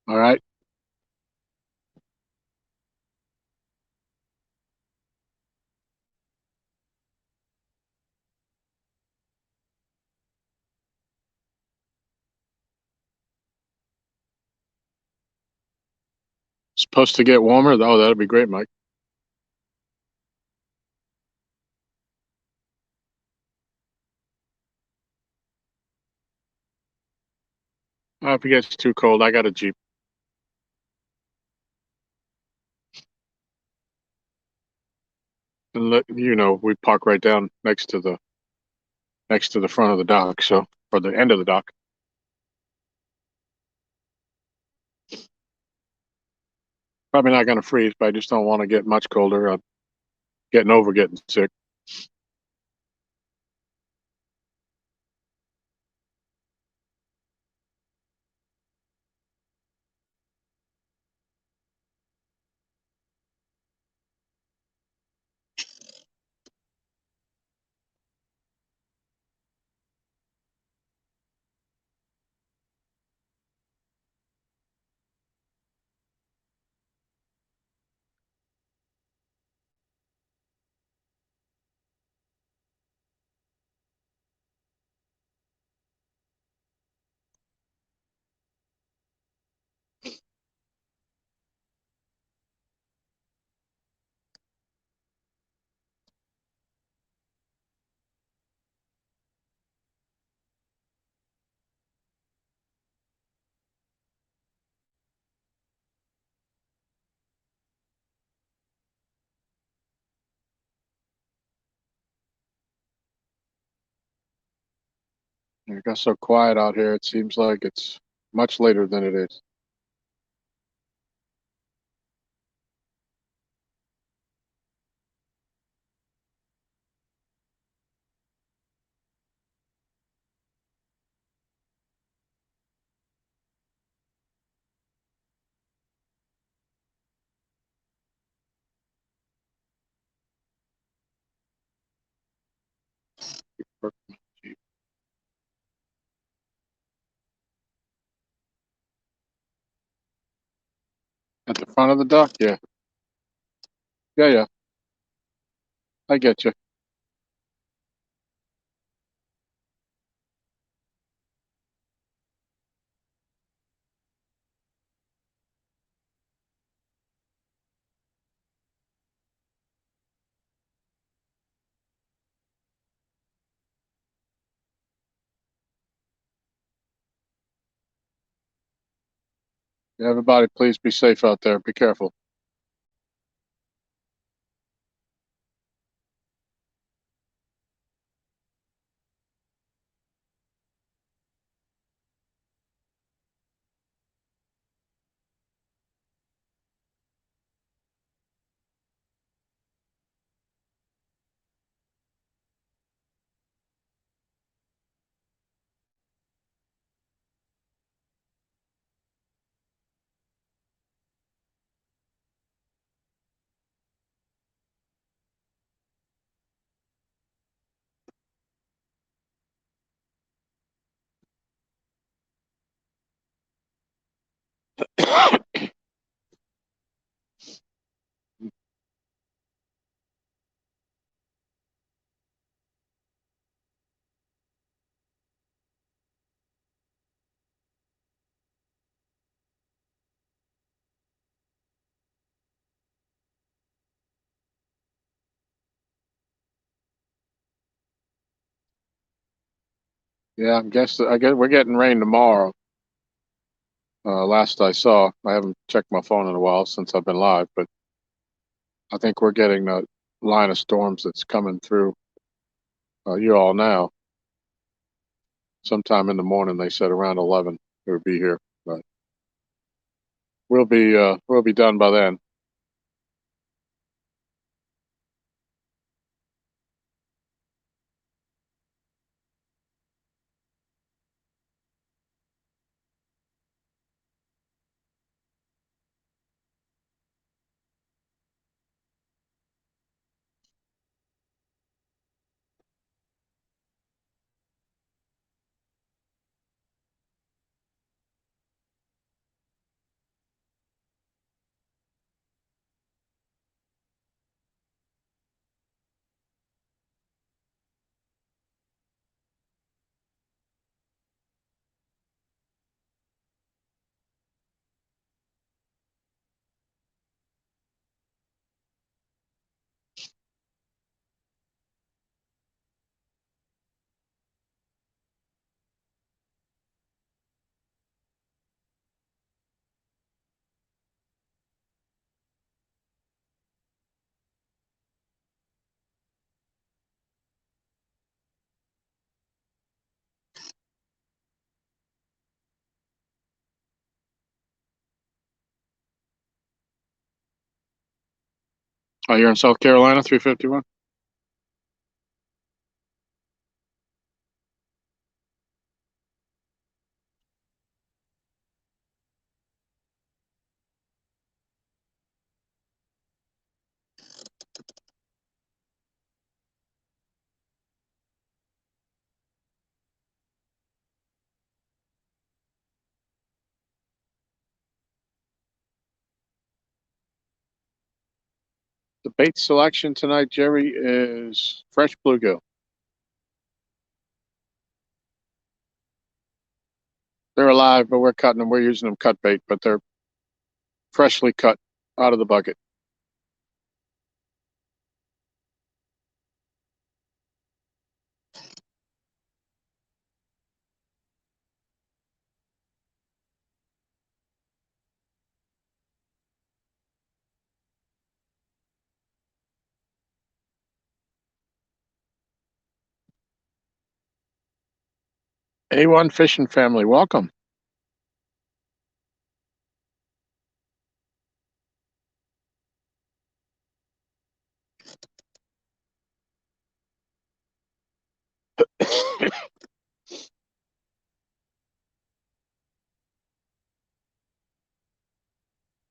Speaker 1: All right. Supposed to get warmer. Oh, that'd be great, Mike. If it gets too cold, I got a Jeep. And we park right down next to the front of the dock, so or the end of the dock. Probably not going to freeze, but I just don't want to get much colder. I'm getting sick. It got so quiet out here. It seems like it's much later than it is. At the front of the dock, yeah, yeah. I get you. Everybody, please be safe out there. Be careful. Yeah, I guess we're getting rain tomorrow. Last I saw, I haven't checked my phone in a while since I've been live, but I think we're getting the line of storms that's coming through you all now. Sometime in the morning, they said around 11 it would be here, but we'll be done by then. Oh, you're in South Carolina, 351? The bait selection tonight, Jerry, is fresh bluegill. They're alive, but we're cutting them. We're using them cut bait, but they're freshly cut out of the bucket. A1 Fishing Family, welcome.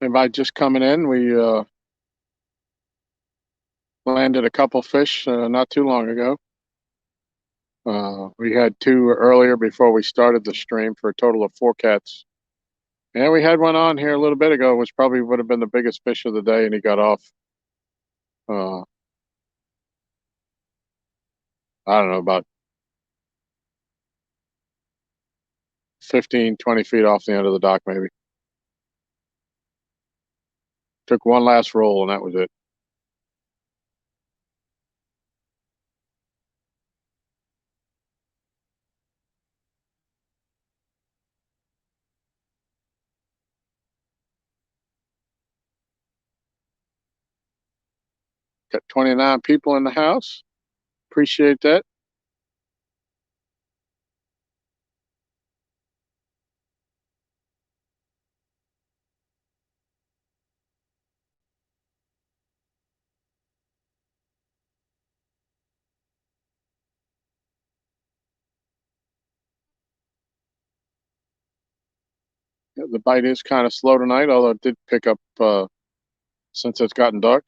Speaker 1: Anybody just coming in? We landed a couple fish not too long ago. We had two earlier before we started the stream for a total of 4 cats. And we had one on here a little bit ago, which probably would have been the biggest fish of the day, and he got off. Uh, I don't know, about 15, 20 feet off the end of the dock, maybe. Took one last roll, and that was it. Got 29 people in the house. Appreciate that. Yeah, the bite is kind of slow tonight, although it did pick up since it's gotten dark.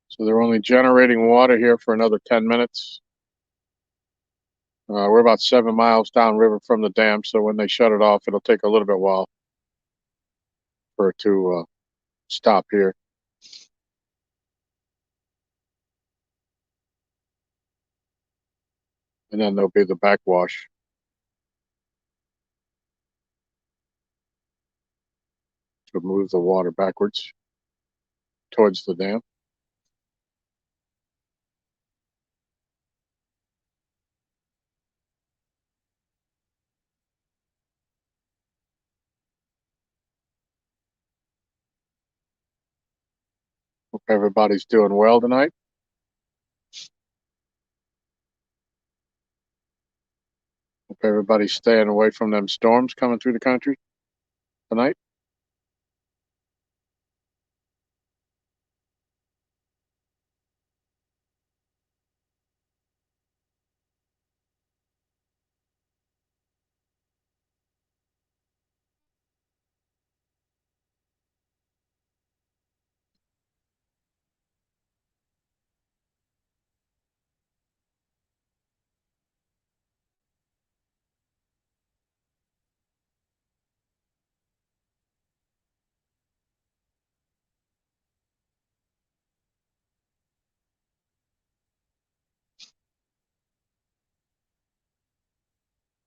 Speaker 1: So they're only generating water here for another 10 minutes. We're about 7 miles downriver from the dam, so when they shut it off, it'll take a little bit while for it to stop here. And then there'll be the backwash to move the water backwards towards the dam. Hope everybody's doing well tonight. Hope everybody's staying away from them storms coming through the country tonight.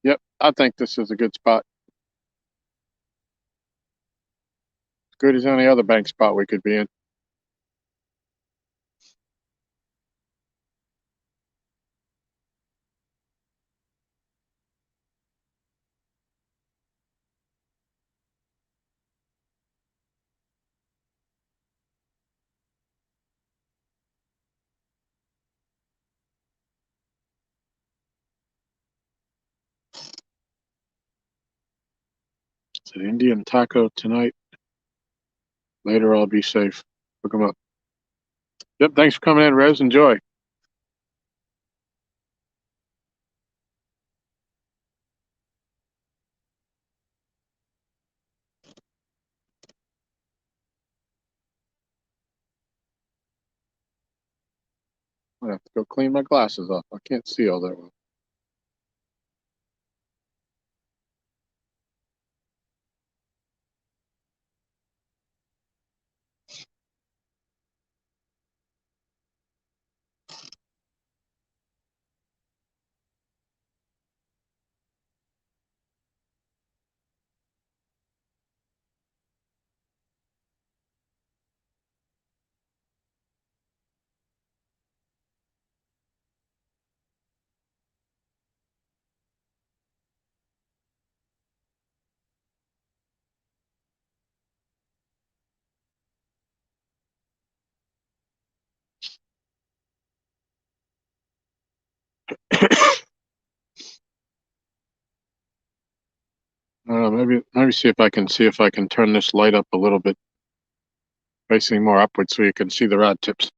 Speaker 1: Yep, I think this is a good spot. As good as any other bank spot we could be in. It's an Indian taco tonight. Later, I'll be safe. Look them up. Yep. Thanks for coming in, Rez. Enjoy. I have to go clean my glasses off. I can't see all that well. Maybe see if I can turn this light up a little bit, facing more upward, so you can see the rod tips.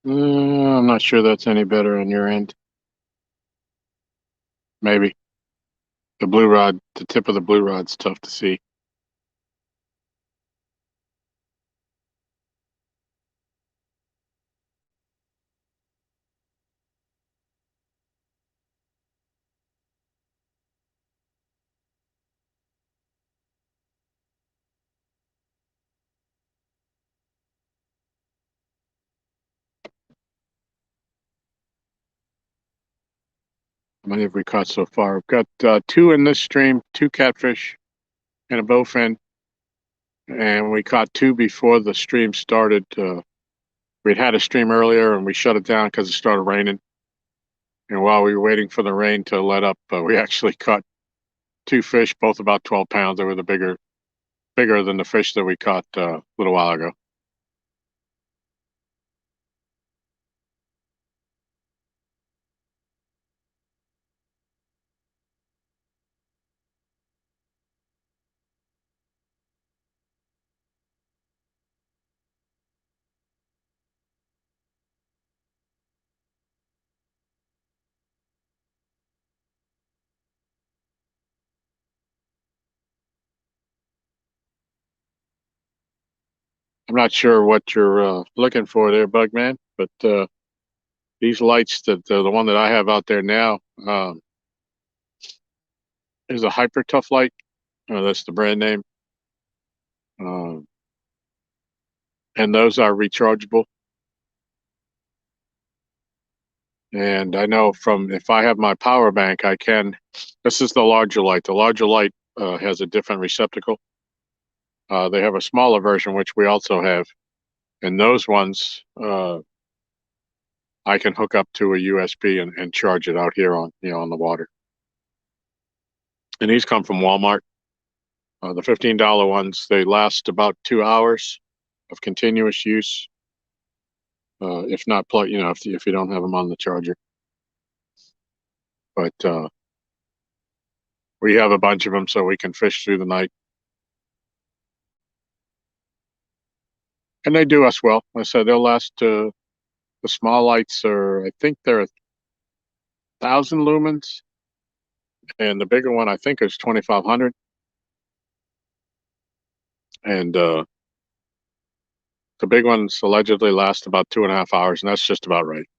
Speaker 1: I'm not sure that's any better on your end. Maybe the tip of the blue rod's tough to see. How many have we caught so far? We've got 2 in this stream, 2 catfish and a bowfin, and we caught 2 before the stream started. We'd had a stream earlier and we shut it down because it started raining. And while we were waiting for the rain to let up, we actually caught 2 fish, both about 12 pounds. They were bigger than the fish that we caught a little while ago. I'm not sure what you're looking for there, Bugman, but these lights, the one that I have out there now, is a Hyper Tough light. That's the brand name. And those are rechargeable. And I know if I have my power bank, this is the larger light. The larger light has a different receptacle. They have a smaller version, which we also have. And those ones, I can hook up to a USB and charge it out here on the water. And these come from Walmart. The $15 ones, they last about 2 hours of continuous use. If not plug, if you don't have them on the charger. But we have a bunch of them, so we can fish through the night. And they do us well. I said they'll last. The small lights I think they're 1,000 lumens, and the bigger one I think is 2,500. And the big ones allegedly last about 2.5 hours, and that's just about right.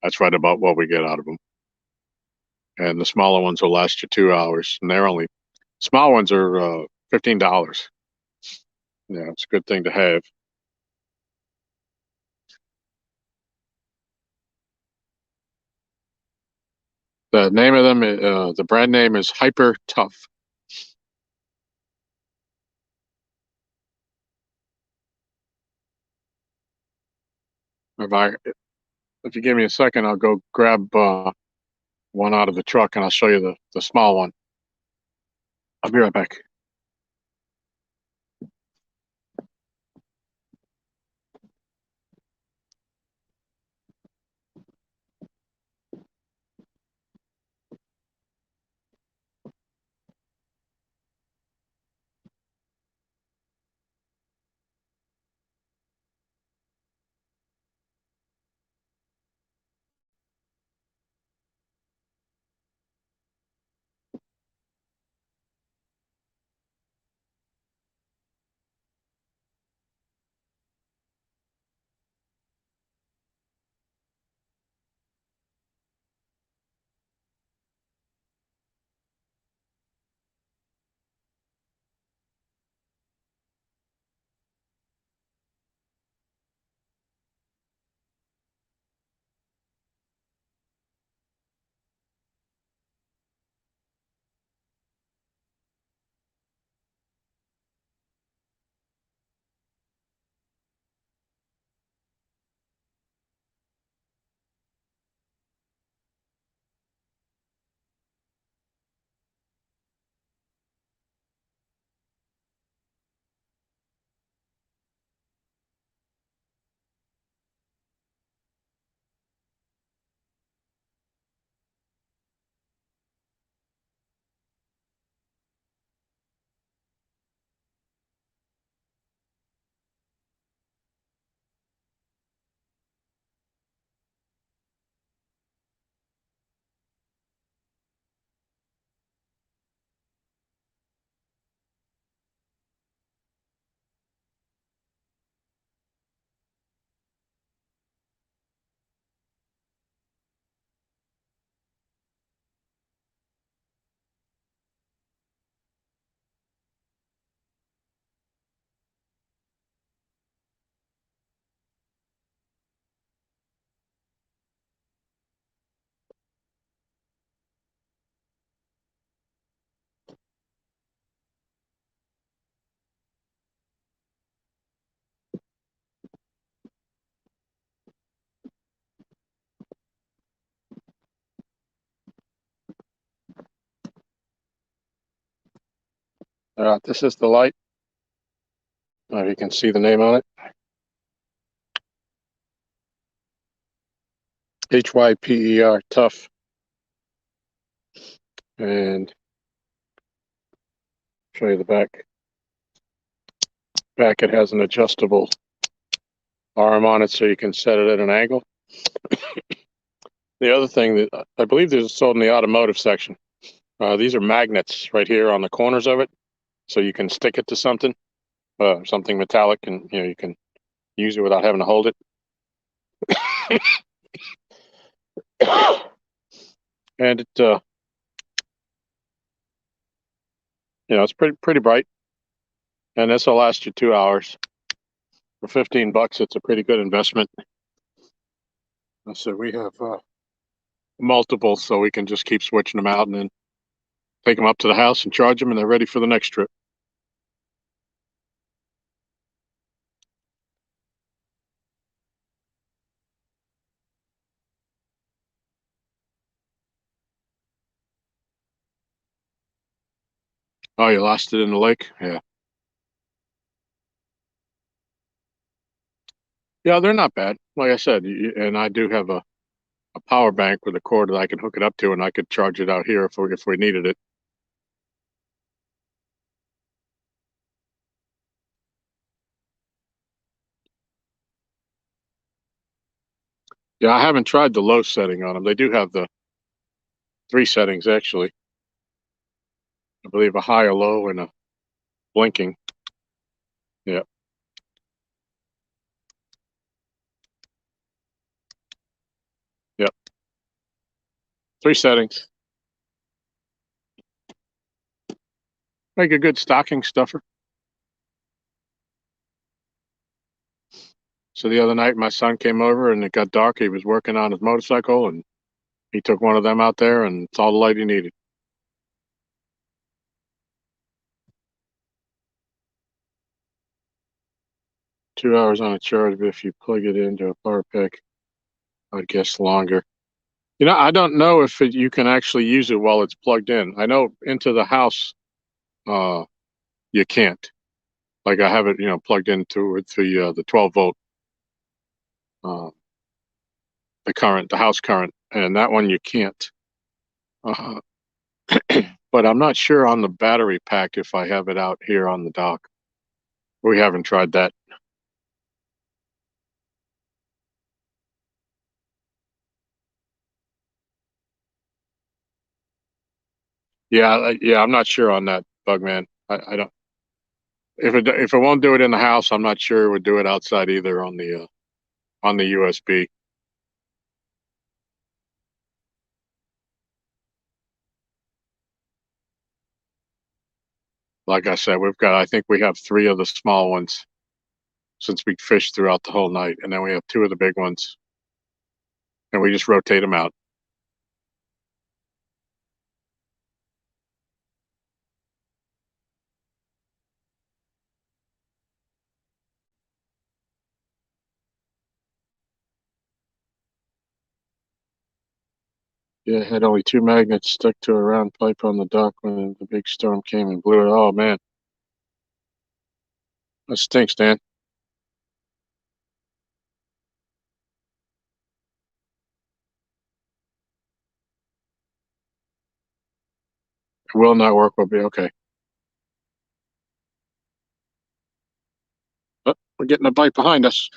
Speaker 1: That's right about what we get out of them. And the smaller ones will last you 2 hours, and small ones are $15. Yeah, it's a good thing to have. The name of them, the brand name is Hyper Tough. If you give me a second, I'll go grab one out of the truck and I'll show you the small one. I'll be right back. This is the light. You can see the name on it. HYPER, Tough. And show you the back. Back, it has an adjustable arm on it so you can set it at an angle. The other thing that I believe this is sold in the automotive section. These are magnets right here on the corners of it, so you can stick it to something, something metallic, and you can use it without having to hold it. And it, it's pretty bright, and this will last you 2 hours. For $15, it's a pretty good investment. So we have multiple, so we can just keep switching them out and then take them up to the house and charge them, and they're ready for the next trip. Oh, you lost it in the lake? Yeah. Yeah, they're not bad. Like I said, and I do have a power bank with a cord that I can hook it up to, and I could charge it out here if we needed it. Yeah, I haven't tried the low setting on them. They do have the 3 settings, actually. I believe a high, a low, and a blinking. Yeah. Yep. 3 settings. Make a good stocking stuffer. So the other night, my son came over and it got dark. He was working on his motorcycle, and He took one of them out there, and it's all the light he needed. $2 on a charge, but if you plug it into a power pack, I'd guess longer. I don't know if you can actually use it while it's plugged in. I know into the house, you can't. Like I have it, plugged into with the 12 volt, uh, the house current, and that one you can't. Uh, but I'm not sure on the battery pack if I have it out here on the dock. We haven't tried that. Yeah, I'm not sure on that, Bugman. I don't. If it won't do it in the house, I'm not sure it would do it outside either on the USB. Like I said, I think we have 3 of the small ones since we fished throughout the whole night, and then we have 2 of the big ones, and we just rotate them out. Yeah, it had only 2 magnets stuck to a round pipe on the dock when the big storm came and blew it. Oh man, that stinks, Dan. It will not work. Will be okay. Oh, we're getting a bite behind us.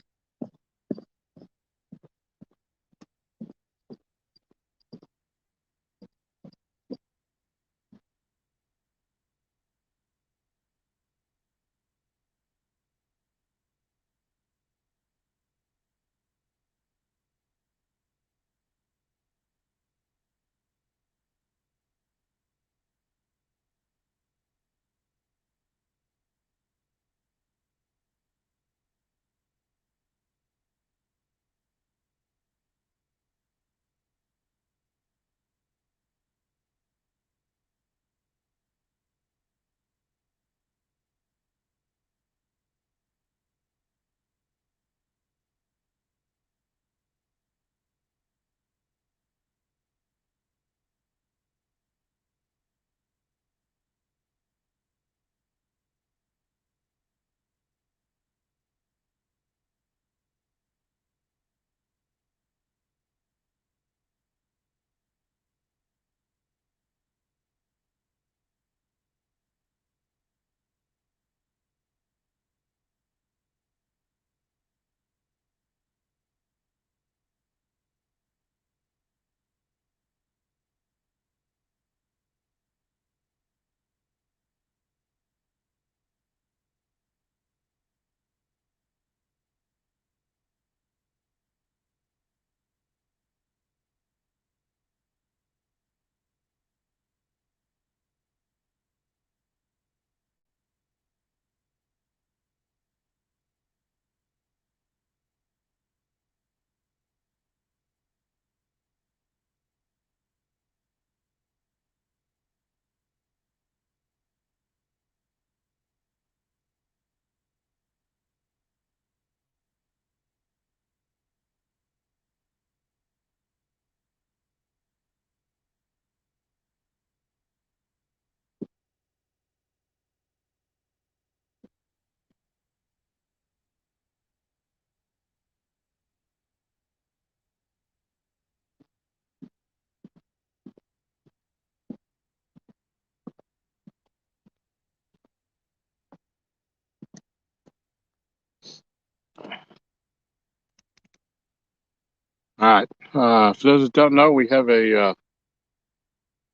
Speaker 1: All right. For those that don't know, we have a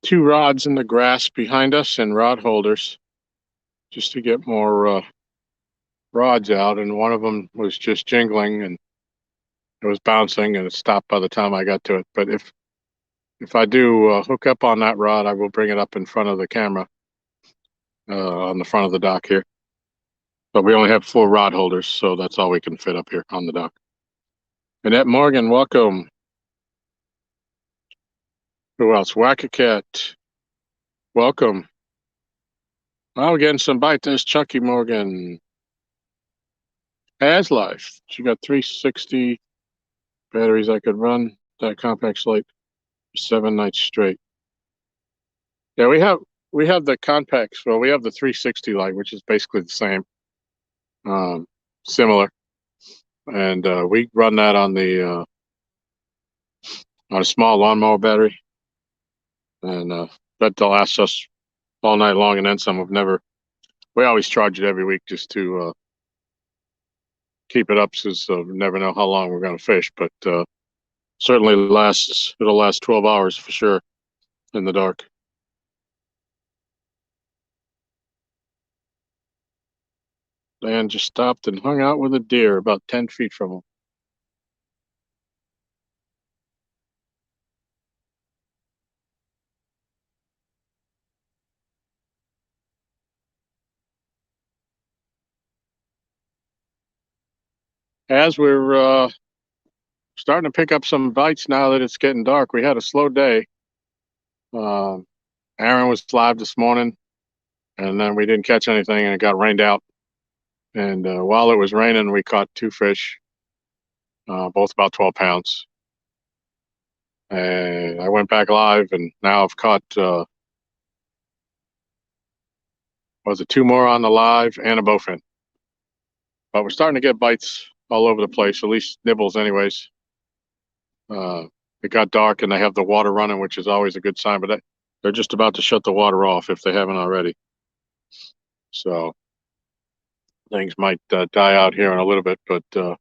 Speaker 1: 2 rods in the grass behind us and rod holders just to get more rods out, and one of them was just jingling and it was bouncing and it stopped by the time I got to it. But if I do hook up on that rod, I will bring it up in front of the camera on the front of the dock here. But we only have 4 rod holders, so that's all we can fit up here on the dock. Annette Morgan, welcome. Who else? Whack-A-Cat. Welcome. Oh, we're getting some bite. There's Chucky Morgan. As life. She got 360 batteries I could run that compact slate for 7 nights straight. Yeah, we have the compacts. Well, we have the 360 light, which is basically the same, um, similar, and we run that on a small lawnmower battery, and that lasts us all night long, and then some. We've never. We always charge it every week just to keep it up, since we never know how long we're going to fish. But certainly lasts. It'll last 12 hours for sure in the dark. Dan just stopped and hung out with a deer about 10 feet from him. As we're starting to pick up some bites now that it's getting dark, we had a slow day. Uh, Aaron was live this morning, and then we didn't catch anything, and it got rained out. And while it was raining, we caught 2 fish, both about 12 pounds. And I went back live, and now I've caught, was it 2 more on the live and a bowfin? But we're starting to get bites all over the place, at least nibbles, anyways. It got dark, and they have the water running, which is always a good sign. But they're just about to shut the water off if they haven't already. So things might die out here in a little bit. But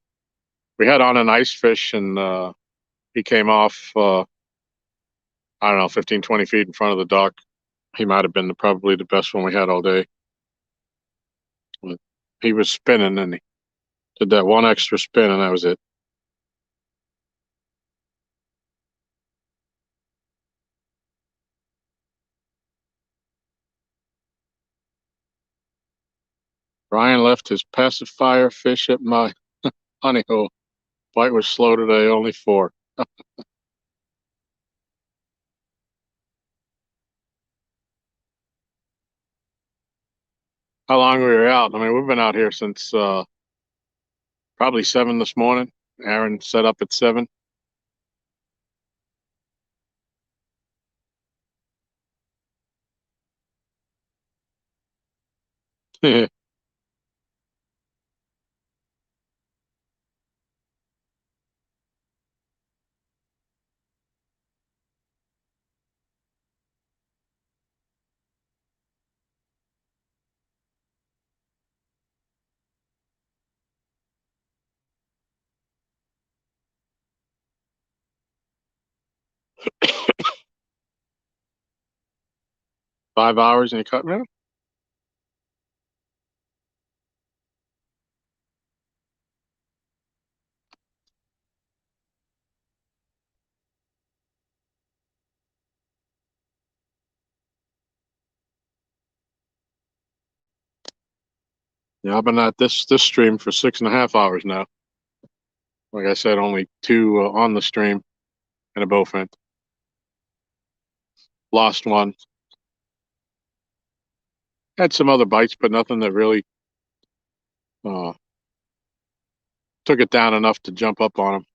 Speaker 1: we had on an ice fish, and he came off. I don't know, 15, 20 feet in front of the dock. He might have been probably the best one we had all day. But he was spinning, and he did that one extra spin, and that was it. Ryan left his pacifier fish at my honey hole. Bite was slow today, only 4. How long we were out? I mean, we've been out here since probably 7 this morning. Aaron set up at 7. Five 5 hours and he cut me. Yeah, I've been at this stream for 6.5 hours now. Like I said, only 2 on the stream and a bowfin. Lost one. Had some other bites, but nothing that really uh, took it down enough to jump up on them.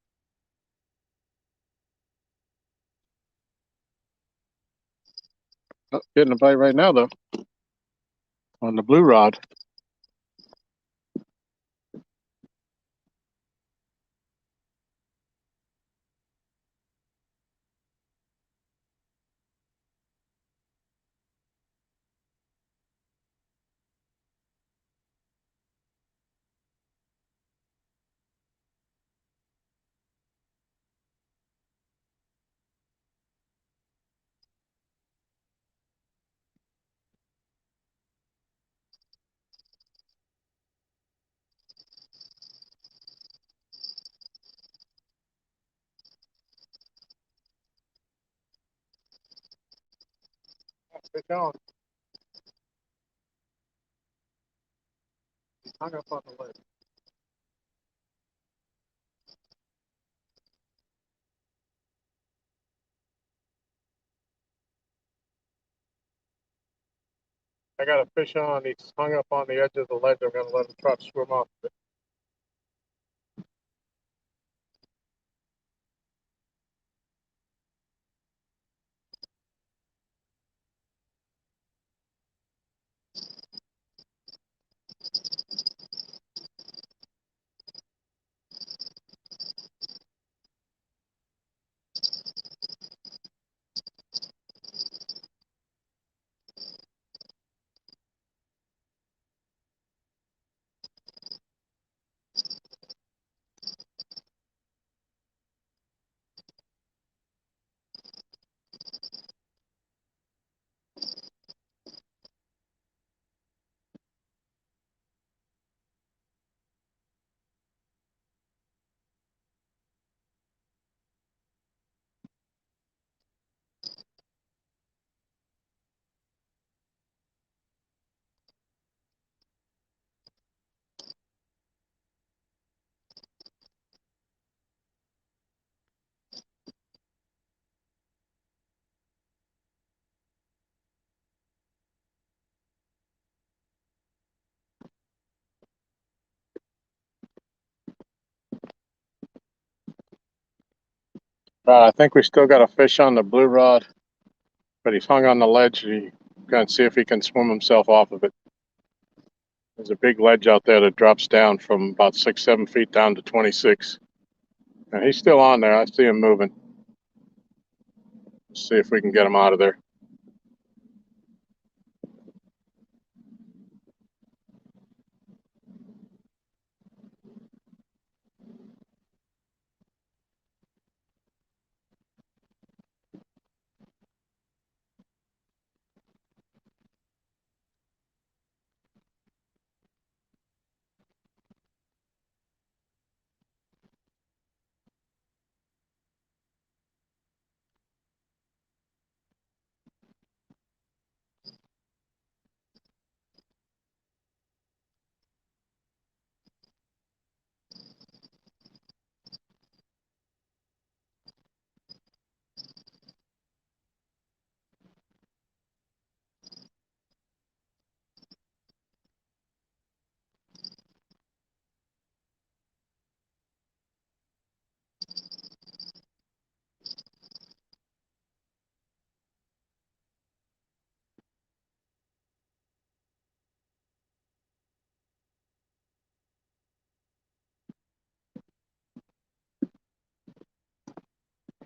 Speaker 1: Oh, getting a bite right now, though, on the blue rod. Get going. Hung up on the lid. I got a fish on. He's hung up on the edge of the ledge. I'm going to let him try to swim off of it. I think we still got a fish on the blue rod, but he's hung on the ledge. We're going to see if he can swim himself off of it. There's a big ledge out there that drops down from about 6, 7 feet down to 26. And he's still on there. I see him moving. Let's see if we can get him out of there.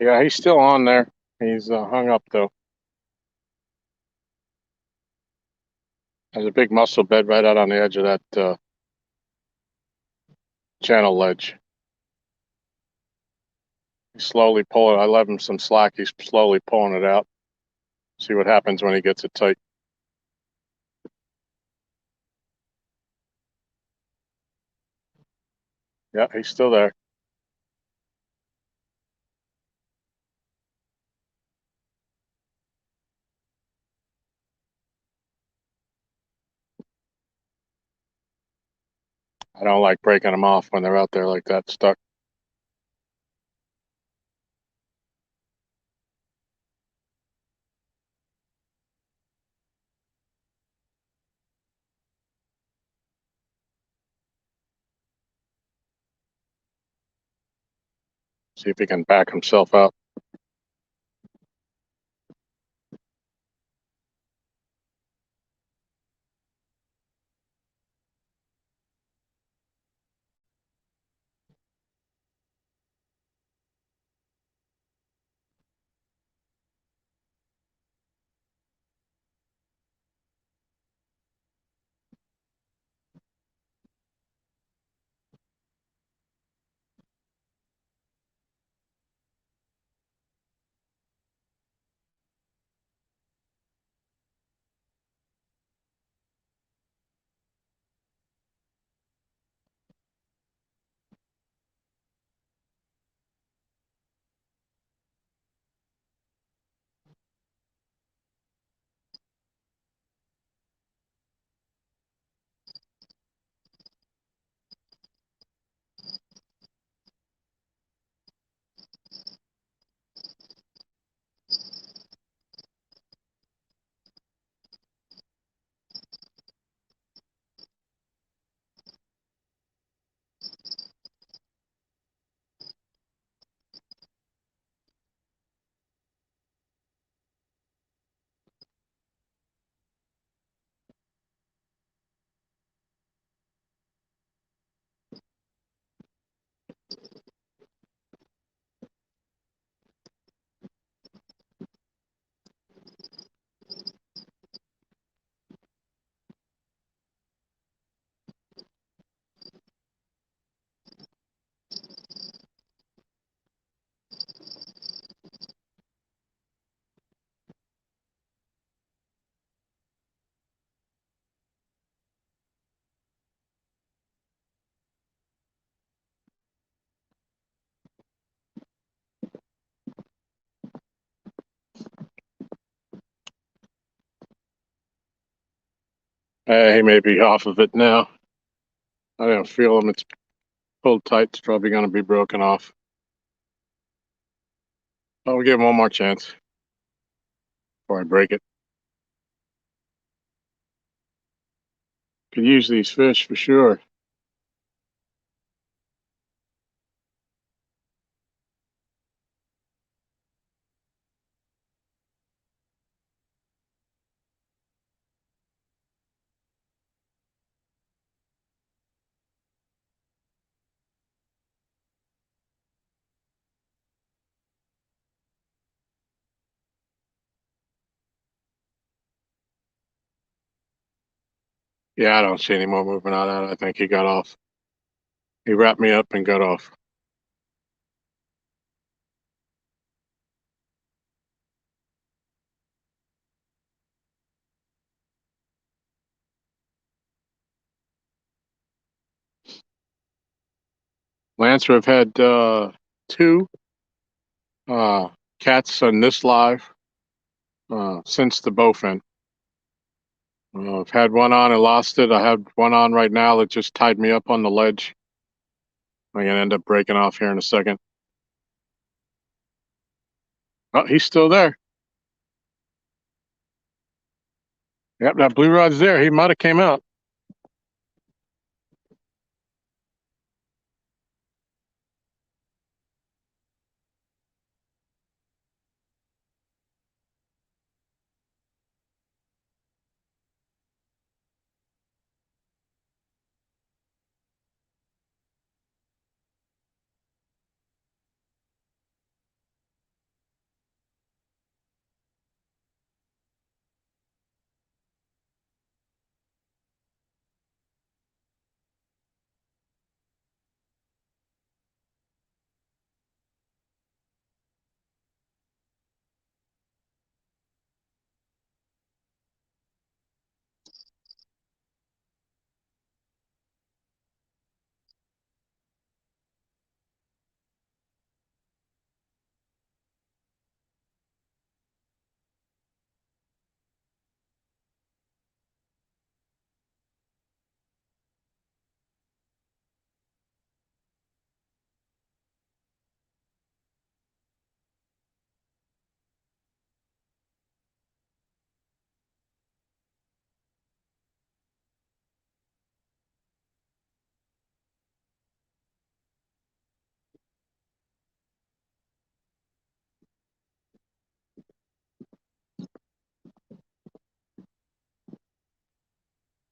Speaker 1: Yeah, he's still on there. He's hung up though. There's a big mussel bed right out on the edge of that channel ledge. He's slowly pulling. I left him some slack. He's slowly pulling it out. See what happens when he gets it tight. Yeah, he's still there. I don't like breaking them off when they're out there like that, stuck. See if he can back himself out. He may be off of it now. I don't feel him. It's pulled tight. It's probably going to be broken off. I'll give him one more chance before I break it. Could use these fish for sure. Yeah, I don't see any more movement out of it. I think he got off. He wrapped me up and got off. Lancer, I've had two uh, cats on this live since the bowfin. I've had one on and lost it. I have one on right now that just tied me up on the ledge. I'm gonna end up breaking off here in a second. Oh, he's still there. Yep, that blue rod's there. He might have came out.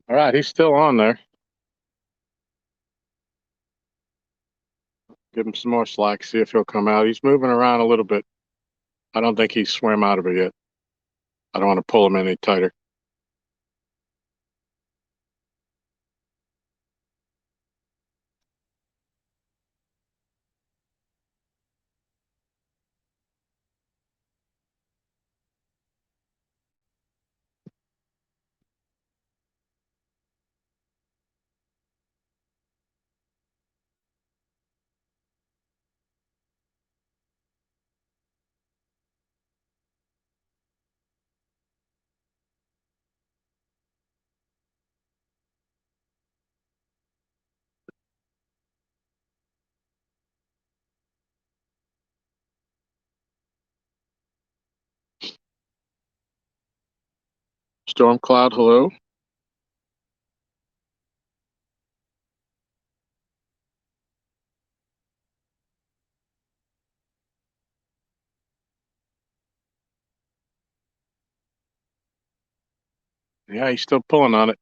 Speaker 1: All right, he's still on there. Give him some more slack, see if he'll come out. He's moving around a little bit. I don't think he's swam out of it yet. I don't want to pull him any tighter. Storm Cloud, hello. Yeah, he's still pulling on it.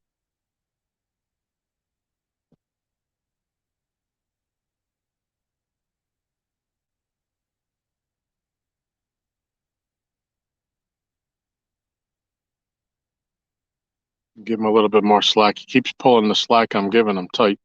Speaker 1: Give him a little bit more slack. He keeps pulling the slack I'm giving him tight.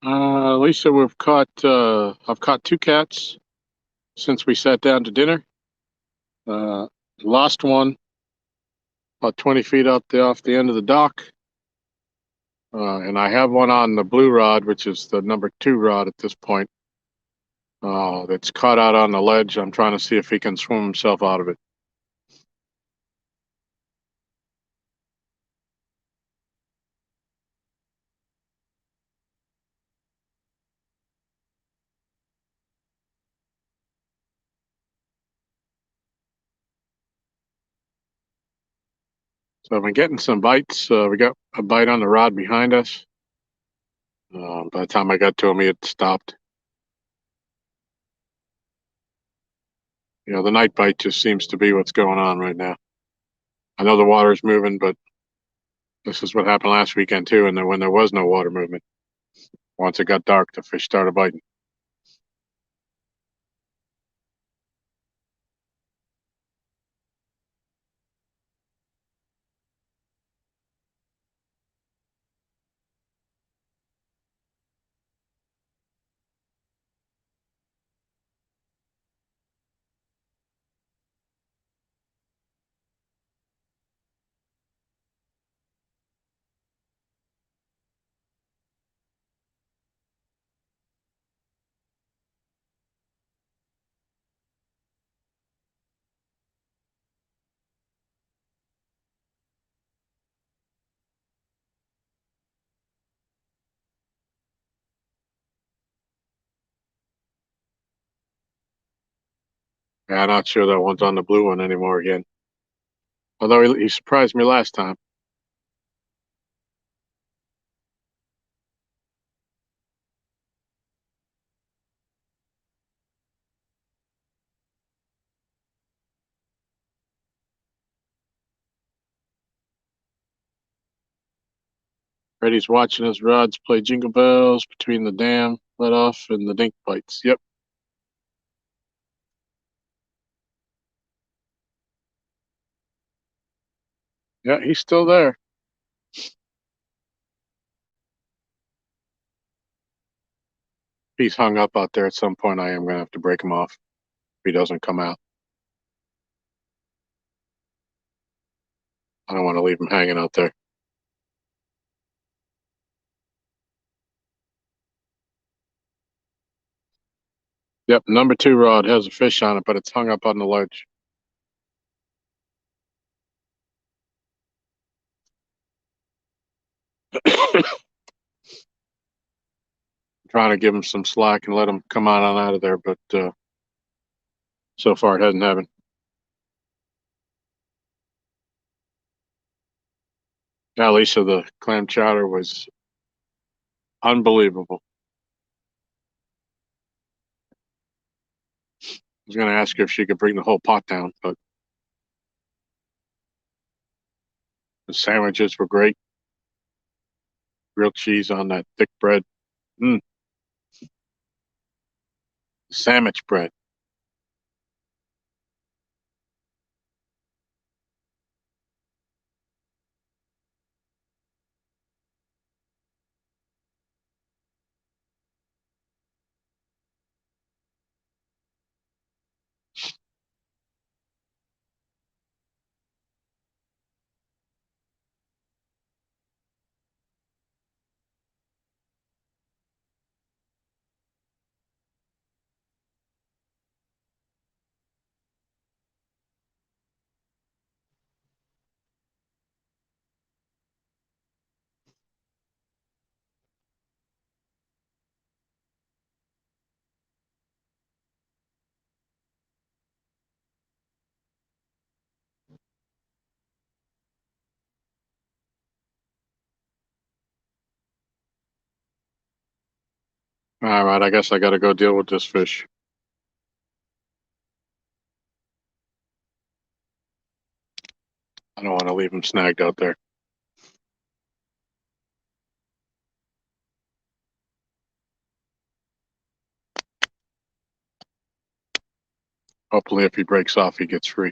Speaker 1: Lisa, I've caught two cats since we sat down to dinner. Uh, Lost one about 20 feet off the end of the dock. And I have one on the blue rod, which is the number 2 rod at this point. That's caught out on the ledge. I'm trying to see if he can swim himself out of it. So I've been getting some bites. We got a bite on the rod behind us. By the time I got to him, he had stopped. The night bite just seems to be what's going on right now. I know the water's moving, but this is what happened last weekend too. And then when there was no water movement, once it got dark, the fish started biting. Yeah, I'm not sure that one's on the blue one anymore again. Although he surprised me last time. Freddie's watching his rods play jingle bells between the dam let off and the dink bites. Yep. Yeah, he's still there. He's hung up out there at some point. I am going to have to break him off if he doesn't come out. I don't want to leave him hanging out there. Yep, number 2 rod has a fish on it, but it's hung up on the ledge. Trying to give him some slack and let him come on out of there, but so far it hasn't happened. Yeah, Lisa, the clam chowder was unbelievable. I was going to ask her if she could bring the whole pot down, but the sandwiches were great. Grilled cheese on that thick bread. Mm, sandwich bread. All right, I guess I got to go deal with this fish. I don't want to leave him snagged out there. Hopefully, if he breaks off, he gets free.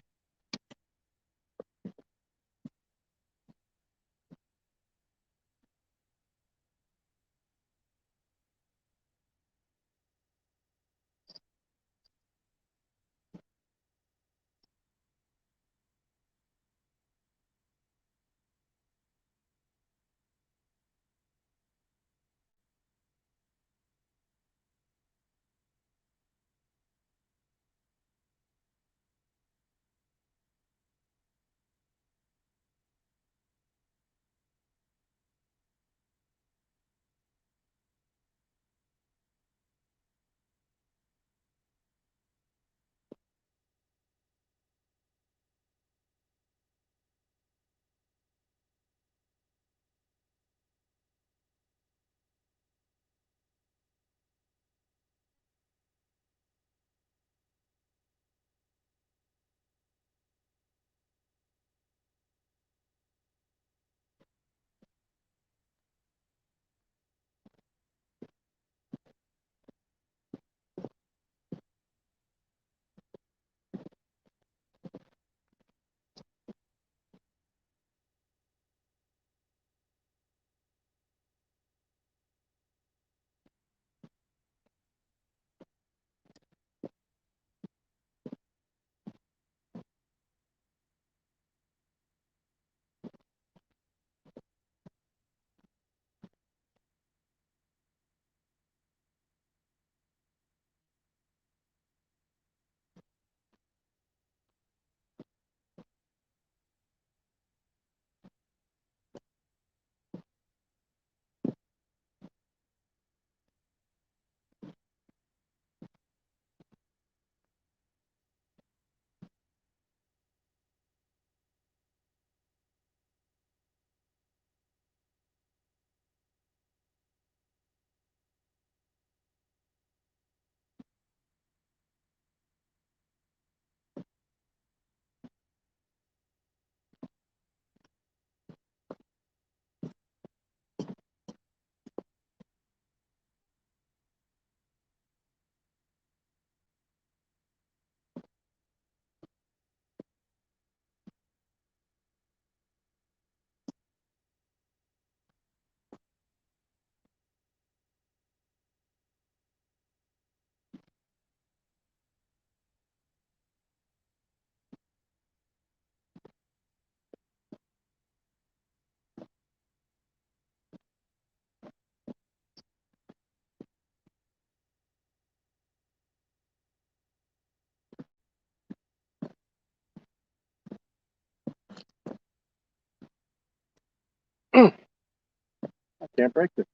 Speaker 1: Can't break this.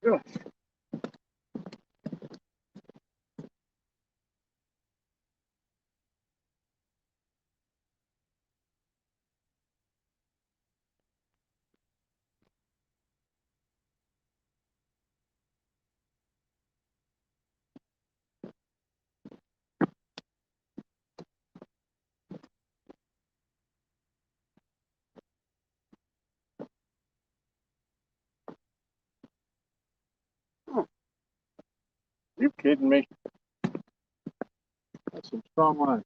Speaker 1: Ugh. You kidding me? That's some strong line.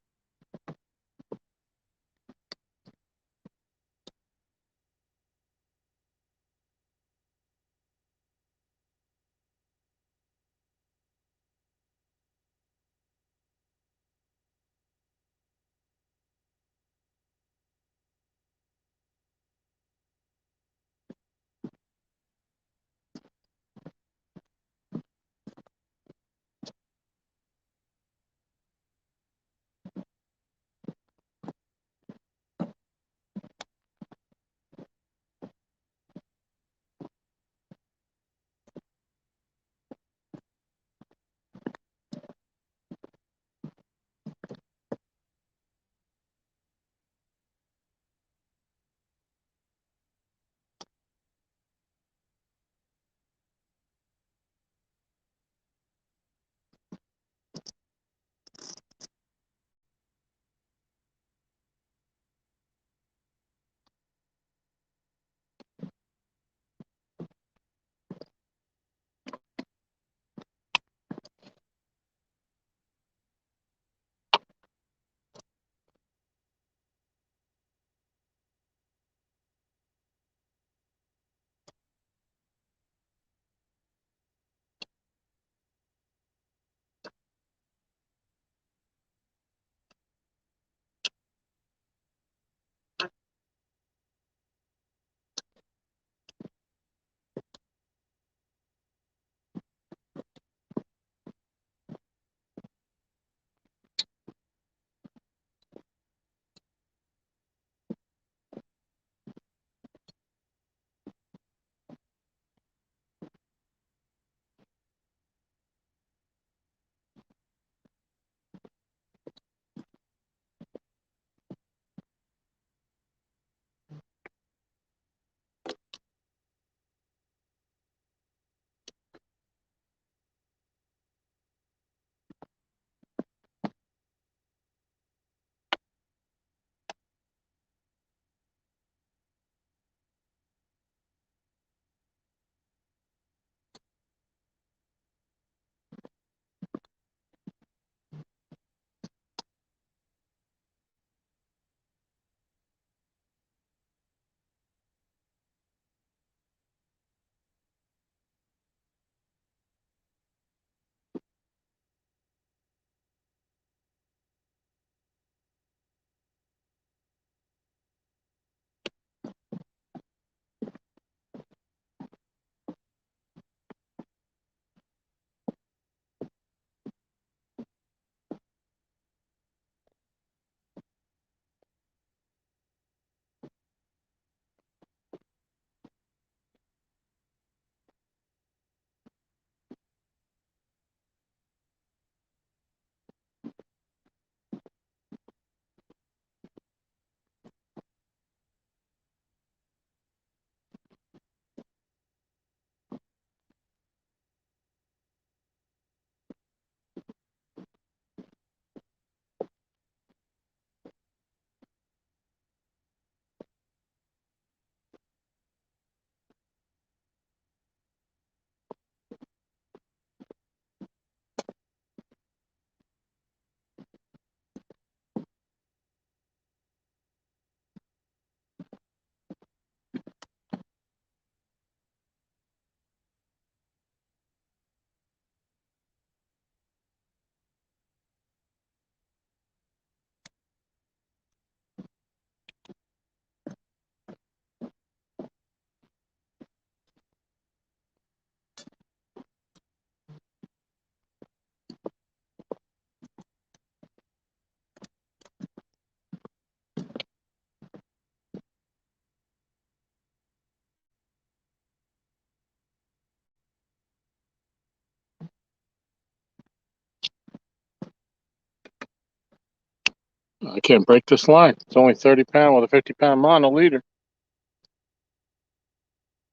Speaker 1: I can't break this line. It's only 30 pound with a 50-pound mono leader.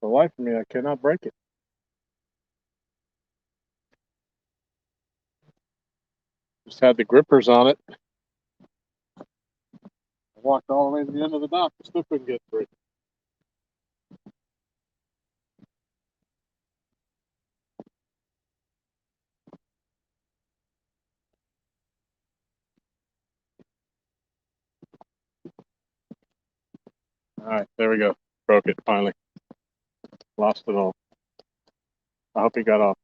Speaker 1: For the life of me, I cannot break it. Just had the grippers on it. I walked all the way to the end of the dock. I still couldn't get through. All right, there we go. Broke it finally. Lost it all. I hope he got off.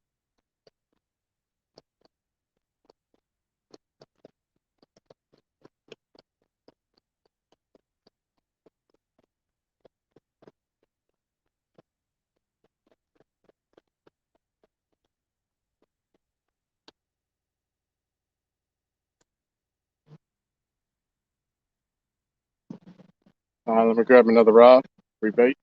Speaker 1: Let me grab another rod. Rebait.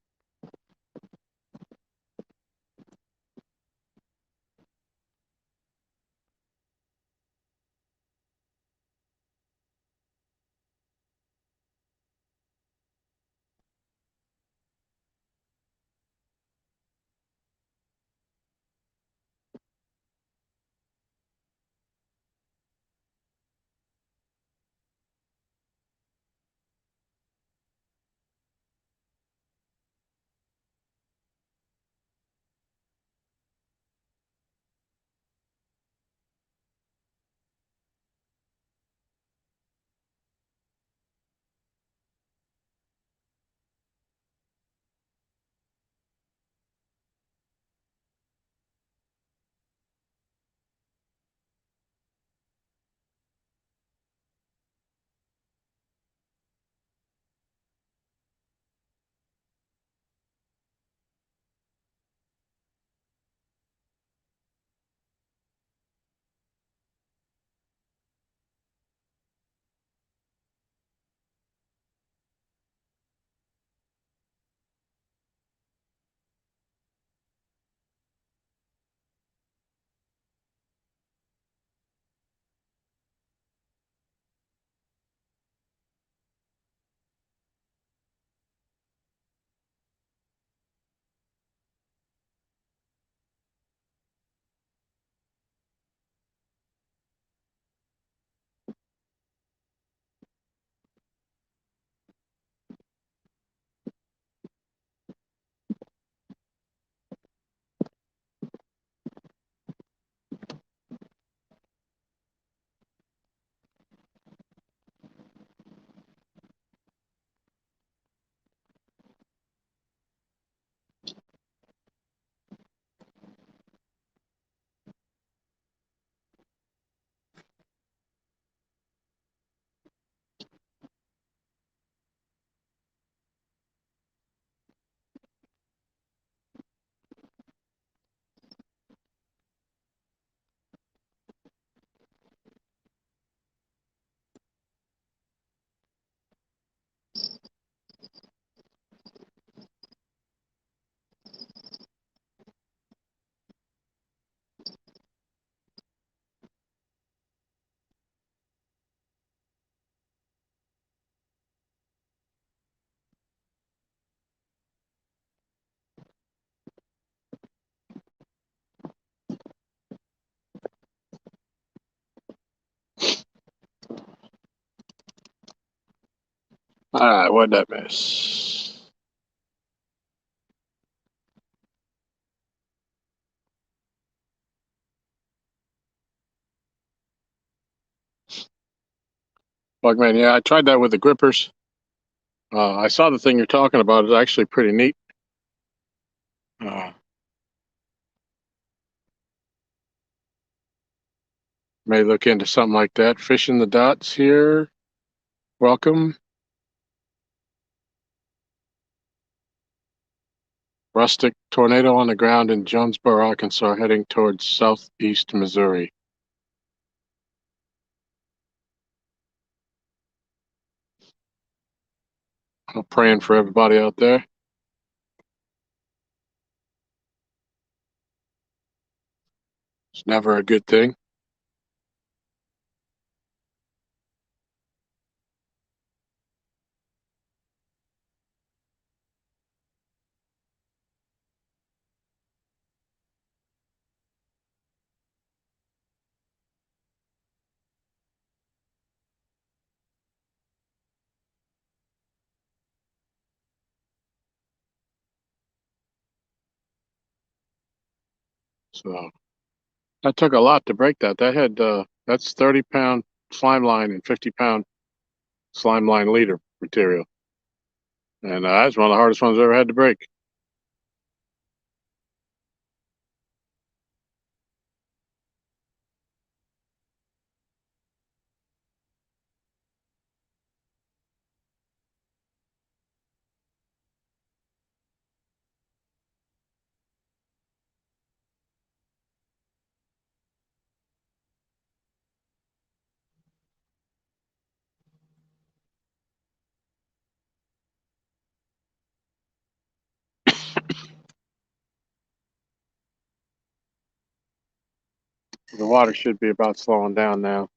Speaker 1: All right, what'd that miss? Bugman, yeah, I tried that with the grippers. I saw the thing you're talking about. It's actually pretty neat. Uh, may look into something like that. Fishing the dots here. Welcome. Rustic tornado on the ground in Jonesboro, Arkansas, heading towards southeast Missouri. I'm praying for everybody out there. It's never a good thing. So that took a lot to break that. That had that's 30-pound slime line and 50-pound slime line leader material, and that's one of the hardest ones I ever had to break. The water should be about slowing down now.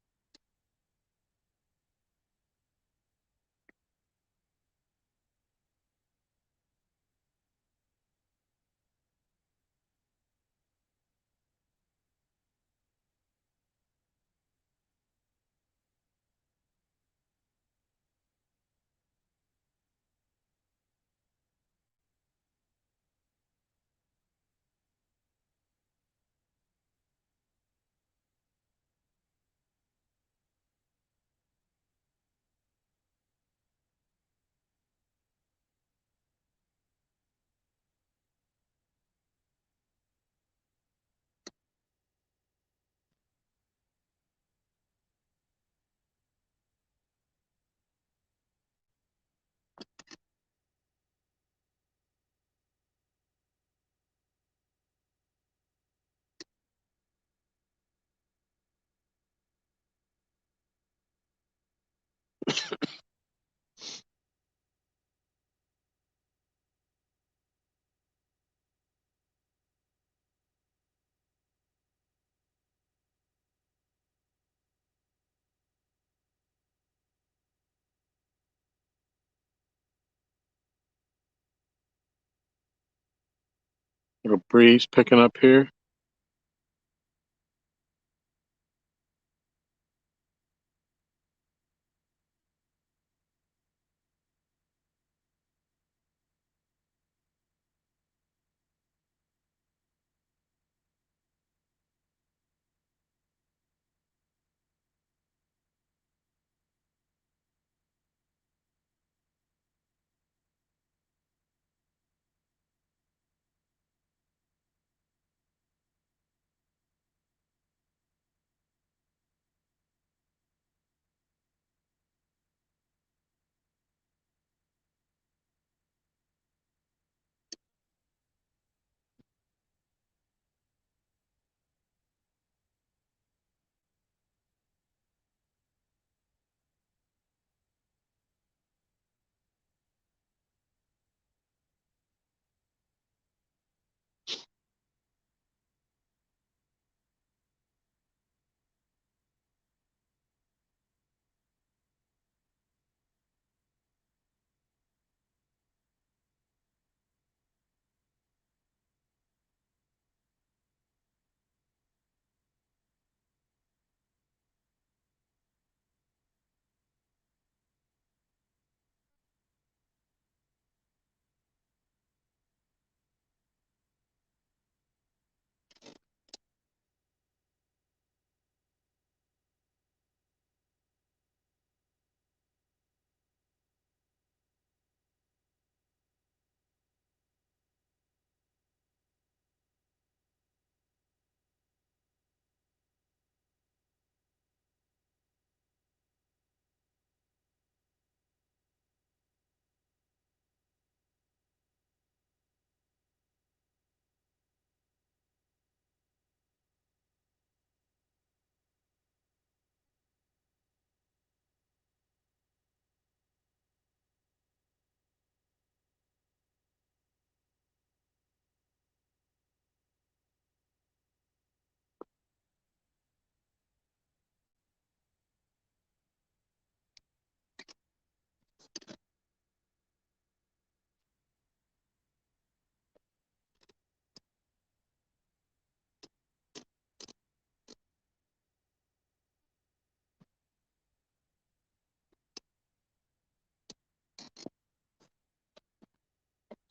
Speaker 1: Little breeze picking up here.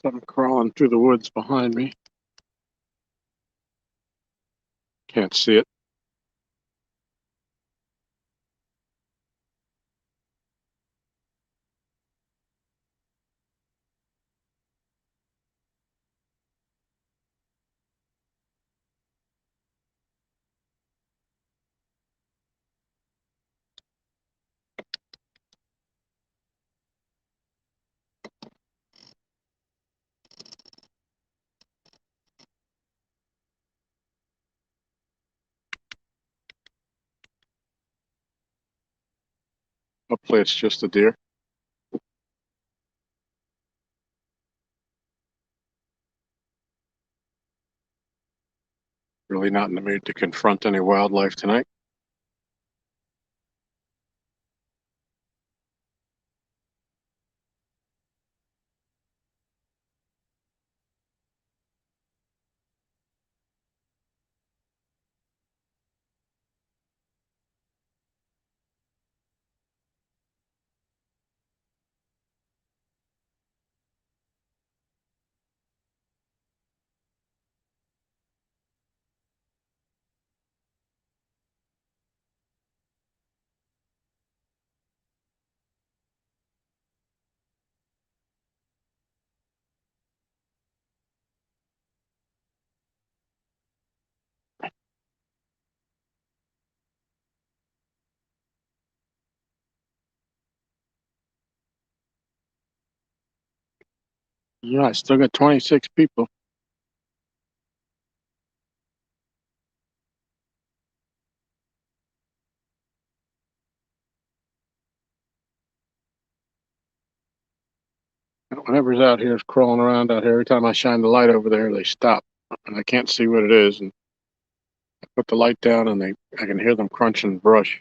Speaker 1: Something crawling through the woods behind me. Can't see it. Hopefully it's just a deer. Really not in the mood to confront any wildlife tonight. Yeah, I still got 26 people. Whatever's out here is crawling around out here. Every time I shine the light over there, they stop, and I can't see what it is. And I put the light down, and I can hear them crunching brush.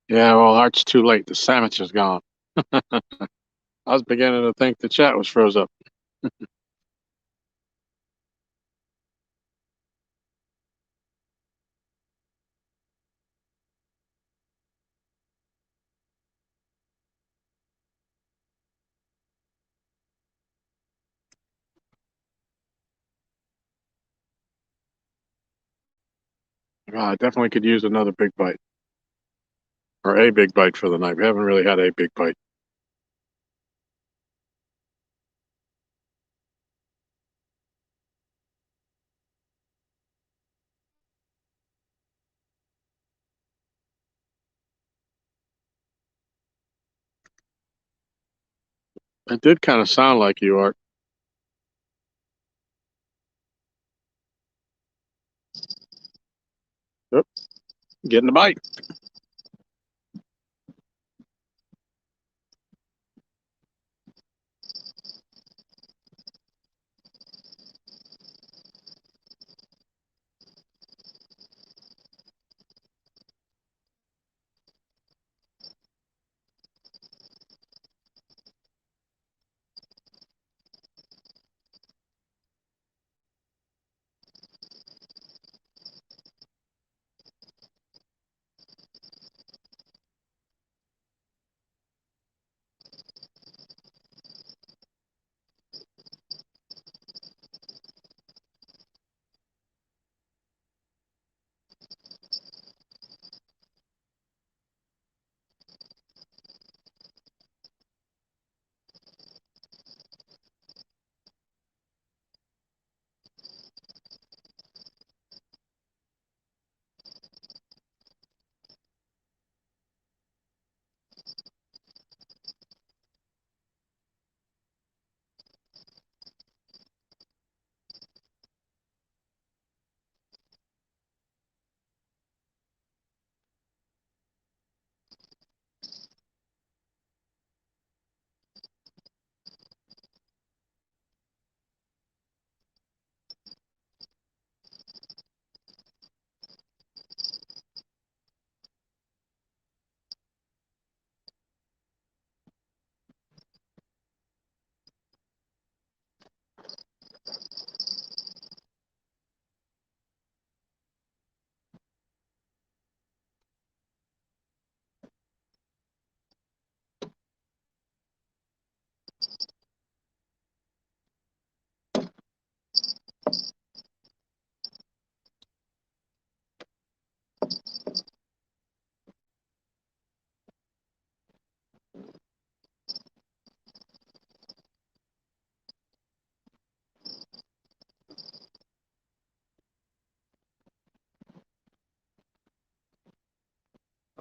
Speaker 1: Yeah, well, Art's too late. The sandwich is gone. I was beginning to think the chat was froze up. I definitely could use another big bite, or a big bite for the night. We haven't really had a big bite. It did kind of sound like you, Art. Yep, getting the bite.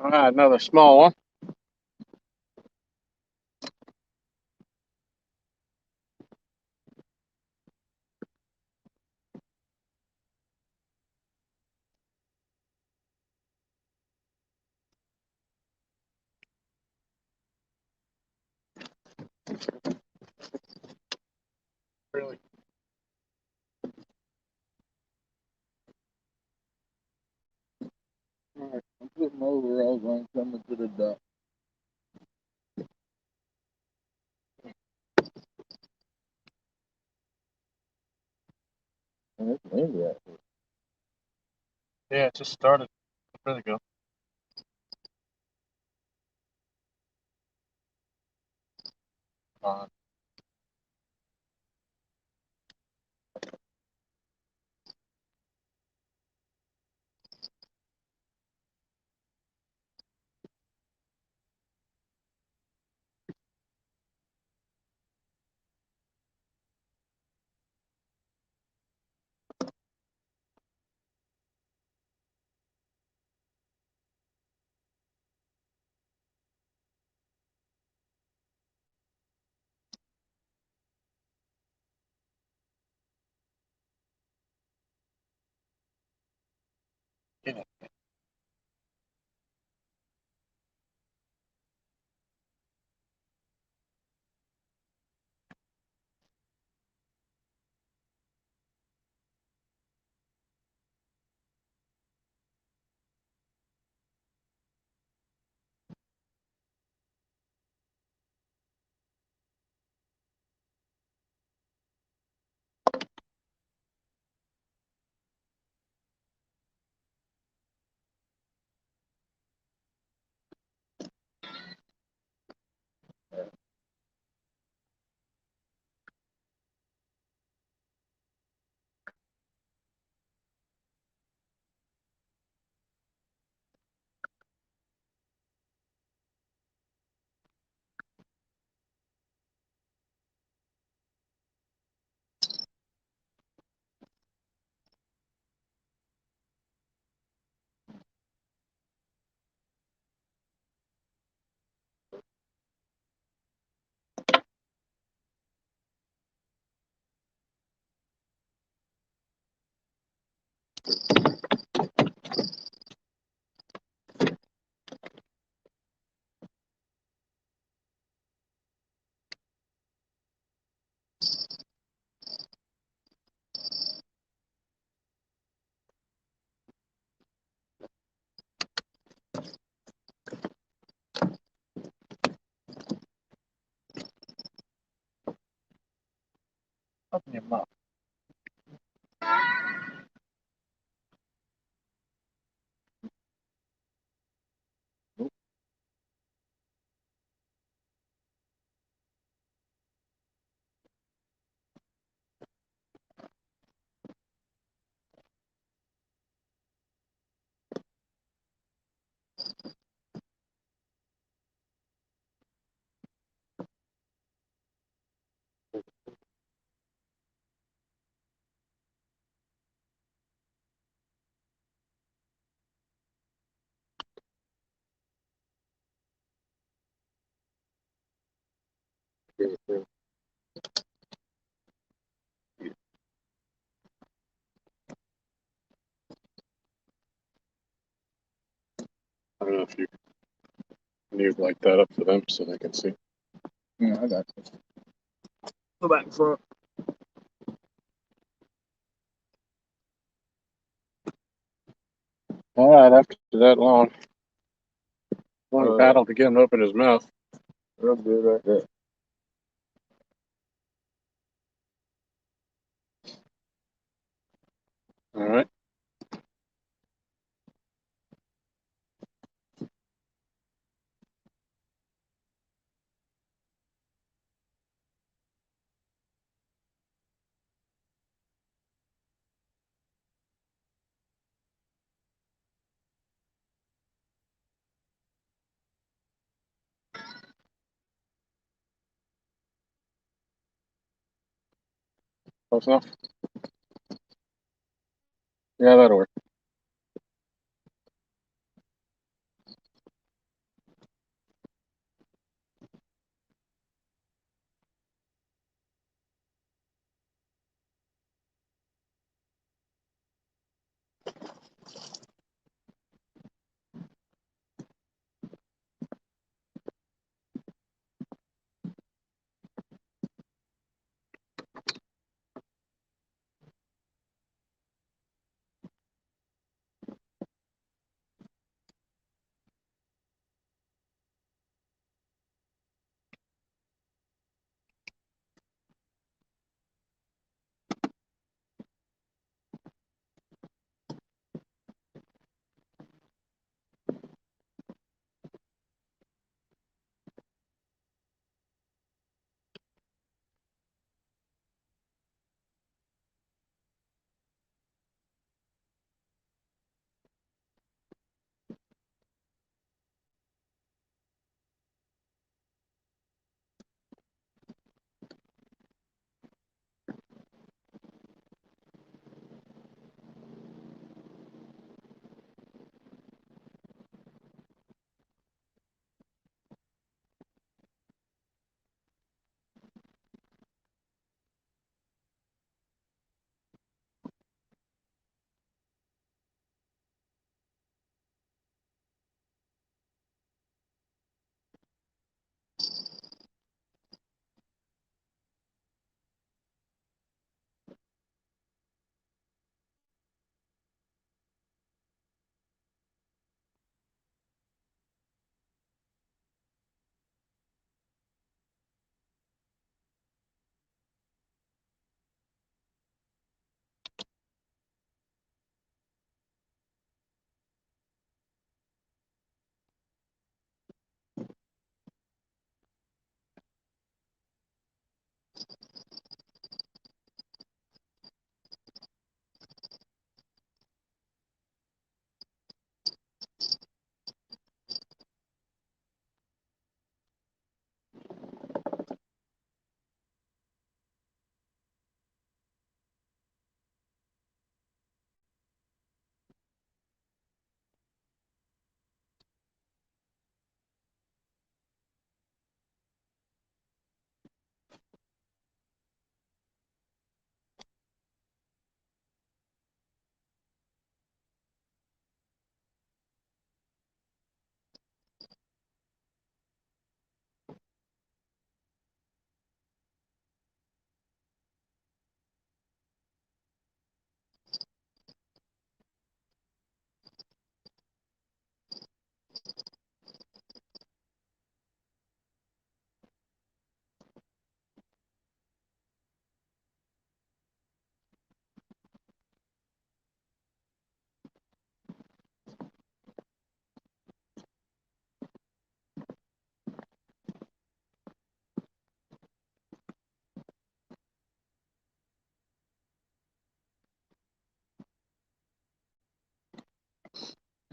Speaker 1: All right, another small one. Really?
Speaker 2: All right, I'm putting my overalls on, coming to the dock. And it's windy out here.
Speaker 1: Yeah, it just started a bit ago. Get it. Open your mouth. I don't know if you can you light that up for them so they can see.
Speaker 2: Yeah, I got you.
Speaker 1: Go back in front. All right, after that long battle to get him to open his mouth.
Speaker 2: Real good right there.
Speaker 1: All right. Close enough? Yeah, that'll work.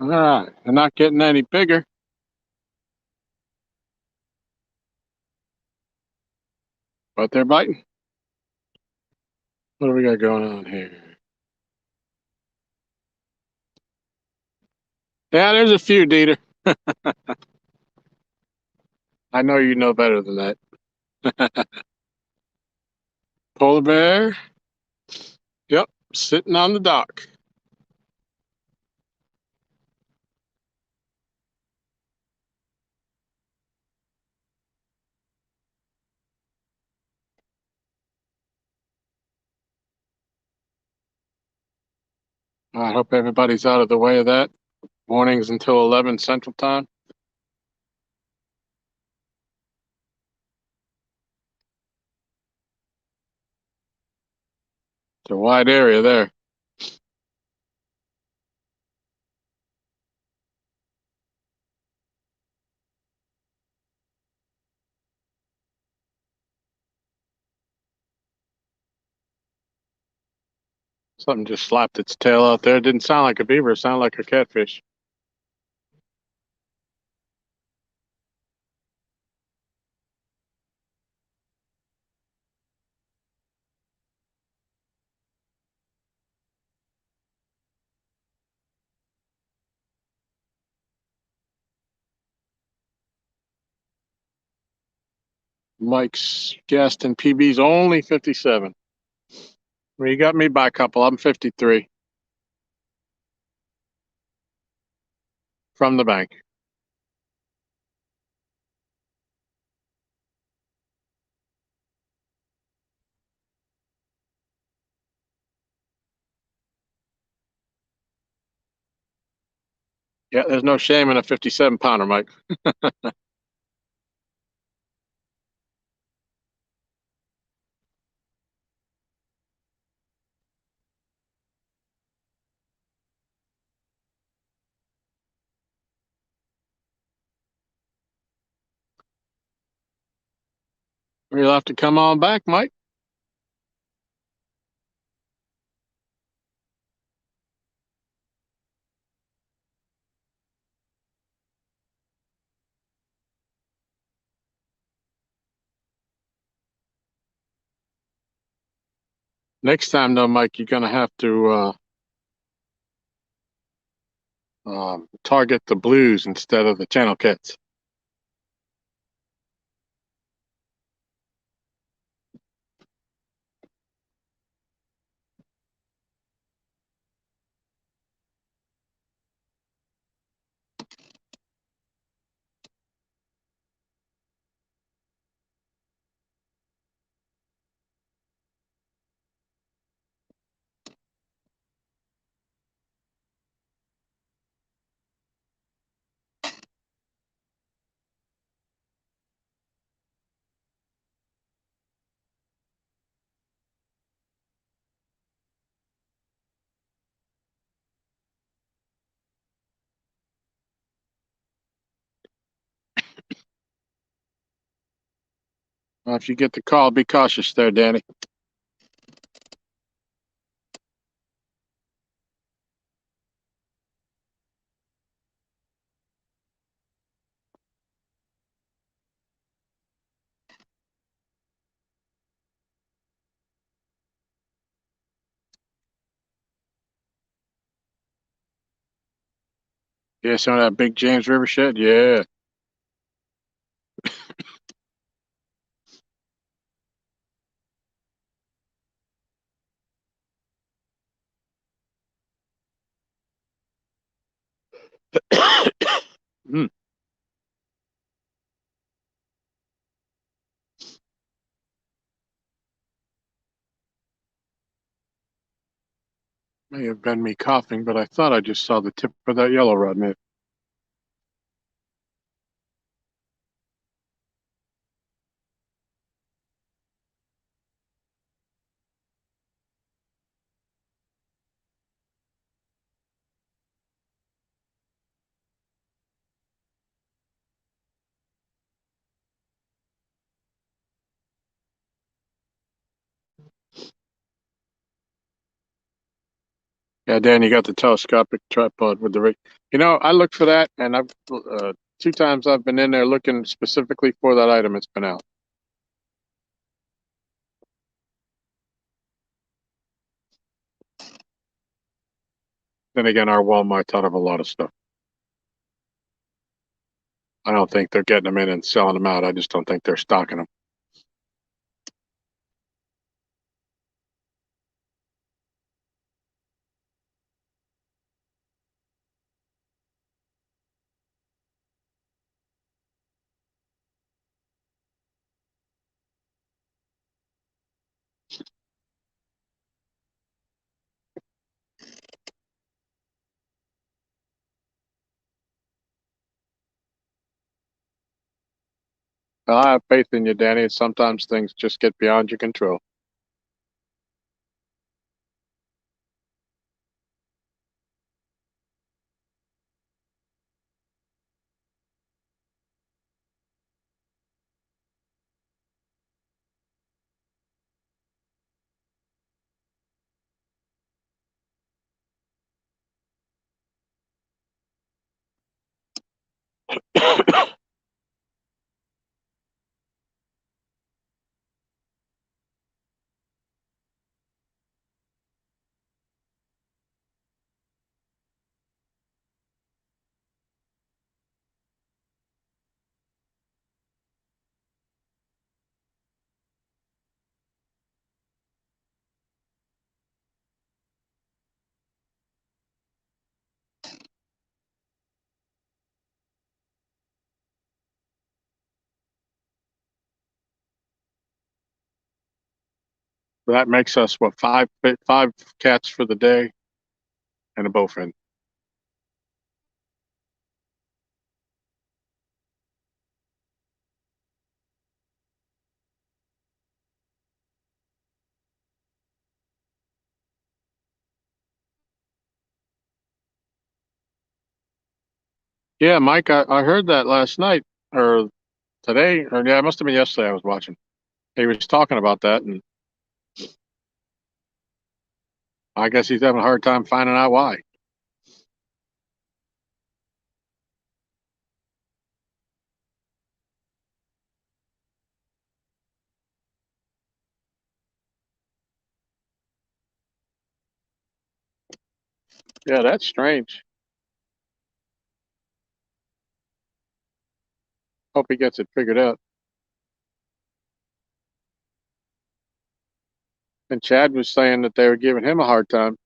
Speaker 1: All right, they're not getting any bigger, but they're biting. What do we got going on here? Yeah, there's a few, Dieter. I know you know better than that. Polar bear. Yep, sitting on the dock. I hope everybody's out of the way of that. Mornings until 11 Central Time. It's a wide area there. Something just slapped its tail out there. It didn't sound like a beaver. It sounded like a catfish. Mike's guest and PB's only 57. Well, you got me by a couple. I'm 53 from the bank. Yeah, there's no shame in a 57-pounder, Mike. You'll have to come on back, Mike. Next time, though, Mike, you're going to have to target the blues instead of the channel cats. If you get the call, be cautious there, Danny. Yeah, some of that big James River shit. Yeah. Hmm. May have been me coughing, but I thought I just saw the tip of that yellow rod, man. Yeah, Dan, you got the telescopic tripod with the rig. You know, I looked for that, and I've 2 times I've been in there looking specifically for that item. It's been out. Then again, our Walmart thought of a lot of stuff. I don't think they're getting them in and selling them out. I just don't think they're stocking them. I have faith in you, Danny. Sometimes things just get beyond your control. That makes us what, five cats for the day and a bowfin. Yeah, Mike, I heard that last night or today, or yeah, it must have been yesterday. I was watching. He was talking about that, and I guess he's having a hard time finding out why. Yeah, that's strange. Hope he gets it figured out. And Chad was saying that they were giving him a hard time.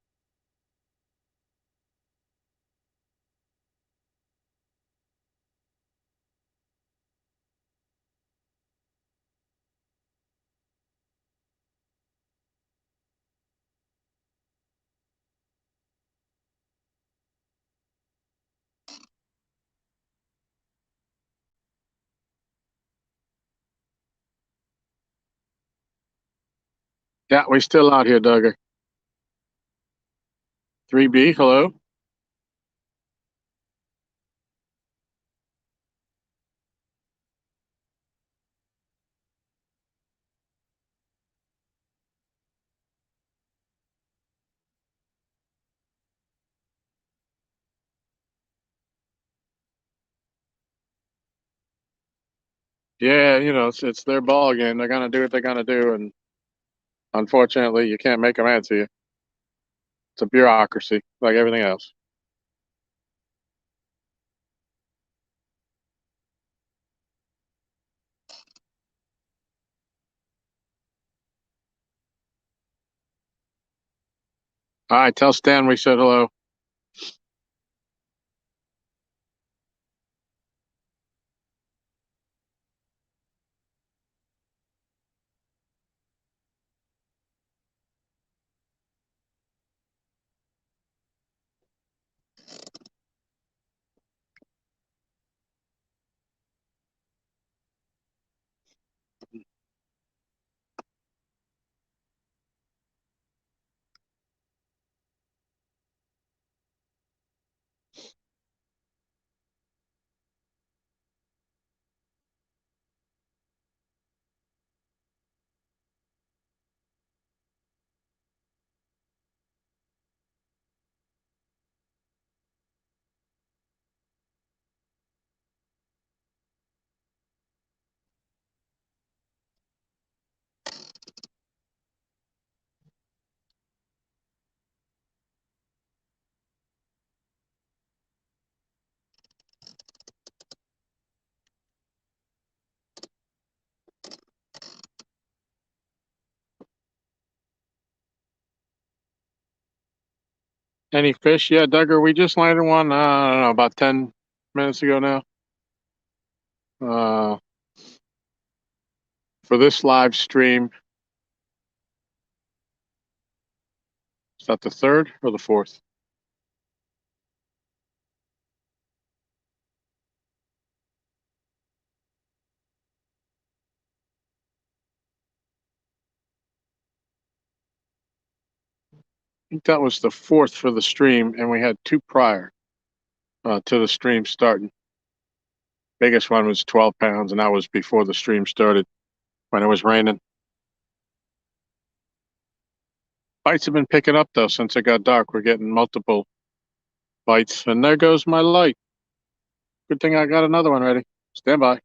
Speaker 1: Yeah, we still out here, Duggar. 3B, hello. Yeah, you know, it's their ball game. They're gonna do what they're gonna do, and unfortunately, you can't make them answer you. It's a bureaucracy, like everything else. All right, tell Stan we said hello. Any fish? Yeah, Duggar, we just landed one, I don't know, about 10 minutes ago now. For this live stream, is that the third or the fourth? I think that was the fourth for the stream, and we had two prior to the stream starting. Biggest one was 12 pounds, and that was before the stream started when it was raining. Bites have been picking up, though, since it got dark. We're getting multiple bites, and there goes my light. Good thing I got another one ready. Stand by.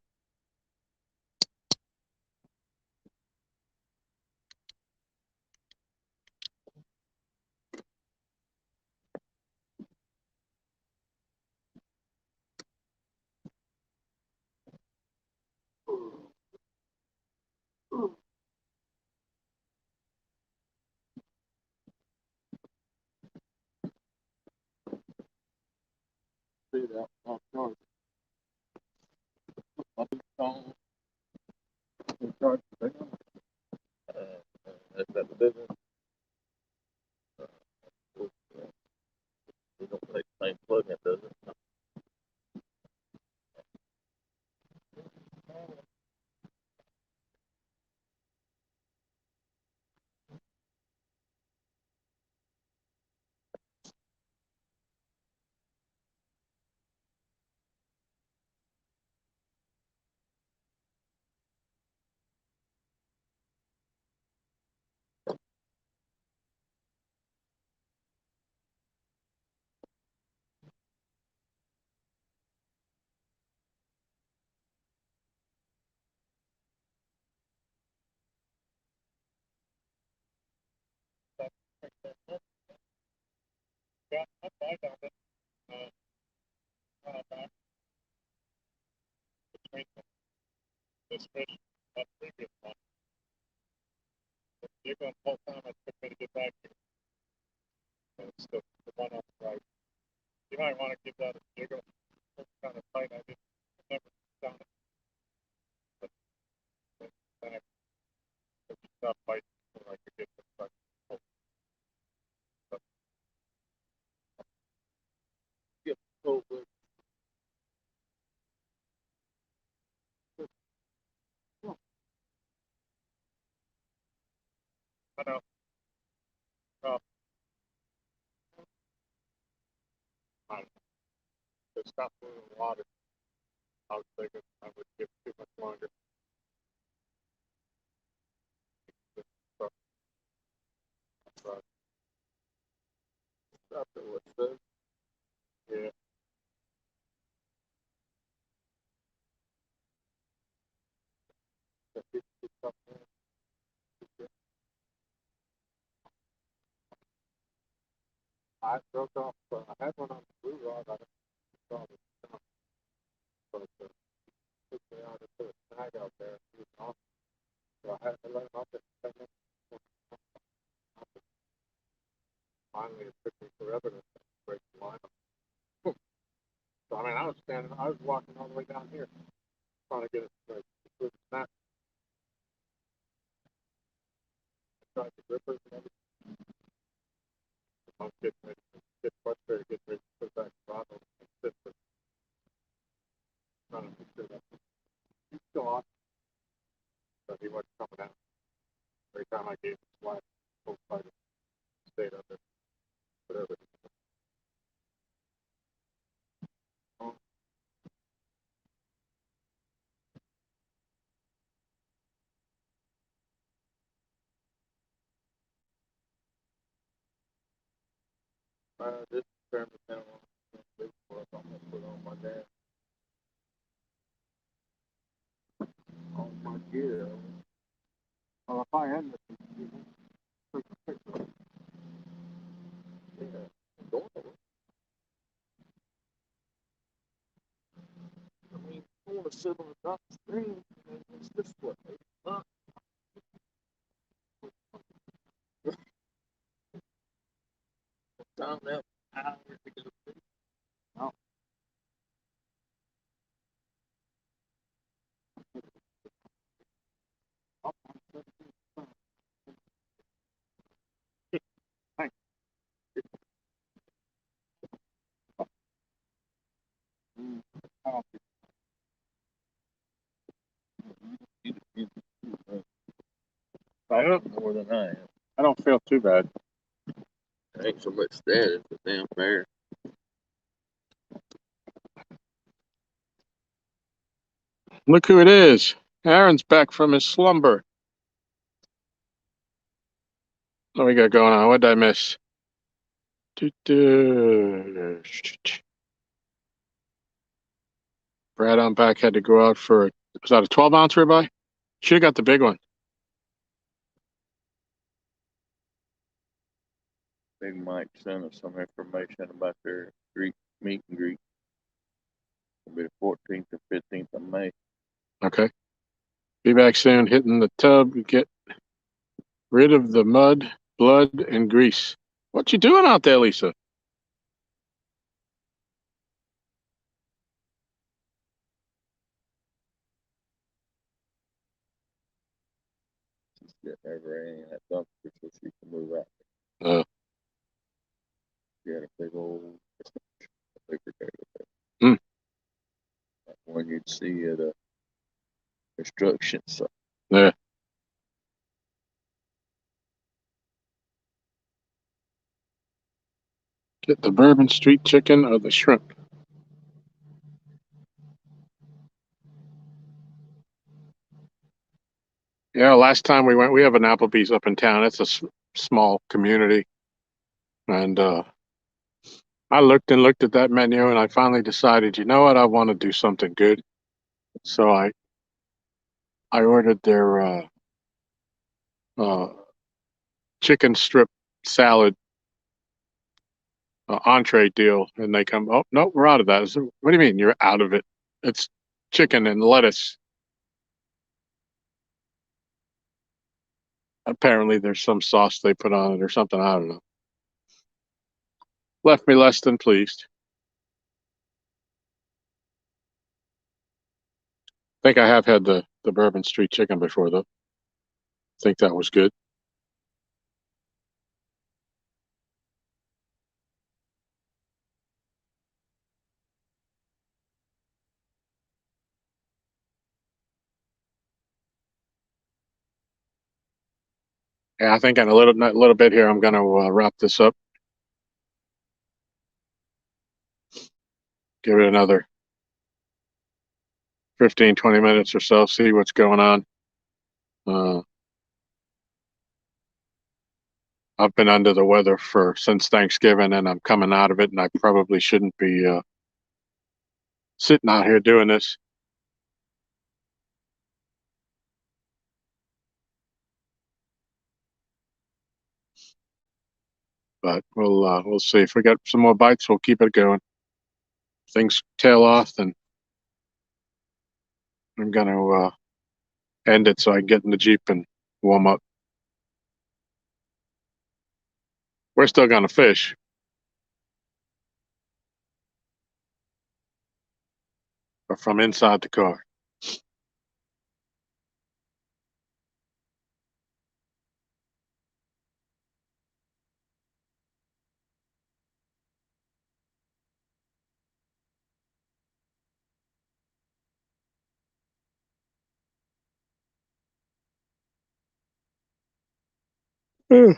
Speaker 1: See that? Oh, no.
Speaker 2: That's that the business. You don't take the same plug-in, does it?
Speaker 1: This fish, that previous one, you're going the whole time it took me to get back here. And it's the one on the right. You might want to give that a jiggle. It's kind of tight. I didn't never done it, but then I could stop biting so I could get the back. But get over. I know. Oh, I to stop moving water. I was thinking I would give too much longer. But after what's this? Yeah. I broke off. I had one on the blue rod. I don't know if it, but took me out and put a snag out there. He was off. So I had to let him up at 10 minutes. Finally, it took me forever to break the line up. So, I mean, I was walking all the way down here trying to get it straight. With the snap, I tried the grippers and everything. I was getting ready to get frustrated, getting ready to put back the rod on and sit for trying to make sure that he's still on, but he wasn't coming out. Every time I gave him slack, both sides stayed up there, whatever. Oh, this tournament now on big for us. I'm gonna put on my dad, on my gear. Well, if I end this, you know, take a picture. Yeah, adorable. I mean, I want to sit on the top of the screen, and it's this way. Huh? Time now. I don't.
Speaker 2: more than I am.
Speaker 1: I don't feel too bad.
Speaker 2: Ain't so much that, it's the damn bear.
Speaker 1: Look who it is. Aaron's back from his slumber. What we got going on? What did I miss? Brad on back had to go out for, was that a 12-ounce ribeye? Should have got the big one.
Speaker 2: Big Mike sent us some information about their Greek meet and greet. It'll be the 14th or 15th of May.
Speaker 1: Okay. Be back soon, hitting the tub, get rid of the mud, blood, and grease. What you doing out there, Lisa?
Speaker 2: She's getting everything in that dumpster so she can move out.
Speaker 1: Uh,
Speaker 2: She had a big old paper table
Speaker 1: Hmm.
Speaker 2: like one you'd see at a construction site.
Speaker 1: yeah. Get the Bourbon Street chicken or the shrimp. Yeah, last time we went, we have an Applebee's up in town. It's a small community. And I looked and looked at that menu and I finally decided, you know what, I want to do something good. So I ordered their uh, chicken strip salad entree deal, and they come, oh no, we're out of that. I said, what do you mean you're out of it? It's chicken and lettuce. Apparently, there's some sauce they put on it or something. I don't know. Left me less than pleased. I think I have had the Bourbon Street chicken before, though. I think that was good. Yeah, I think in a little bit here, I'm going to wrap this up. Give it another 15, 20 minutes or so. See what's going on. Uh, I've been under the weather since Thanksgiving, and I'm coming out of it, and I probably shouldn't be sitting out here doing this. But we'll see. If we got some more bites, we'll keep it going. If things tail off, then I'm gonna end it so I can get in the Jeep and warm up. We're still gonna fish. But from inside the car. Hmm.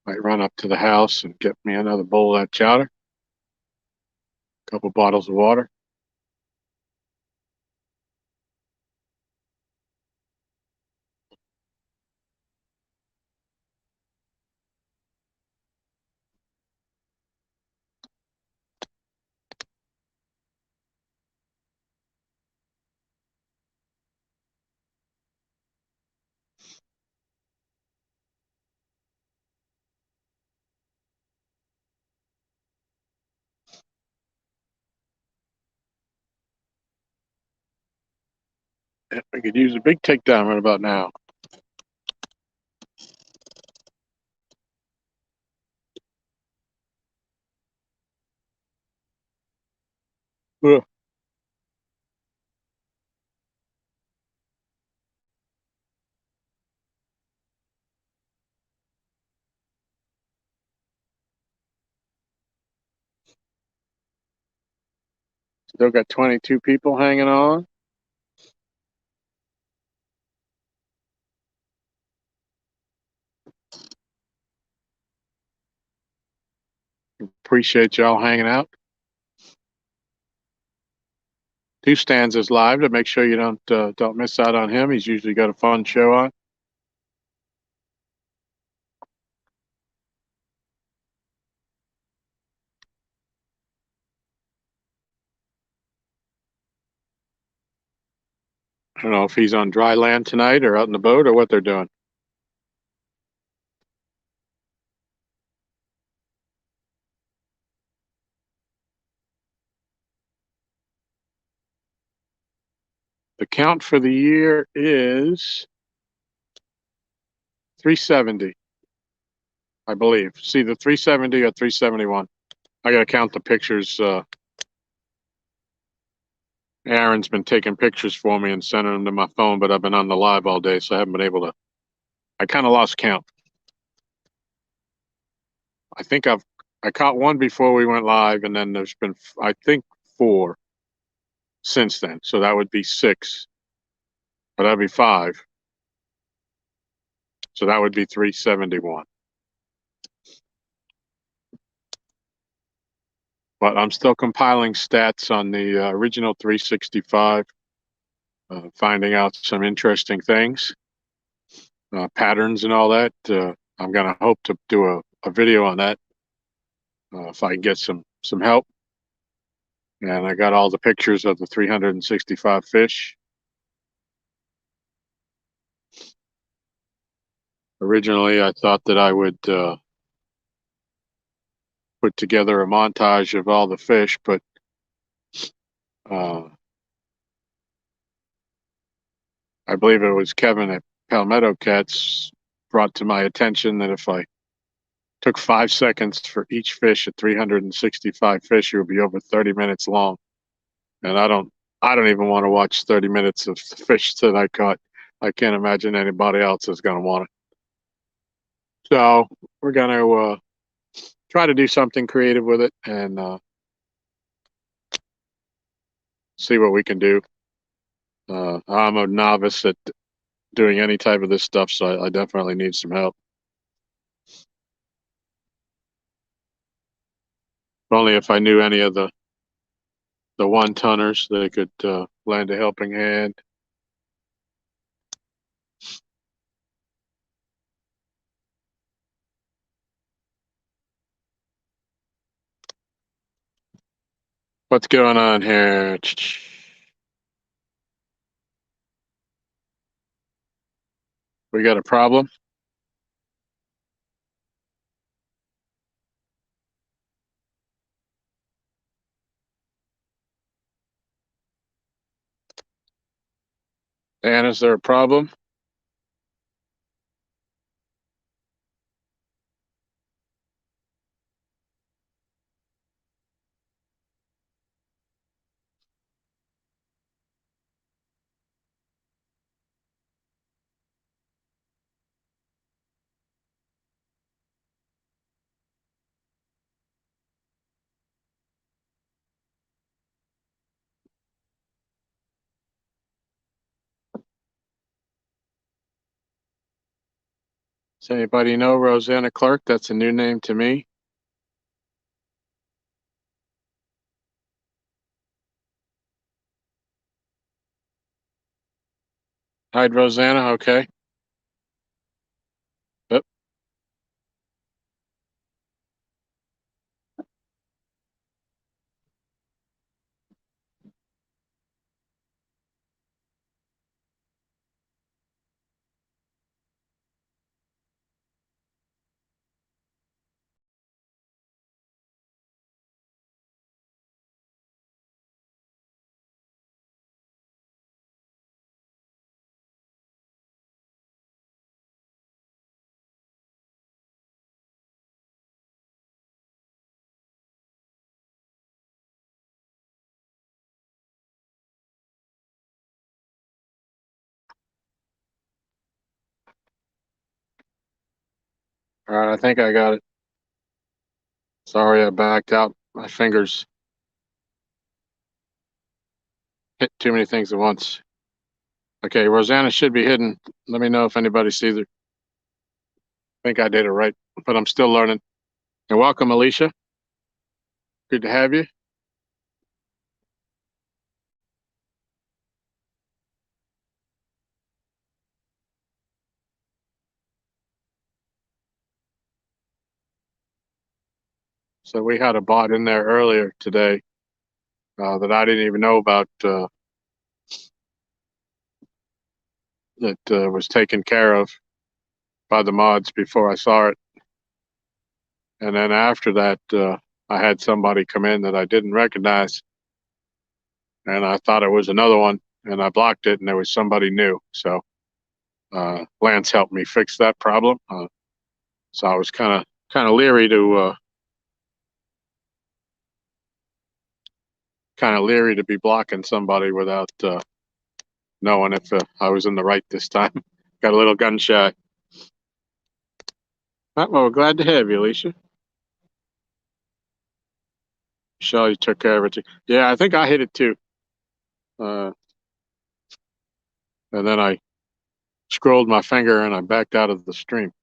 Speaker 1: Might run up to the house and get me another bowl of that chowder, a couple bottles of water. We could use a big takedown right about now. Ugh. Still got 22 people hanging on. Appreciate y'all hanging out. Two Stands is live to make sure you don't miss out on him. He's usually got a fun show on. I don't know if he's on dry land tonight or out in the boat or what they're doing. The count for the year is 370, I believe. It's either 370 or 371. I got to count the pictures. Aaron's been taking pictures for me and sending them to my phone, but I've been on the live all day, so I haven't been able to. I kind of lost count. I think I caught one before we went live, and then there's been, I think, 4 since then. So that would be 6, but that'd be 5. So that would be 371. But I'm still compiling stats on the original 365, finding out some interesting things, patterns and all that. I'm going to hope to do a video on that if I can get some help. And I got all the pictures of the 365 fish. Originally, I thought that I would put together a montage of all the fish, but I believe it was Kevin at Palmetto Cats brought to my attention that if I took 5 seconds for each fish at 365 fish, it would be over 30 minutes long. And I don't even want to watch 30 minutes of the fish that I caught. I can't imagine anybody else is going to want it. So we're going to try to do something creative with it and see what we can do. I'm a novice at doing any type of this stuff, so I definitely need some help. If only if I knew any of the one-tonners, they could lend a helping hand. What's going on here? We got a problem? And is there a problem? Does anybody know Rosanna Clark? That's a new name to me. Hi, Rosanna. Okay. Yep. All right. I think I got it. Sorry, I backed out. My fingers hit too many things at once. Okay, Rosanna should be hidden. Let me know if anybody sees her. I think I did it right, but I'm still learning. And welcome, Alicia. Good to have you. So we had a bot in there earlier today that I didn't even know about that was taken care of by the mods before I saw it. And then after that, I had somebody come in that I didn't recognize, and I thought it was another one, and I blocked it, and there was somebody new. So Lance helped me fix that problem. So I was kind of leery to be blocking somebody without knowing if I was in the right this time. Got a little gun shy. Well, we're glad to have you, Alicia. Michelle, you took care of it too. Yeah, I think I hit it too. And then I scrolled my finger and I backed out of the stream.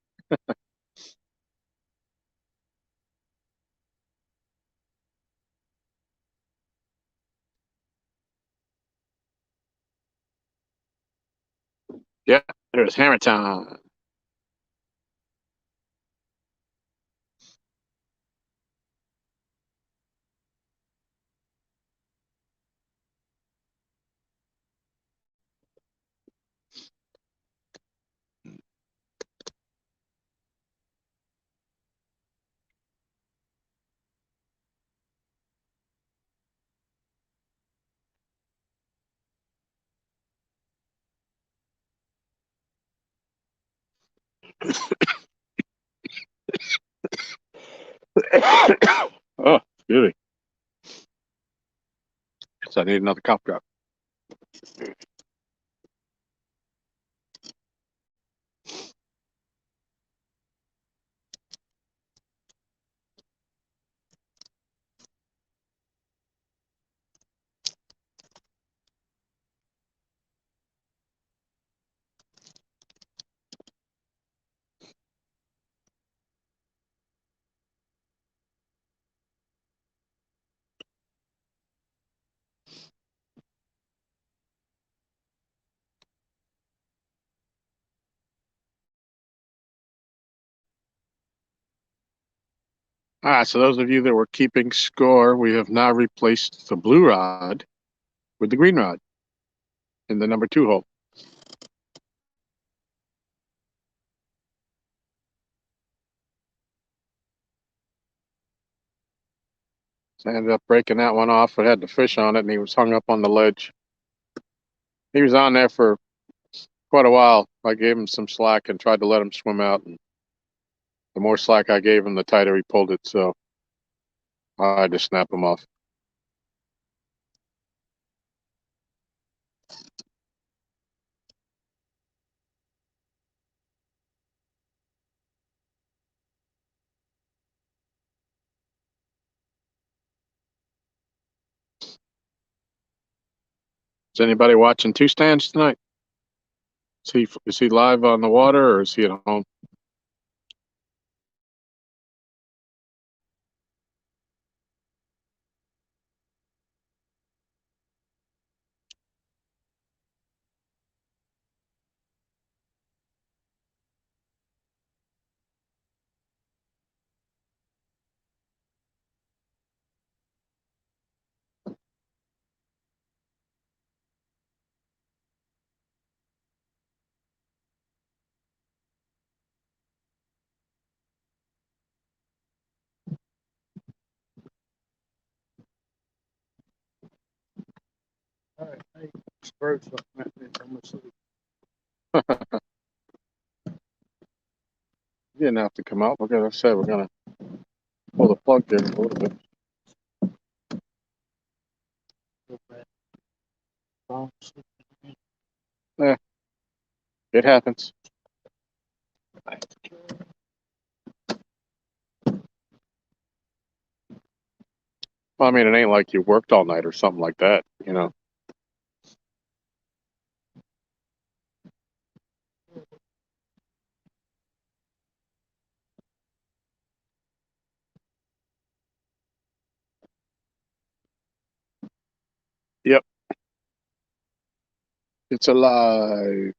Speaker 1: Yeah, it was hammer time. Oh, excuse me. Guess I need another cough drop. All right, so those of you that were keeping score, we have now replaced the blue rod with the green rod in the number 2 hole. So I ended up breaking that one off. It had the fish on it, and he was hung up on the ledge. He was on there for quite a while. I gave him some slack and tried to let him swim out. And the more slack I gave him, the tighter he pulled it. So I had to snap him off. Is anybody watching Two Stands tonight? Is he live on the water or is he at home? All right, hey, birds I'm asleep. You didn't have to come out. We're gonna pull the plug there a little bit. Yeah, it happens. Well, I mean, it ain't like you worked all night or something like that, you know. It's alive.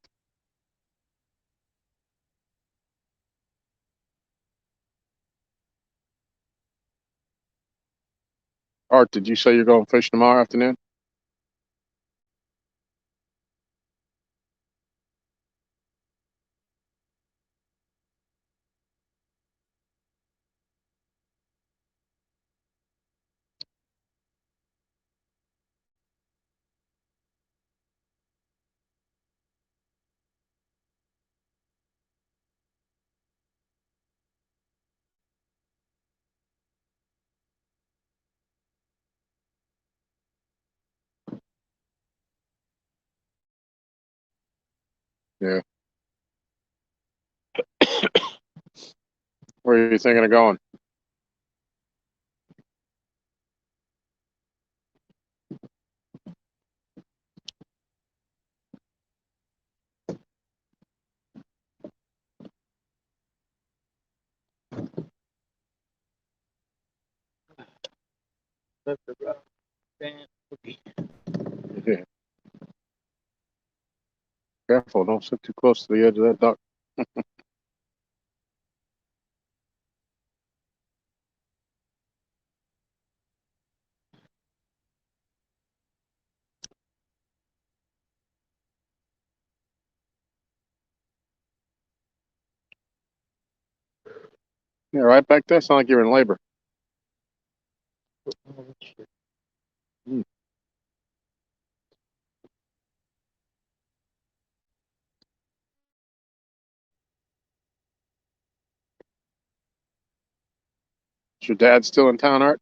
Speaker 1: Art, did you say you're going fishing tomorrow afternoon? Yeah. Where are you thinking of going?
Speaker 2: Let the rock dance boogie.
Speaker 1: Yeah. Careful, don't sit too close to the edge of that duck. Yeah, right back there. Sound like you're in labor. Mm. Is your dad still in town, Art?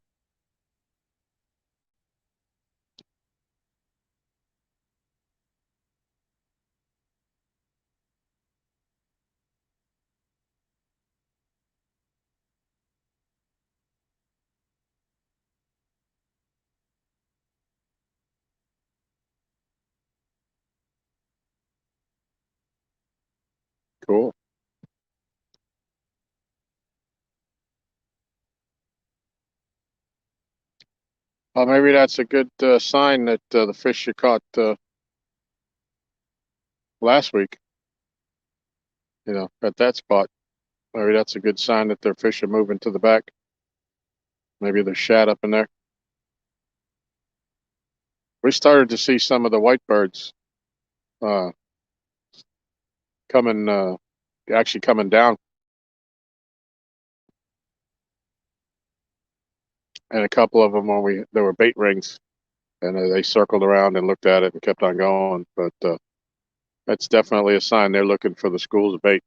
Speaker 1: Cool. Well, maybe that's a good sign that the fish you caught last week, at that spot, maybe that's a good sign that their fish are moving to the back. Maybe there's shad up in there. We started to see some of the white birds uh, coming, actually coming down, and a couple of them when there were bait rings, and they circled around and looked at it and kept on going. But that's definitely a sign they're looking for the schools of bait.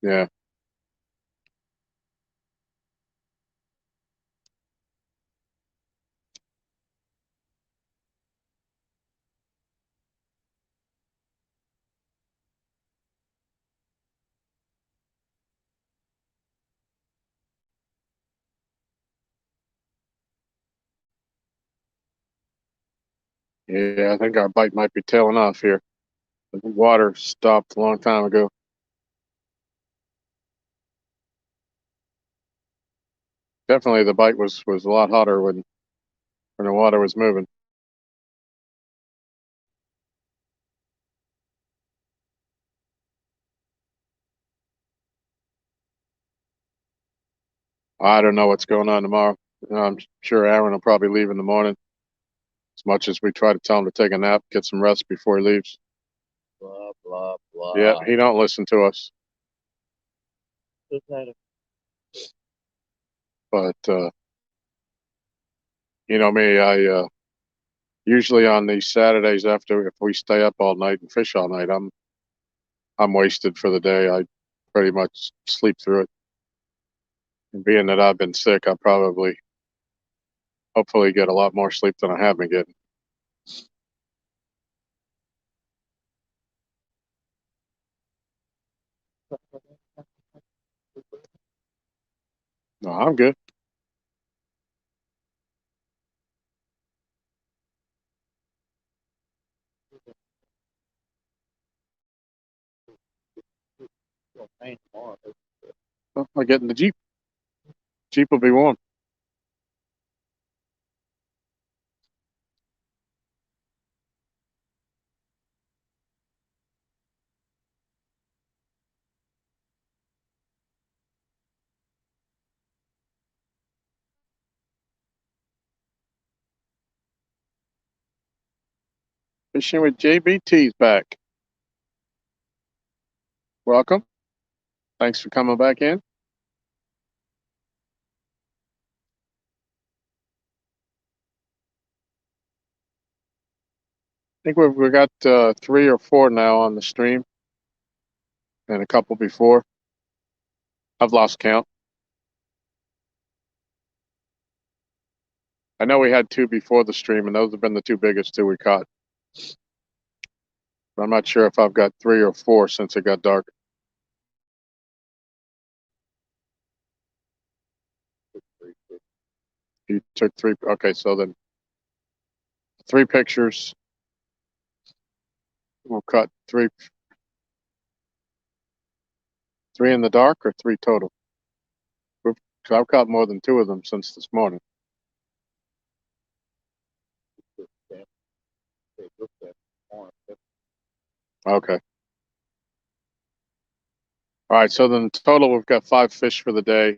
Speaker 1: Yeah, yeah. I think our bite might be tailing off here. The water stopped a long time ago. Definitely, the bite was a lot hotter when the water was moving. I don't know what's going on tomorrow. I'm sure Aaron will probably leave in the morning. As much as we try to tell him to take a nap, get some rest before he leaves.
Speaker 2: Blah blah
Speaker 1: Yeah,
Speaker 2: blah.
Speaker 1: he don't listen to us. But you know me, I usually on these Saturdays after if we stay up all night and fish all night, I'm wasted for the day. I pretty much sleep through it. And being that I've been sick, I probably hopefully get a lot more sleep than I have been getting. No, I'm good.
Speaker 2: Rain tomorrow.
Speaker 1: Oh, I get in the Jeep. Jeep will be warm. Fishing with JBT's back. Welcome. Thanks for coming back in. I think we've got 3 or 4 now on the stream, and a couple before. I've lost count. I know we had 2 before the stream, and those have been the 2 biggest 2 we caught. But I'm not sure if I've got 3 or 4 since it got dark. You took 3. Okay, so then 3 pictures. We'll cut 3 in the dark, or 3 total. I've caught more than 2 of them since this morning. Okay. All right, so then total we've got 5 fish for the day.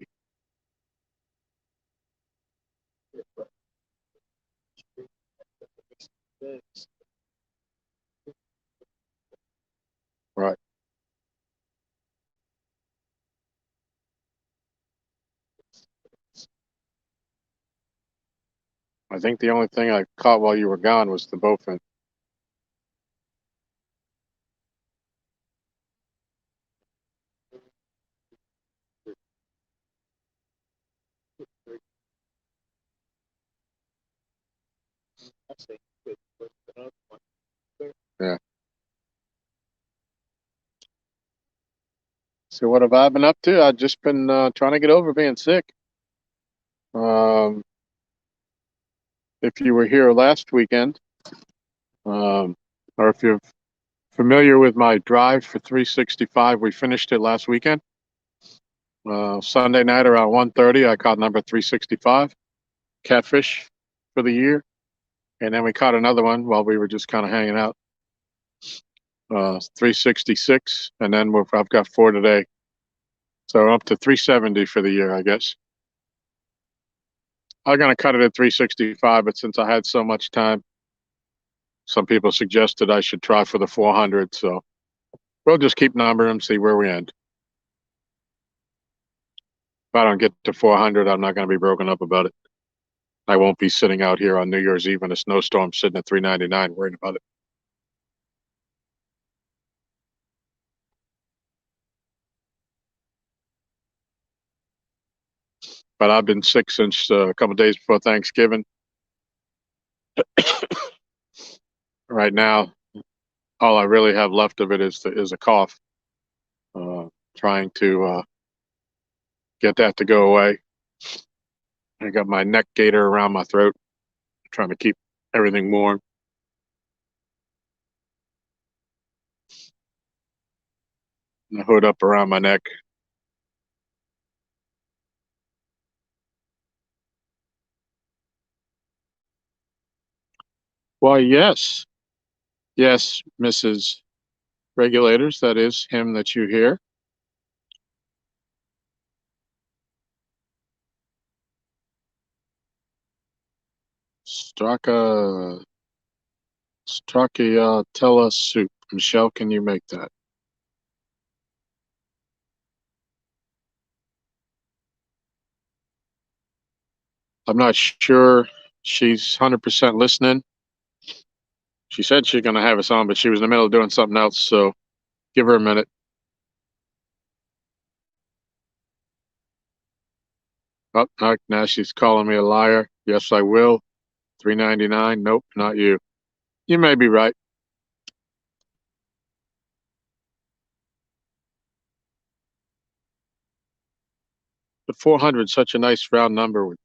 Speaker 1: Right. I think the only thing I caught while you were gone was the bowfin. Yeah. So what have I been up to? I've just been trying to get over being sick. Um, if you were here last weekend, or if you're familiar with my drive for 365, we finished it last weekend. Sunday night around 1:30, I caught number 365, catfish for the year. And then we caught another one while we were just kind of hanging out. 366, and then I've got 4 today. So up to 370 for the year, I guess. I'm going to cut it at 365, but since I had so much time, some people suggested I should try for the 400. So we'll just keep numbering them, see where we end. If I don't get to 400, I'm not going to be broken up about it. I won't be sitting out here on New Year's Eve in a snowstorm sitting at 399 worried about it. But I've been sick since a couple days before Thanksgiving. Right now, all I really have left of it is a cough. Trying to get that to go away. I got my neck gaiter around my throat, trying to keep everything warm. And the hood up around my neck. Why, yes. Yes, Mrs. Regulators, that is him that you hear. Stracciatella soup. Michelle, can you make that? I'm not sure she's 100% listening. She said she's going to have us on, but she was in the middle of doing something else, so give her a minute. Oh, now she's calling me a liar. Yes, I will. 399. Nope, not you. You may be right. But 400 is such a nice round number with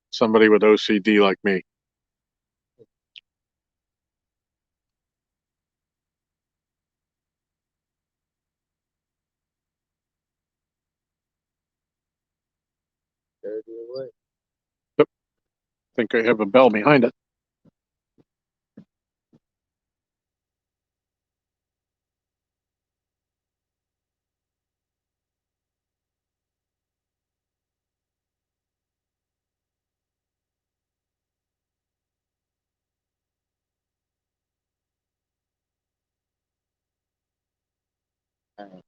Speaker 1: somebody with OCD like me. think I have a bell behind it.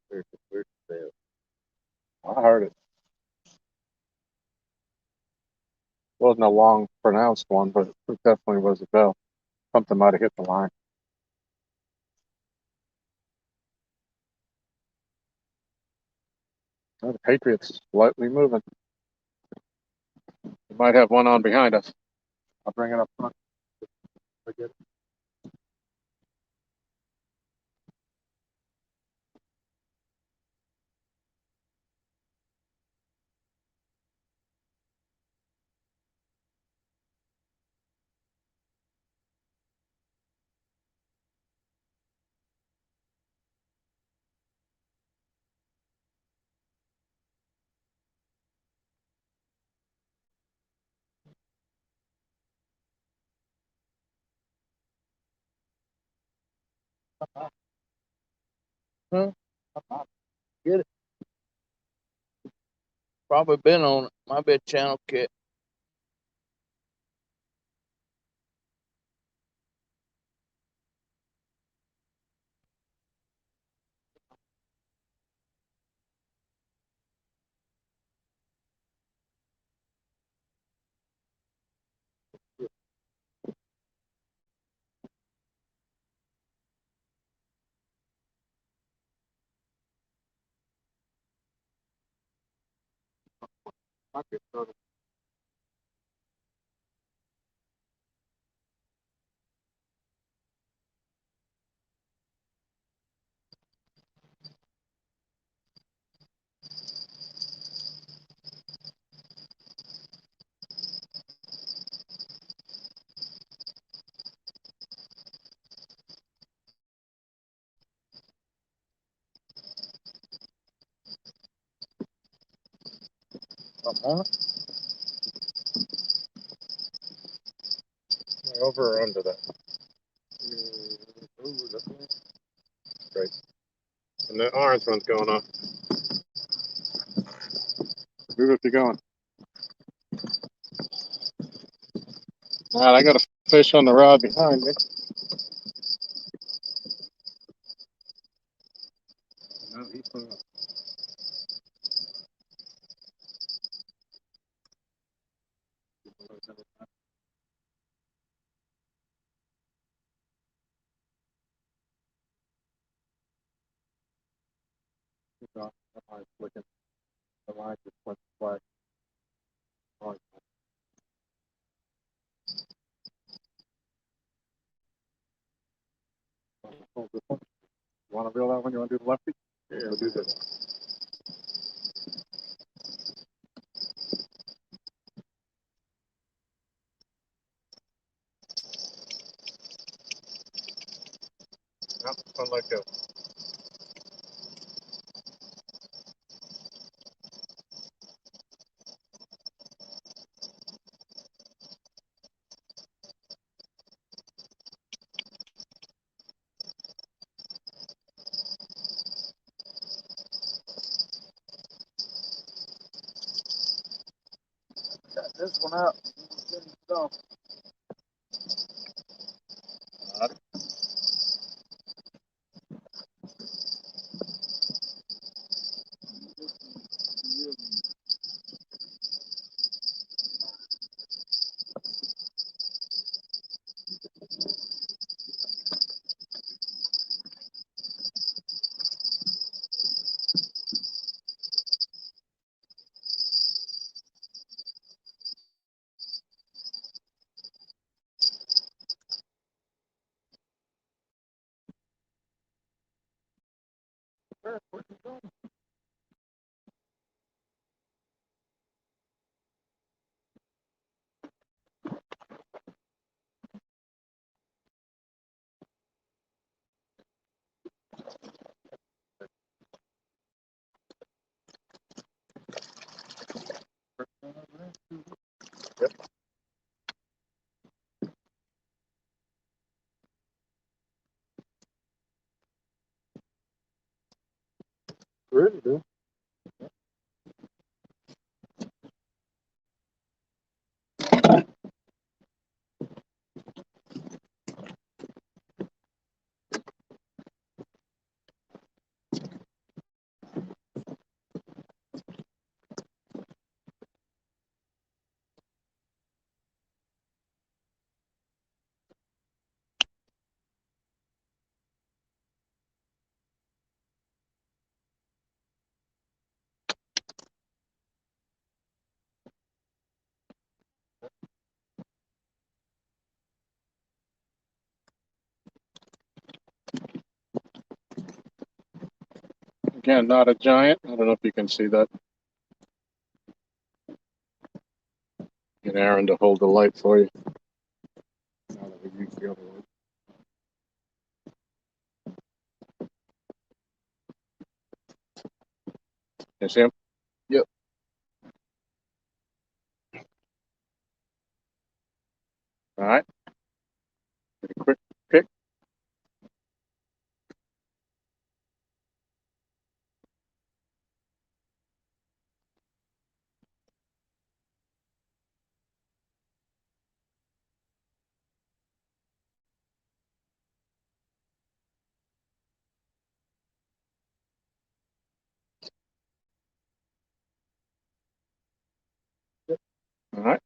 Speaker 2: Where's the bell?
Speaker 1: I heard it. Wasn't a long pronounced one, but it definitely was a bell. Something might have hit the line. Well, the Patriots slightly moving. We might have one on behind us. I'll bring it up front. Forget it.
Speaker 2: Huh? Get it. Probably been on it. Might be a channel cat.
Speaker 1: Might be a photo.
Speaker 2: Something on it.
Speaker 1: Over or under that? Ooh, that's great. And the orange one's going off. Move if you're going. All right, I got a fish on the rod behind me. No, he's not. That line's flicking. The line just went black. Oh, hold this one. You want to reel that one? You want to do the lefty? Yeah, we'll do this. Yep, one let go.
Speaker 2: Got this one out. All right. Yep.
Speaker 1: Really do. Again, not a giant. I don't know if you can see that. Get Aaron to hold the light for you. Now that we use the other light. You see him? Yep. All right. Get a quick pick. All right.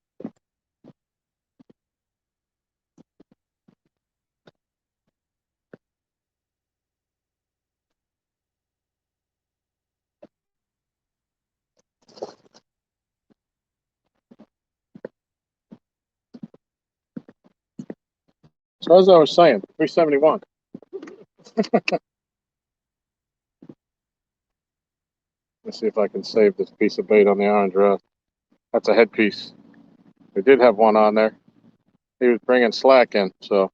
Speaker 1: So as I was saying, 371. Let's see if I can save this piece of bait on the orange rod. That's a headpiece. We did have one on there. He was bringing slack in, so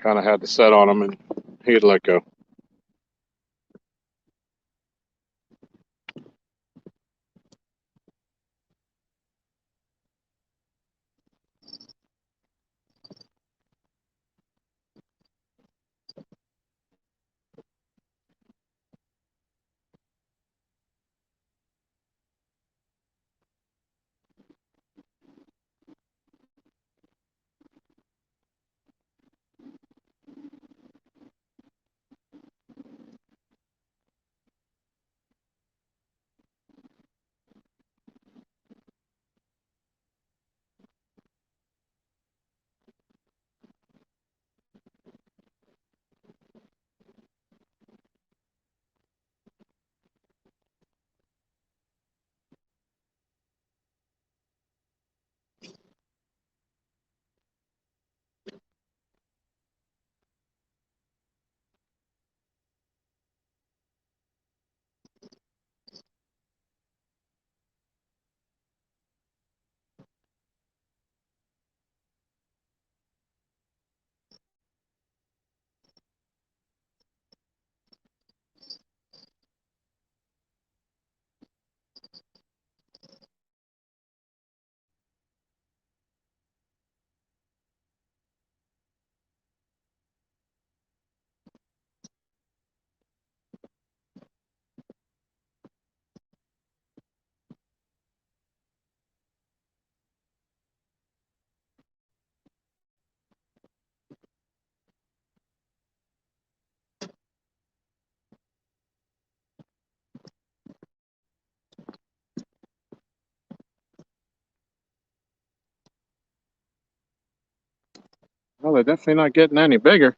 Speaker 1: kind of had to set on him, and he'd let go. Well, they're definitely not getting any bigger.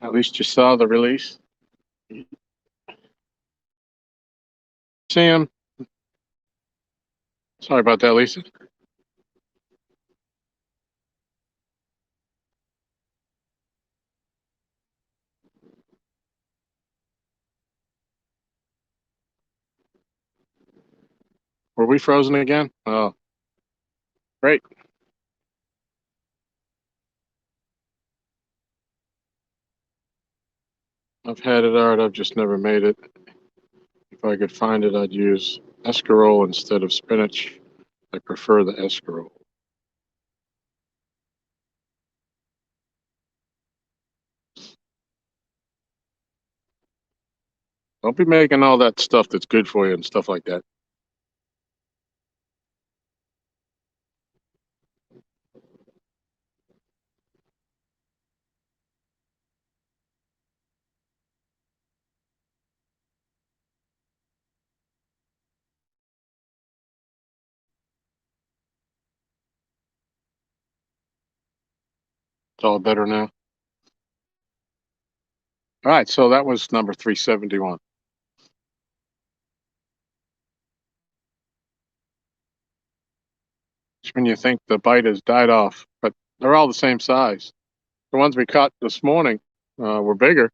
Speaker 1: At least you saw the release. See him? Sorry about that, Lisa. Were we frozen again? Oh, great. I've had it art. I've just never made it. If I could find it, I'd use escarole instead of spinach. I prefer the escarole. Don't be making all that stuff that's good for you and stuff like that. It's all better now. All right, so that was number 371. It's when you think the bite has died off, but they're all the same size. The ones we caught this morning were bigger,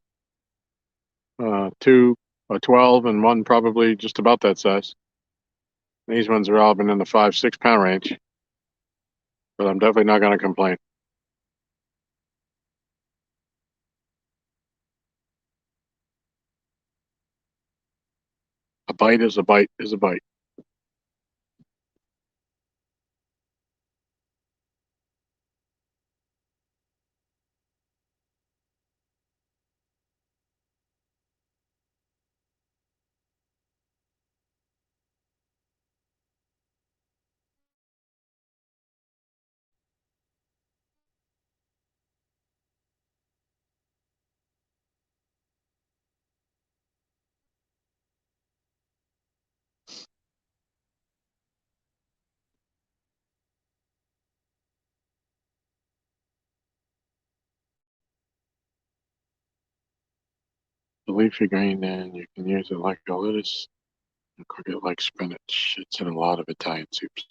Speaker 1: two a 12 and one probably just about that size. These ones are all been in the 5-6 pound range, but I'm definitely not going to complain. A bite is a bite is a bite. The leafy green, and you can use it like a lettuce and cook it like spinach. It's in a lot of Italian soups.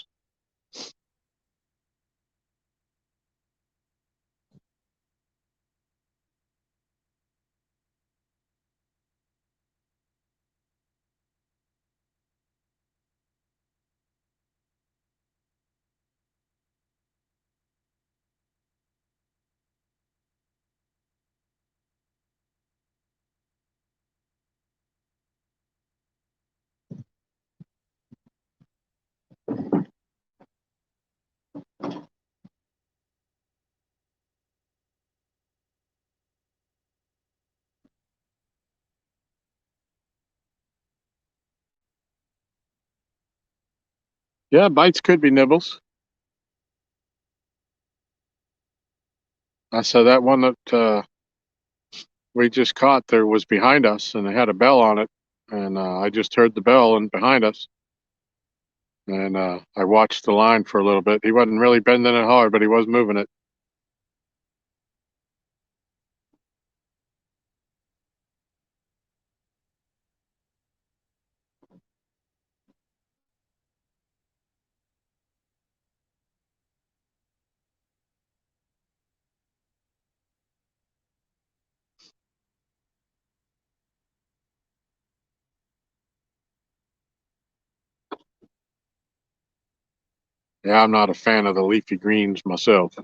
Speaker 1: Yeah, bites could be nibbles. I said that one that we just caught there was behind us, and it had a bell on it, and I just heard the bell and behind us, and I watched the line for a little bit. He wasn't really bending it hard, but he was moving it. Yeah, I'm not a fan of the leafy greens myself.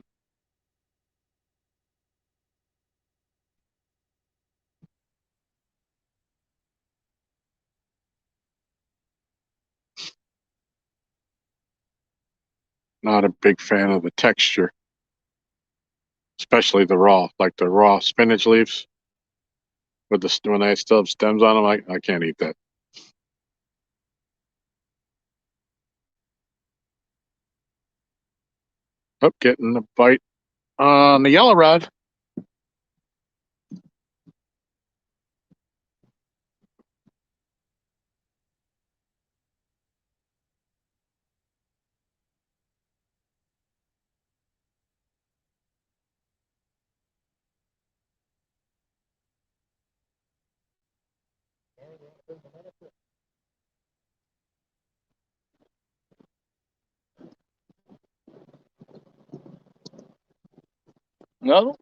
Speaker 1: Not a big fan of the texture, especially the raw, like the raw spinach leaves with the when they still have stems on them. I can't eat that. Oh, getting a bite on the yellow rod.
Speaker 2: No,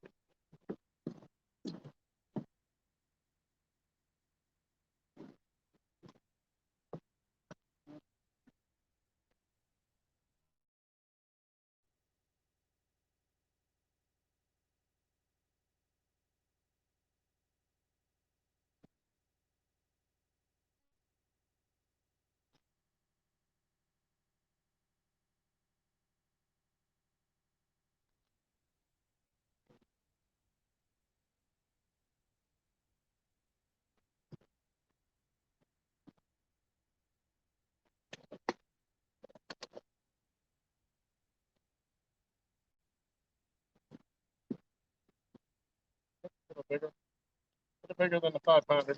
Speaker 1: bigger. A little bigger than the 5-pounder.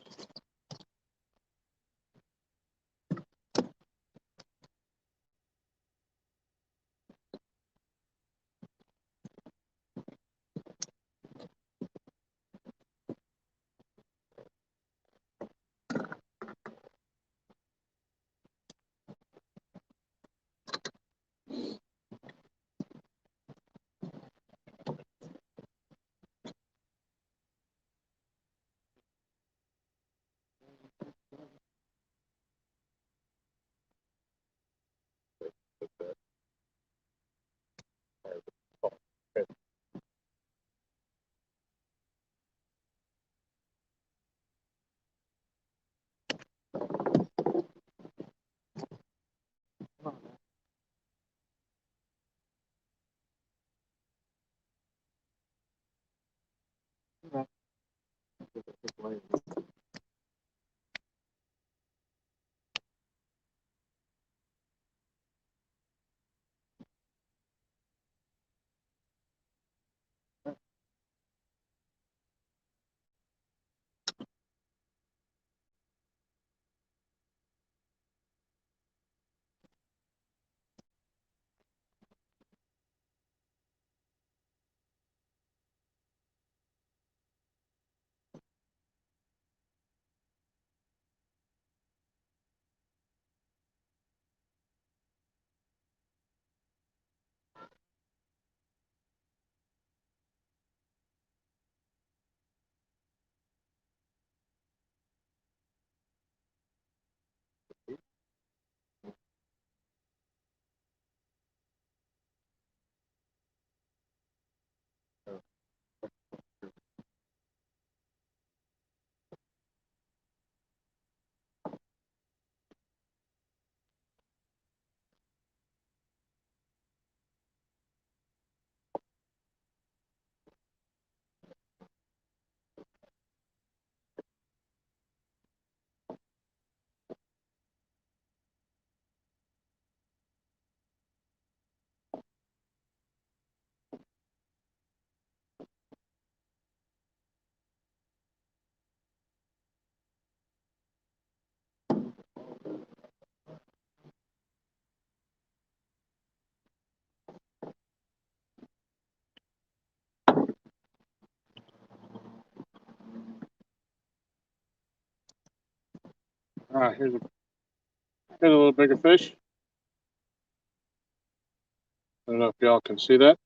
Speaker 1: All right, here's a little bigger fish. I don't know if y'all can see that.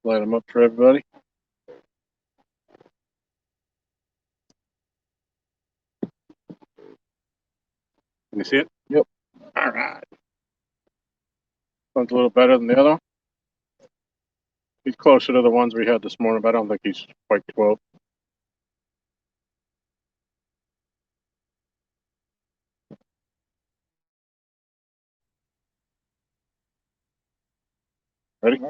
Speaker 1: Light them up for everybody. Can you see it?
Speaker 2: Yep.
Speaker 1: All right. One's a little better than the other one. He's closer to the ones we had this morning, but I don't think he's quite 12. Ready?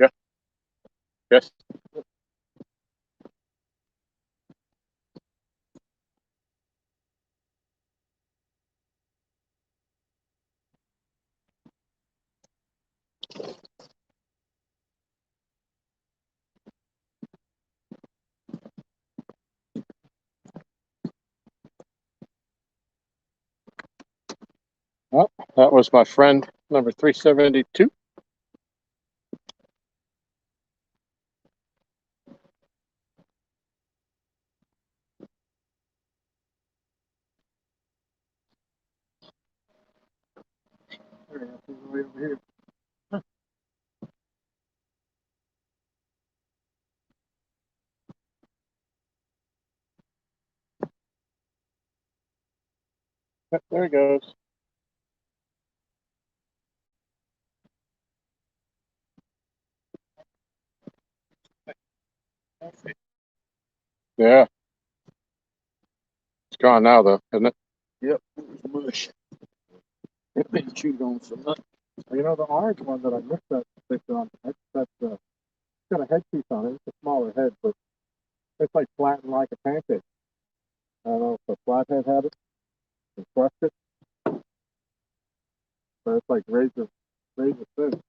Speaker 1: Yeah. Yes. Well, that was my friend number 372. Way over here. There he goes. Yeah, it's gone now though, isn't it?
Speaker 2: Yep, it was mush. It been chewed on some nut.
Speaker 3: You know, the orange one that I missed that fish on, that's got a headpiece on it. It's a smaller head, but it's like flattened like a pancake. I don't know if a flathead had it and crushed it, but it's like razor thin.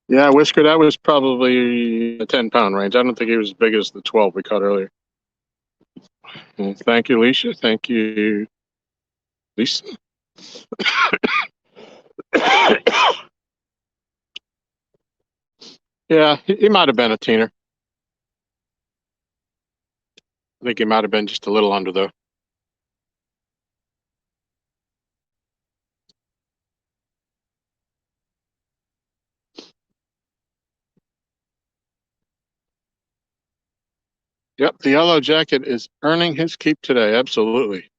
Speaker 1: Yeah, Whisker, that was probably a 10-pound range. I don't think he was as big as the 12 we caught earlier. And thank you, Alicia. Thank you, Lisa. Yeah, he might have been a teener. I think he might have been just a little under though. Yep, the yellow jacket is earning his keep today. Absolutely.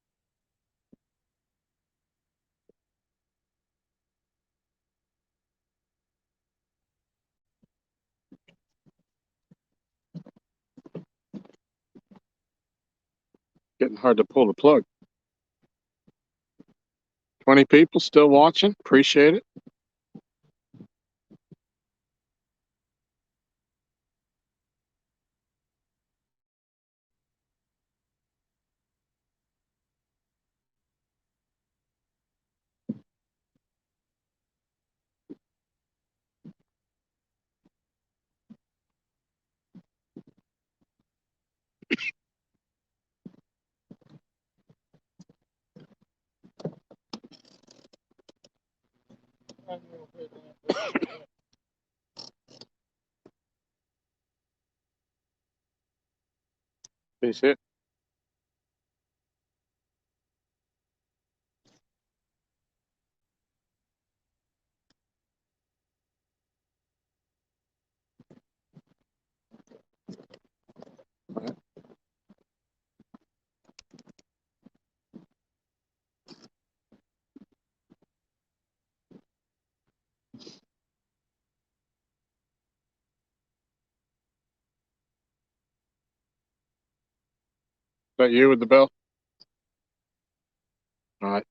Speaker 1: Getting hard to pull the plug. 20 people still watching. Appreciate it. Peace it. That you with the bell? All right.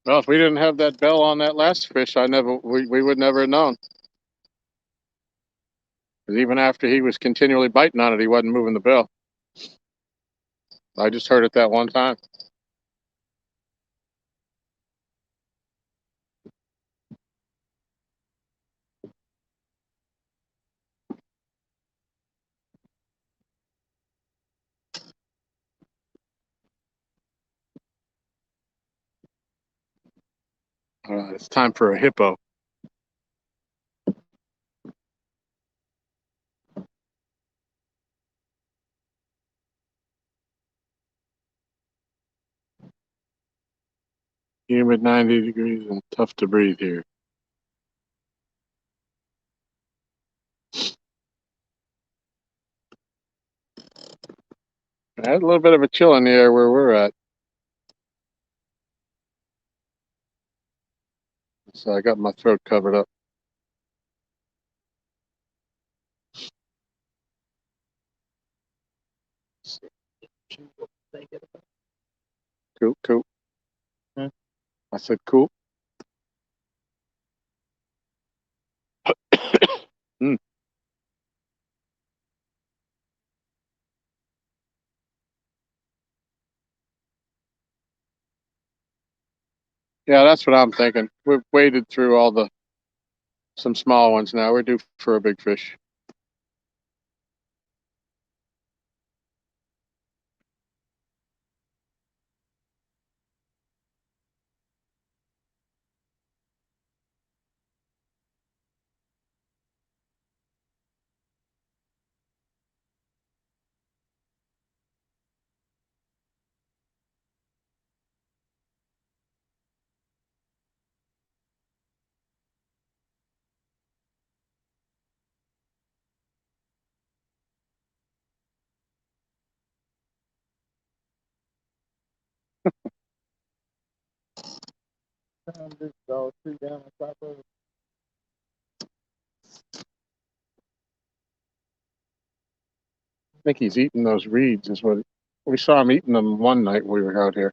Speaker 1: Well, if we didn't have that bell on that last fish, we would never have known. Because even after he was continually biting on it, he wasn't moving the bell. I just heard it that one time. It's time for a hippo. Humid 90 degrees and tough to breathe here. I had a little bit of a chill in the air where we're at. So I got my throat covered up. Cool, cool. I said cool. Mm. Yeah, that's what I'm thinking. We've waded through some small ones now. We're due for a big fish.
Speaker 3: Found this dog tree down on top of it.
Speaker 1: I think he's eating those reeds. Is what we saw him eating them one night we were out here.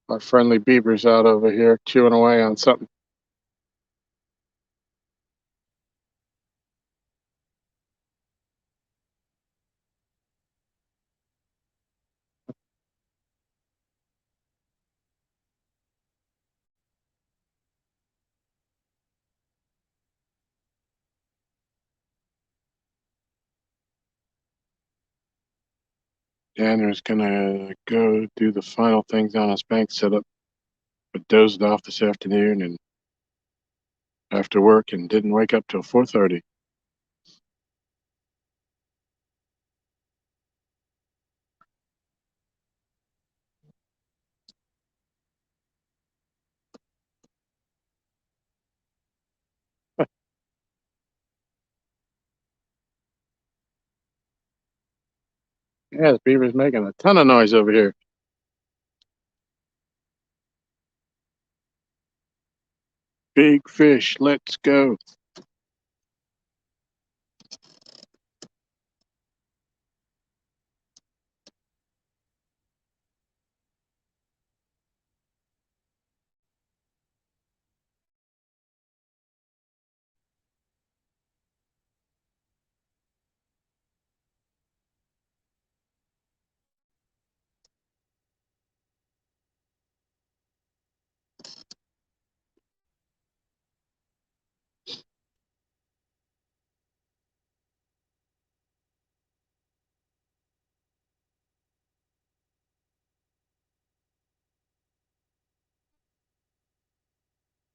Speaker 1: Our friendly beaver's out over here chewing away on something. Danner's gonna go do the final things on his bank setup, but dozed off this afternoon and after work and didn't wake up till 4:30. Yeah, the beaver's making a ton of noise over here. Big fish, let's go.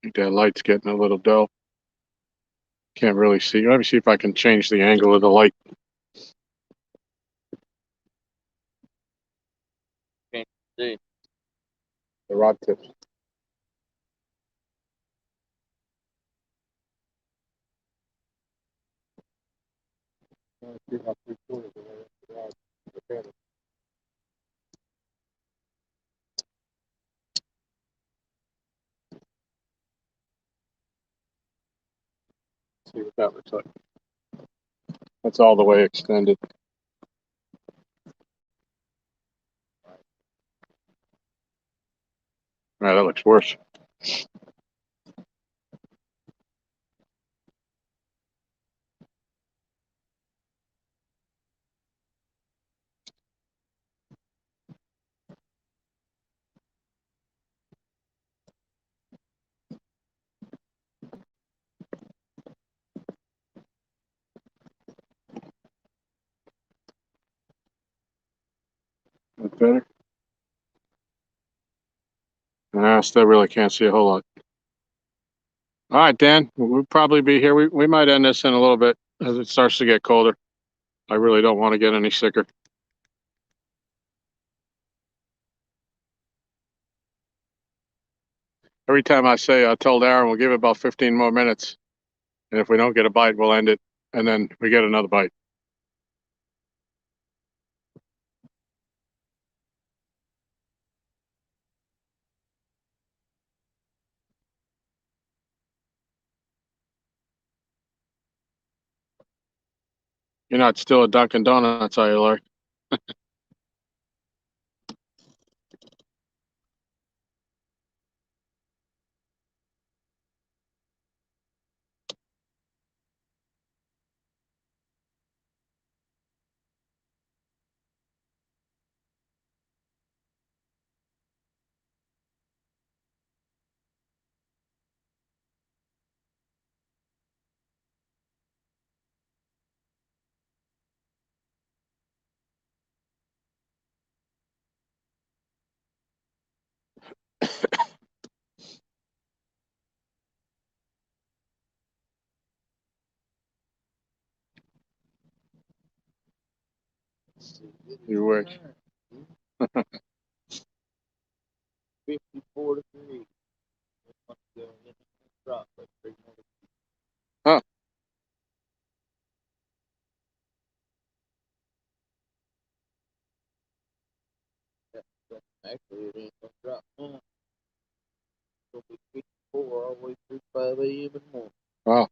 Speaker 1: I think that light's getting a little dull. Can't really see. Let me see if I can change the angle of the light.
Speaker 2: Can't see.
Speaker 1: The rod tips.
Speaker 3: See about 3/4 of the way up the rod. Okay.
Speaker 1: See what that looks like. That's all the way extended. All right, that looks worse. That better? I still really can't see a whole lot. All right, Dan, we'll probably be here. We might end this in a little bit as it starts to get colder. I really don't want to get any sicker. Every time I say, I told Aaron we'll give it about 15 more minutes. And if we don't get a bite, we'll end it. And then we get another bite. You're not still at Dunkin' Donuts, are you, Larry? You wish.
Speaker 2: 54 degrees. Drop like 3 more.
Speaker 1: Huh.
Speaker 2: Actually, it ain't gonna drop now. It'll be 54 all the way through 5 a.m. in the morning.
Speaker 1: Wow.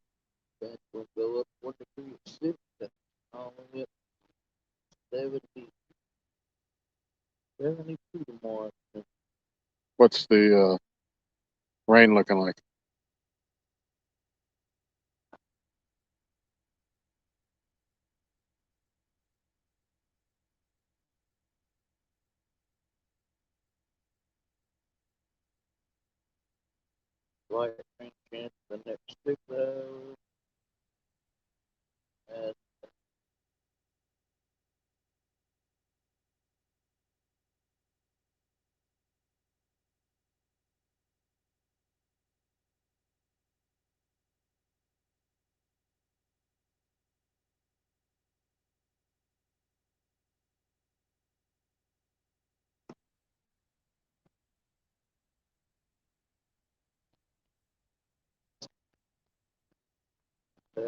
Speaker 2: That's gonna go up 1 degree at 6. That's all the way up to 72 tomorrow.
Speaker 1: What's the rain looking like?
Speaker 2: Light rain chance for the next 6 hours. And that's 17%.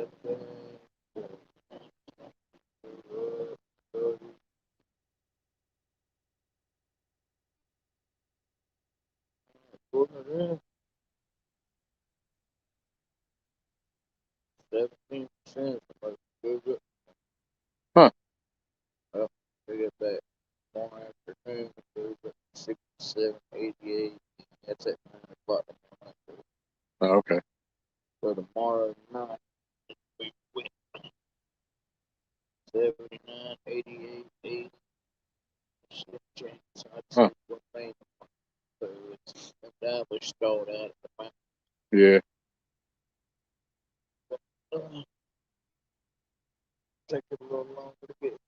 Speaker 1: Huh.
Speaker 2: Well, we get that tomorrow afternoon, it goes up to 67, 88. That's at 9 o'clock tomorrow.
Speaker 1: Oh, okay.
Speaker 2: So tomorrow night, we went 79, 88, 80. Slim chance. I'd say
Speaker 1: Huh.
Speaker 2: one thing. So it's down, we stalled out at the mountain.
Speaker 1: Yeah.
Speaker 2: Take it a little longer to get.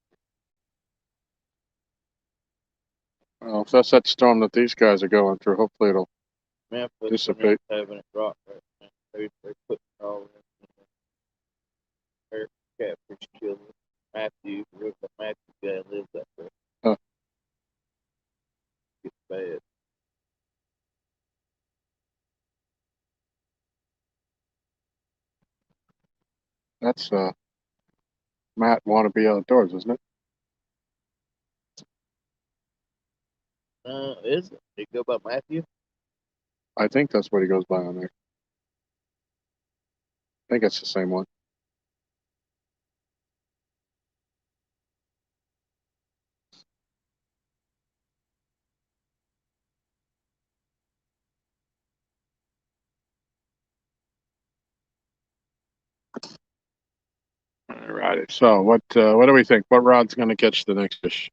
Speaker 1: Well, if that's that storm that these guys are going through, hopefully it'll
Speaker 2: Memphis
Speaker 1: dissipate.
Speaker 2: having it drop right now. They're putting it all in their catfish killer. Matthew, the Matthew guy lives up there.
Speaker 1: Huh.
Speaker 2: It's bad.
Speaker 1: That's Matt want to be outdoors, isn't it?
Speaker 2: Is it? Did you go by Matthew?
Speaker 1: I think that's what he goes by on there. I think it's the same one. All right. So what do we think? What rod's going to catch the next fish?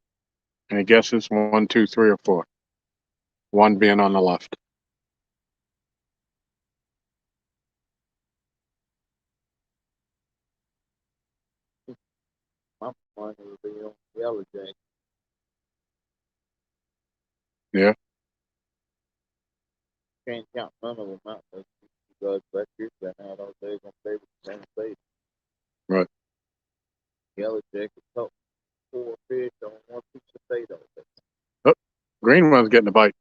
Speaker 1: Any guesses? 1, 2, 3, or 4? 1 being on the left.
Speaker 2: My money would be on Yellow Jack.
Speaker 1: Yeah.
Speaker 2: Can't count none of them out there because back here been out all day on favorite same bait.
Speaker 1: Right.
Speaker 2: Yellow Jack has caught 4 fish on 1 piece of bait all day.
Speaker 1: Oh, green one's getting a bite.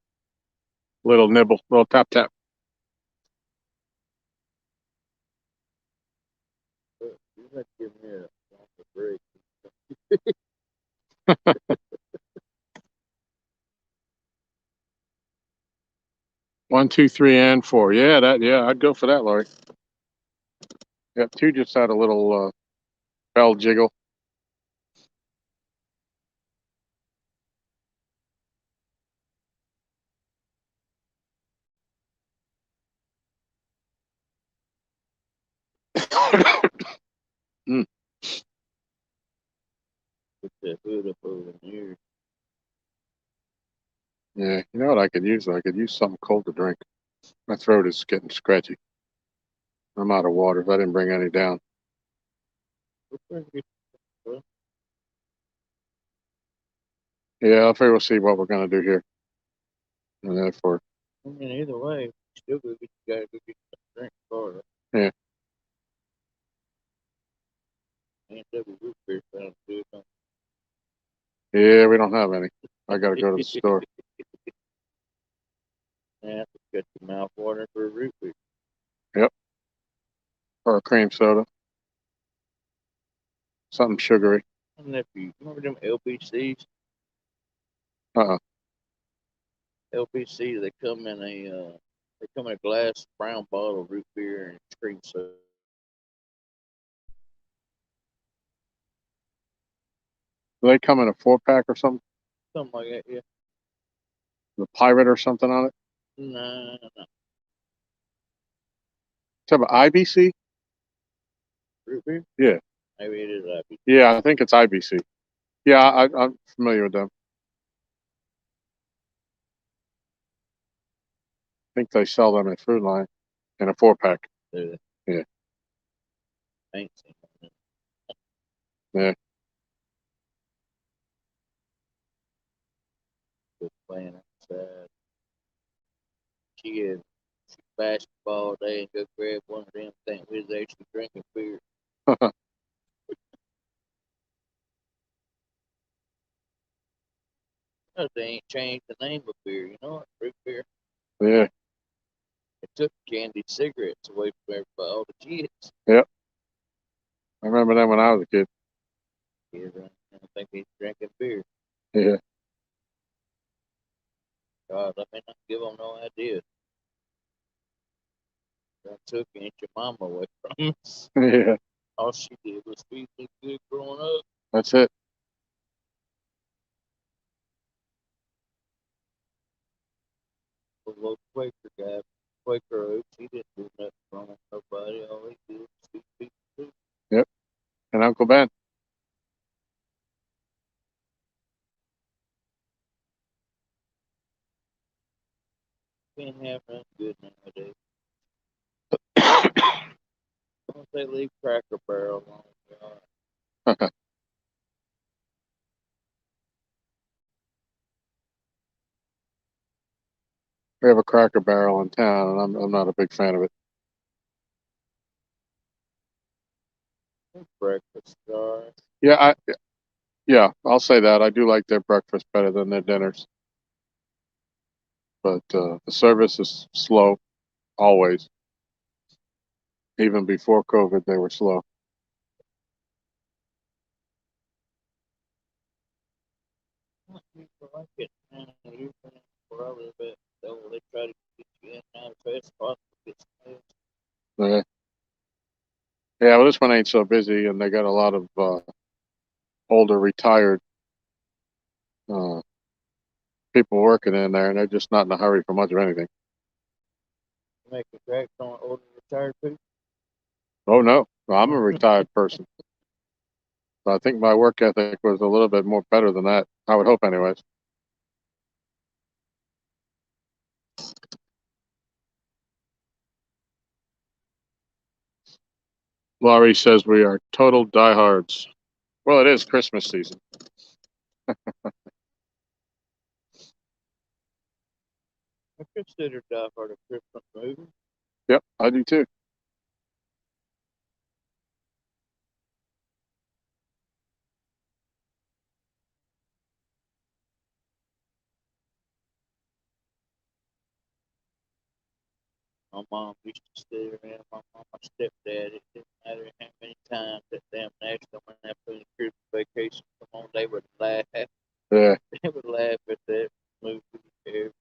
Speaker 1: Little nibble, little tap tap.
Speaker 2: But you have to give me a break.
Speaker 1: 1, 2, 3, and 4. Yeah, I'd go for that, Laurie. Yeah, 2 just had a little bell jiggle. Mm.
Speaker 2: Put that hood up over here.
Speaker 1: Yeah, you know what I could use? I could use something cold to drink. My throat is getting scratchy. I'm out of water. I didn't bring any down. Yeah, I figure we'll see what we're gonna do here. And therefore,
Speaker 2: I mean, either way, still go get you guys go get some drink for
Speaker 1: yeah.
Speaker 2: Ain't double root beer found to do something.
Speaker 1: Yeah, we don't have any. I gotta go to the store. or a cream soda, something sugary.
Speaker 2: And if you remember them LBCs,
Speaker 1: Uh-uh.
Speaker 2: LBC, they come in a glass brown bottle of root beer and cream soda.
Speaker 1: Do they come in a 4-pack or something?
Speaker 2: Something like that, yeah.
Speaker 1: The Pirate or something on it?
Speaker 2: No.
Speaker 1: Talk about IBC?
Speaker 2: Root beer?
Speaker 1: Yeah.
Speaker 2: Maybe it is IBC.
Speaker 1: Yeah, I think it's IBC. Yeah, I'm familiar with them. I think they sell them in Food Line in a 4-pack.
Speaker 2: Do
Speaker 1: Yeah.
Speaker 2: I ain't seen it.
Speaker 1: Yeah.
Speaker 2: Just playing outside. Kids shoot basketball all day and go grab one of them, think we was actually drinking beer. No, they ain't changed the name of beer, you know what? Root beer.
Speaker 1: Yeah.
Speaker 2: It took candy cigarettes away from everybody, all the kids.
Speaker 1: Yep. I remember that when I was a kid.
Speaker 2: Kids, I think he's drinking beer.
Speaker 1: Yeah.
Speaker 2: God, let me not give them no idea. I took Aunt your mama away from us.
Speaker 1: Yeah.
Speaker 2: All she did was feed me good growing up.
Speaker 1: That's it.
Speaker 2: The little Quaker guy, Quaker Oats, he didn't do nothing wrong with nobody. All he did was feed people food.
Speaker 1: Yep. And Uncle Ben.
Speaker 2: Can't have nothing good nowadays. Once they leave Cracker Barrel alone, God.
Speaker 1: We have a Cracker Barrel in town, and I'm not a big fan of it.
Speaker 2: Breakfast jar.
Speaker 1: Yeah, I'll say that. I do like their breakfast better than their dinners. But the service is slow, always. Even before COVID, they were slow.
Speaker 2: People like it, man. Usually where I live at, they try to get you in now as fast as possible. Get some meals.
Speaker 1: Yeah. Yeah, well, this one ain't so busy, and they got a lot of older, retired uh, people working in there, and they're just not in a hurry for much of anything.
Speaker 2: Making cracks on older retired people.
Speaker 1: Oh, no. Well, I'm a retired person. So I think my work ethic was a little bit more better than that. I would hope, anyways. Laurie says we are total diehards. Well, it is Christmas season.
Speaker 2: I consider Die Hard a Christmas movie.
Speaker 1: Yep, I do too.
Speaker 2: My mom used to sit around my mom, my stepdad. It didn't matter how many times that damn national when that put Christmas vacation come on, they would laugh.
Speaker 1: Yeah.
Speaker 2: They would laugh at that movie every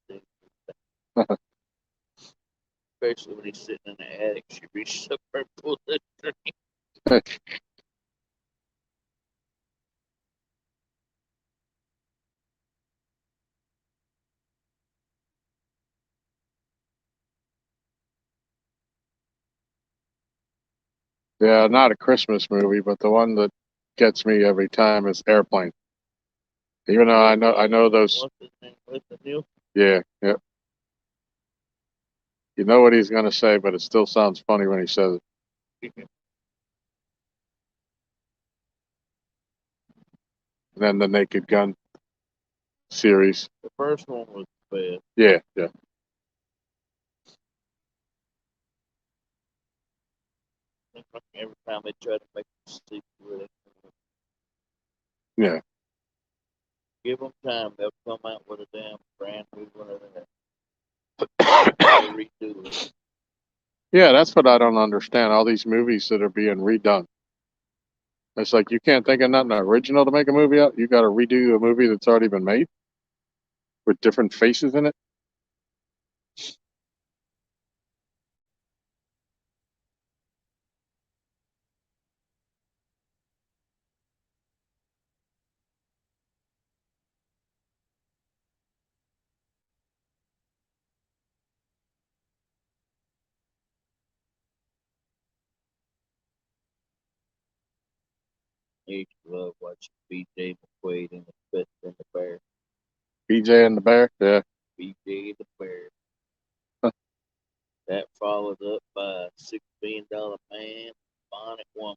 Speaker 2: single time. Especially when he's sitting in the attic, she reaches up and pulls the string.
Speaker 1: Yeah, not a Christmas movie, but the one that gets me every time is Airplane. Even though I know those.
Speaker 2: What's his name? What's the deal?
Speaker 1: Yeah, yeah. You know what he's gonna say, but it still sounds funny when he says it. And then the Naked Gun series.
Speaker 2: The first one was the best.
Speaker 1: Yeah, yeah.
Speaker 2: Every time they try to make a sequel with it,
Speaker 1: Yeah.
Speaker 2: give them time, they'll come out with a damn brand new one of that. They redo it.
Speaker 1: Yeah, that's what I don't understand. All these movies that are being redone. It's like you can't think of nothing original to make a movie out. You got to redo a movie that's already been made with different faces in it.
Speaker 2: I used to love watching BJ McQuaid and the Fist and the Bear.
Speaker 1: BJ and the Bear. Yeah.
Speaker 2: BJ and the Bear.
Speaker 1: Huh.
Speaker 2: That followed up by $6 billion Man, Bonnet Woman.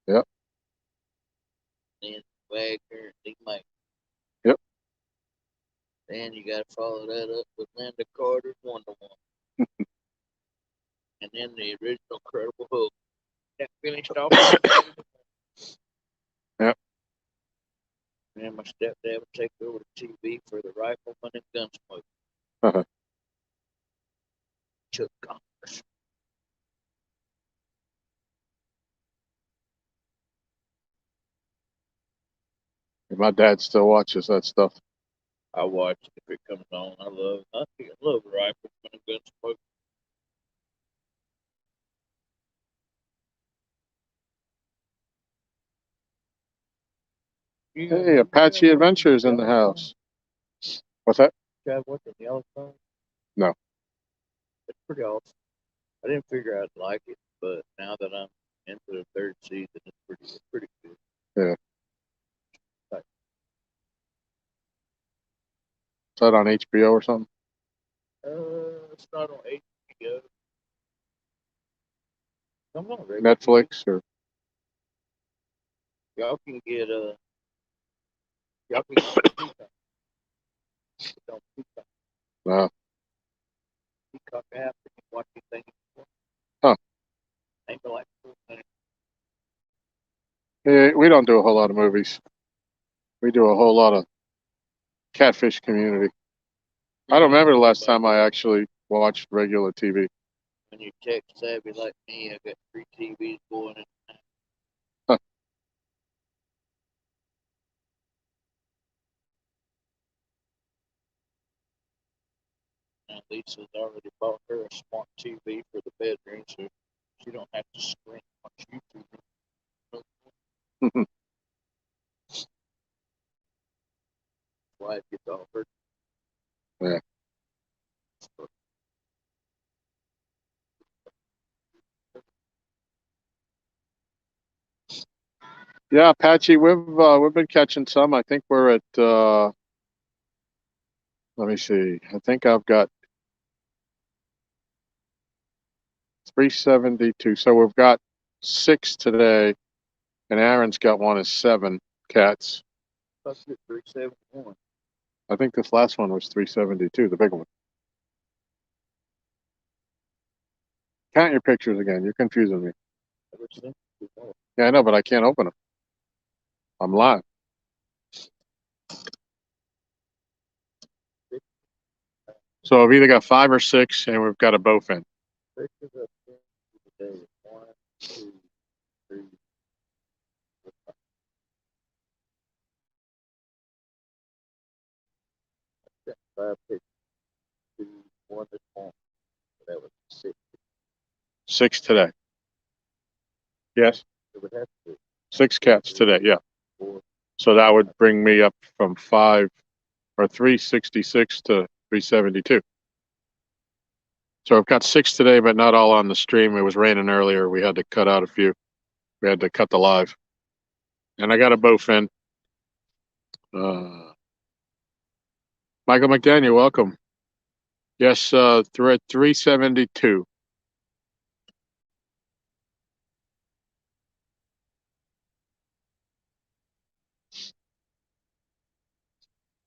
Speaker 1: Yep.
Speaker 2: Then Wagner and D. Mike.
Speaker 1: Yep.
Speaker 2: Then you got to follow that up with Linda Carter's Wonder Woman. And then the original Incredible Hulk. That finished off.
Speaker 1: Yep.
Speaker 2: And then my stepdad would take over the TV for the Rifleman and Gunsmoke.
Speaker 1: Uh-huh.
Speaker 2: Chuck Connors.
Speaker 1: My dad still watches that stuff.
Speaker 2: I watch it if it comes on. I love Rifleman and Gunsmoke.
Speaker 1: Hey, Apache Adventures in the house. What's that?
Speaker 2: Tried watching Yellowstone?
Speaker 1: No.
Speaker 2: It's pretty awesome. I didn't figure I'd like it, but now that I'm into the third season, it's pretty good.
Speaker 1: Yeah.
Speaker 2: Like,
Speaker 1: Is that on HBO or something?
Speaker 2: it's not on HBO. Come on, Rick.
Speaker 1: Netflix or
Speaker 2: Y'all can get Peacock. It's on Peacock.
Speaker 1: no?
Speaker 2: Peacock app. You can watch anything you want.
Speaker 1: Huh.
Speaker 2: Ain't no like 4 minutes.
Speaker 1: Yeah, we don't do a whole lot of movies. We do a whole lot of catfish community. I don't remember the last time I actually watched regular TV.
Speaker 2: When you're tech savvy like me, I got 3 TVs going in.
Speaker 1: Huh.
Speaker 2: Now Lisa's already bought her a smart TV for the bedroom, so she don't have to screen watch YouTube. Wife gets all her.
Speaker 1: Yeah. Yeah, Apache, we've been catching some. I think we're at let me see. I think I've got 372. So we've got 6 today, and Aaron's got one of 7 cats.
Speaker 2: That's it, 371.
Speaker 1: I think this last one was 372, the big one. Count your pictures again. You're confusing me. Yeah, I know, but I can't open them. I'm live. So I've either got 5 or 6, and we've got a bowfin.
Speaker 2: Pictures of today. 1, 2, 3. 5 pictures. 2, 1 this morning. That was 6.
Speaker 1: 6 today. Yes.
Speaker 2: It would have to be
Speaker 1: 6 cats today. Yeah.
Speaker 2: 4.
Speaker 1: So that would bring me up from 5 or 366 to 372. So I've got 6 today, but not all on the stream. It was raining earlier. We had to cut out a few. We had to cut the live. And I got a bowfin. Michael McDaniel, welcome. Yes, they're at 372.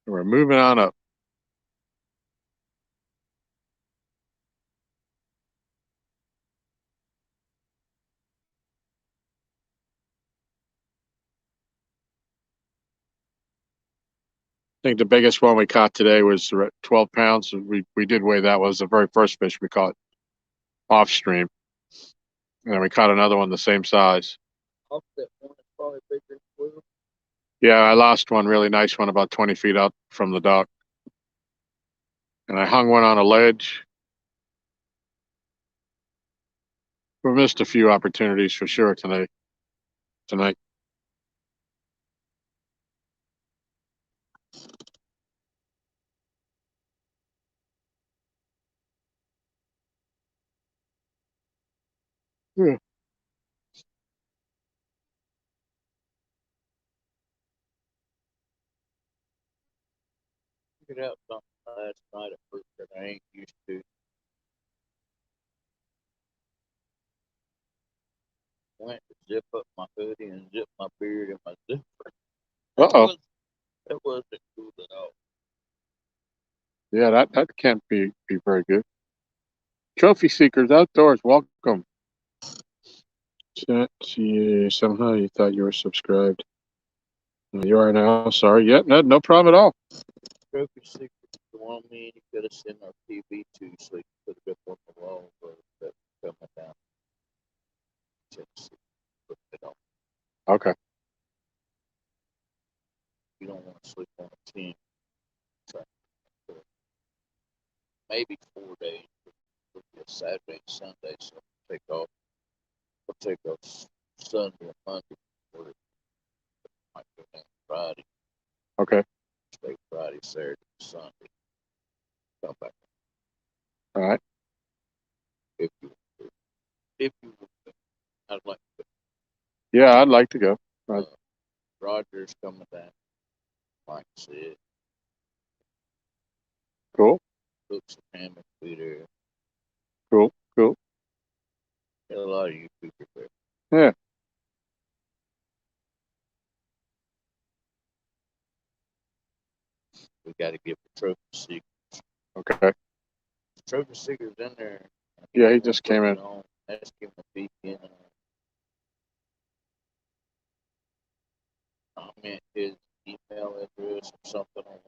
Speaker 1: We're moving on up. I think the biggest one we caught today was 12 pounds. We did weigh that. Was the very first fish we caught off stream. And then we caught another one the same size.
Speaker 2: Offset one is probably bigger than 12.
Speaker 1: Yeah, I lost one really nice one about 20 feet out from the dock. And I hung one on a ledge. We missed a few opportunities for sure tonight. Yeah.
Speaker 2: Figured out something last night at work that I ain't used to. Went to zip up my hoodie and zip my beard in my zipper.
Speaker 1: Uh-oh.
Speaker 2: It wasn't cool at all.
Speaker 1: Yeah, that can't be very good. Trophy seekers outdoors, welcome. See, somehow you thought you were subscribed. You are now. Sorry. Yeah, no problem at all.
Speaker 2: Trophy seekers, the one me and you could have sent our TV to so you could have been on the wall for that coming down. Put it on.
Speaker 1: Okay.
Speaker 2: You don't want to sleep on a tent. So, maybe 4 days. It'll be a Saturday and Sunday, so I'll take off Sunday and Monday. Or might go down Friday.
Speaker 1: Okay.
Speaker 2: Stay Friday, Saturday, Sunday. Come back.
Speaker 1: All right.
Speaker 2: If you want to. If you want to. I'd like to.
Speaker 1: Yeah, I'd like to go.
Speaker 2: Roger's coming down. Like I said.
Speaker 1: Cool.
Speaker 2: Books and hammock be there.
Speaker 1: Cool.
Speaker 2: Got a lot of YouTubers there.
Speaker 1: Yeah.
Speaker 2: We got to get the trophy seekers.
Speaker 1: Okay.
Speaker 2: The trophy seekers in there.
Speaker 1: Yeah, he just came in.
Speaker 2: Ask him to peek in. Comment his email address or something on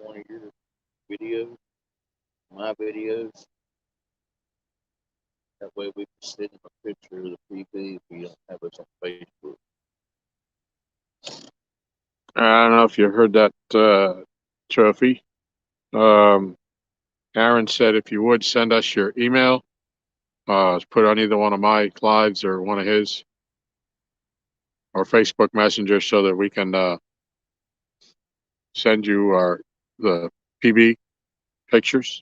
Speaker 2: one of your videos, my videos. That way we can send him a picture of the PB if he don't have us on Facebook.
Speaker 1: I don't know if you heard that trophy. Aaron said if you would send us your email, put on either one of my lives or one of his, or Facebook Messenger, so that we can send you the PB pictures.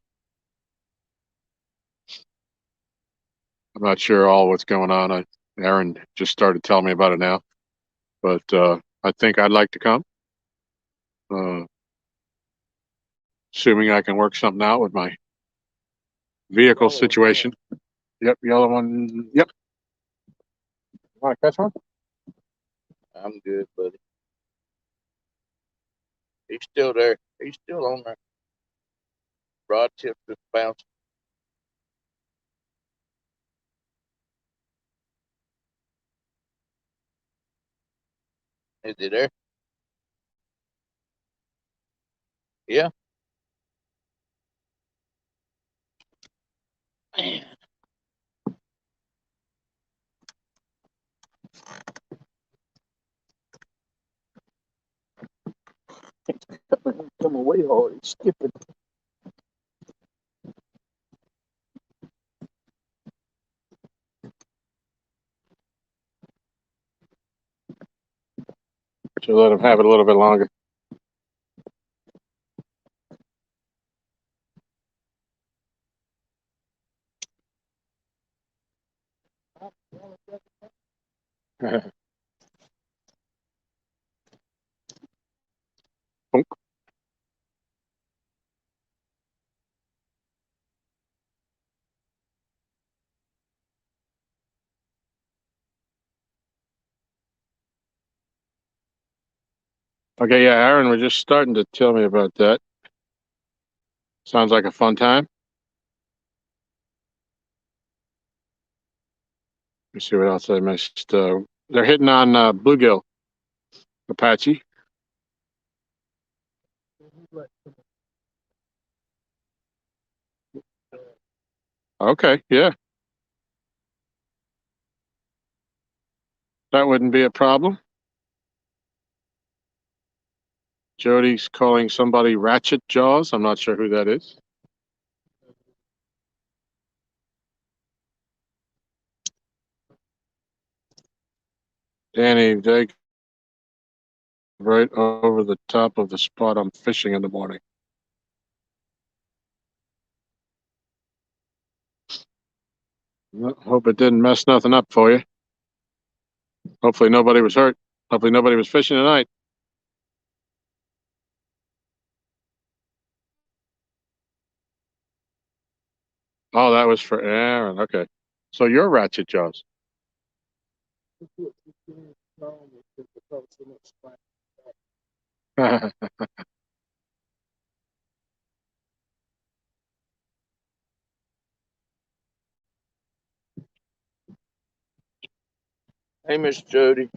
Speaker 1: I'm not sure all what's going on. Aaron just started telling me about it now, but I think I'd like to come. Assuming I can work something out with my vehicle situation. Yep, yellow one. Yep. Want to catch one?
Speaker 2: I'm good, buddy. He's still there. He's still on there. Rod tip just bouncing. Is he there? Yeah. Man.
Speaker 3: Come away hard, he's skipping.
Speaker 1: Should let him have it a little bit longer. Okay, yeah, Aaron was just starting to tell me about that. Sounds like a fun time. Let's see what else I missed. They're hitting on bluegill, Apache. Okay, yeah. That wouldn't be a problem. Jody's calling somebody Ratchet Jaws. I'm not sure who that is. Danny, they right over the top of the spot I'm fishing in the morning. Hope it didn't mess nothing up for you. Hopefully nobody was hurt. Hopefully nobody was fishing tonight. Oh, that was for Aaron. Okay. So you're Ratchet Jaws.
Speaker 2: Hey, Miss Jody.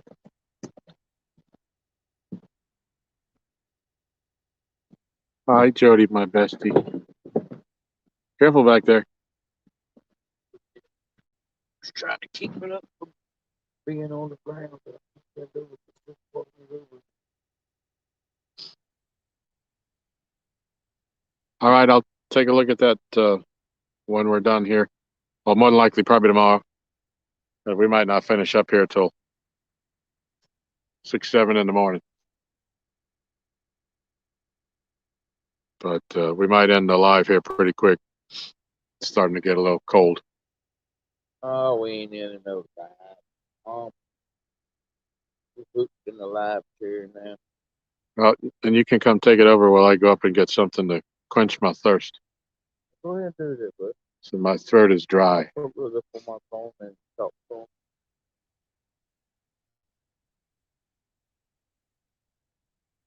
Speaker 1: Hi, Jody, my bestie. Careful back there.
Speaker 2: Just trying to keep it up from being on the ground. But I can't do it. It's just floating over.
Speaker 1: All right, I'll take a look at that when we're done here. Well, more than likely, probably tomorrow. We might not finish up here till 6, 7 in the morning. But we might end the live here pretty quick. It's starting to get a little cold.
Speaker 2: Oh, we ain't in no live. We're hooked in the live chair now.
Speaker 1: Well, and you can come take it over while I go up and get something to quench my thirst.
Speaker 2: Go ahead and do that, bud.
Speaker 1: So my throat is dry.
Speaker 2: I'll put it up on my phone and talk to him.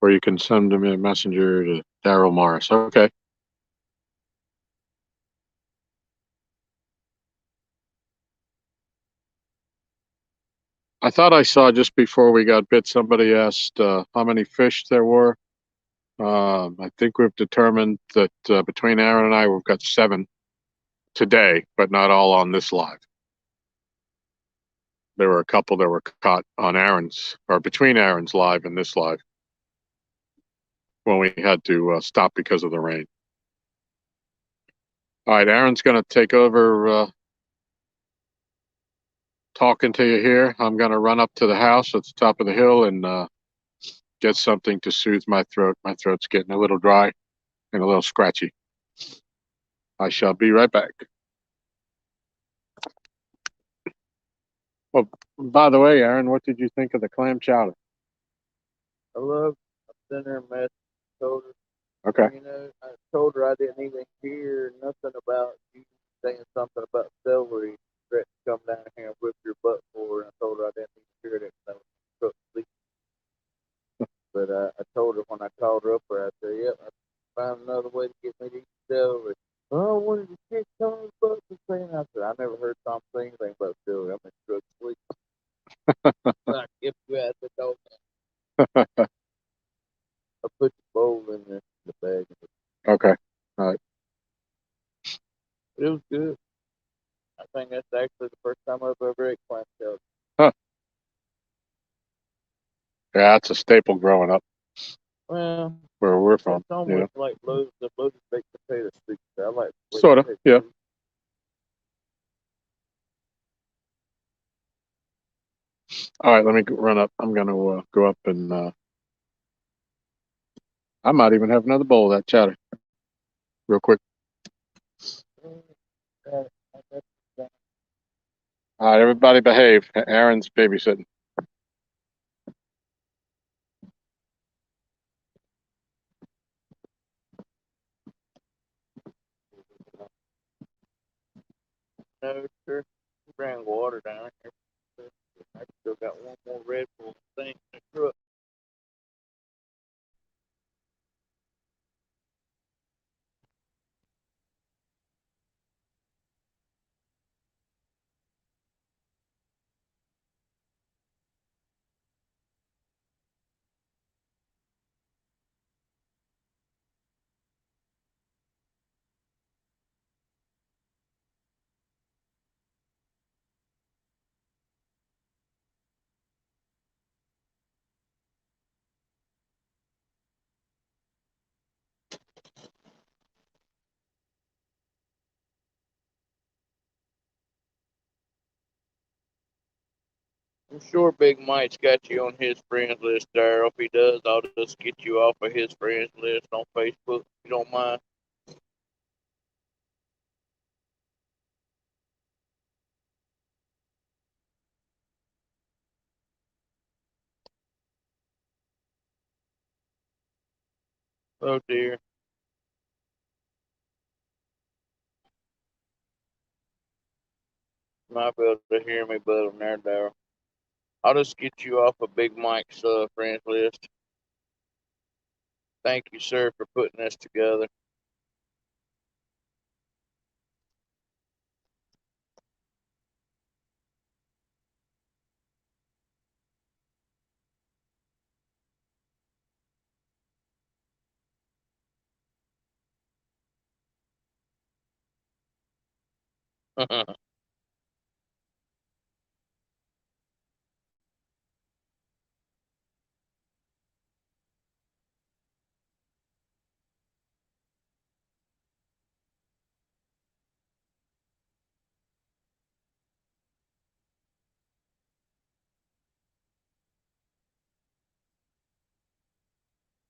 Speaker 1: Or you can send me a messenger to Daryl Morris. Okay. I thought I saw just before we got bit, somebody asked how many fish there were. I think we've determined that between Aaron and I, we've got 7 today, but not all on this live. There were a couple that were caught on Aaron's, or between Aaron's live and this live, when we had to stop because of the rain. All right, Aaron's going to take over talking to you here. I'm going to run up to the house at the top of the hill and get something to soothe my throat. My throat's getting a little dry and a little scratchy. I shall be right back. Well, by the way, Aaron, what did you think of the clam chowder?
Speaker 2: I love dinner mess. Told her,
Speaker 1: Okay.
Speaker 2: you know, I told her I didn't even hear nothing about you saying something about celery. Threat to come down here and whip your butt for her. And I told her I didn't even hear that because I was cooked sleep. But I told her when I called her up there, I said, "Yep, I found another way to get me to eat celery." Oh, I wanted to kick Tom's butt for saying. I said, "I never heard Tom say anything about celery. I'm in drug sleep." I kept you at the door. I put the bowl in the bag.
Speaker 1: Okay. All right.
Speaker 2: It was good. I think that's actually the first time I've ever ate clam chowder.
Speaker 1: Huh. Yeah, it's a staple growing up
Speaker 2: Well,
Speaker 1: where we're from.
Speaker 2: it's almost like the loaded baked potato soup. I like
Speaker 1: Sort of, yeah. All right, let me run up. I'm going to go up and I might even have another bowl of that chowder real quick. All right, everybody behave. Aaron's babysitting.
Speaker 2: No, sir. Bring water down here. I still got one more Red Bull thing in the truck. I'm sure Big Mike's got you on his friends list there. If he does, I'll just get you off of his friends list on Facebook if you don't mind. Oh dear. You might be able to hear me better there, Daryl. I'll just get you off of Big Mike's friends list. Thank you, sir, for putting this together.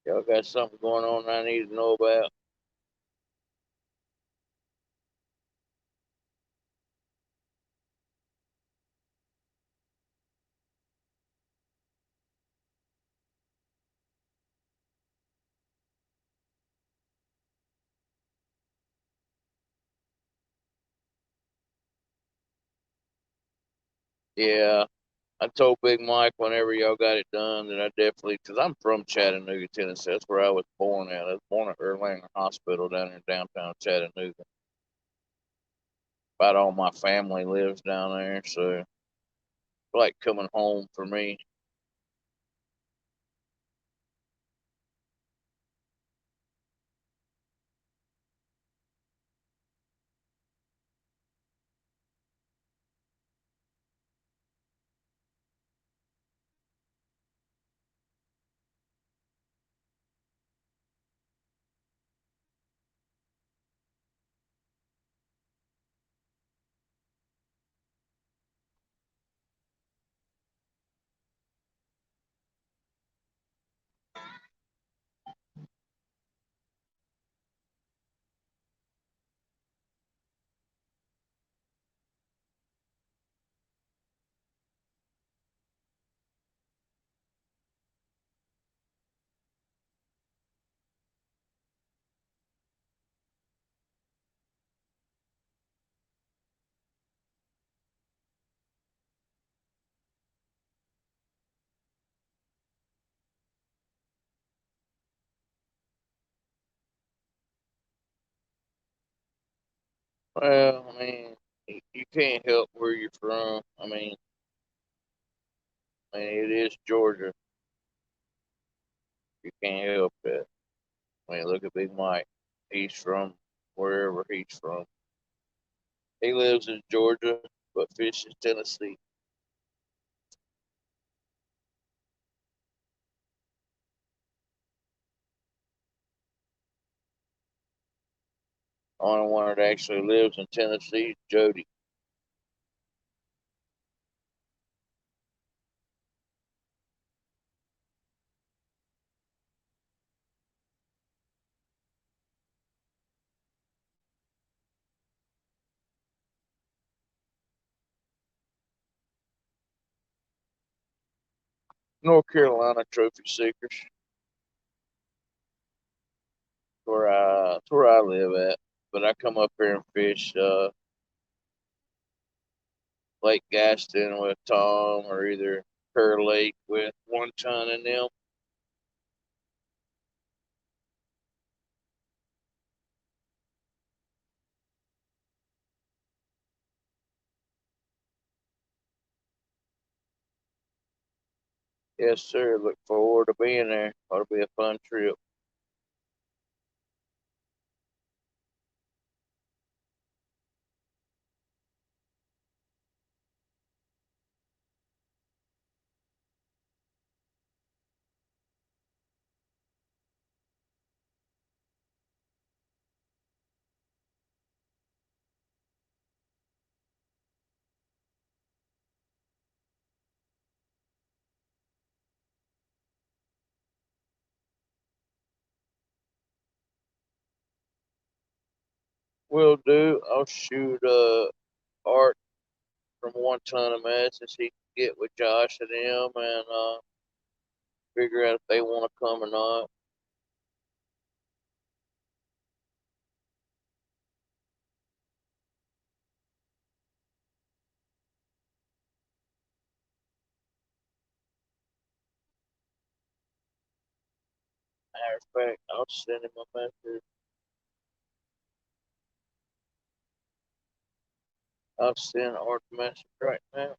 Speaker 2: Y'all got something going on I need to know about? Yeah, I told Big Mike whenever y'all got it done that I definitely, because I'm from Chattanooga, Tennessee. That's where I was born at. I was born at Erlanger Hospital down in downtown Chattanooga. About all my family lives down there, so it's like coming home for me. Well, I mean, you can't help where you're from. I mean, it is Georgia. You can't help that. I mean, look at Big Mike. He's from wherever he's from. He lives in Georgia, but fishes Tennessee. Only one that actually lives in Tennessee is Jody. North Carolina trophy seekers. That's where I live at. But I come up here and fish Lake Gaston with Tom, or either Kerr Lake with 1 ton in them. Yes, sir. Look forward to being there. Ought to be a fun trip. Will do. I'll shoot Art from 1 ton of message he can get with Josh and him and figure out if they want to come or not. Matter of fact, I'll send him a message. I'll send Art a message right now.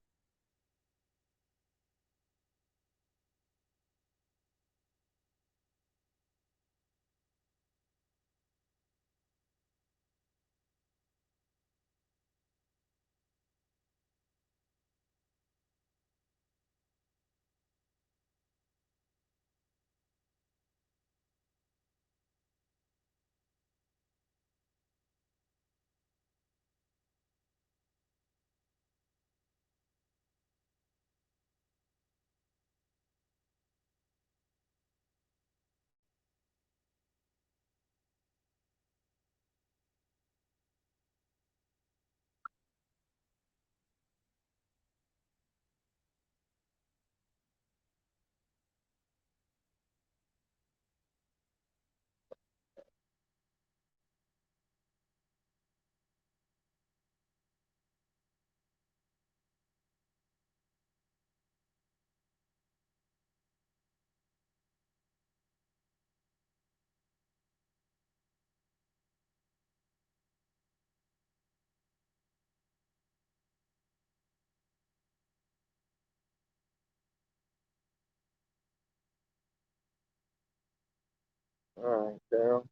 Speaker 2: All right, Daryl.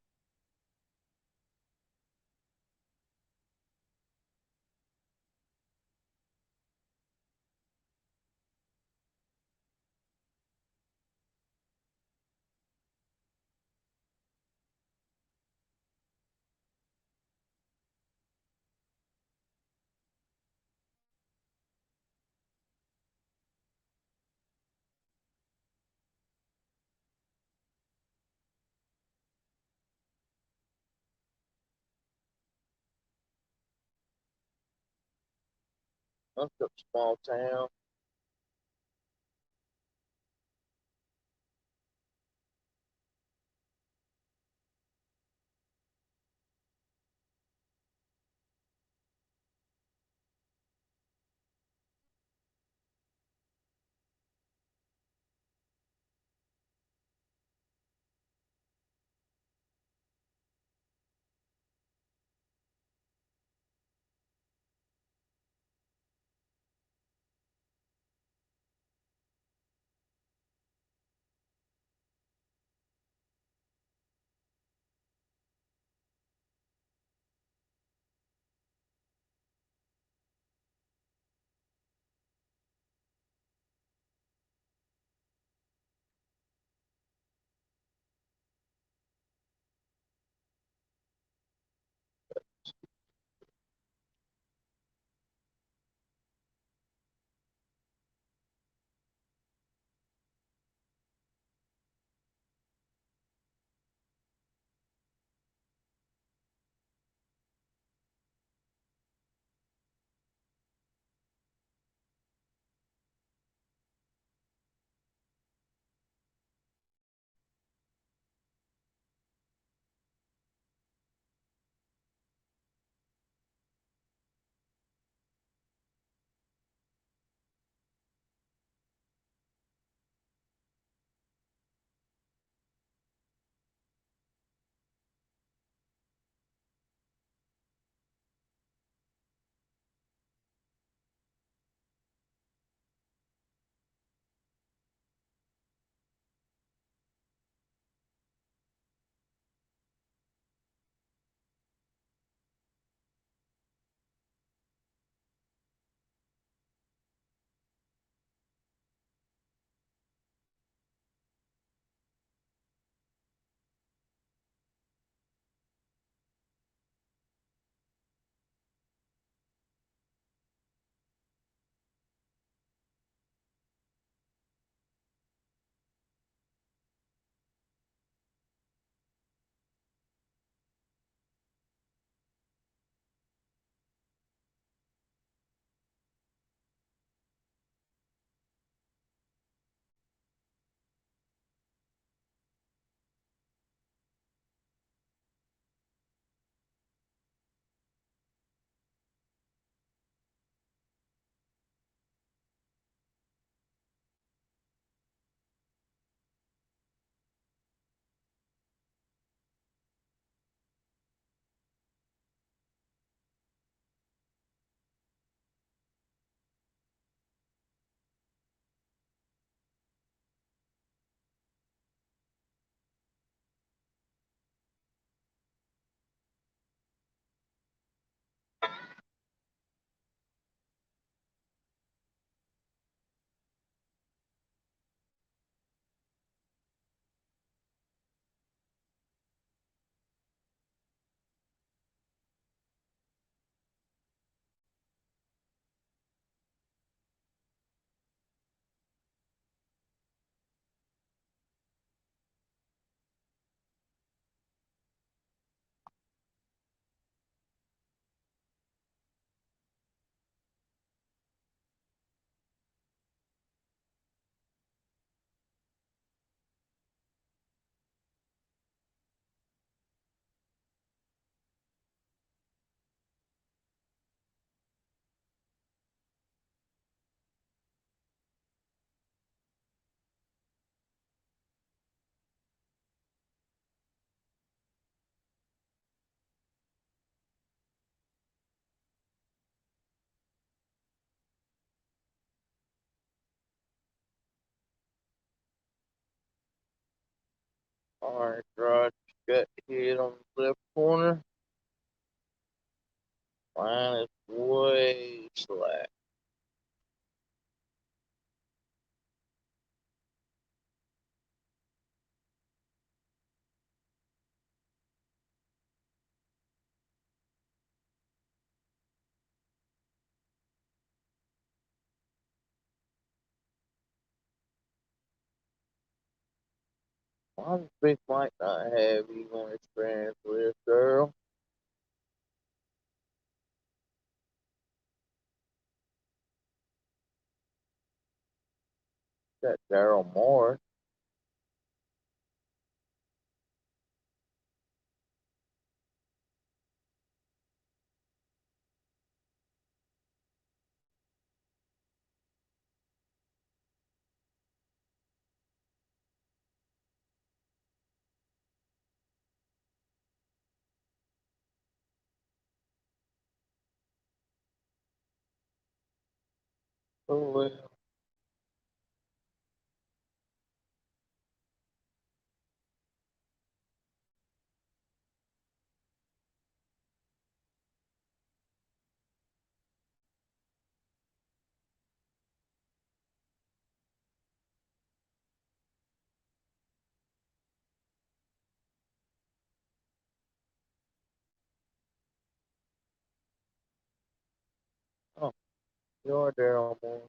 Speaker 2: Look up small town. Alright, garage got hit on the left corner. Line is way slack. Why does Big Mike not have you on experience with, girl? Got Daryl Moore. Oh well. Oh, you're Daryl Moore.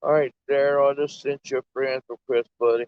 Speaker 2: Alright, Daryl, I just sent you a friend request, buddy.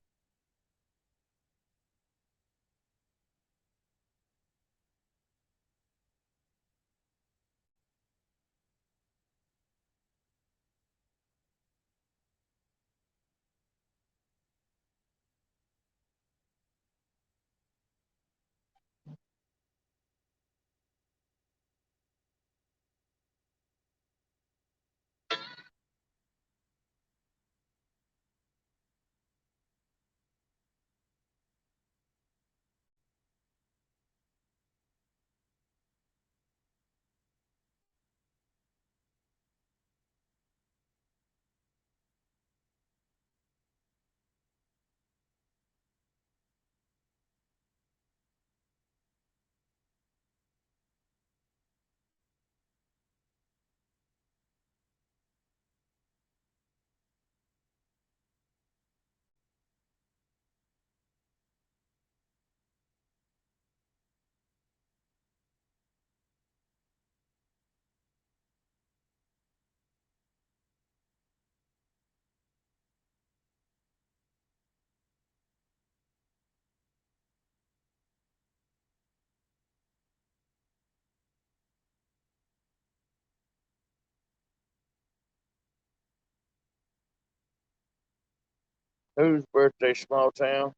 Speaker 2: Whose birthday, small town?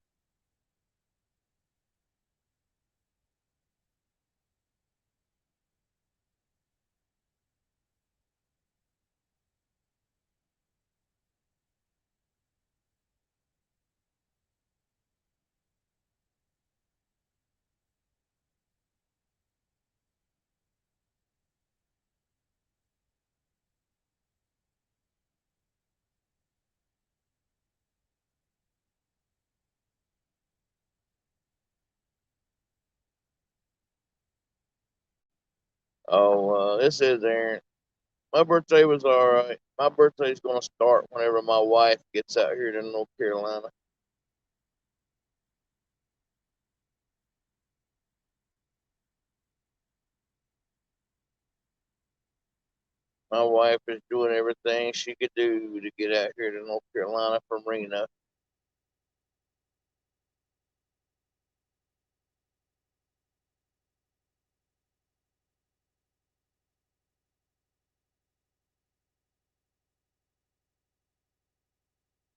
Speaker 2: Oh, this is Aaron. My birthday was all right. My birthday's going to start whenever my wife gets out here to North Carolina. My wife is doing everything she could do to get out here to North Carolina from Reno.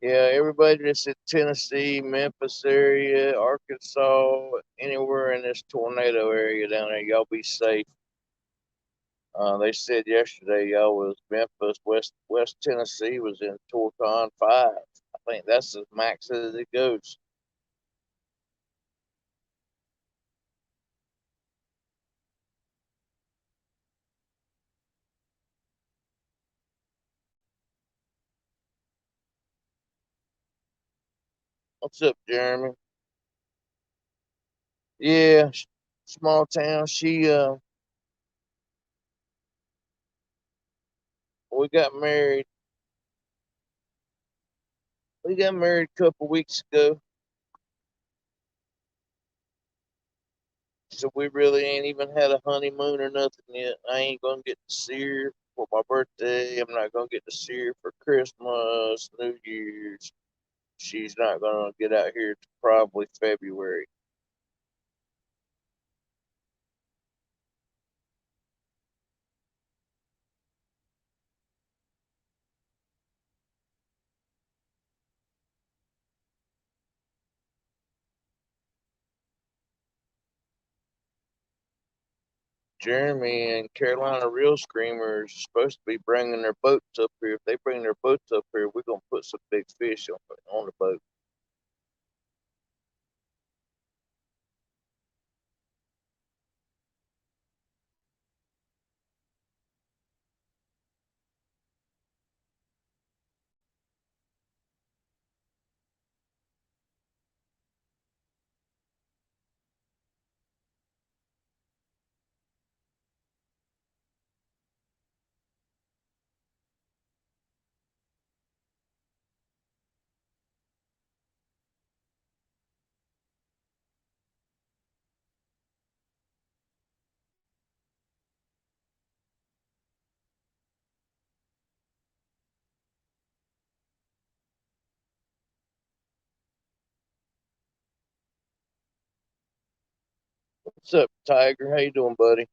Speaker 2: Yeah, everybody that's in Tennessee, Memphis area, Arkansas, anywhere in this tornado area down there, y'all be safe. They said yesterday y'all was Memphis, West Tennessee was in Torcon 5. I think that's as max as it goes. What's up, Jeremy? Yeah, small town. We got married. We got married a couple weeks ago, so we really ain't even had a honeymoon or nothing yet. I ain't gonna get to see her for my birthday. I'm not gonna get to see her for Christmas, New Year's. She's not gonna get out here to probably February. Jeremy and Carolina Real Screamers are supposed to be bringing their boats up here. If they bring their boats up here, we're gonna put some big fish on the boat. What's up, Tiger? How you doing, buddy?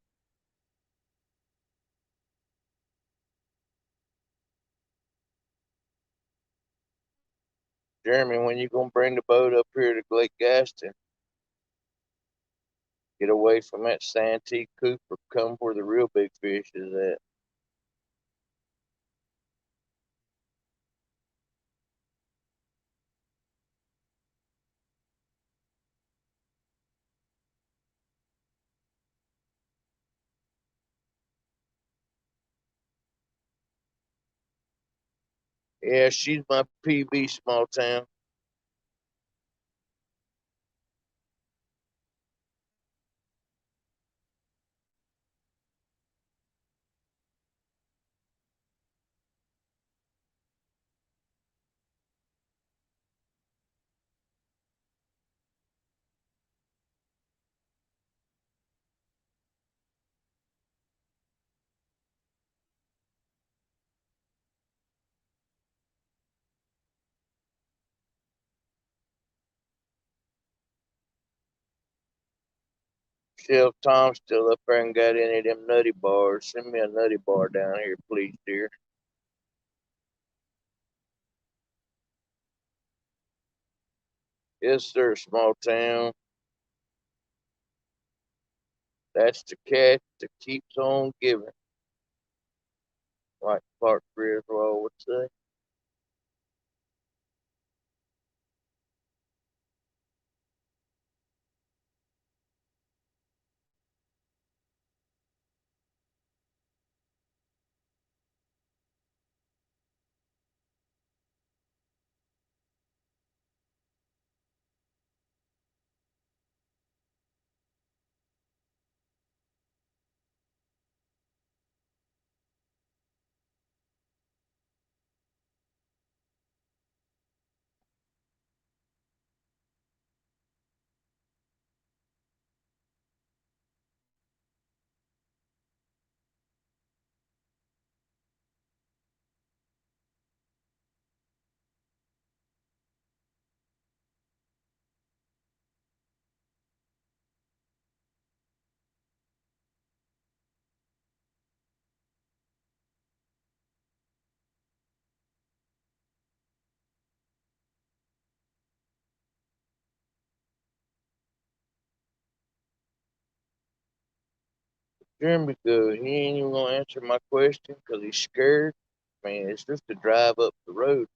Speaker 2: Jeremy, when you gonna bring the boat up here to Lake Gaston? Get away from that Santee Cooper. Come where the real big fish is at. Yeah, she's my PB small town. Chef Tom's still up there and got any of them nutty bars. Send me a nutty bar down here, please, dear. Yes, sir, small town. That's the cat that keeps on giving, like Clark Griswold would say. Jeremy go, he ain't even gonna answer my question because he's scared. Man, it's just a drive up the road.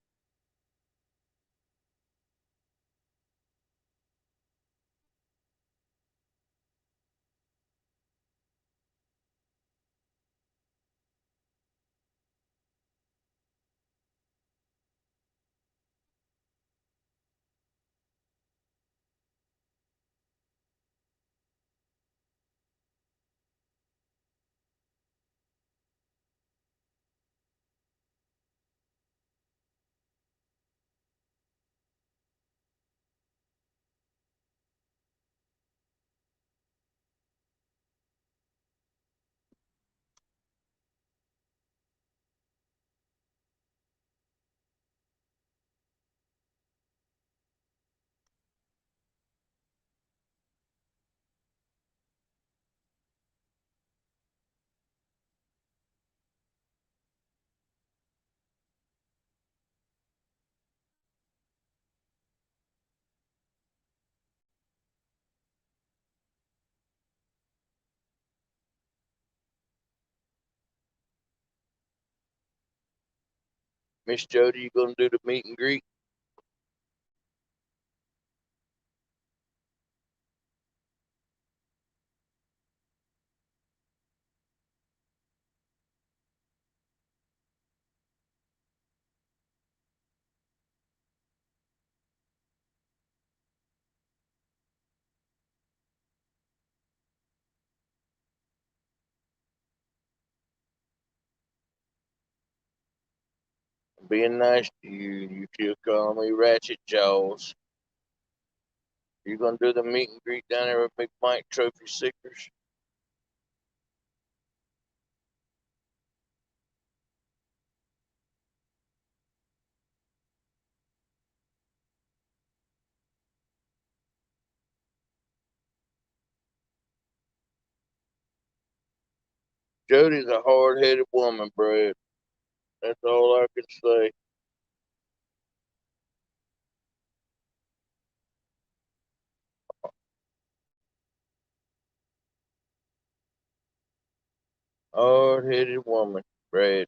Speaker 2: Miss Jody, you gonna do the meet and greet? Being nice to you, you feel call me Ratchet Jaws. You gonna do the meet and greet down there with Big Mike Trophy Seekers? Jody's a hard-headed woman, Brad. That's all I can say. Hard-headed woman, Brad.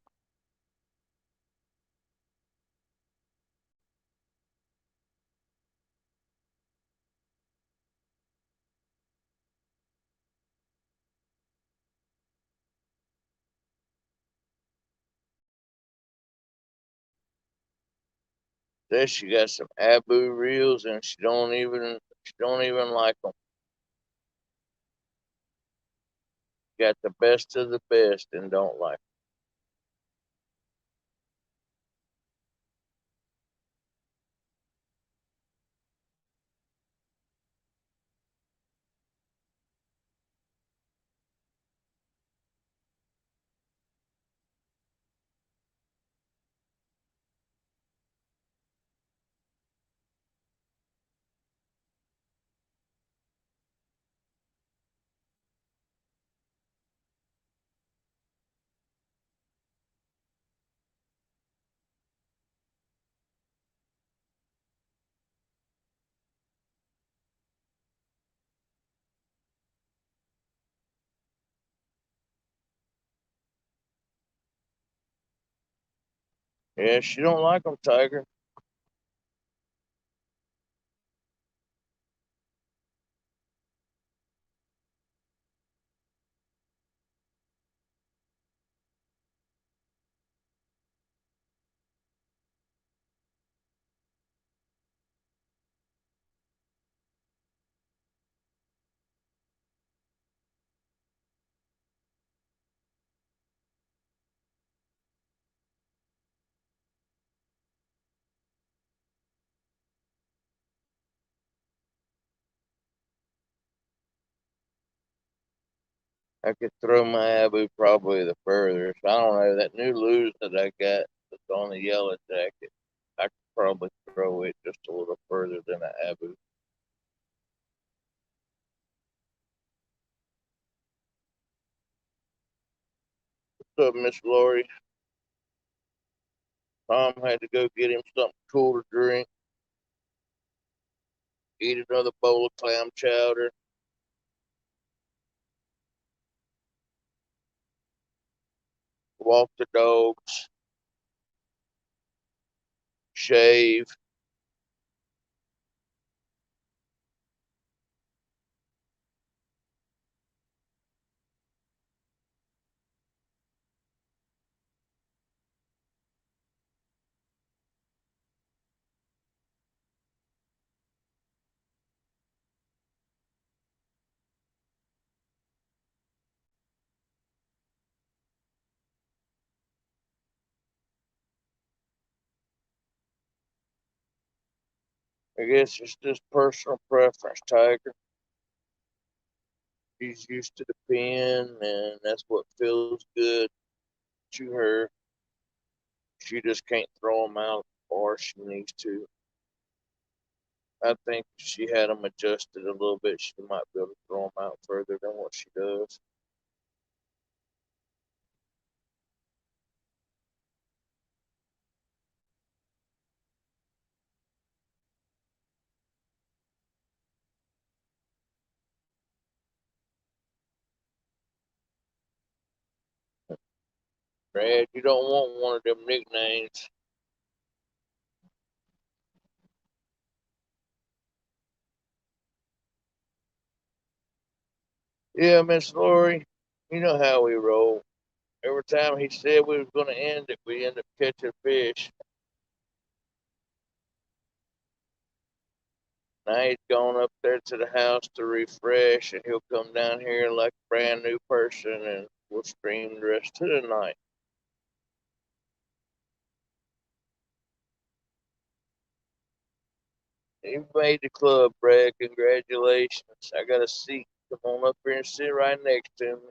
Speaker 2: Says she got some Abu reels and she don't even like them. Got the best of the best and don't like 'em. Yeah, she don't like them, Tiger. I could throw my Abu probably the furthest. I don't know that new lose that I got that's on the yellow jacket. I could probably throw it just a little further than an Abu. What's up, Miss Lori? Tom had to go get him something cool to drink. Eat another bowl of clam chowder. walk the dogs, shave. I guess it's just personal preference, Tiger. She's used to the pen, and that's what feels good to her. She just can't throw them out or she needs to. I think if she had them adjusted a little bit, she might be able to throw them out further than what she does. Brad, you don't want one of them nicknames. Yeah, Miss Lori, you know how we roll. Every time he said we was going to end it, we end up catching fish. Now he's gone up there to the house to refresh, and he'll come down here like a brand new person, and we'll stream the rest of the night. You made the club, Brad. Congratulations. I got a seat. Come on up here and sit right next to me.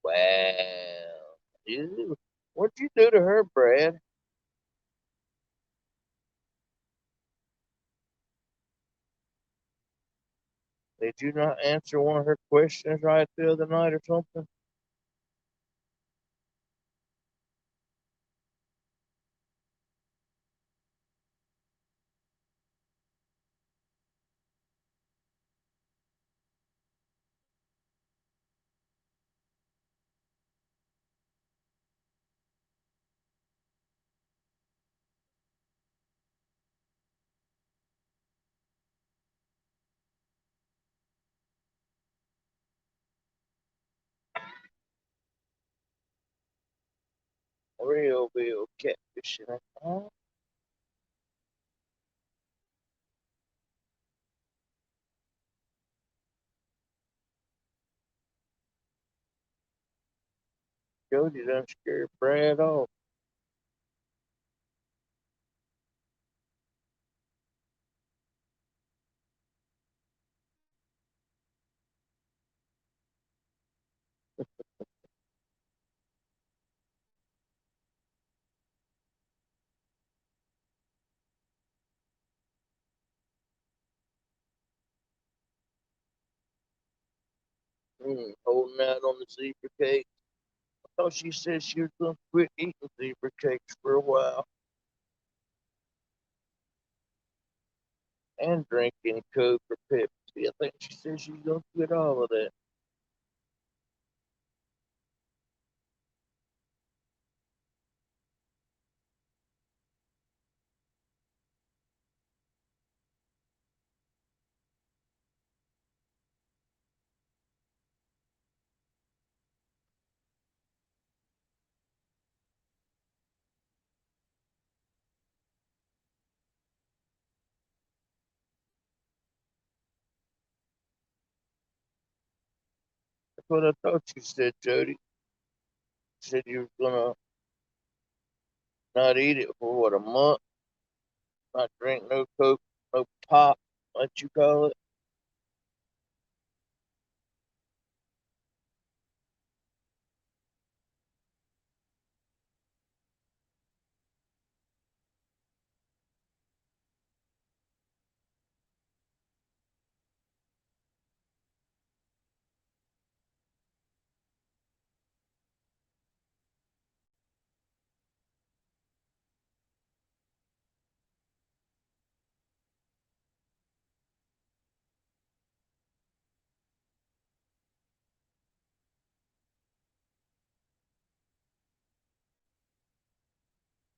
Speaker 2: Wow. Ew. What'd you do to her, Brad? Did you not answer one of her questions right the other night or something? Real catfishing. Huh? Jody done scared Brad off. Holding out on the zebra cake. I thought she said she was going to quit eating zebra cakes for a while and drinking Coke or Pepsi. I think she said she's going to quit all of that. what I thought you said, Jody. You said you were gonna not eat it for what, a month? Not drink no Coke, no pop, what you call it?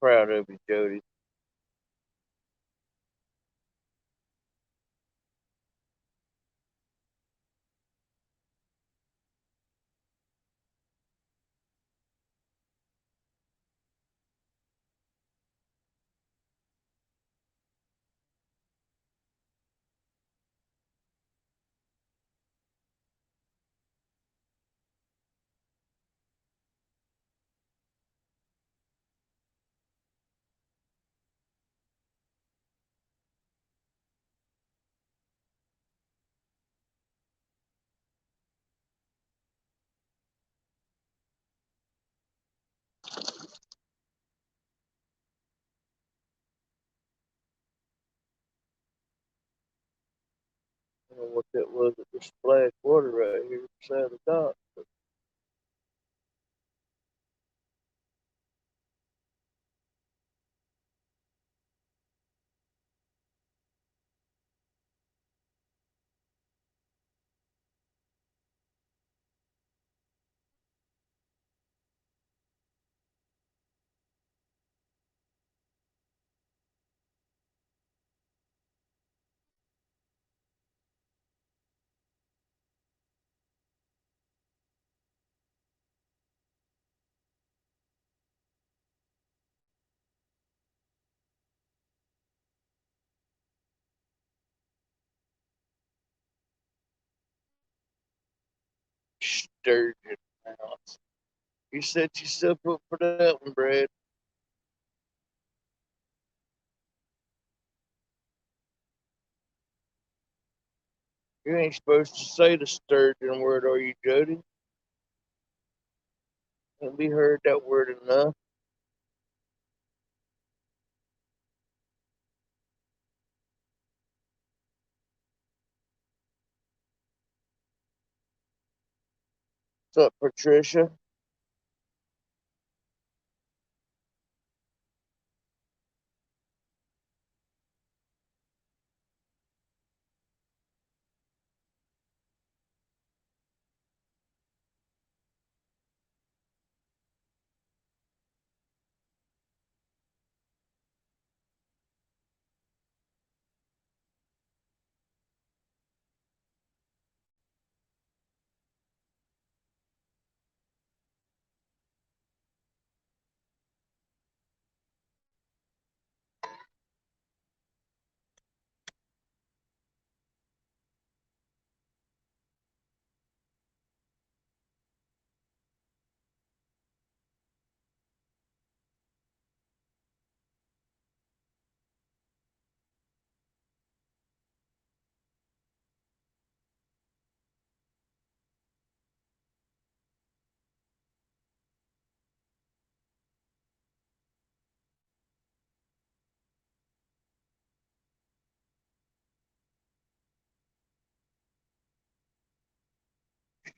Speaker 2: Proud of you, Jody. I don't know what that was at the splash water right here beside the dock. Sturgeon mouse. You set yourself up for that one, Brad. You ain't supposed to say the sturgeon word, are you, Jody? Ain't we heard that word enough? What's up, Patricia?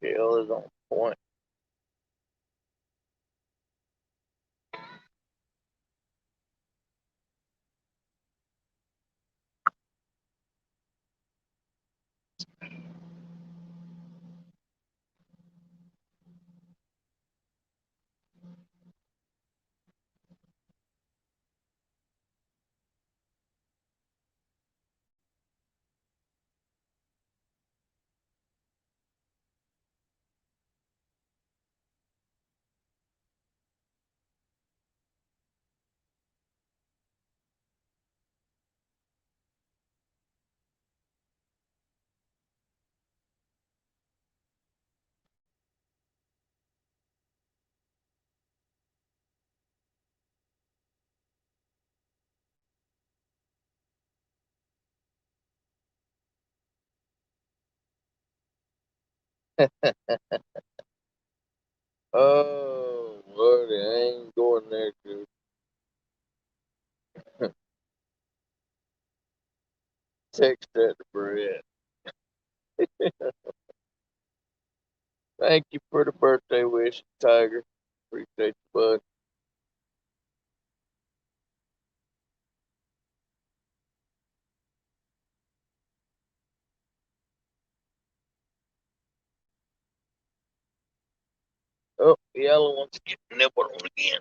Speaker 2: Shell is on point. Oh, Lordy, I ain't going there, dude. Text that to Brett. Thank you for the birthday wish, Tiger. Appreciate you, bud. Oh, the yellow one's getting nibbled on again.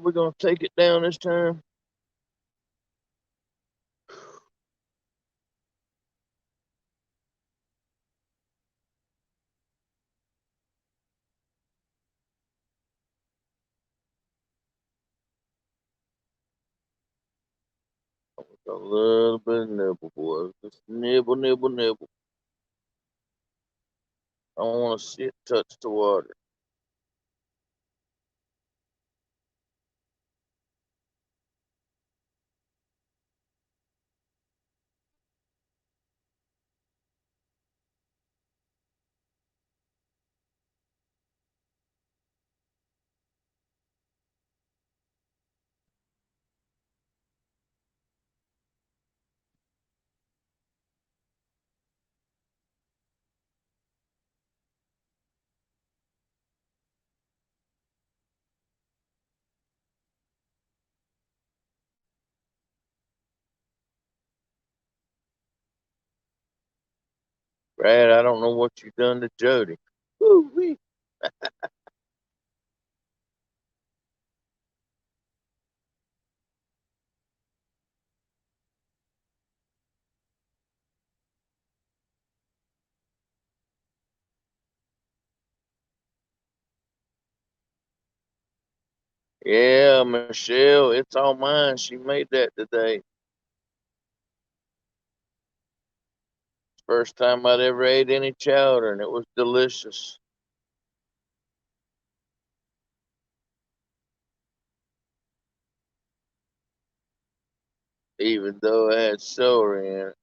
Speaker 2: We're gonna take it down this time. A little bit of nibble, boys. Just nibble, nibble, nibble. I don't want to see it touch the water. Brad, I don't know what you done to Jody. Woo-wee. Yeah, Michelle, it's all mine. She made that today. First time I'd ever ate any chowder, and it was delicious. Even though I had celery in it.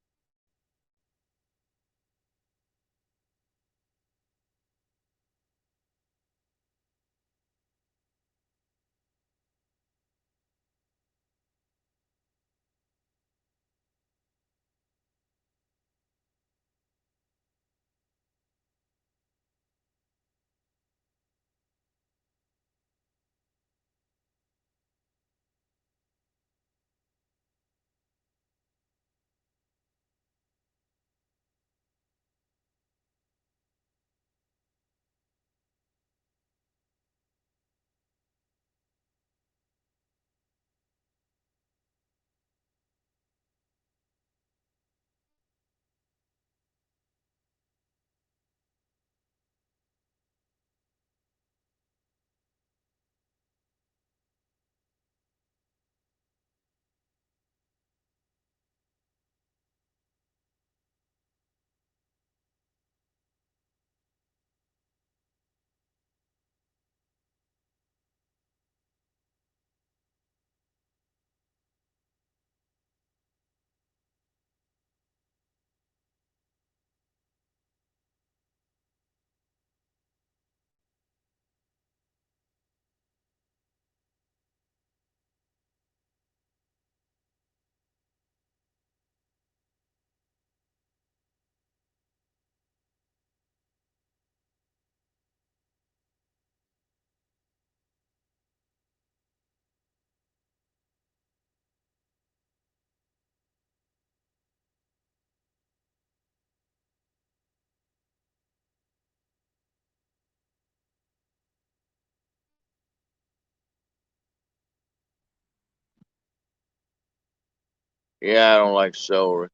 Speaker 2: Yeah, I don't like celery.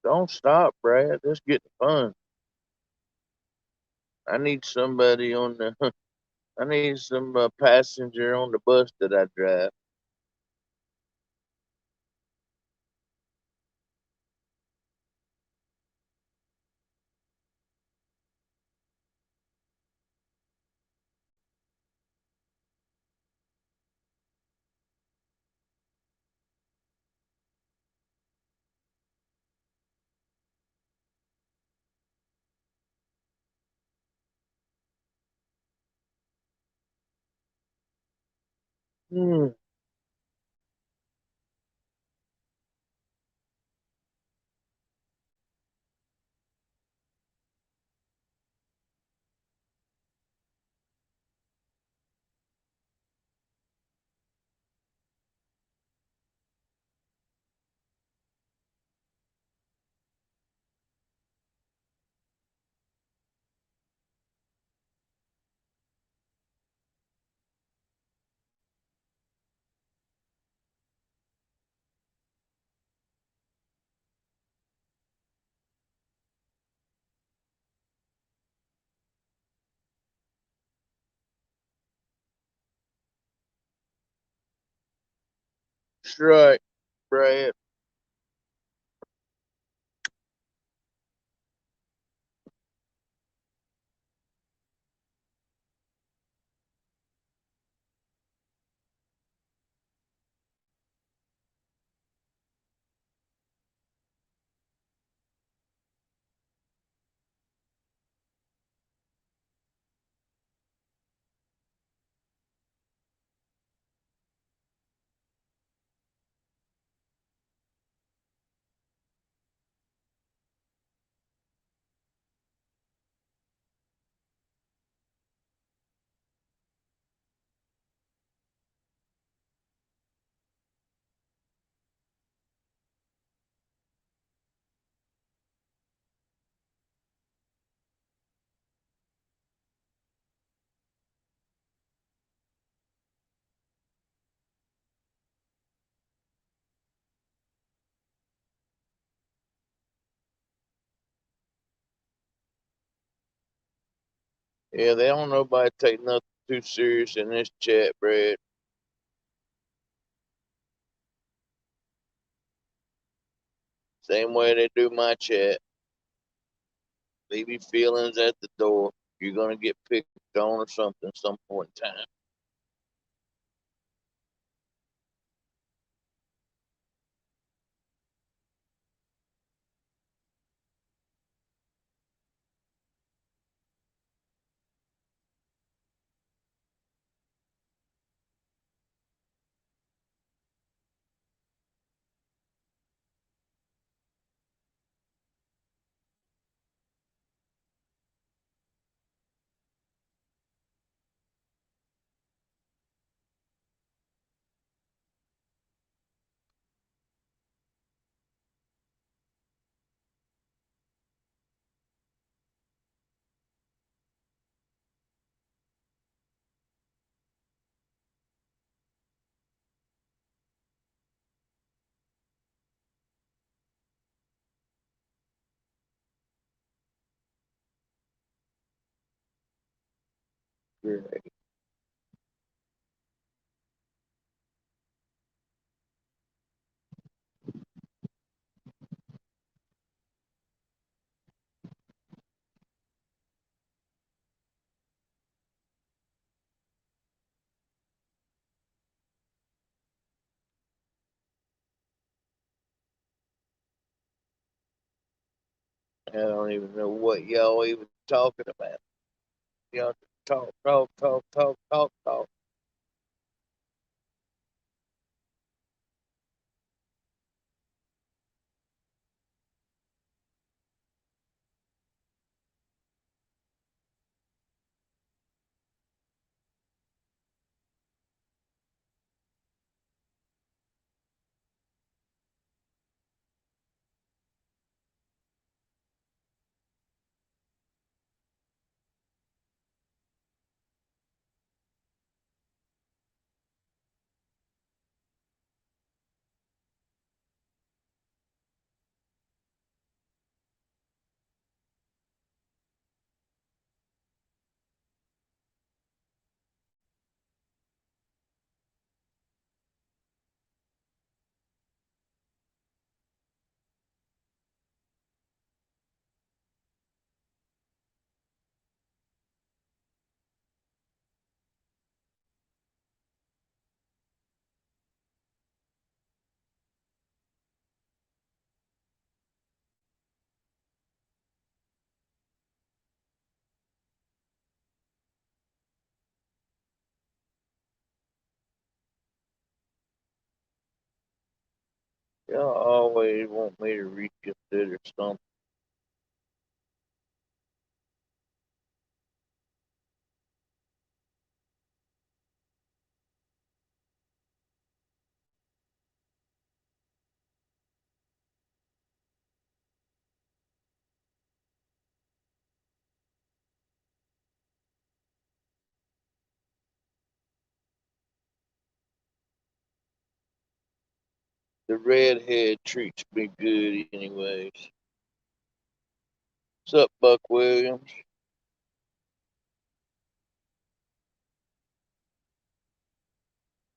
Speaker 2: Don't stop, Brad. Let's get the fun. I need somebody on the. I need some passenger on the bus that I drive. Hmm. That's right, Brad. Yeah, they don't nobody take nothing too serious in this chat, Brad. Same way they do my chat. Leave your feelings at the door. You're gonna get picked on or something some point in time. Great. I don't even know what y'all even talking about. Y'all talk, talk, talk, talk, talk, talk. Y'all always want me to reconsider something. The redhead treats me good anyways. What's up, Buck Williams?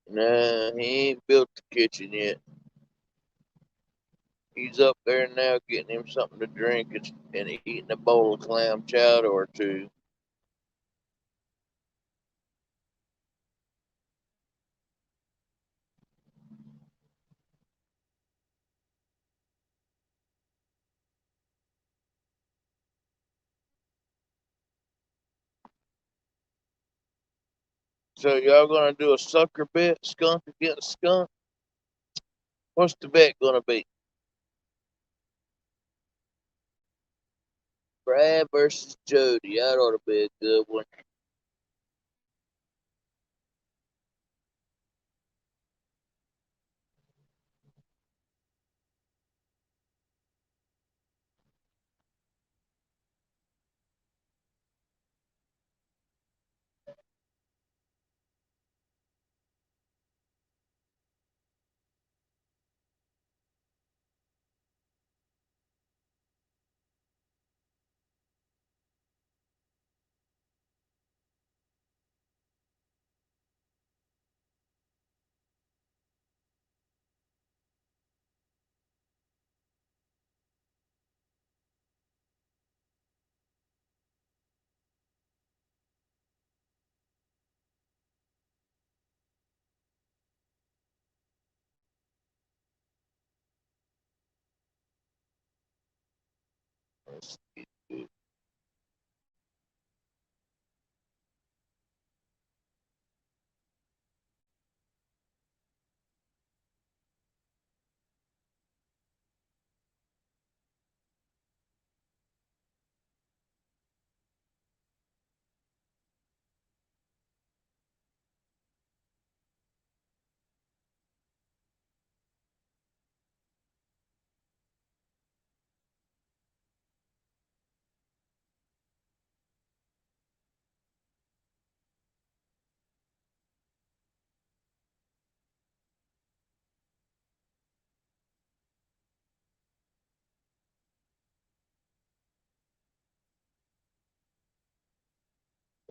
Speaker 2: Nah, he ain't built the kitchen yet. He's up there now getting him something to drink and eating a bowl of clam chowder or two. So y'all gonna do a sucker bet, skunk against skunk? What's the bet gonna be? Brad versus Jody. That ought to be a good one.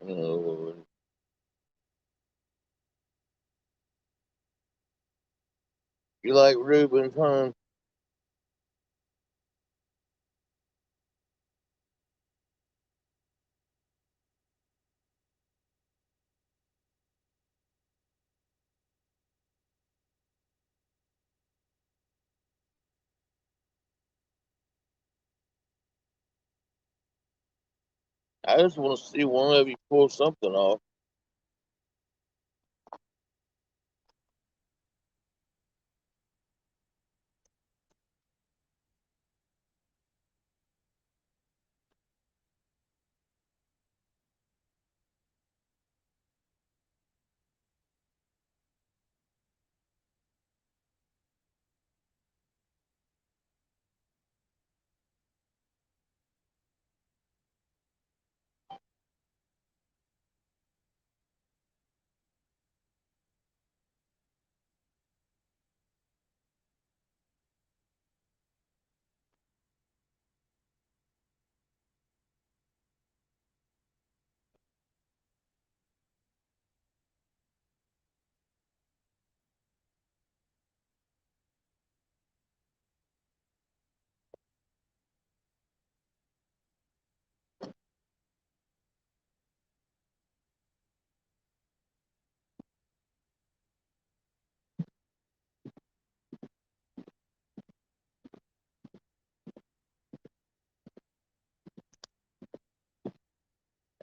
Speaker 2: Oh, you like Reuben's, huh? I just want to see one of you pull something off.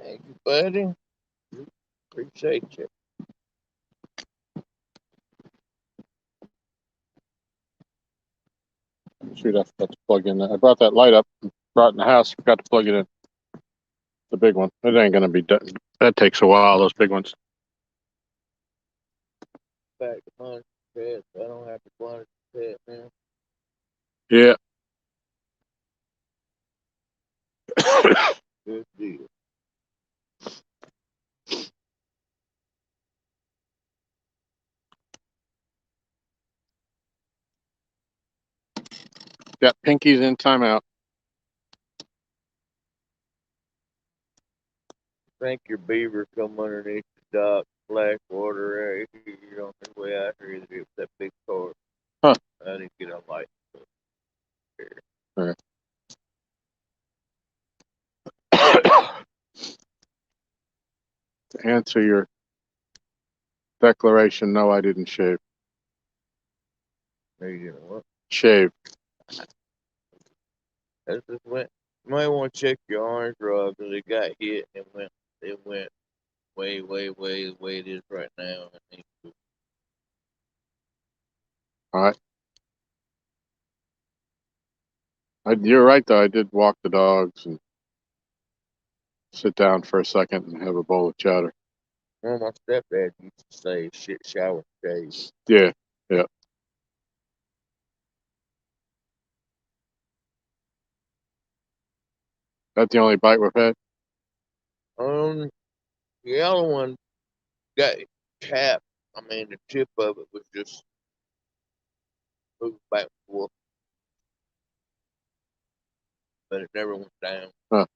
Speaker 2: Thank you, buddy. Appreciate you.
Speaker 1: Shoot, I forgot to plug in. I brought that light up, brought it in the house, forgot to plug it in. The big one. It ain't gonna be done. That takes a while. Those big ones.
Speaker 2: Back to mine pet. I don't have to blind pet now.
Speaker 1: Yeah.
Speaker 2: Good deal.
Speaker 1: Got Pinky's in timeout.
Speaker 2: Think your beaver come underneath the dock, black water right here on his way out here. It was that big car.
Speaker 1: Huh.
Speaker 2: I didn't get on light.
Speaker 1: Right. To answer your declaration, no, I didn't shave.
Speaker 2: There you know what?
Speaker 1: Shave.
Speaker 2: That's just went. You might want to check your orange rod because it got hit and it went way the way it is right now.
Speaker 1: All right. You're right, though. I did walk the dogs and sit down for a second and have a bowl of chowder.
Speaker 2: Well, my stepdad used to say, "Shit, shower, shave."
Speaker 1: Yeah. Yeah. That's the only bite we've had.
Speaker 2: The yellow one got tapped. I mean, the tip of it was just moving back and forth, but it never went down.
Speaker 1: Huh.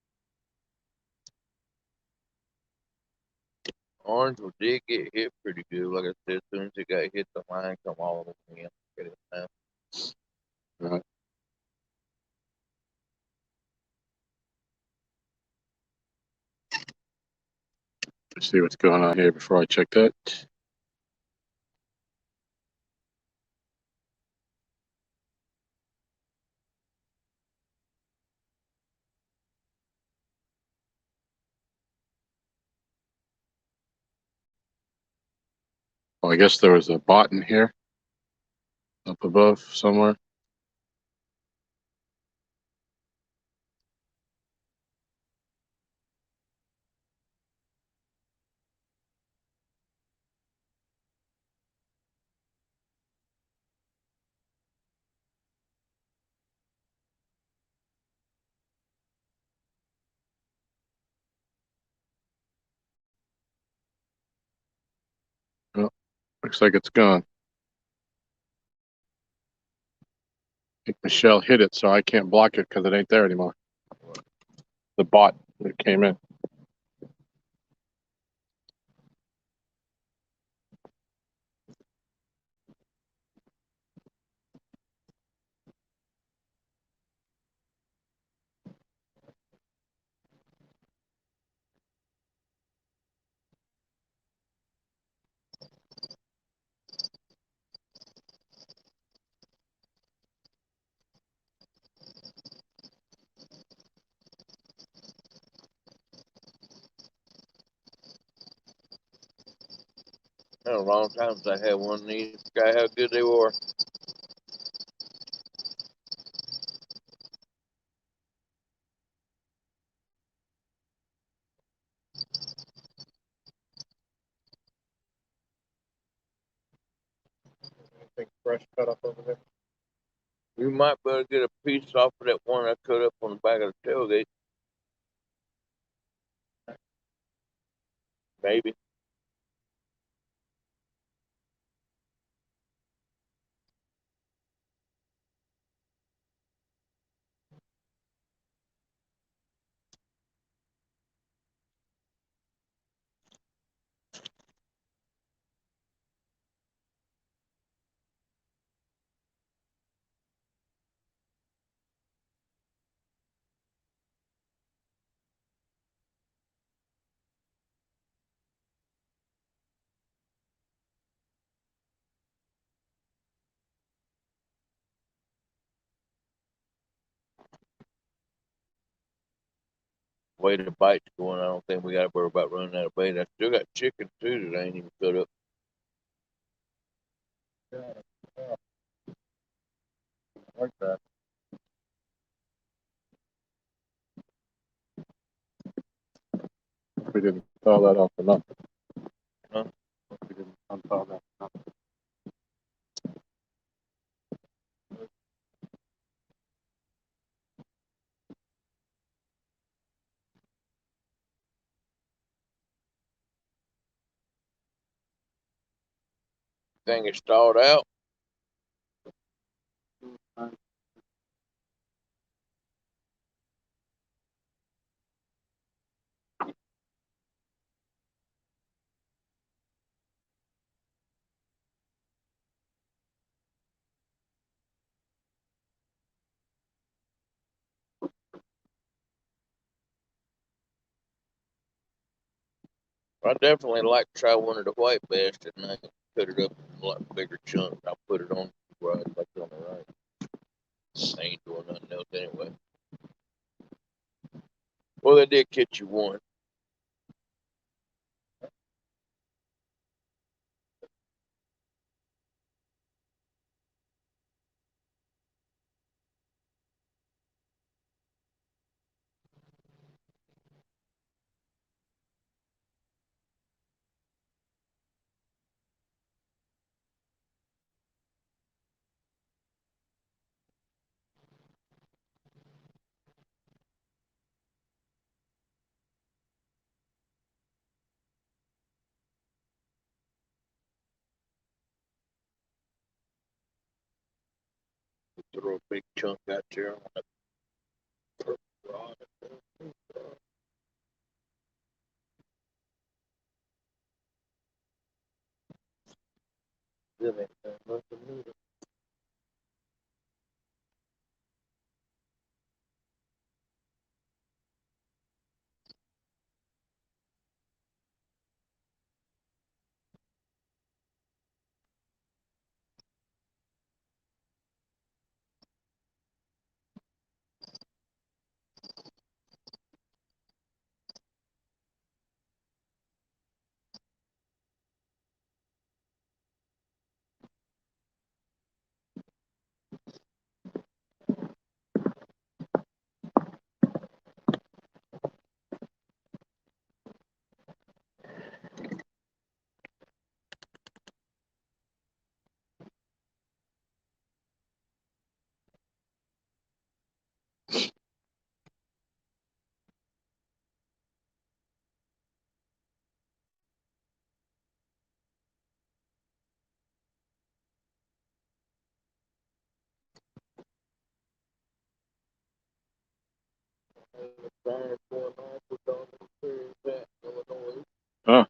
Speaker 2: Orange one did get hit pretty good. Like I said, as soon as it got hit, the line come all the way in. Get it down.
Speaker 1: All right. Let's see what's going on here before I check that. Well, I guess there was a bot in here up above somewhere. Oh, looks like it's gone. I think Michelle hit it, so I can't block it because it ain't there anymore. The bot that came in.
Speaker 2: A long time since I had one of these. Guy, how good they were.
Speaker 3: Anything fresh cut up over there?
Speaker 2: You might be able to get a piece off of that one I cut up on the back of the tailgate. Maybe. Way the bite's going, I don't think we got to worry about running out of bait. I still got chicken too that I ain't even cut up.
Speaker 3: Yeah, yeah. I like that.
Speaker 1: We didn't thaw that off enough.
Speaker 2: Huh?
Speaker 1: We didn't unthaw that enough.
Speaker 2: Thing is stalled out. I definitely like to try one of the white bass tonight. Cut it up in a lot bigger chunk. I'll put it on the right, like on the right. I ain't doing nothing else anyway. Well, they did catch you one. Throw a big chunk out there on the rod. Really, nothing needed.
Speaker 1: Huh.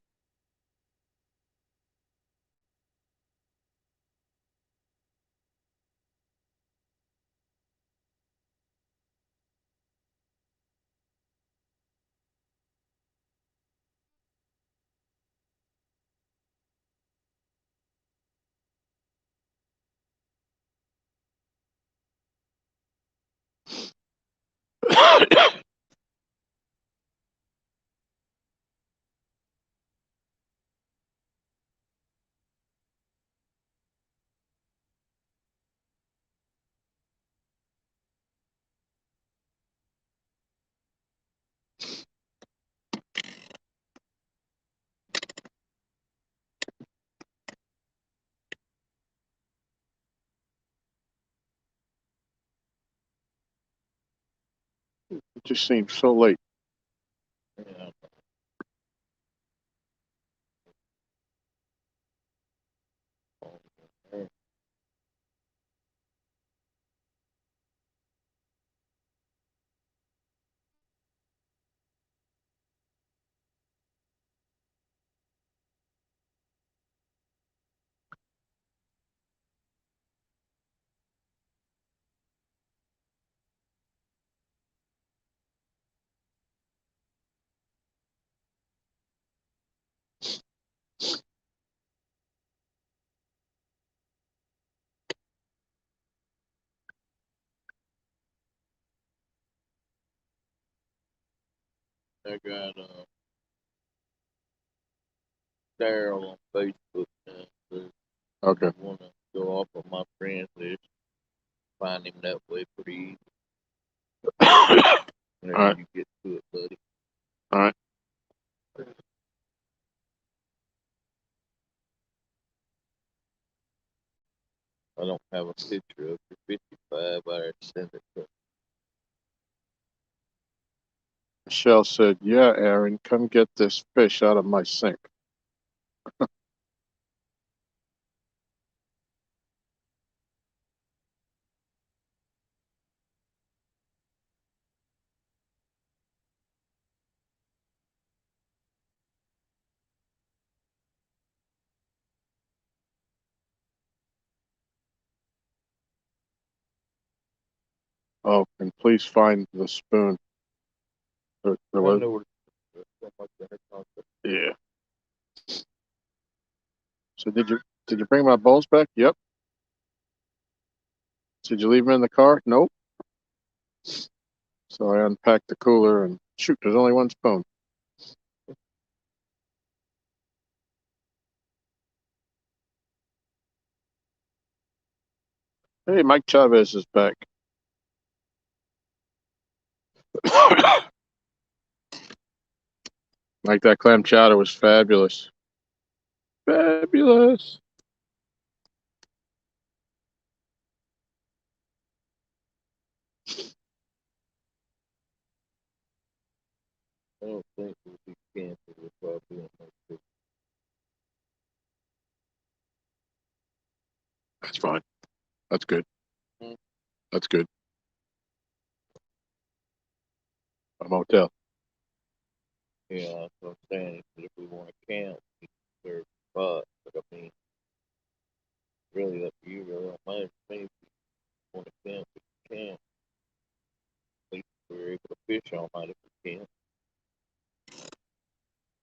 Speaker 1: It just seems so late.
Speaker 2: Yeah. I got Daryl on Facebook now. So
Speaker 1: Okay.
Speaker 2: I want to go off of my friends list. Find him that way pretty easy. Whenever
Speaker 1: Alright.
Speaker 2: you get to it, buddy.
Speaker 1: All right.
Speaker 2: I don't have a picture of your 55. I send it to
Speaker 1: Michelle said, "Yeah, Aaron, come get this fish out of my sink." Oh, and please find the spoon. There was, yeah. So did you bring my bowls back? Yep. Did you leave them in the car? Nope. So I unpacked the cooler and shoot, there's only one spoon. Hey, Mike Chavez is back. Mike, that clam chowder was fabulous. Fabulous.
Speaker 2: I don't think we'll be camping. We'll probably
Speaker 1: That's fine. That's good.
Speaker 2: Hmm.
Speaker 1: That's good. A motel.
Speaker 2: Yeah, that's what I'm saying. If we want to camp, we can serve spot. But I mean, really up to you. Really don't matter to me. If you want to camp, we can camp. At least we're able to fish all night if we can.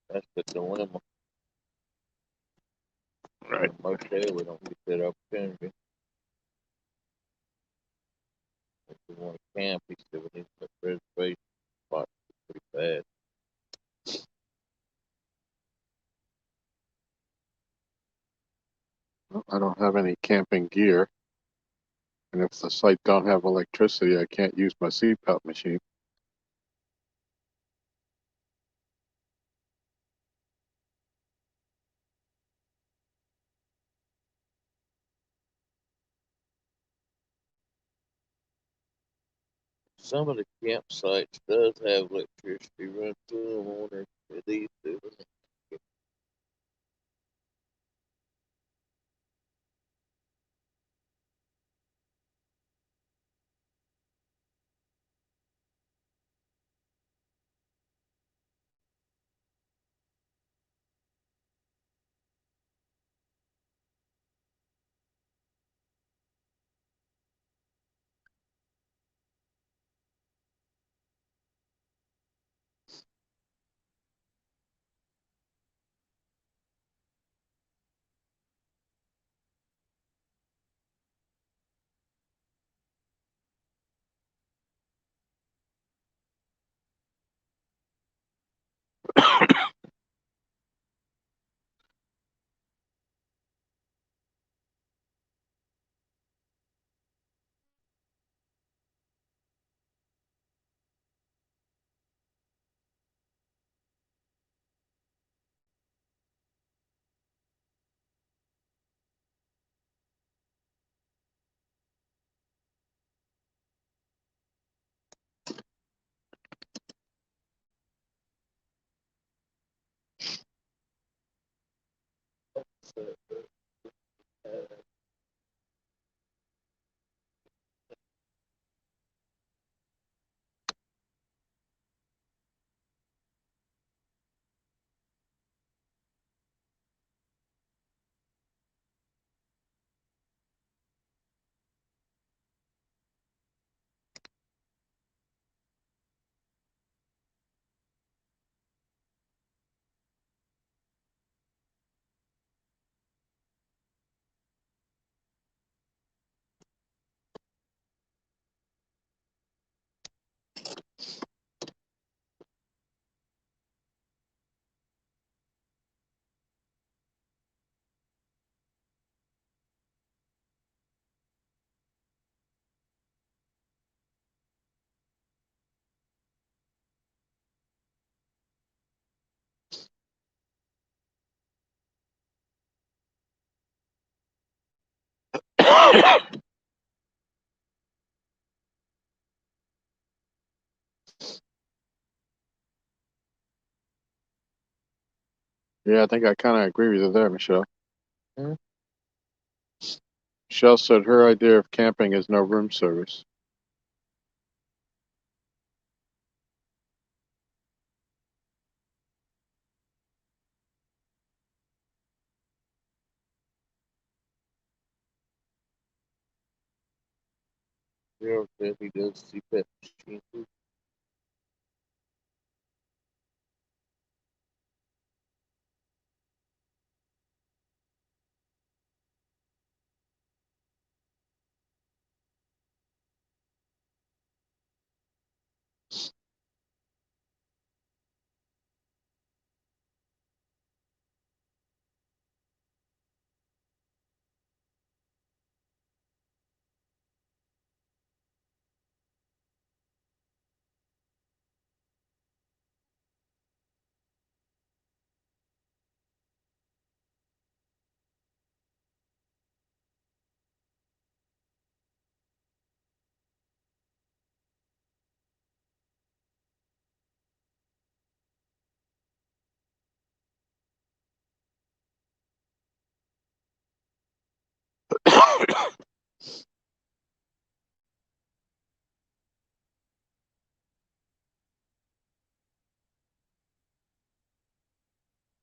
Speaker 2: That's the dilemma.
Speaker 1: Right.
Speaker 2: Motel, we don't get that opportunity. If we want to camp, we still need to reservation spot pretty bad.
Speaker 1: Well, I don't have any camping gear. And if the site don't have electricity, I can't use my CPAP machine.
Speaker 2: Some of the campsites does have electricity run through them on their these do.
Speaker 1: Yeah, I think I kind of agree with you there, Michelle.
Speaker 2: Hmm?
Speaker 1: Michelle said her idea of camping is no room service.
Speaker 2: Gerald said he does see pet machines.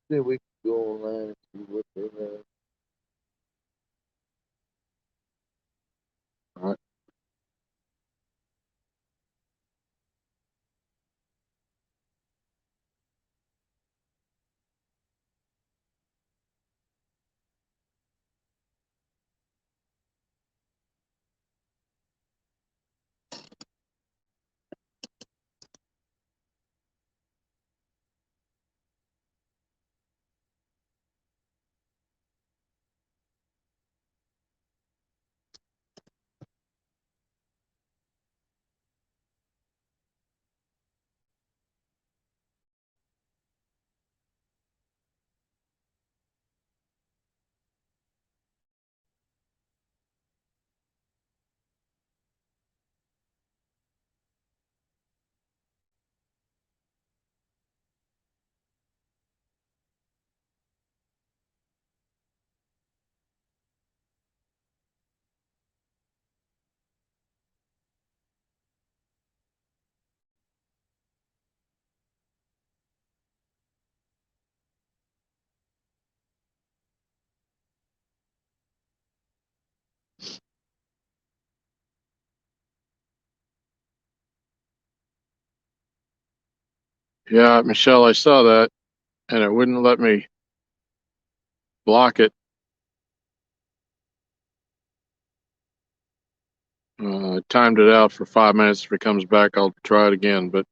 Speaker 2: Then we can go online and see what they have.
Speaker 1: All right. Yeah, Michelle, I saw that, and it wouldn't let me block it. I timed it out for 5 minutes. If it comes back, I'll try it again. But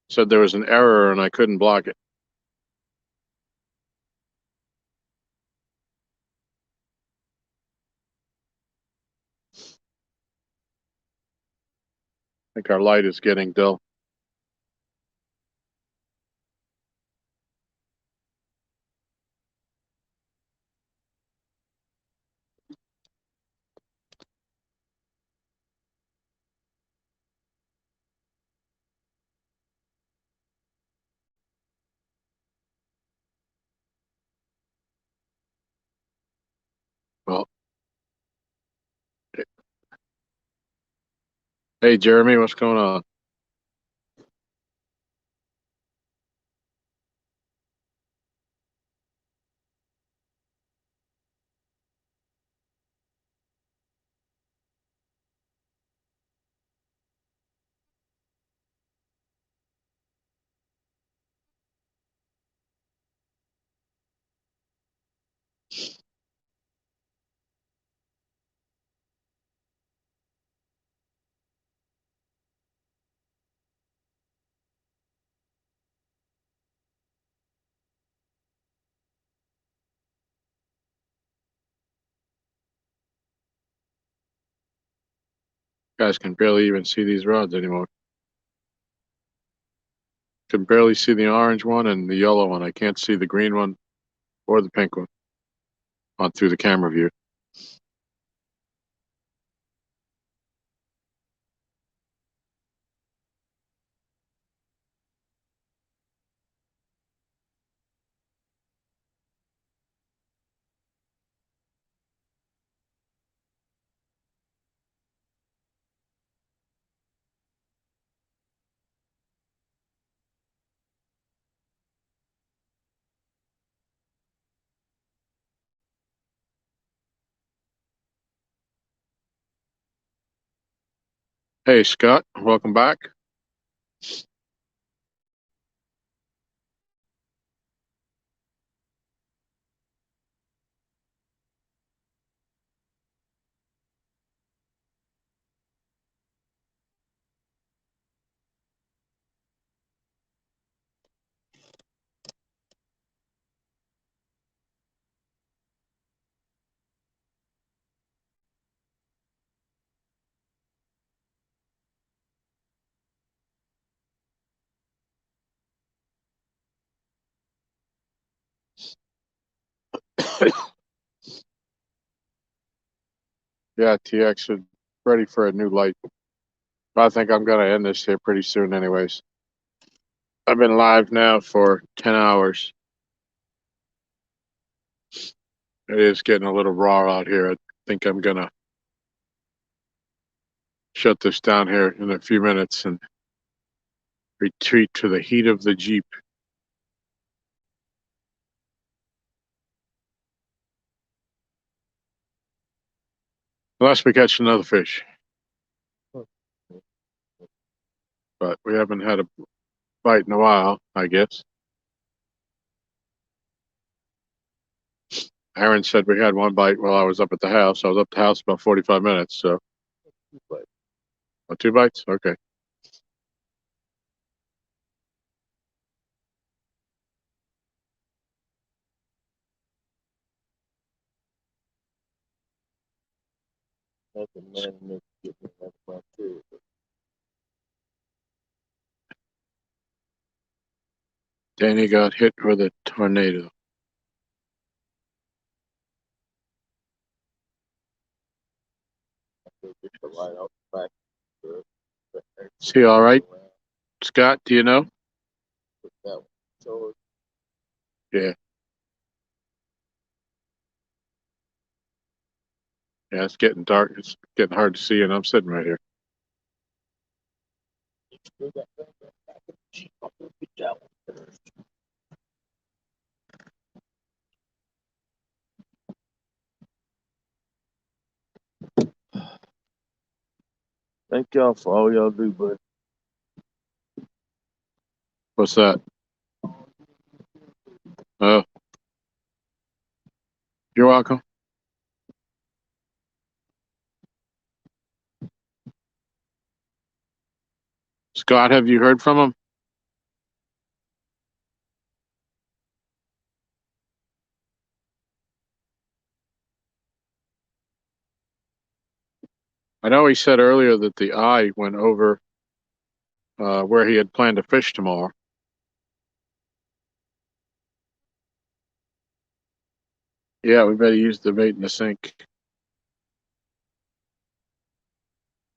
Speaker 1: said there was an error and I couldn't block it. I think our light is getting dull. Well, hey, Jeremy, what's going on? You guys can barely even see these rods anymore. Can barely see the orange one and the yellow one. I can't see the green one or the pink one on through the camera view. Hey, Scott, welcome back. Yeah, TX is ready for a new light. I think I'm going to end this here pretty soon, anyways. I've been live now for 10 hours. It is getting a little raw out here. I think I'm going to shut this down here in a few minutes and retreat to the heat of the Jeep. Unless we catch another fish. But we haven't had a bite in a while, I guess. Aaron said we had one bite while I was up at the house. I was up at the house about 45 minutes, so. Oh, 2 bites? Okay. Danny got hit with a tornado. Is he all right? Scott, do you know? Yeah. Yeah, it's getting dark. It's getting hard to see, and I'm sitting right here.
Speaker 2: Thank y'all for all y'all do, bud.
Speaker 1: What's that? Oh, you're welcome. Scott, have you heard from him? I know he said earlier that the eye went over where he had planned to fish tomorrow. Yeah, we better use the bait in the sink.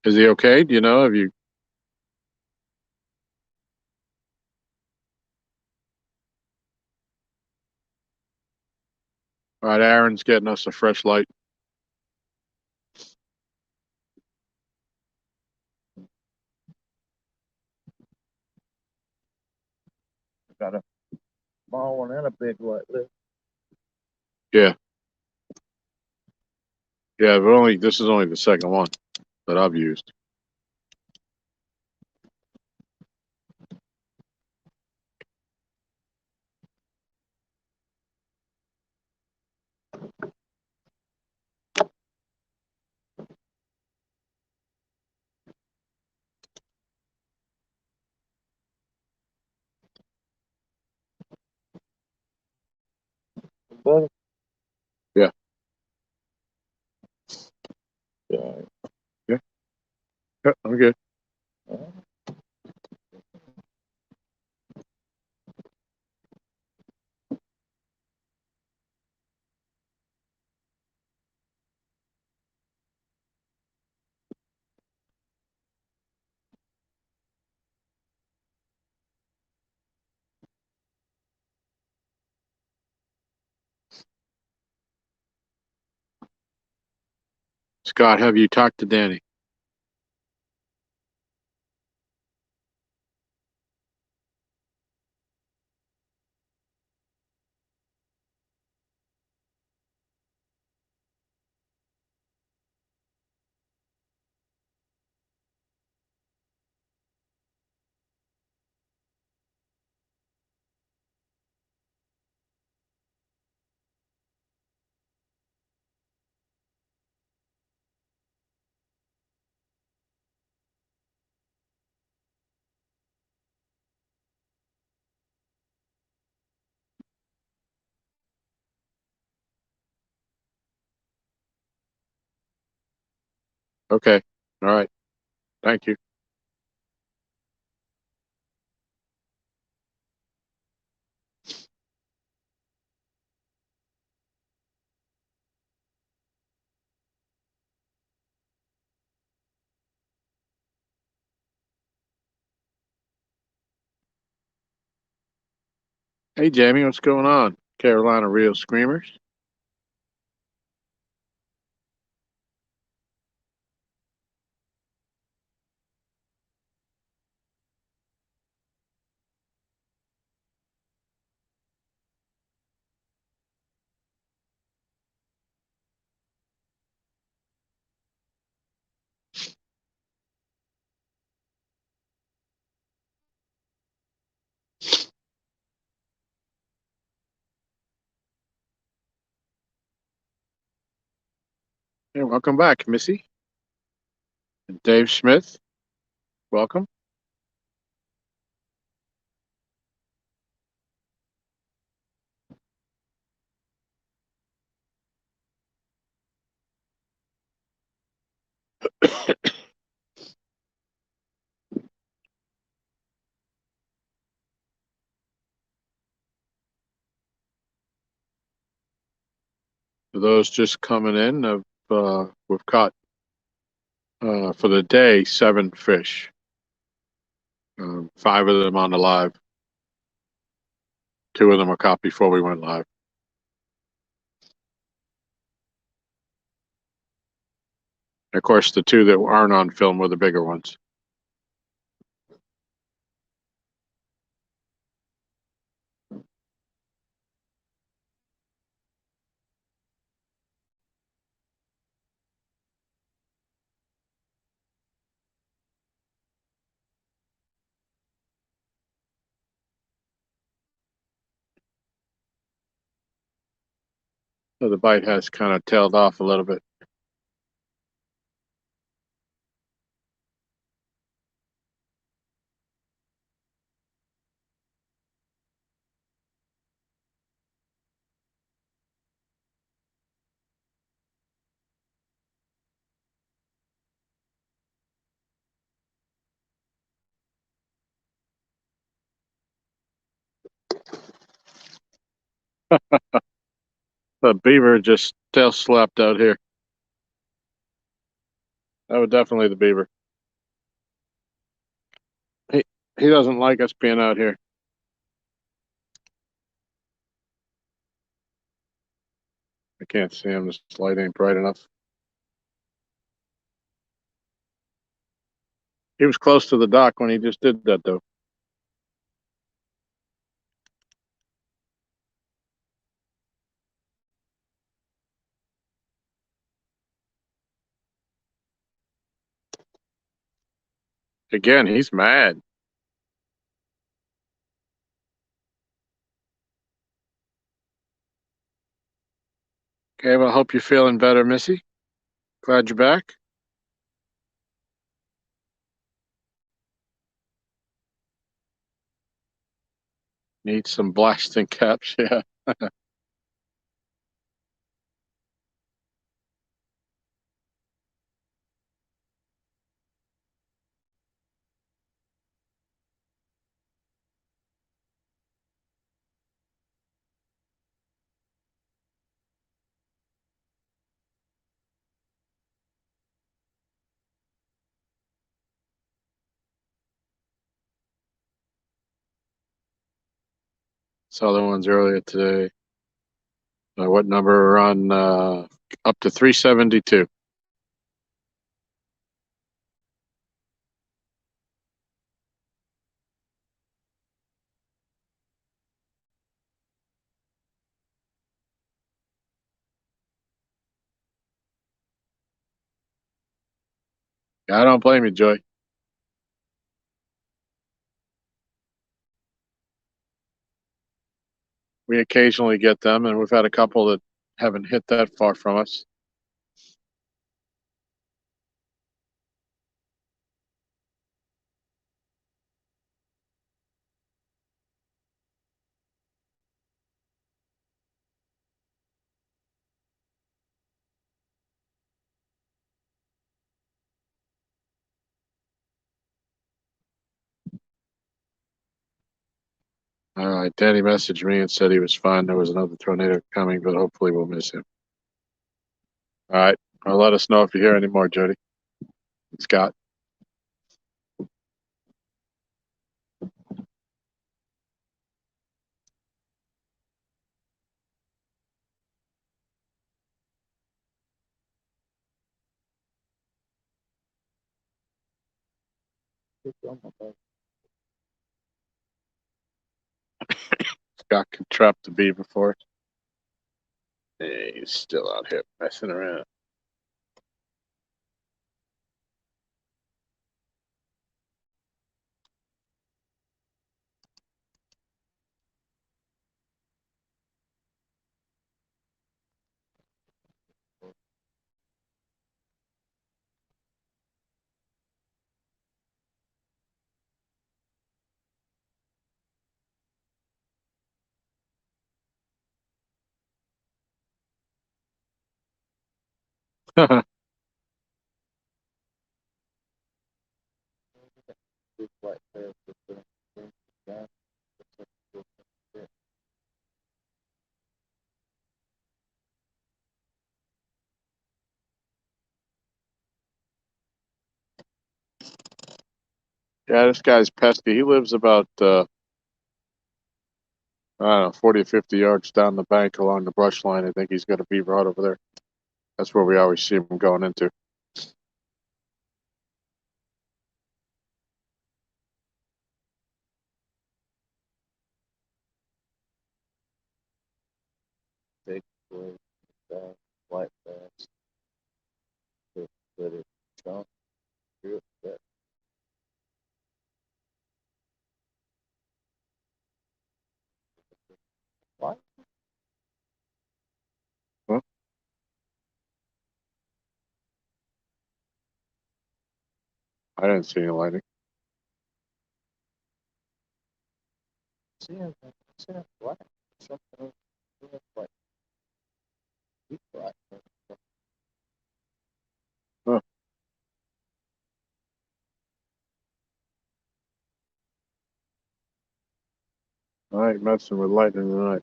Speaker 1: Is he okay? Do you know? Have you? All right, Aaron's getting us a fresh light.
Speaker 2: Got a small one and a big one.
Speaker 1: Yeah. Yeah, but this is only the second one that I've used.
Speaker 2: Buddy?
Speaker 1: Yeah.
Speaker 2: Yeah.
Speaker 1: Yeah, I'm good. Scott, have you talked to Danny? Okay. All right. Thank you. Hey, Jamie, what's going on? Carolina Real Screamers. Hey, welcome back, Missy. And Dave Smith, welcome. For those just coming in, we've caught for the day 7 fish. 5 of them on the live. 2 of them were caught before we went live. Of course, the 2 that aren't on film were the bigger ones. So the bite has kind of tailed off a little bit. The beaver just tail slapped out here. That was definitely the beaver. He he doesn't like us being out here. I can't see him. This light ain't bright enough. He was close to the dock when he just did that, though. Again, he's mad. Okay, well, I hope you're feeling better, Missy. Glad you're back. Need some blasting caps, yeah. Saw the ones earlier today. What number are on? Up to 372. I don't blame you, Joy. We occasionally get them, and we've had a couple that haven't hit that far from us. All right. Danny messaged me and said he was fine. There was another tornado coming, but hopefully we'll miss him. All right. Let us know if you hear any more, Jody. Scott. Scott can trap the beaver for us. Hey, he's still out here messing around. Yeah, this guy's pesky. He lives about, I don't know, 40 or 50 yards down the bank along the brush line. I think he's got a beaver out over there. That's where we always see him going into. Big boy, white bass, little chunk, real fat. What? Huh? I didn't see any lightning. See him black. Something like deep black. Huh. I ain't messing with lightning tonight.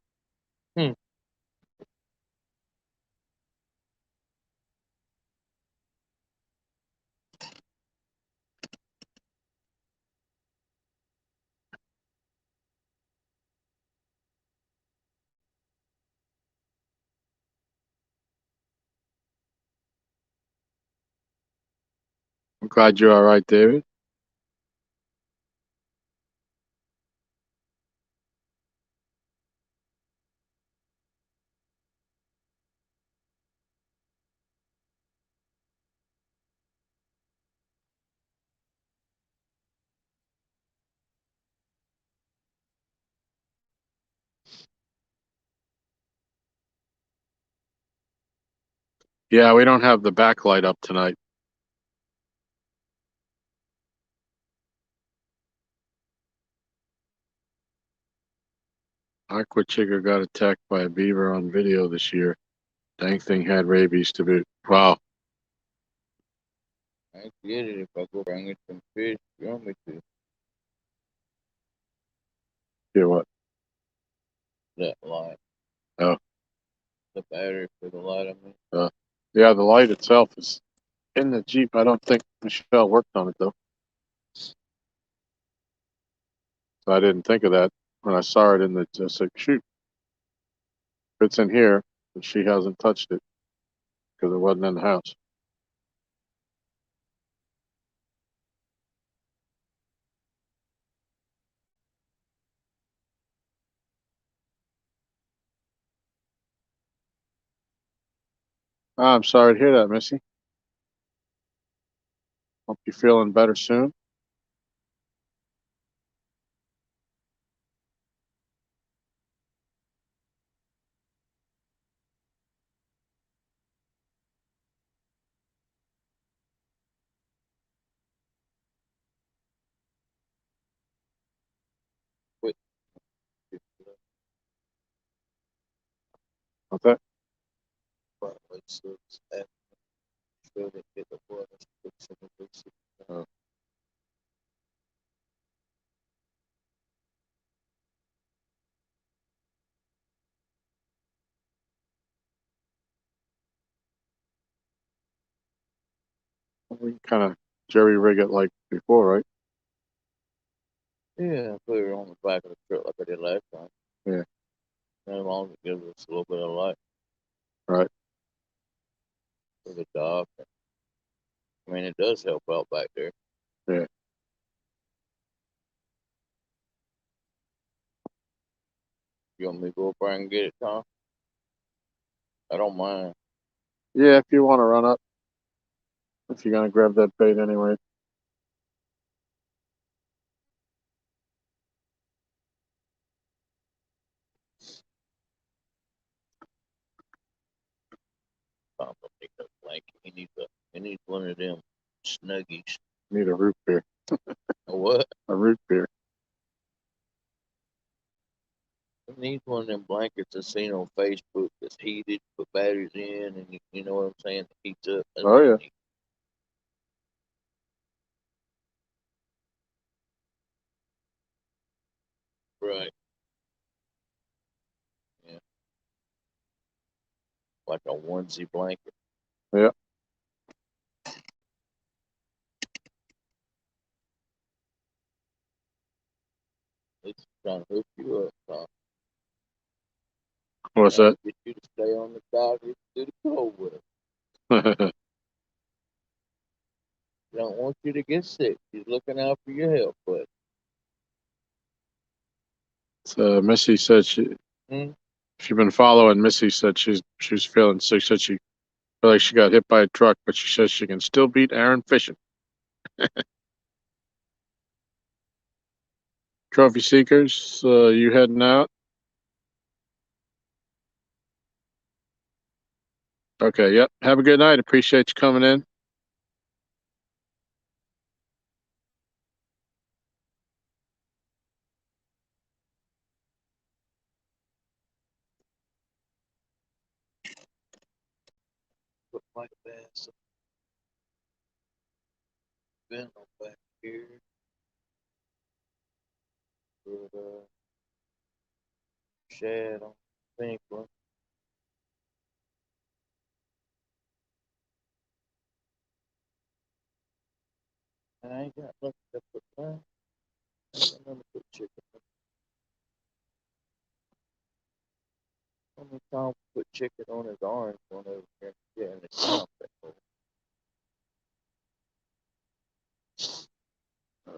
Speaker 1: I'm glad you're all right, David. Yeah, we don't have the backlight up tonight. Aqua Chigger got attacked by a beaver on video this year. Dang thing had rabies to boot. Wow.
Speaker 2: I get it if I go bring you some fish. You want me to?
Speaker 1: Hear what?
Speaker 2: That light.
Speaker 1: Oh.
Speaker 2: The battery for the light, I mean.
Speaker 1: Yeah, the light itself is in the Jeep. I don't think Michelle worked on it, though. So I didn't think of that when I saw it in the, I said, shoot, if it's in here, and she hasn't touched it because it wasn't in the house. I'm sorry to hear that, Missy. Hope you're feeling better soon.
Speaker 2: Wait.
Speaker 1: What's that? Uh, We kind of jerry rig it like before, right?
Speaker 2: Yeah, put it on the back of the truck like I did last time.
Speaker 1: Yeah.
Speaker 2: As long as it gives us a little bit of light.
Speaker 1: Right.
Speaker 2: For the dog. I mean, it does help out back there.
Speaker 1: Yeah.
Speaker 2: You want me to go up there and get it, Tom? I don't mind.
Speaker 1: Yeah, if you want to run up. If you're gonna grab that bait anyway.
Speaker 2: Tom don't need no blanket. He needs one of them snuggies.
Speaker 1: Need a root beer.
Speaker 2: A what?
Speaker 1: A root beer.
Speaker 2: He needs one of them blankets I've seen on Facebook that's heated, put batteries in, and you know what I'm saying? It heats up. That's
Speaker 1: Oh,
Speaker 2: what he
Speaker 1: yeah.
Speaker 2: needs. Right. Yeah. Like a onesie blanket.
Speaker 1: Yeah.
Speaker 2: It's trying to hook you up, Tom.
Speaker 1: What's
Speaker 2: Trying
Speaker 1: that?
Speaker 2: to get you to stay on the dock and do the cold with him. He don't want you to get sick. He's looking out for your health, but
Speaker 1: So Missy said she's been following. Missy said she's feeling sick. Said she felt like she got hit by a truck, but she says she can still beat Aaron fishing. Trophy Seekers, you heading out? Okay, yep. Have a good night. Appreciate you coming in.
Speaker 2: look like that's been on back here. Put a shad on the pink one. I ain't got nothing to put down. I ain't got nothing to put chicken on. Only Tom put chicken on his orange one over here. Yeah, and it's not that cool. I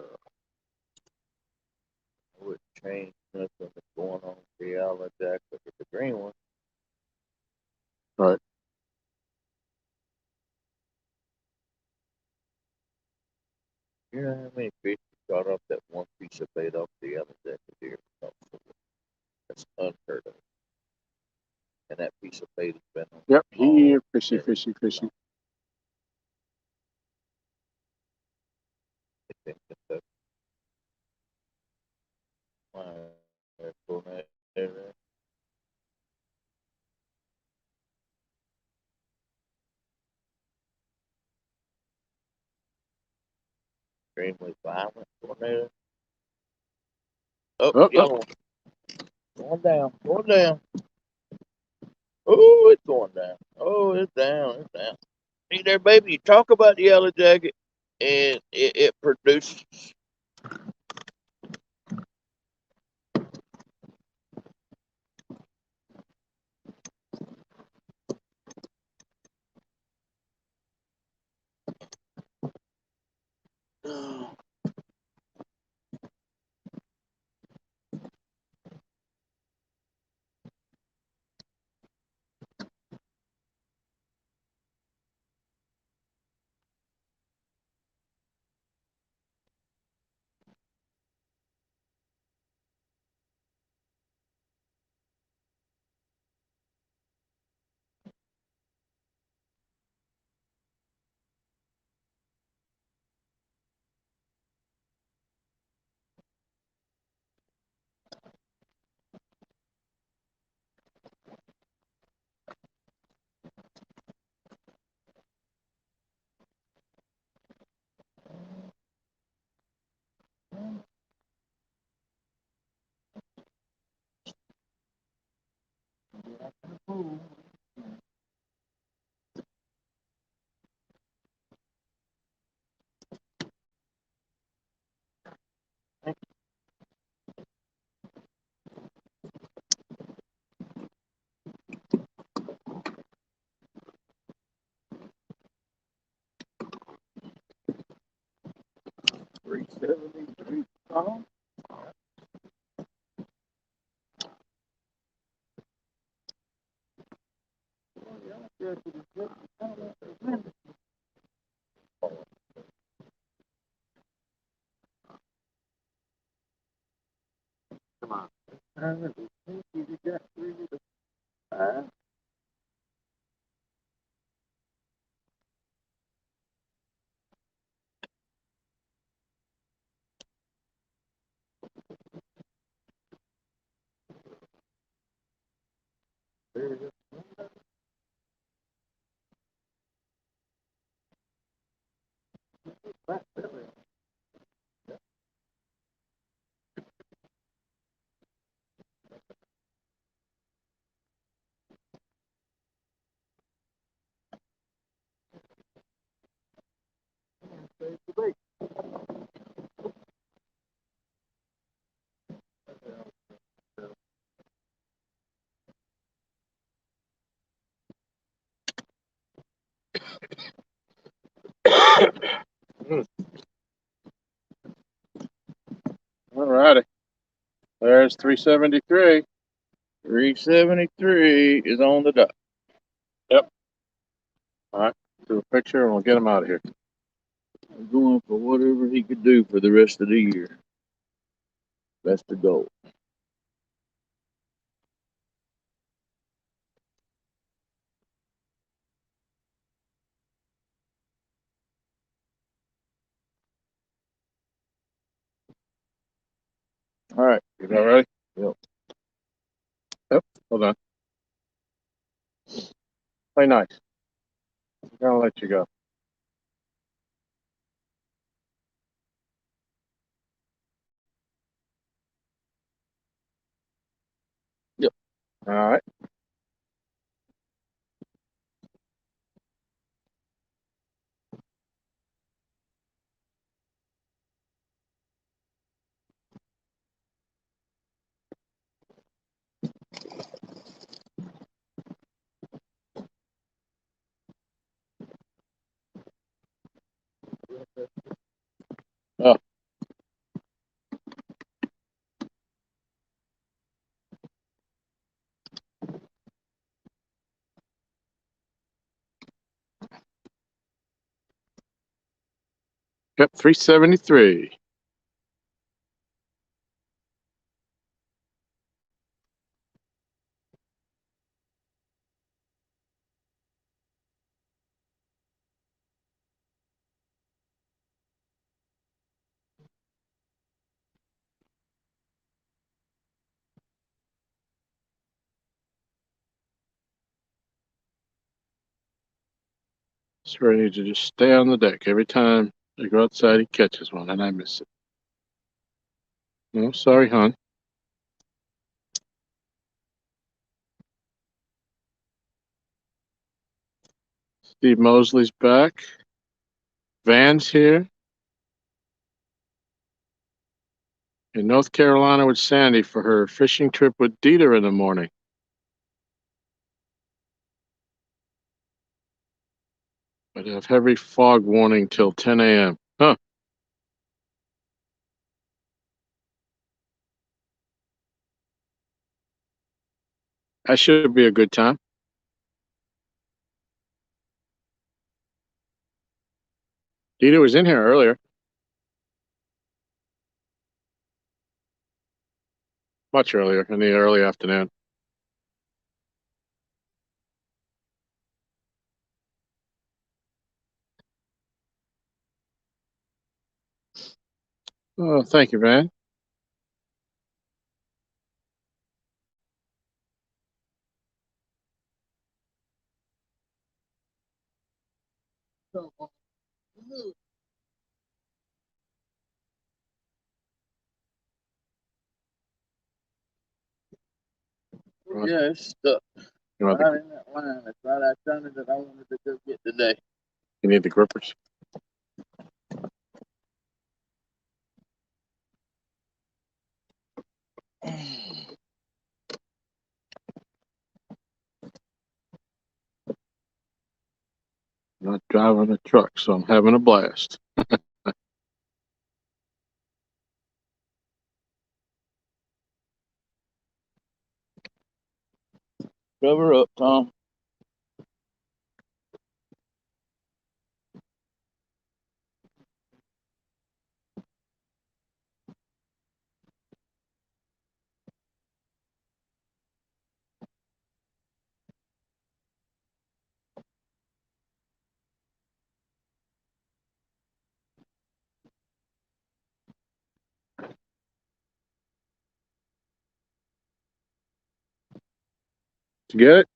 Speaker 2: wouldn't change nothing that's going on with the yellow jack. Look at the green one.
Speaker 1: Right.
Speaker 2: You know how many fish you got off that one piece of bait off the yellow jack deer? That's unheard of. And that piece of bait has been on.
Speaker 1: Yep. Here, fishy,
Speaker 2: day
Speaker 1: fishy, fishy.
Speaker 2: long. It's in Kentucky. They're pulling that there. Extremely violent tornado. Oh,
Speaker 1: Oh, oh.
Speaker 2: yellow one. Going down. Going down. Oh, it's going down. Oh, it's down. It's down. See there, baby. You talk about the yellow jacket, and it produces. 373. Uh-huh.
Speaker 1: Come on. All righty. There's 373.
Speaker 2: 373 is on the dot.
Speaker 1: Yep. All right. Do a picture and we'll get him out of here.
Speaker 2: I'm going for whatever he could do for the rest of the year. That's the goal.
Speaker 1: All right. You all ready?
Speaker 2: Yep.
Speaker 1: Yep. Hold on. Play nice. I'm gonna let you go.
Speaker 2: Yep.
Speaker 1: All right. Oh. Yep. 373. Just ready to just stay on the deck every time I go outside. He catches one, and I miss it. No, sorry, hon. Steve Mosley's back. Van's here. In North Carolina with Sandy for her fishing trip with Dieter in the morning. But have heavy fog warning till 10 a.m. Huh. That should be a good time. Dieter was in here earlier. Much earlier, in the early afternoon. Oh, thank you, Van.
Speaker 2: Yeah, it's stuck.
Speaker 1: You, want
Speaker 2: Right in that line. That's right out there that I wanted to go get today.
Speaker 1: you need the grippers? I'm not driving a truck, so I'm having a blast.
Speaker 2: Cover up, Tom.
Speaker 1: Did you get it?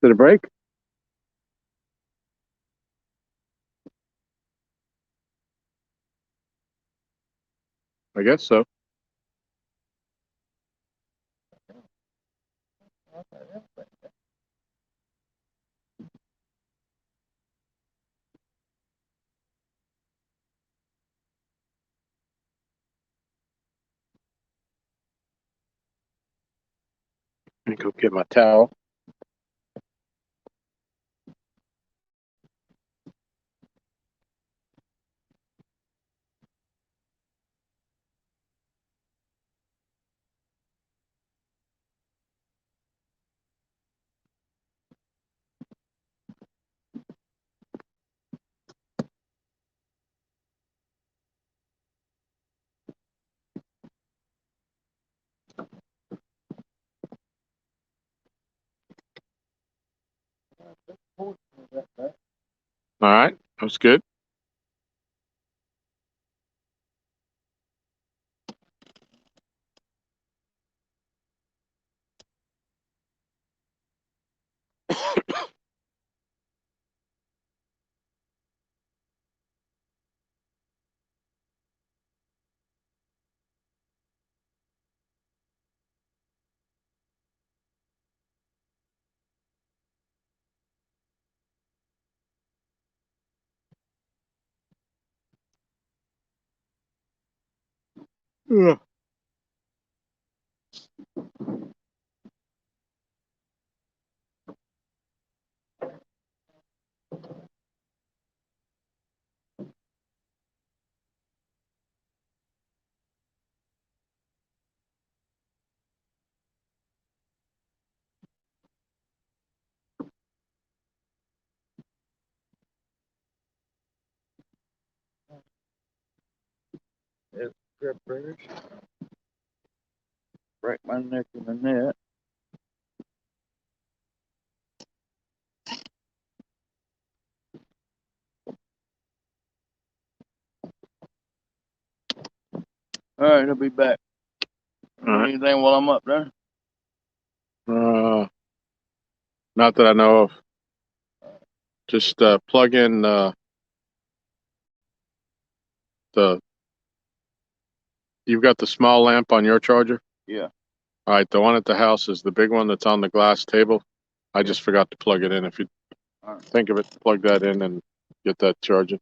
Speaker 1: Did it break? I guess so. Let me go get my towel. All right, that was good. Ugh.
Speaker 2: There's crab burgers. Break my neck in the net. All right, I'll be back.
Speaker 1: All right.
Speaker 2: Anything while I'm up there?
Speaker 1: Not that I know of. Just plug in the. You've got the small lamp on your charger?
Speaker 2: Yeah.
Speaker 1: All right, the one at the house is the big one that's on the glass table. I just forgot to plug it in. If you
Speaker 2: All right.
Speaker 1: think of it, plug that in and get that charging.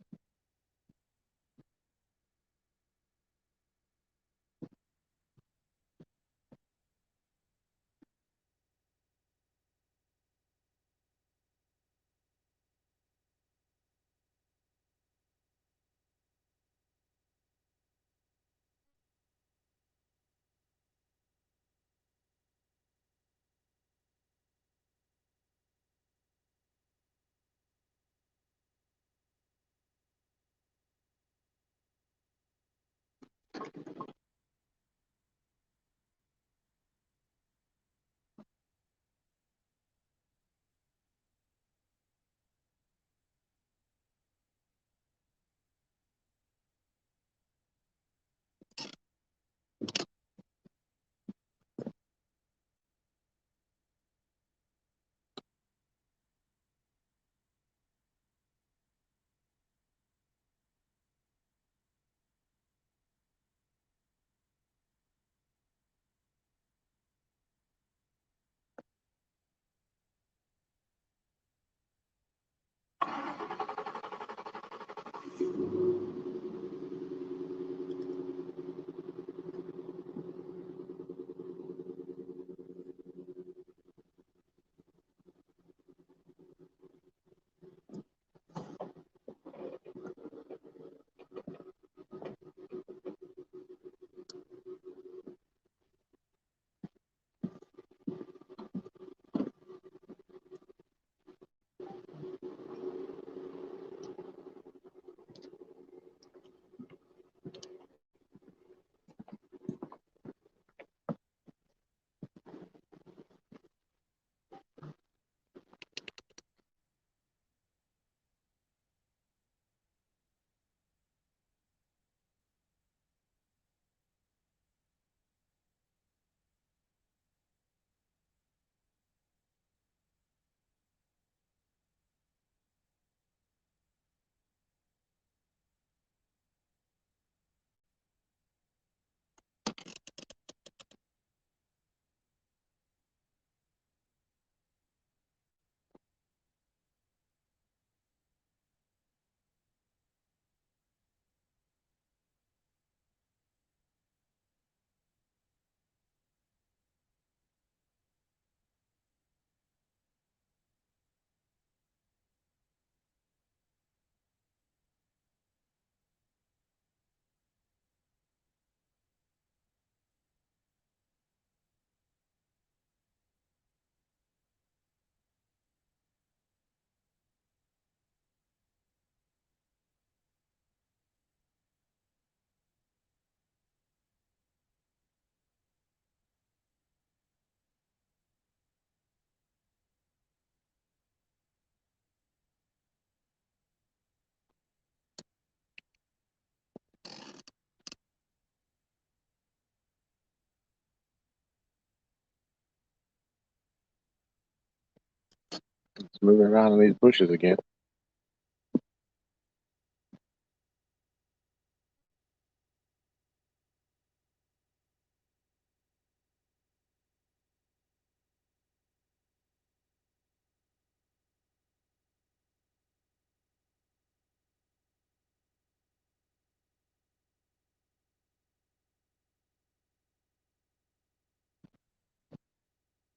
Speaker 1: It's moving around in these bushes again.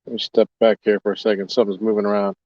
Speaker 1: Let me step back here for a second. Something's moving around.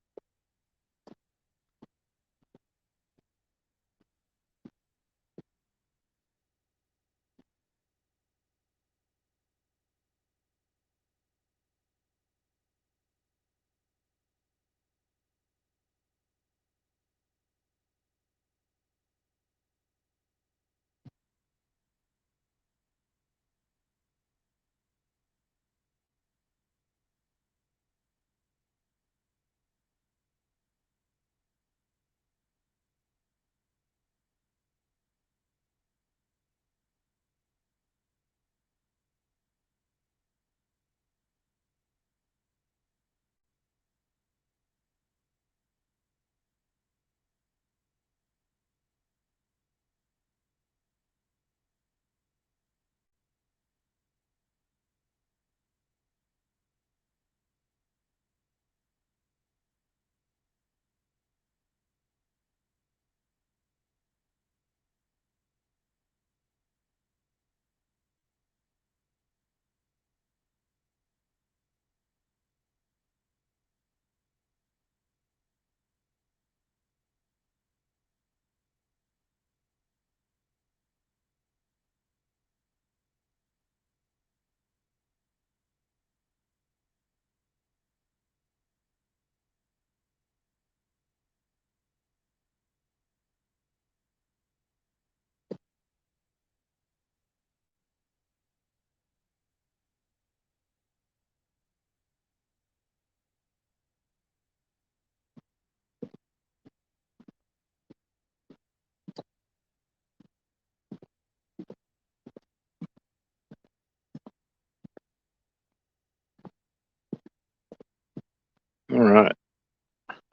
Speaker 1: All right.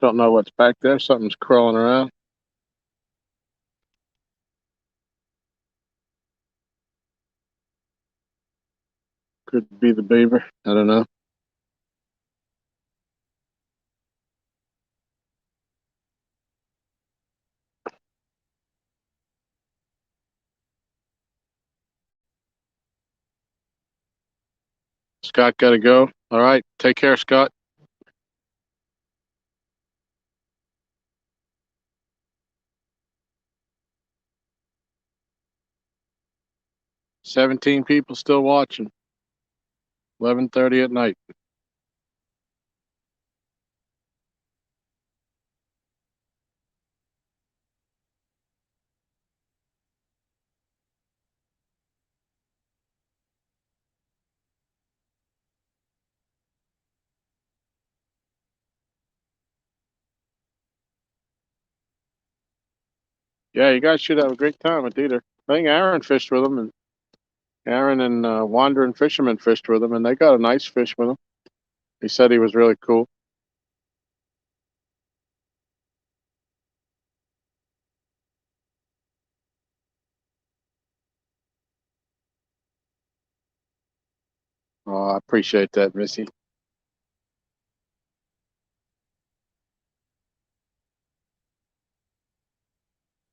Speaker 1: Don't know what's back there. Something's crawling around. Could be the beaver. I don't know. Scott got to go. All right. Take care, Scott. $17 people still watching. 11:30 at night. Yeah, you guys should have a great time with Dieter. I think Aaron fished with him, and Aaron and Wandering Fisherman fished with him, and they got a nice fish with him. He said he was really cool. Oh, I appreciate that, Missy.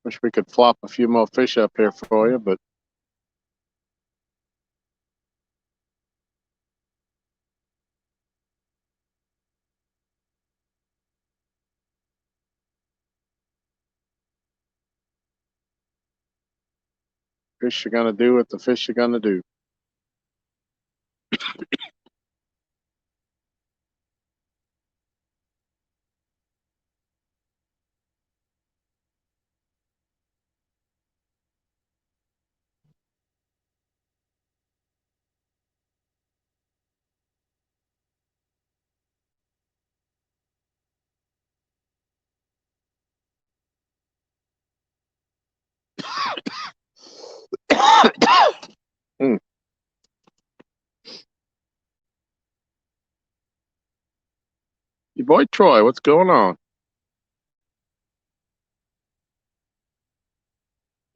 Speaker 1: Wish we could flop a few more fish up here for you, but fish are gonna do what the fish are gonna do. Mm. Your boy Troy, what's going on?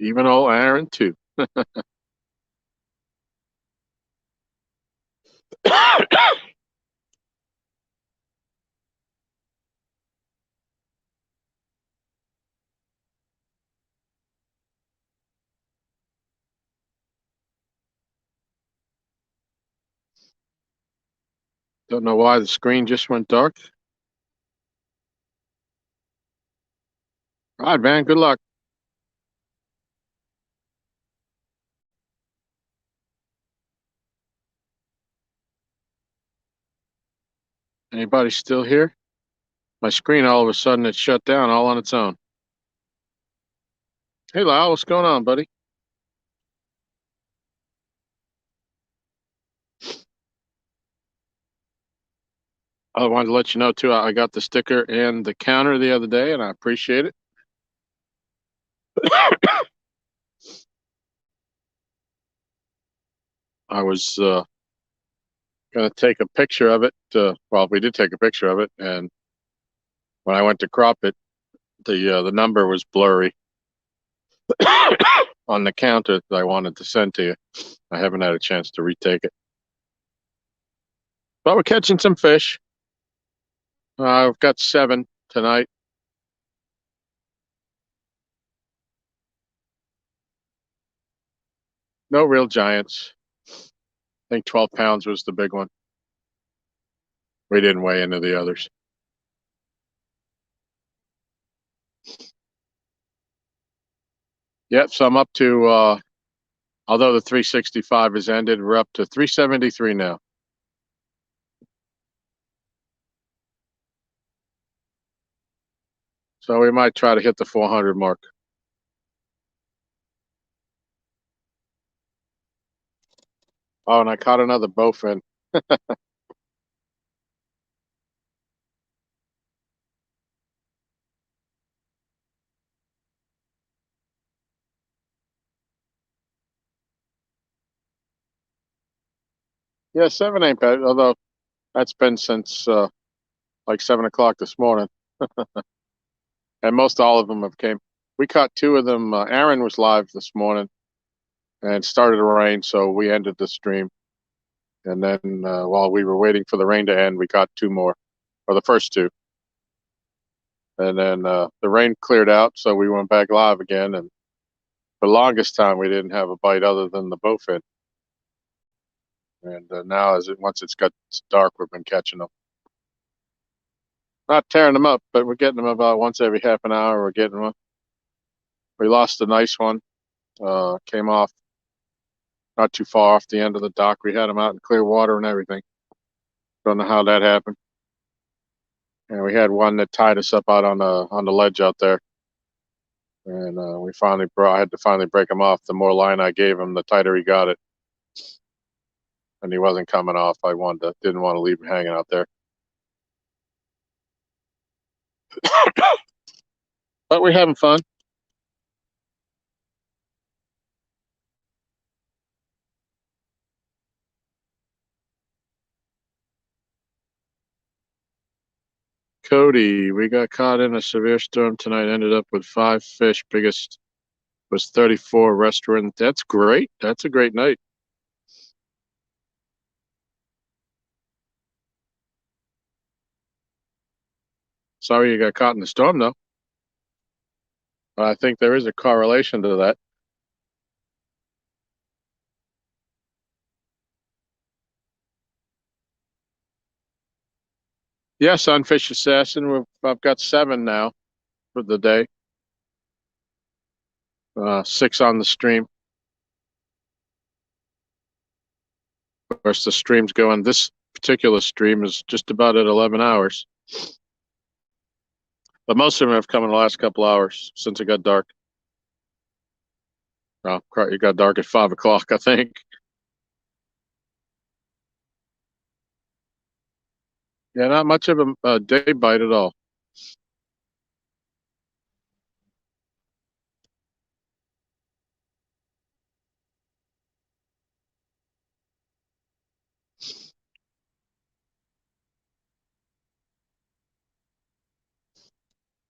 Speaker 1: Even old Aaron too. Don't know why the screen just went dark. All right, man. Good luck. Anybody still here? My screen all of a sudden it shut down all on its own. Hey, Lyle, what's going on, buddy? I wanted to let you know too. I got the sticker and the counter the other day, and I appreciate it. I was gonna take a picture of it. Well, we did take a picture of it, and when I went to crop it, the number was blurry on the counter that I wanted to send to you. I haven't had a chance to retake it, but we're catching some fish. I've got 7 tonight. No real giants. I think 12 pounds was the big one. We didn't weigh into the others. Yep, so I'm up to, although the 365 has ended, we're up to 373 now. So we might try to hit the 400 mark. Oh, and I caught another bowfin. Yeah, 7 ain't bad, although that's been since like 7 o'clock this morning. And most all of them have came. We caught 2 of them. Aaron was live this morning and it started to rain, so we ended the stream. And then while we were waiting for the rain to end, we caught 2 more, or the first 2. And then the rain cleared out, so we went back live again. And for the longest time, we didn't have a bite other than the bowfin. And now, once it's got dark, we've been catching them. Not tearing them up, but we're getting them about once every half an hour. We're getting them. We lost a nice one. Came off not too far off the end of the dock. We had them out in clear water and everything. Don't know how that happened. And we had one that tied us up out on the ledge out there. And I had to finally break him off. The more line I gave him, the tighter he got it. And he wasn't coming off. Didn't want to leave him hanging out there. But we're having fun. Cody, we got caught in a severe storm tonight. Ended up with 5 fish. Biggest was 34 restaurant. That's great. That's a great night. Sorry you got caught in the storm, though. I think there is a correlation to that. Yes, on Fish Assassin, I've got 7 now for the day. 6 on the stream. Of course, the stream's going. This particular stream is just about at 11 hours. But most of them have come in the last couple hours since it got dark. Well, it got dark at 5 o'clock, I think. Yeah, not much of a day bite at all.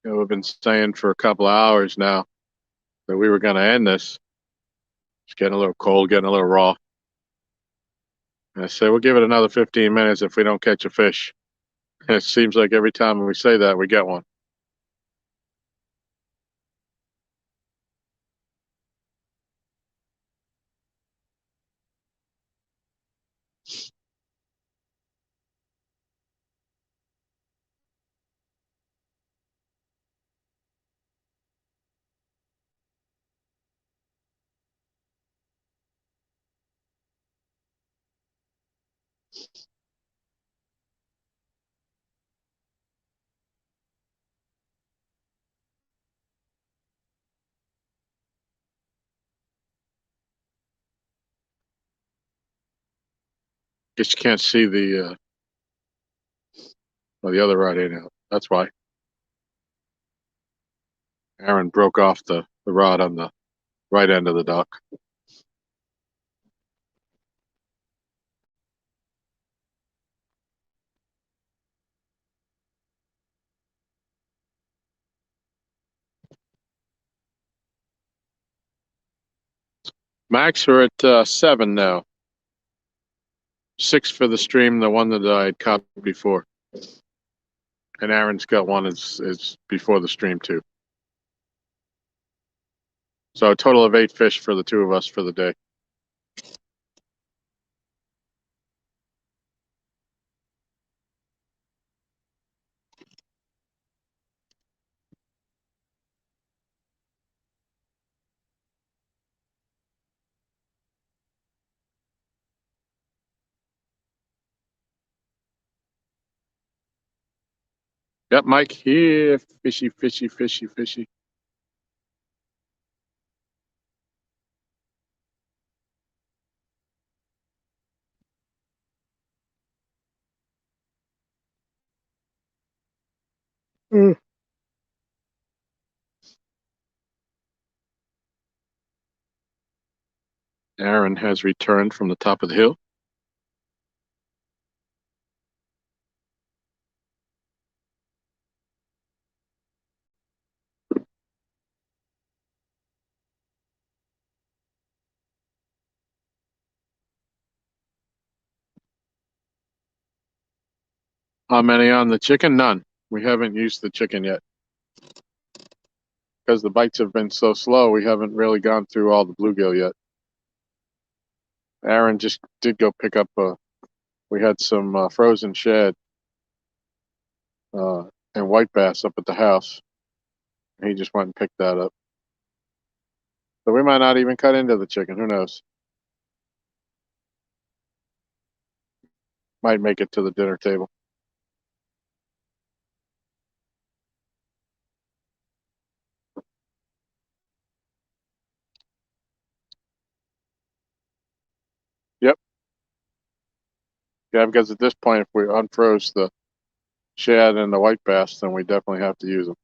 Speaker 1: We've been staying for a couple of hours now. that we were going to end this. It's getting a little cold, getting a little raw. And I said, we'll give it another 15 minutes if we don't catch a fish. And it seems like every time we say that, we get one. Guess you can't see the other rod ain't out. That's why. Aaron broke off the rod on the right end of the dock. Max, we're at 7 now. 6 for the stream, the one that I had caught before. And Aaron's got one is before the stream too. So a total of 8 fish for the two of us for the day. Yep, Mike here. Fishy, fishy, fishy, fishy. Mm. Aaron has returned from the top of the hill. How many on the chicken? None. We haven't used the chicken yet. Because the bites have been so slow, we haven't really gone through all the bluegill yet. Aaron just did go pick up we had some frozen shad and white bass up at the house. He just went and picked that up. So we might not even cut into the chicken. Who knows? Might make it to the dinner table. Yep. Yeah, because at this point, if we unfroze the shad and the white bass, then we definitely have to use them.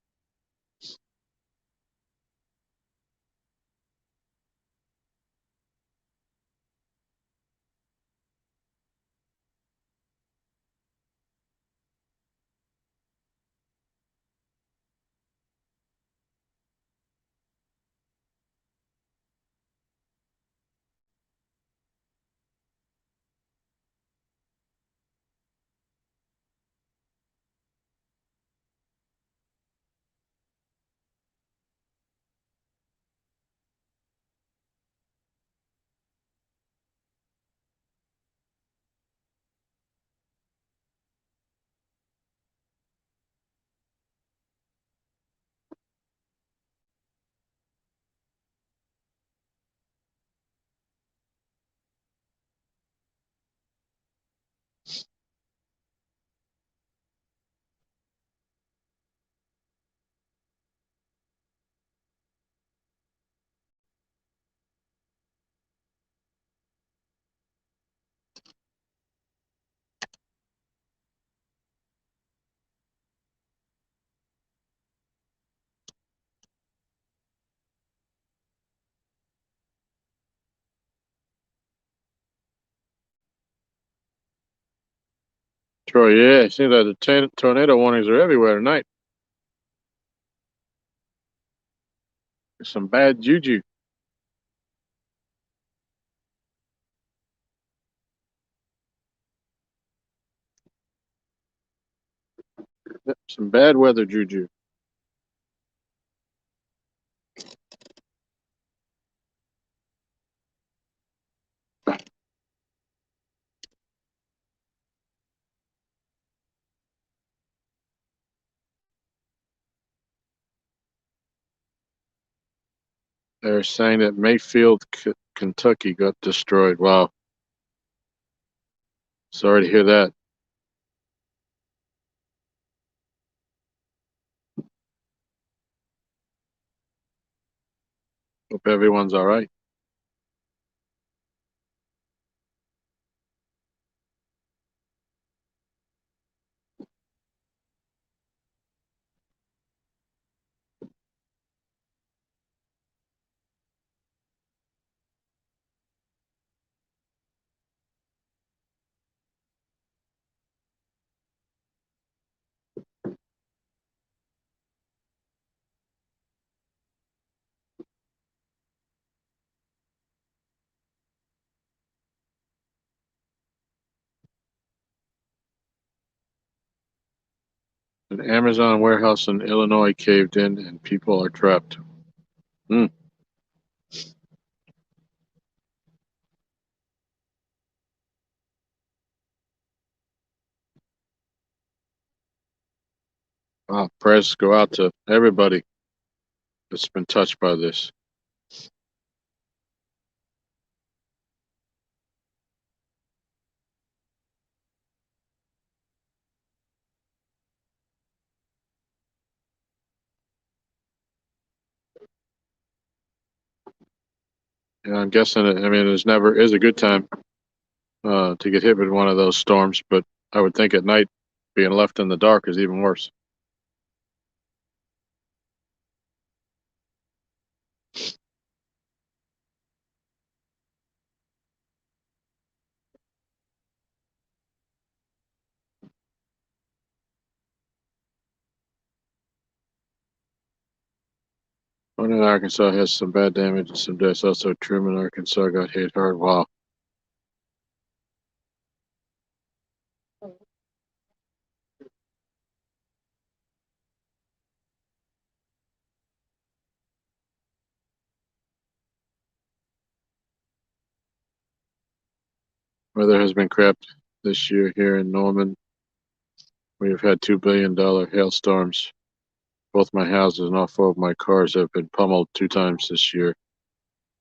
Speaker 1: Troy, yeah, it seems like the tornado warnings are everywhere tonight. Some bad juju. Some bad weather juju. They're saying that Mayfield, Kentucky got destroyed. Wow. Sorry to hear that. Hope everyone's all right. An Amazon warehouse in Illinois caved in and people are trapped. Wow. Prayers go out to everybody that's been touched by this. And I'm guessing, I mean, there's never is a good time to get hit with one of those storms, but I would think at night being left in the dark is even worse. One in Arkansas has some bad damage and some deaths. Also, Truman, Arkansas got hit hard. Wow. Weather has been crap this year here in Norman. We have had $2 billion hailstorms. Both my houses and all four of my cars have been pummeled 2 times this year.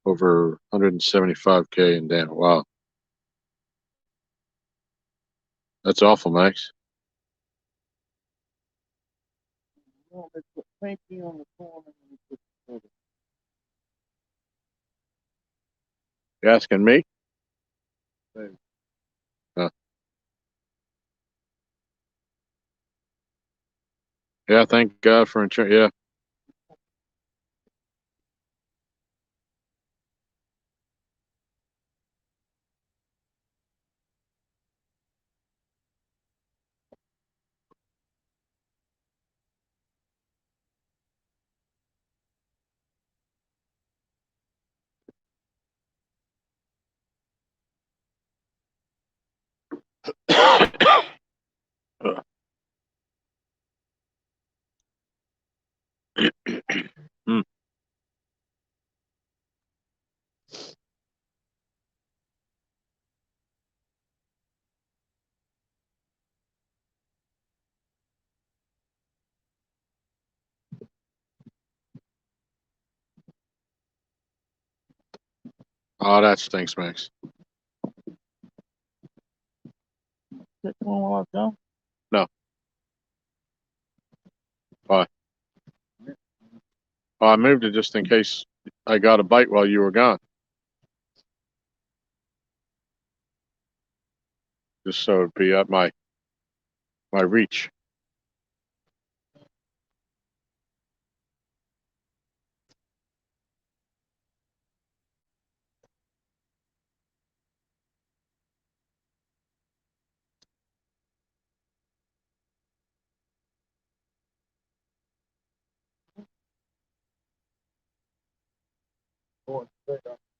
Speaker 1: Over 175K and damn, wow. That's awful, Max.
Speaker 3: Well, they put pinky on the corner and they put the other.
Speaker 1: You asking me?
Speaker 3: Same.
Speaker 1: Yeah, thank God for insurance. Yeah. Hmm. Oh, that stinks, Max.
Speaker 2: That one while I was gone.
Speaker 1: No. Why? Oh, I moved it just in case I got a bite while you were gone. Just so it'd be at my reach.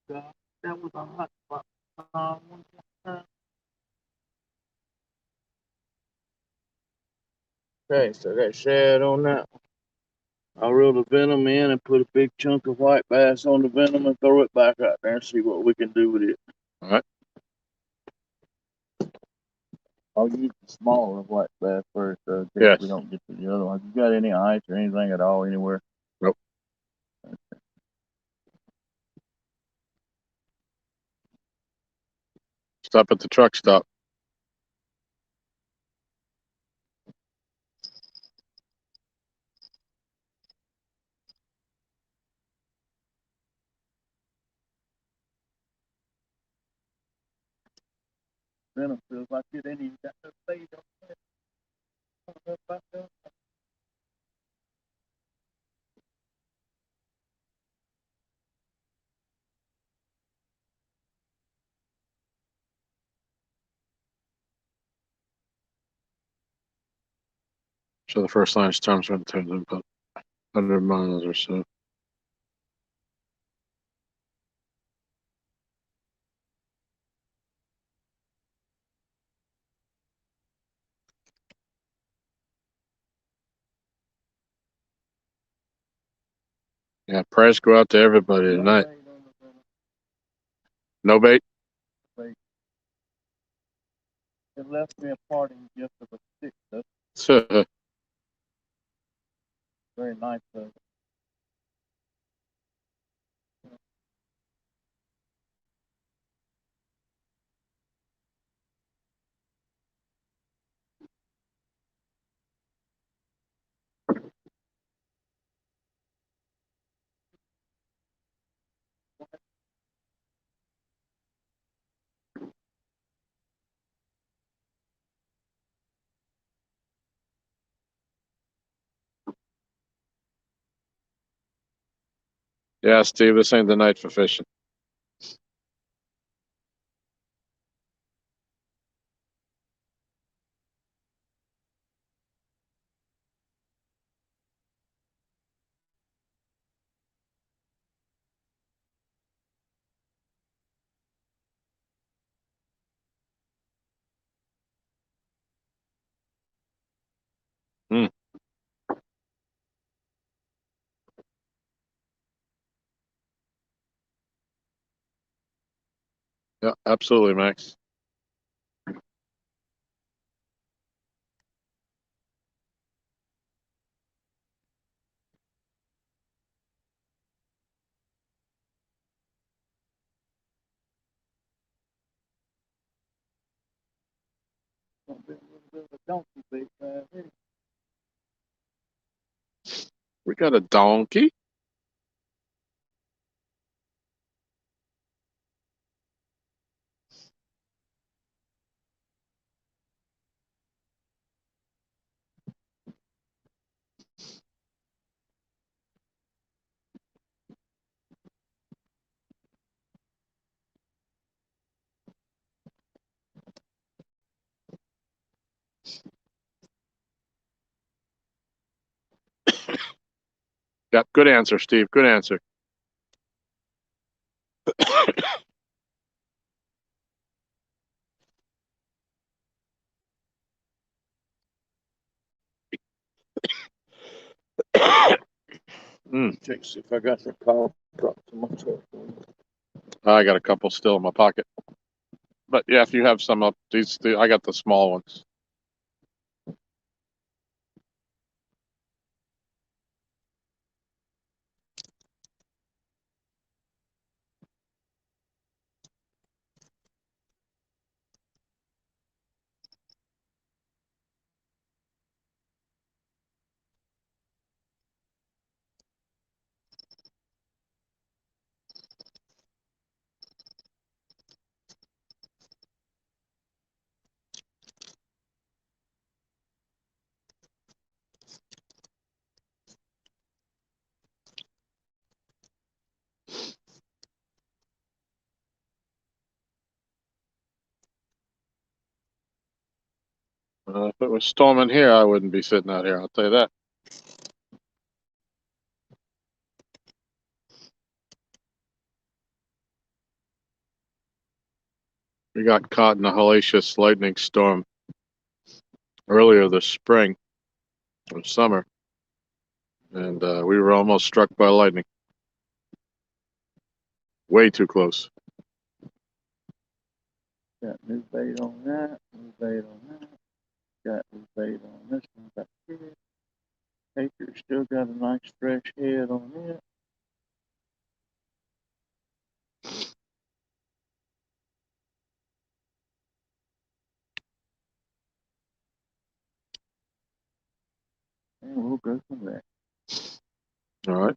Speaker 2: That was a hot spot. Okay, so I got shad on that. I'll reel the venom in and put a big chunk of white bass on the venom and throw it back out there and see what we can do with it.
Speaker 1: All right.
Speaker 2: I'll use the smaller white bass first, so
Speaker 1: Yes.
Speaker 2: we don't get to the other ones. You got any ice or anything at all anywhere?
Speaker 1: Nope.
Speaker 2: Okay.
Speaker 1: Stop at the truck stop.
Speaker 2: Venom feels like it ain't even got no fade on it.
Speaker 1: So the first line is terms when it turns in about 100 miles or so. Yeah, prayers go out to everybody tonight. No bait?
Speaker 2: It left me a parting gift of a stick, though. Very nice, though.
Speaker 1: Yeah, Steve, this ain't the night for fishing. Hmm. Yeah, absolutely, Max.
Speaker 2: A little bit of a donkey bait, man.
Speaker 1: We got a donkey. Yeah, good answer, Steve. Good answer.
Speaker 2: Check, see if I got the call dropped to my truck.
Speaker 1: I got a couple still in my pocket. But yeah, if you have some up, I got the small ones. If it was storming here, I wouldn't be sitting out here. I'll tell you that. We got caught in a hellacious lightning storm earlier this spring or summer, and we were almost struck by lightning. Way too close.
Speaker 2: Got new bait on that, new bait on that. Got new bait on this one back here. Taker still got a nice fresh head on it. And we'll go from there.
Speaker 1: All right.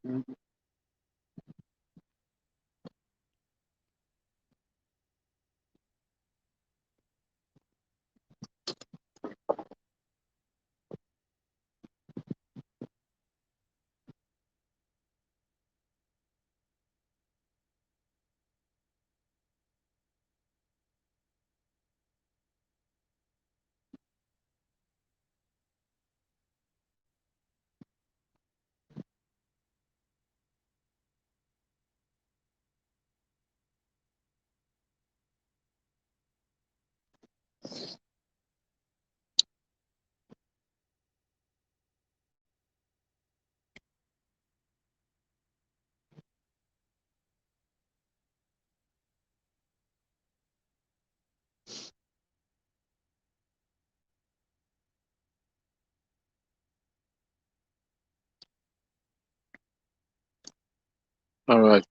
Speaker 1: All right.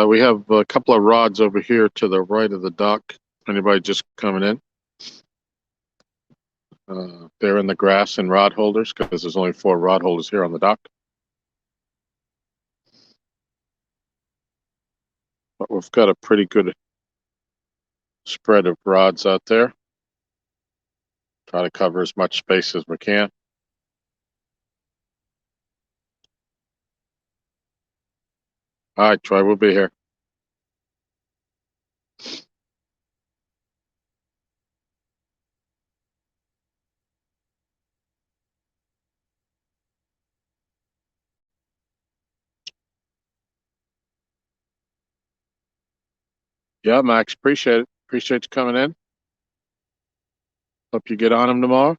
Speaker 1: We have a couple of rods over here to the right of the dock. Anybody just coming in? They're in the grass and rod holders because there's only 4 rod holders here on the dock. But we've got a pretty good spread of rods out there. Try to cover as much space as we can. All right, Troy, we'll be here. Yeah, Max, appreciate it. Appreciate you coming in. Hope you get on them tomorrow.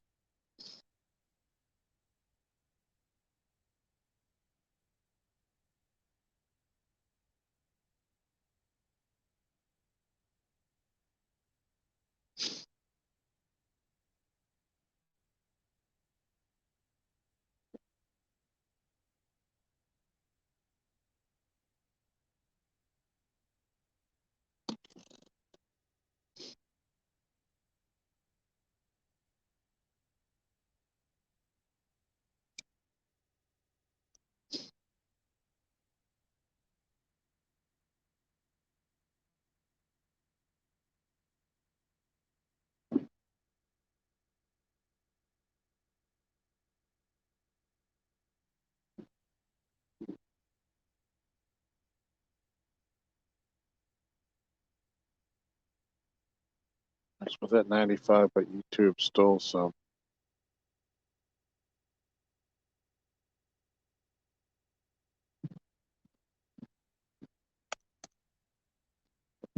Speaker 1: That's with that 95, but YouTube stole some.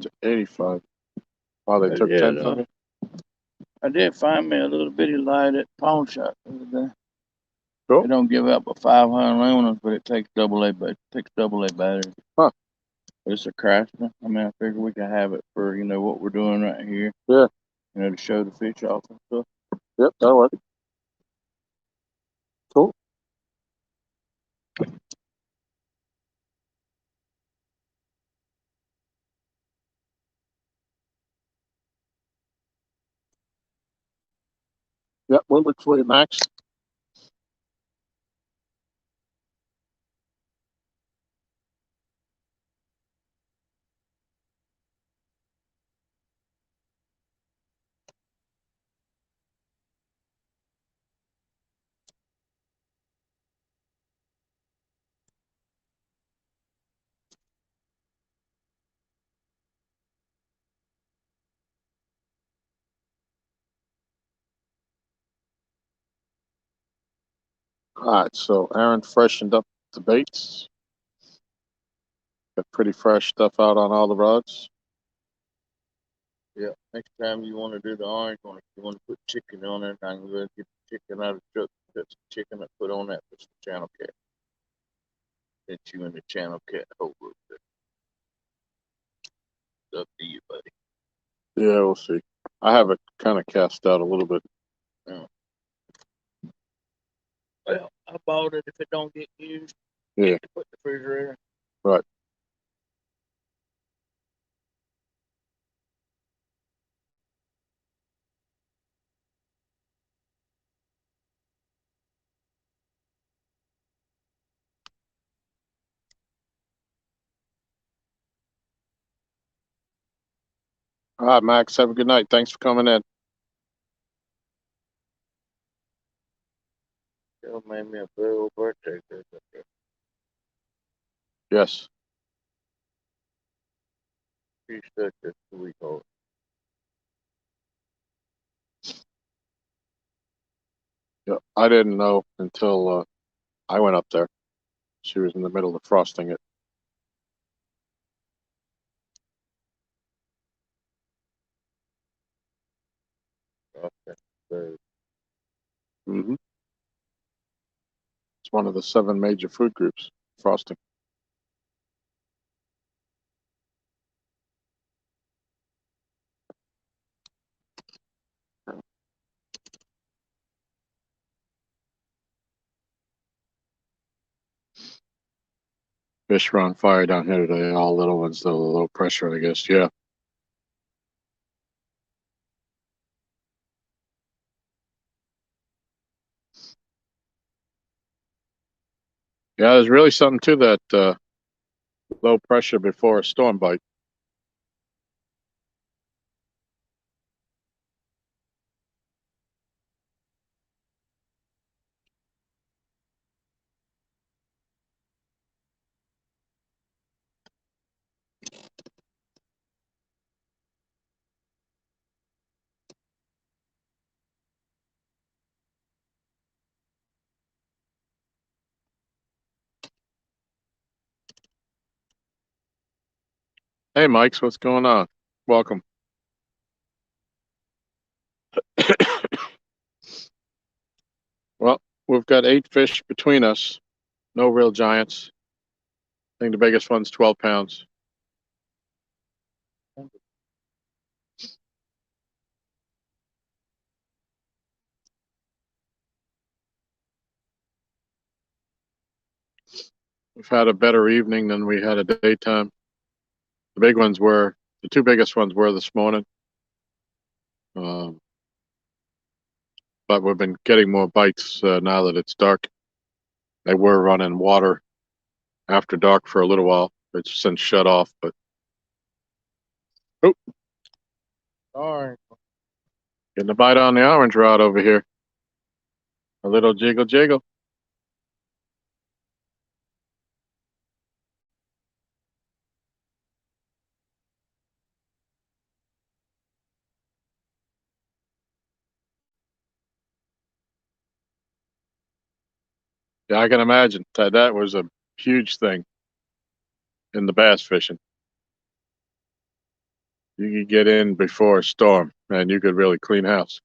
Speaker 1: To 85. Wow, they took 10 from you?
Speaker 2: I did find me a little bitty light at pawn shop the other day.
Speaker 1: Cool.
Speaker 2: They don't give out but 500 lumens, but it takes double A battery.
Speaker 1: Huh.
Speaker 2: It's a Craftsman. I mean, I figure we can have it for, what we're doing right here.
Speaker 1: Yeah.
Speaker 2: To show the fish off and stuff.
Speaker 1: Yep, that'll work. Cool. Yep, we'll look for you, Max. All right, so Aaron freshened up the baits. Got pretty fresh stuff out on all the rods.
Speaker 2: Yeah. Next time you want to do the orange one, if you want to put chicken on it, I can go get the chicken out of the truck, put some chicken, and put on that for some channel cat. Get you in the channel cat hole real quick. It's up to you, buddy.
Speaker 1: Yeah, we'll see. I have it kind of cast out a little bit.
Speaker 2: Yeah. Well, I bought it. If it don't get used,
Speaker 1: Yeah.
Speaker 2: to put in the refrigerator.
Speaker 1: Right. All right, Max. Have a good night. Thanks for coming in.
Speaker 2: It made me a big old birthday cake up there.
Speaker 1: Yes.
Speaker 2: She's such a sweetheart.
Speaker 1: Yeah. I didn't know until I went up there. She was in the middle of frosting it.
Speaker 2: Okay. So,
Speaker 1: Mm-hmm. It's one of the 7 major food groups, frosting. Fish are on fire down here today. All little ones, though, low pressure, I guess. Yeah. Yeah, there's really something to that low pressure before a storm bite. Hey, Mike's, what's going on? Welcome. Well, we've got 8 fish between us. No real giants. I think the biggest one's 12 pounds. We've had a better evening than we had a daytime. The 2 biggest ones were this morning. But we've been getting more bites now that it's dark. They were running water after dark for a little while. It's since shut off, but
Speaker 2: darn.
Speaker 1: getting a bite on the orange rod over here. A little jiggle jiggle. Yeah, I can imagine that was a huge thing in the bass fishing. You could get in before a storm, and you could really clean house.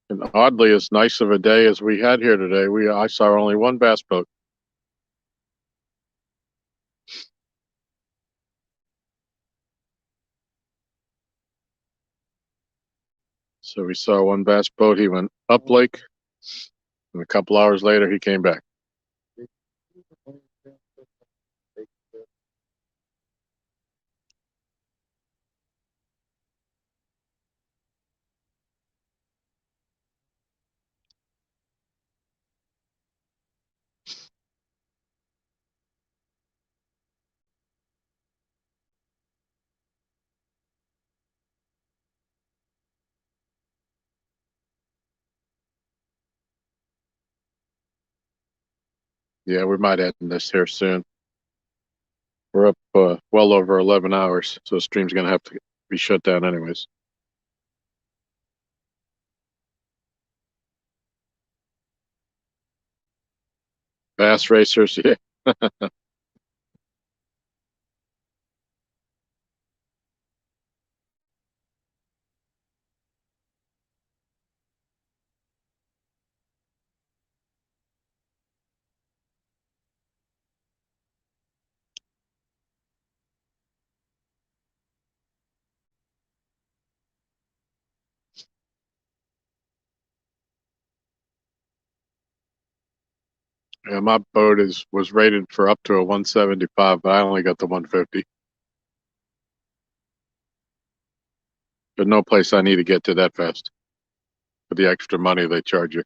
Speaker 1: And oddly, as nice of a day as we had here today, I saw only one bass boat. So we saw one bass boat. He went up lake, and a couple hours later, he came back. Yeah, we might end this here soon. We're up well over 11 hours, so the stream's going to have to be shut down anyways. Bass racers, yeah. Yeah, my boat was rated for up to a 175, but I only got the 150. There's no place I need to get to that fast for the extra money they charge you.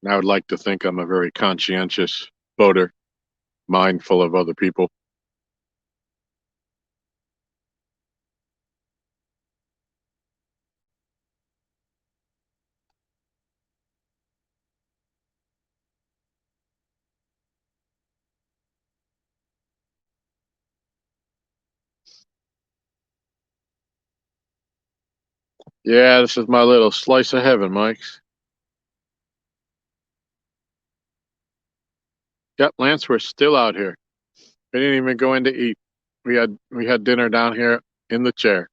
Speaker 1: And I would like to think I'm a very conscientious boater, mindful of other people. Yeah, this is my little slice of heaven, Mike. Yep, Lance, we're still out here. We didn't even go in to eat. We had dinner down here in the chair.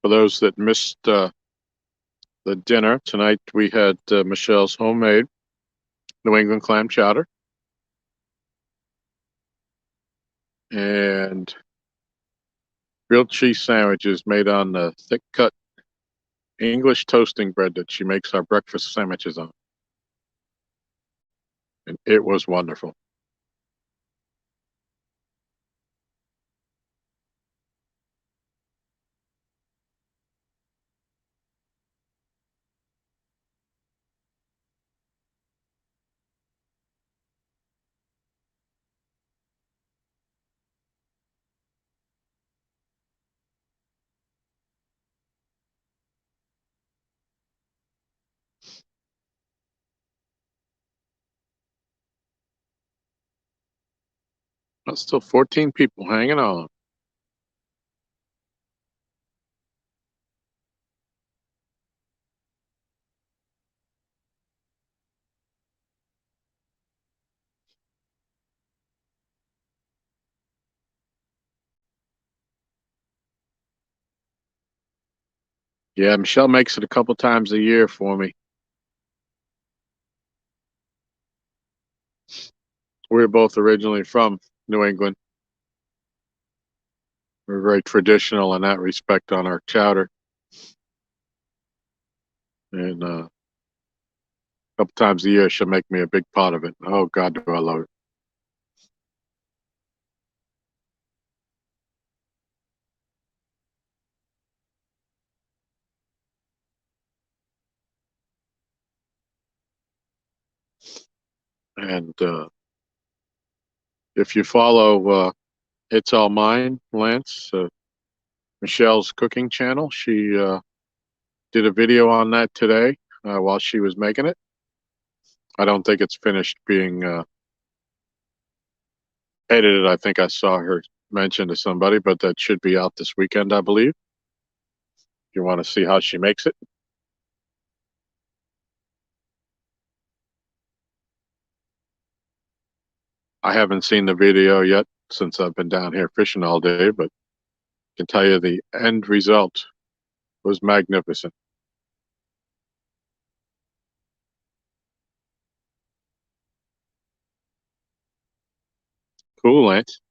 Speaker 1: For those that missed the dinner tonight, we had Michelle's homemade New England clam chowder and grilled cheese sandwiches made on the thick cut English toasting bread that she makes our breakfast sandwiches on. And it was wonderful. That's still 14 people hanging on. Yeah, Michelle makes it a couple times a year for me. We're both originally from New England. We're very traditional in that respect on our chowder. And a couple times a year, she'll make me a big pot of it. Oh, God, do I love it. And if you follow It's All Mine, Lance, Michelle's cooking channel, she did a video on that today while she was making it. I don't think it's finished being edited. I think I saw her mention to somebody, but that should be out this weekend, I believe. If you want to see how she makes it. I haven't seen the video yet since I've been down here fishing all day, but I can tell you the end result was magnificent. Cool, Lance.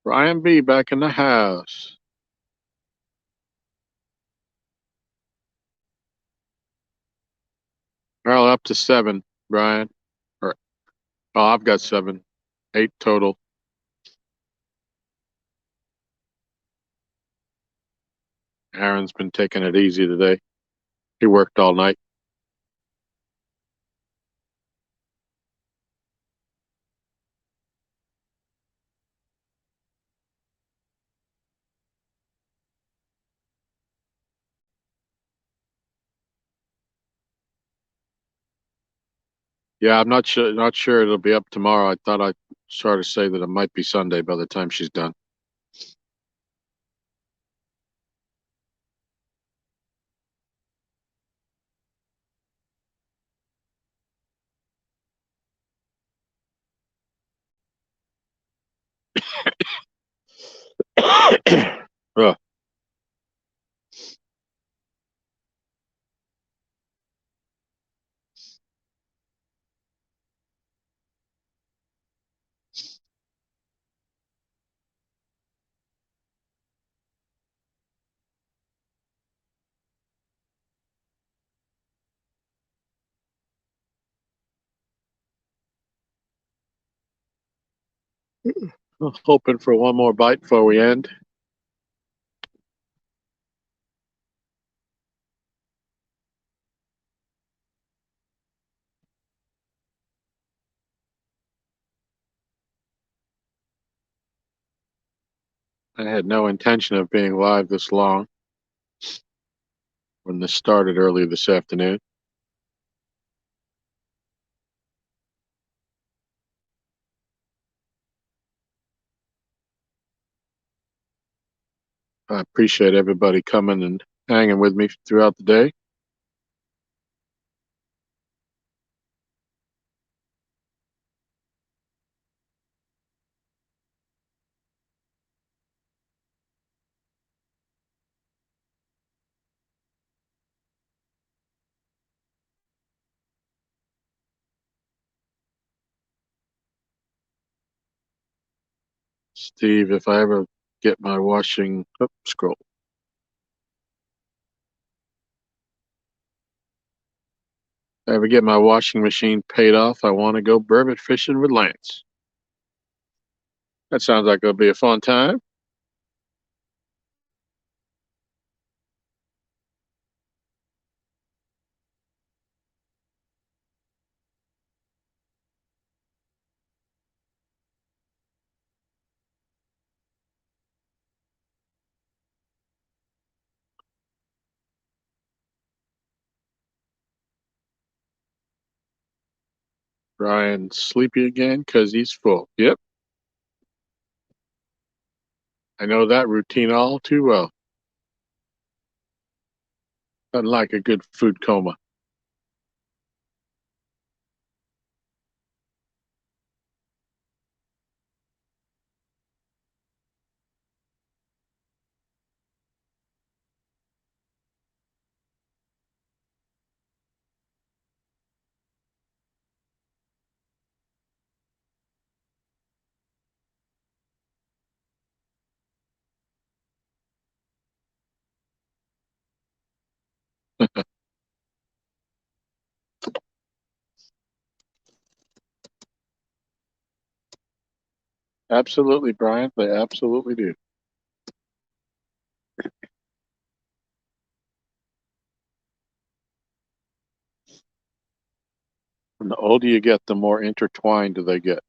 Speaker 1: Brian B back in the house. Well, up to 7, Brian. Or, oh, I've got 7. 8 total. Aaron's been taking it easy today. He worked all night. Yeah, I'm not sure it'll be up tomorrow. I thought I'd sort of say that it might be Sunday by the time she's done. Ugh. Hoping for one more bite before we end. I had no intention of being live this long when this started early this afternoon. I appreciate everybody coming and hanging with me throughout the day. Steve, if I ever get my scroll. If I ever get my washing machine paid off, I want to go burbot fishing with Lance. That sounds like it'll be a fun time. Brian sleepy again because he's full. Yep. I know that routine all too well. Unlike a good food coma. Absolutely, Brian. They absolutely do. And the older you get, the more intertwined do they get.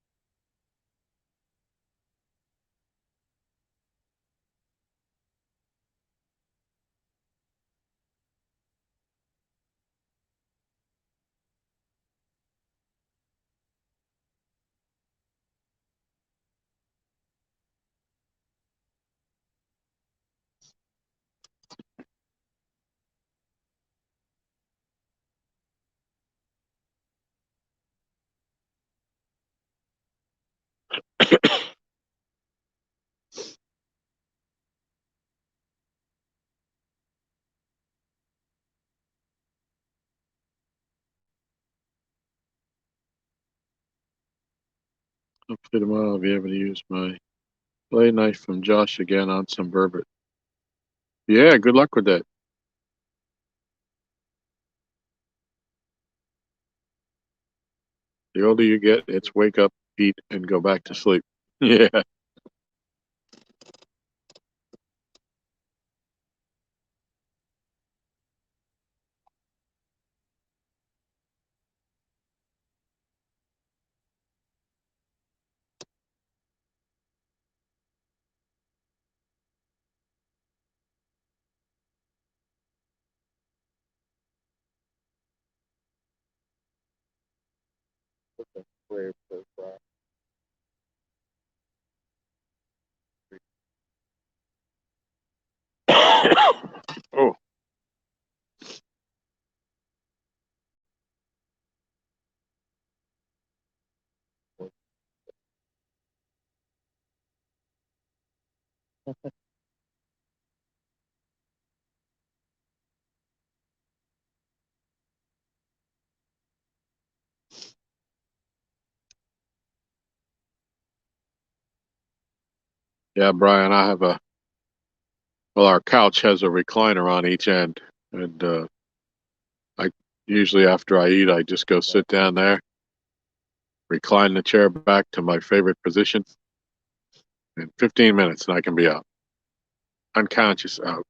Speaker 1: Hopefully tomorrow I'll be able to use my Play knife from Josh again on some burbot. Yeah, good luck with that. The older you get, it's wake up, eat, and go back to sleep. Yeah. Oh, yeah, Brian, I have our couch has a recliner on each end. And I usually, after I eat, I just go sit down there, recline the chair back to my favorite position. In 15 minutes, and I can be out. Unconscious out.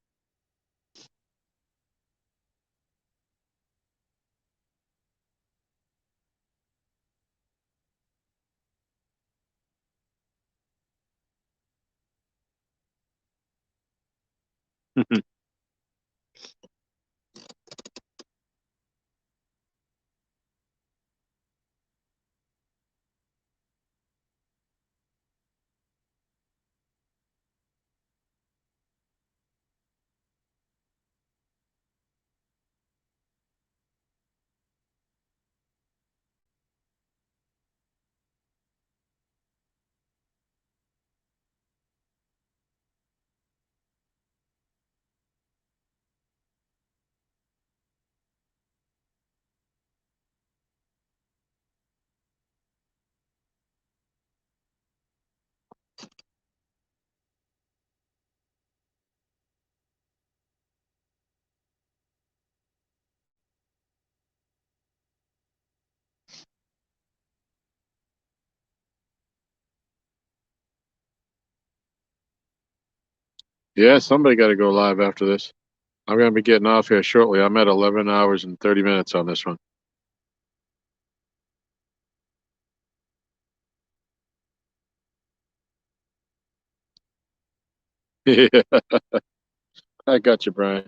Speaker 1: Yeah, somebody got to go live after this. I'm going to be getting off here shortly. I'm at 11 hours and 30 minutes on this one. Yeah, I got you, Brian.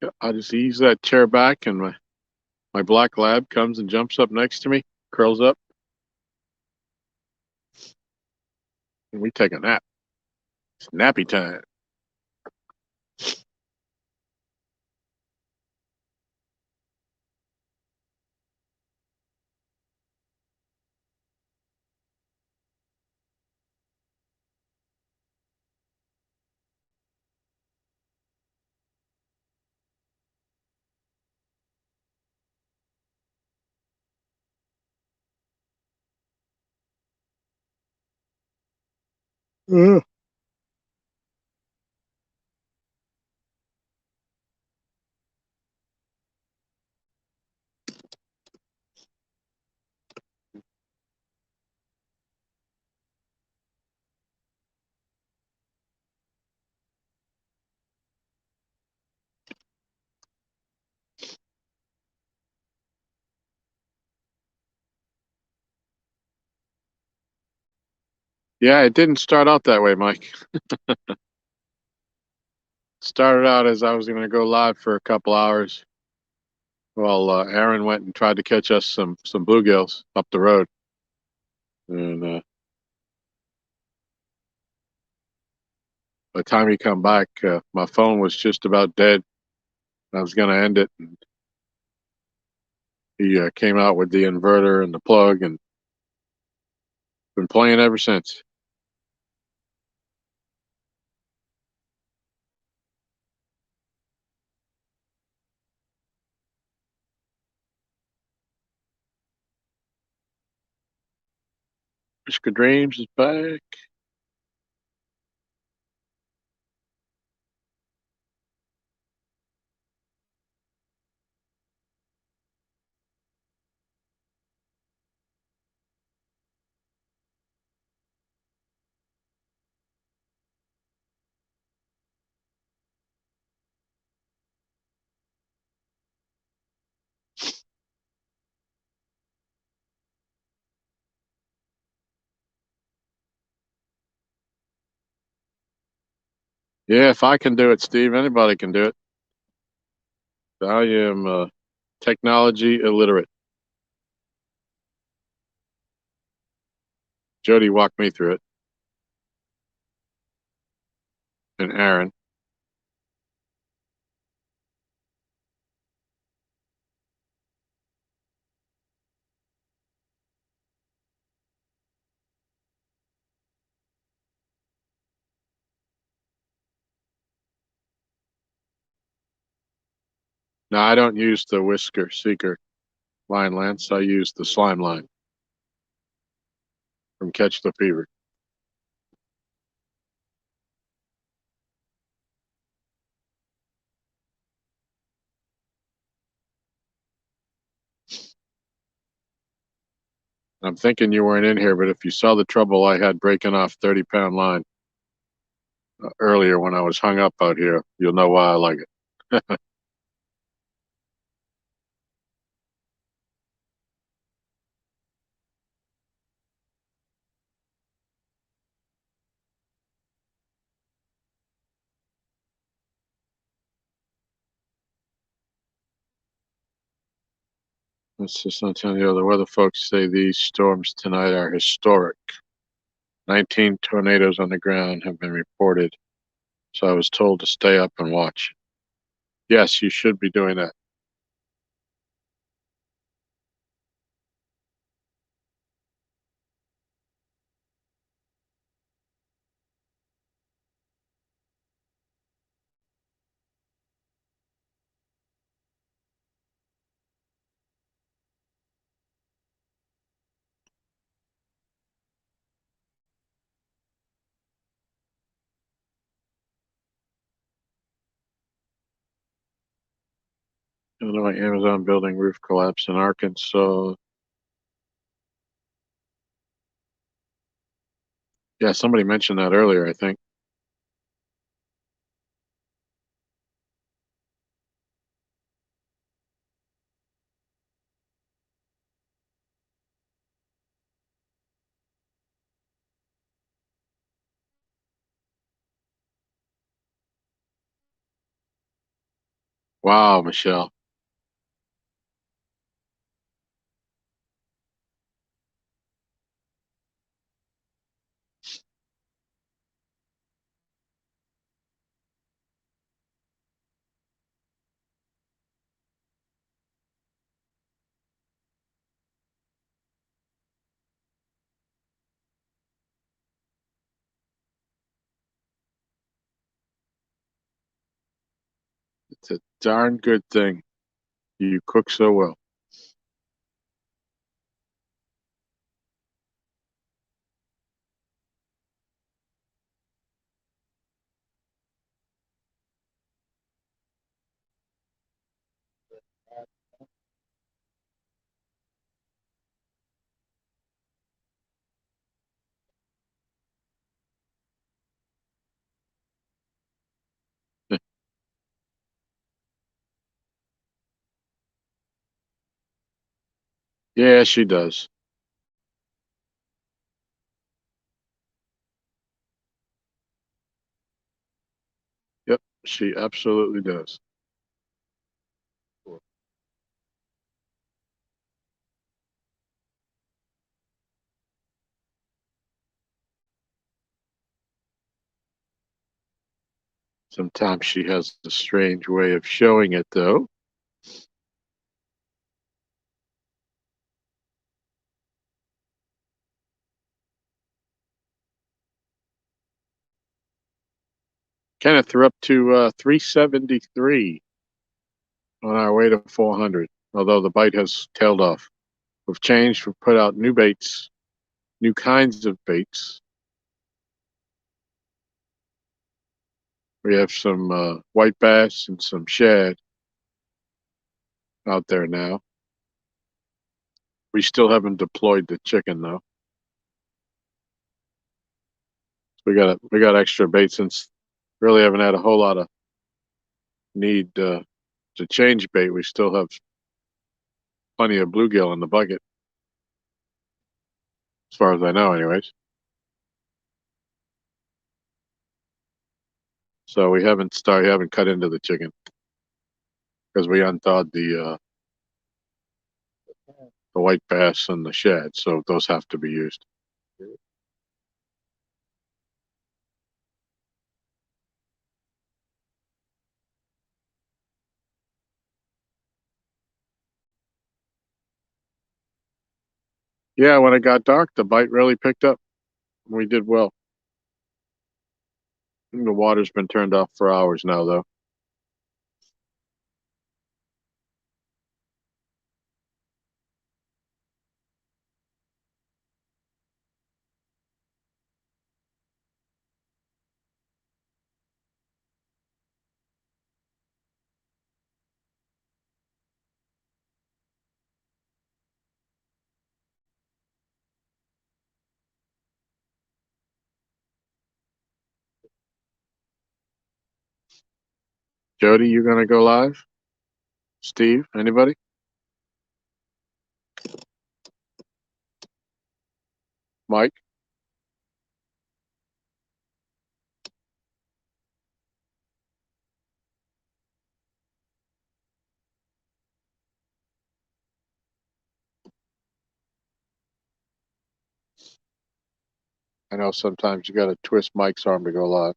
Speaker 1: Yeah, I just ease that chair back, and my black lab comes and jumps up next to me, curls up, and we take a nap. It's nappy time. Ugh. Yeah, it didn't start out that way, Mike. Started out as I was going to go live for a couple hours. Well, Aaron went and tried to catch us some bluegills up the road, and by the time he come back, my phone was just about dead. I was going to end it, and he came out with the inverter and the plug, and Been playing ever since. Whisker Dreams is back. Yeah, if I can do it, Steve, anybody can do it. I am technology illiterate. Jody walked me through it, and Aaron. Now, I don't use the Whisker Seeker line, Lance. I use the slime line from Catch the Fever. I'm thinking you weren't in here, but if you saw the trouble I had breaking off 30-pound line earlier when I was hung up out here, you'll know why I like it. It's just Antonio. The weather folks say these storms tonight are historic. 19 tornadoes on the ground have been reported, so I was told to stay up and watch. Yes, you should be doing that. Illinois Amazon building roof collapse in Arkansas. Yeah, somebody mentioned that earlier, I think. Wow, Michelle. It's a darn good thing you cook so well. Yeah, she does. Yep, she absolutely does. Sometimes she has a strange way of showing it, though. Kenneth, we're up to 373 on our way to 400, although the bite has tailed off. We've changed, we've put out new baits, new kinds of baits. We have some white bass and some shad out there now. We still haven't deployed the chicken though. We got extra bait since really haven't had a whole lot of need to change bait. We still have plenty of bluegill in the bucket, as far as I know, anyways. So we haven't cut into the chicken because we unthawed the white bass and the shad, so those have to be used. Yeah, when it got dark, the bite really picked up. We did well. The water's been turned off for hours now, though. Jody, you gonna go live? Steve, anybody? Mike? I know sometimes you gotta twist Mike's arm to go live.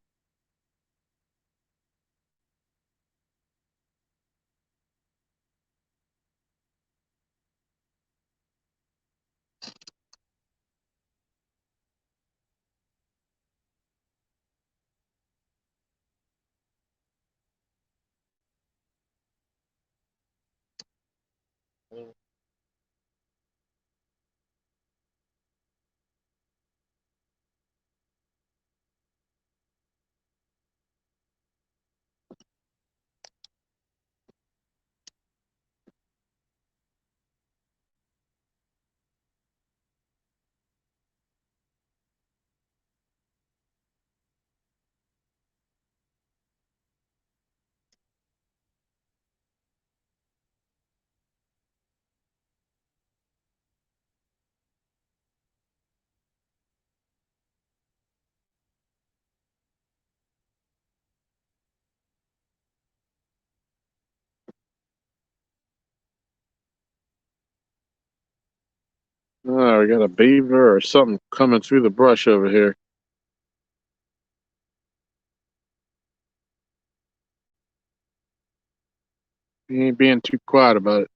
Speaker 1: Oh, we got a beaver or something coming through the brush over here. He ain't being too quiet about it.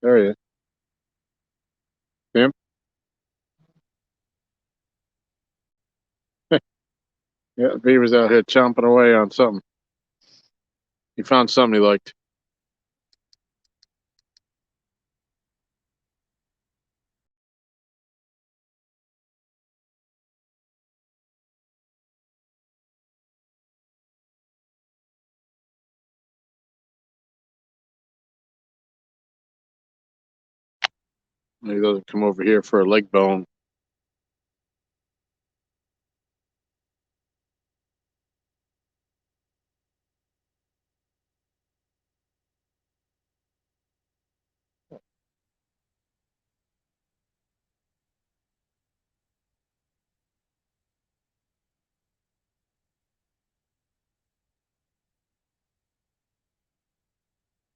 Speaker 1: There he is. Tim? Yeah, the beaver's out here chomping away on something. He found something he liked. He doesn't come over here for a leg bone.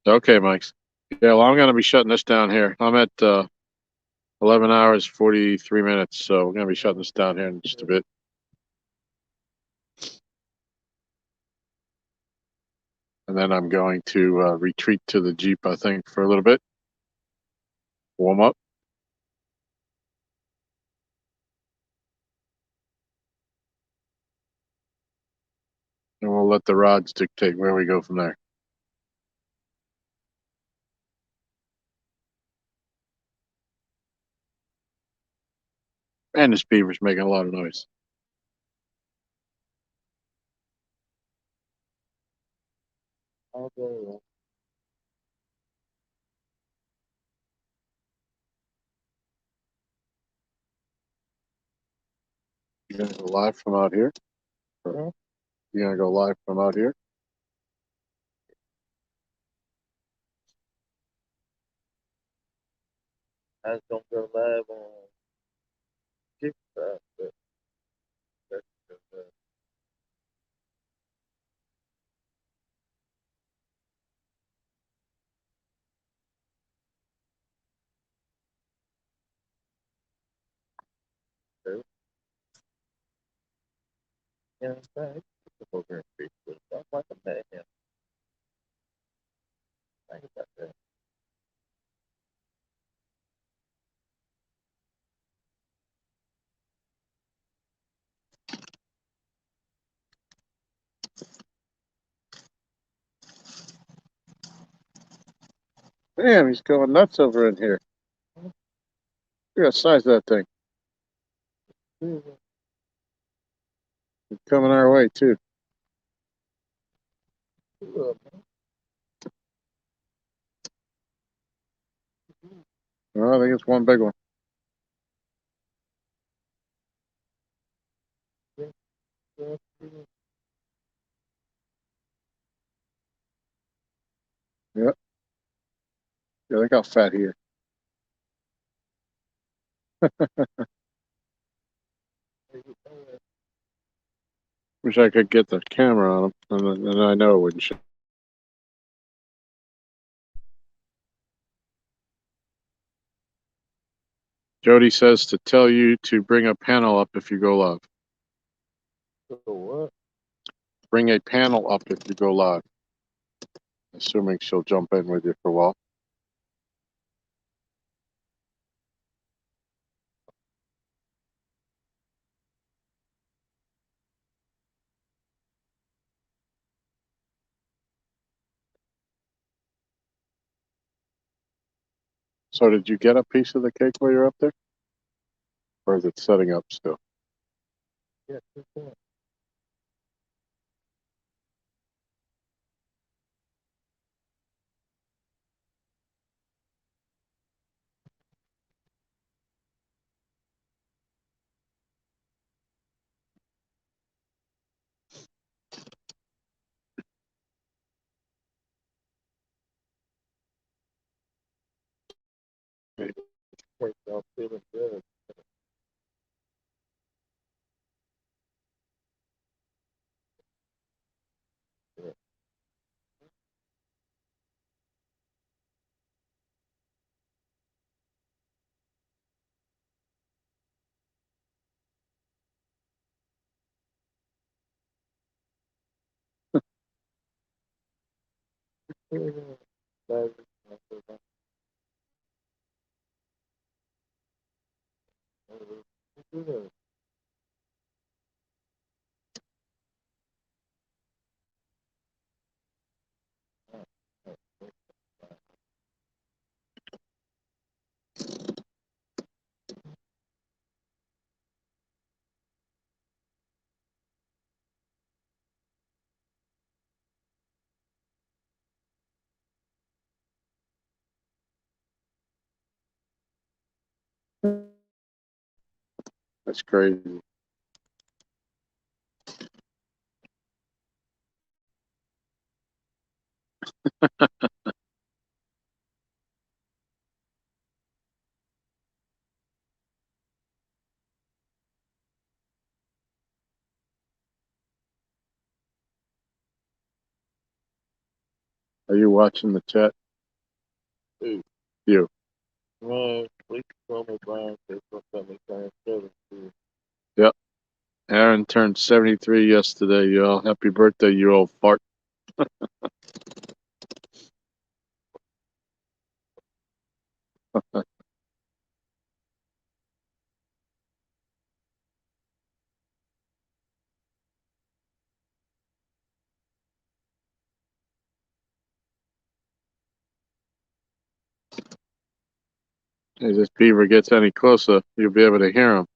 Speaker 1: Okay, Mike. Yeah, well, I'm going to be shutting this down here. I'm at 11 hours, 43 minutes, so we're going to be shutting this down here in just a bit. And then I'm going to retreat to the Jeep, I think, for a little bit. Warm up. And we'll let the rods dictate where we go from there. And this beaver's making a lot of noise.
Speaker 3: I'll go.
Speaker 1: You going to go live from out here? Or you going to go live from out here?
Speaker 3: I was gonna go live on TikTok, but that's true. Yeah, in fact, it's over in Facebook. I'm like a madman. Think about that.
Speaker 1: Damn, he's going nuts over in here. Look at the size of that thing. It's coming our way, too. Well, I think it's one big one. Yep. Yeah, look how fat he is. Wish I could get the camera on him, and then I know it wouldn't show. Jody says to tell you to bring a panel up if you go live.
Speaker 3: So what?
Speaker 1: Bring a panel up if you go live. Assuming she'll jump in with you for a while. So did you get a piece of the cake while you're up there? Or is it setting up still?
Speaker 3: Yeah, good point. Wait, I'm feeling good.
Speaker 1: That's crazy. Are you watching the chat?
Speaker 2: Who?
Speaker 1: You.
Speaker 2: We told me Brian said something saying 70.
Speaker 1: Yep. Aaron turned 73 yesterday, y'all. Happy birthday, you old fart. If this beaver gets any closer, you'll be able to hear him.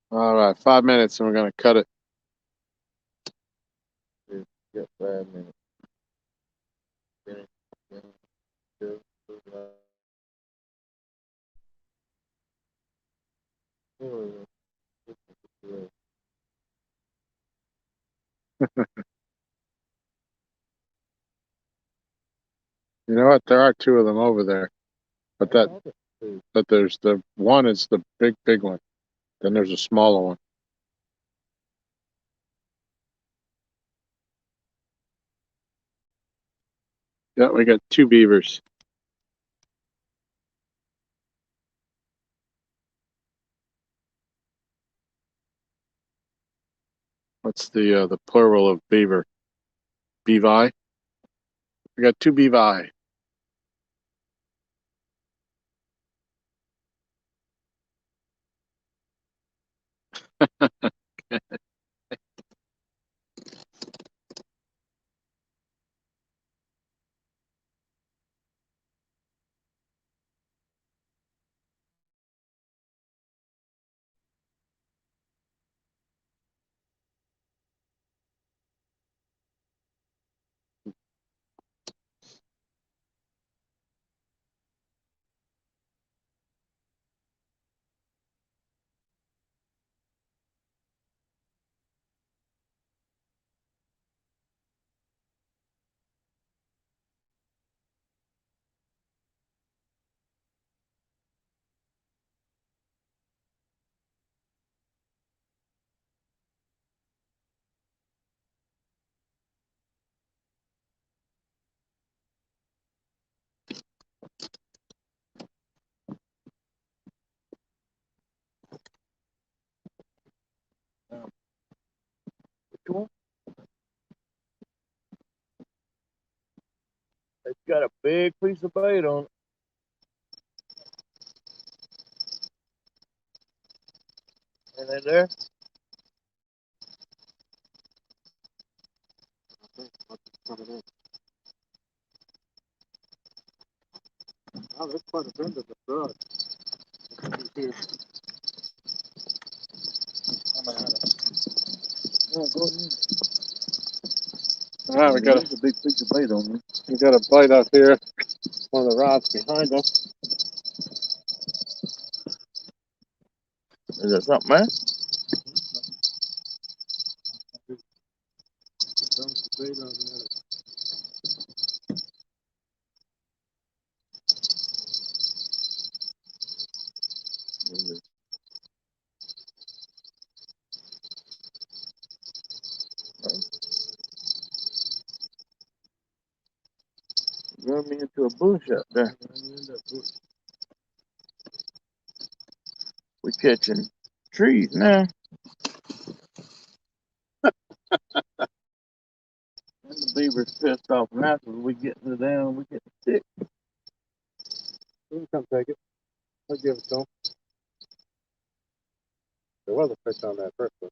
Speaker 1: All right, 5 minutes and we're going to cut it.
Speaker 2: Get 5 minutes. Two,
Speaker 1: You know what? There are two of them over there. But there's the one is the big one. Then there's a smaller one. Yeah, we got two beavers. What's the plural of beaver? Bevi? We got two bevi.
Speaker 2: which one? It's got a big piece of bait on it. And they there?
Speaker 3: Oh, there's quite a bend in the broad.
Speaker 2: Go ahead.
Speaker 1: All right, we got
Speaker 2: There's a big piece of bait on me.
Speaker 1: we got a bite out here. One of the rods behind us.
Speaker 2: Is that something, man? Run me into a bush out there. We catching trees now. And the beaver's pissed off now because we getting it down, we getting sick.
Speaker 3: You can come take it. I'll give it to him. There was a fish on that first one.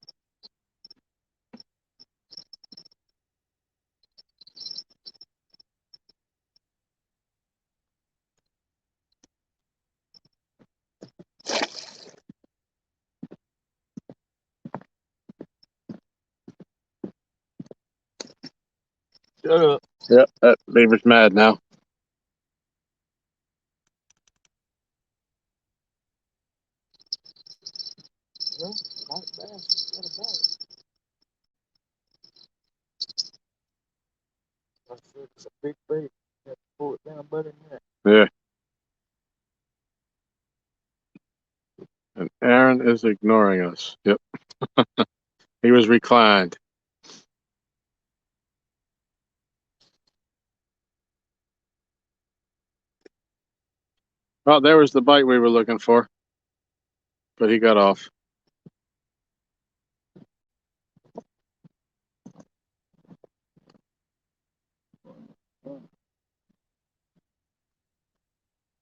Speaker 2: Shut up.
Speaker 1: Yep, that beaver's mad now.
Speaker 2: Not bad. What about it? I said it's a big bait. You have to pull it down better than that.
Speaker 1: Yeah. And Aaron is ignoring us. Yep. He was reclined. Oh, there was the bite we were looking for. But he got off.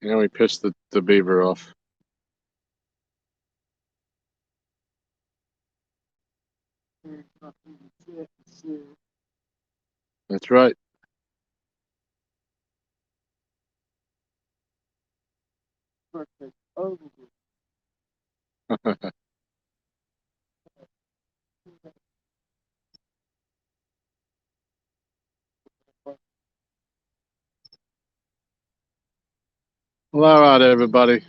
Speaker 1: And we pissed the beaver off. That's right. Well, all right, everybody.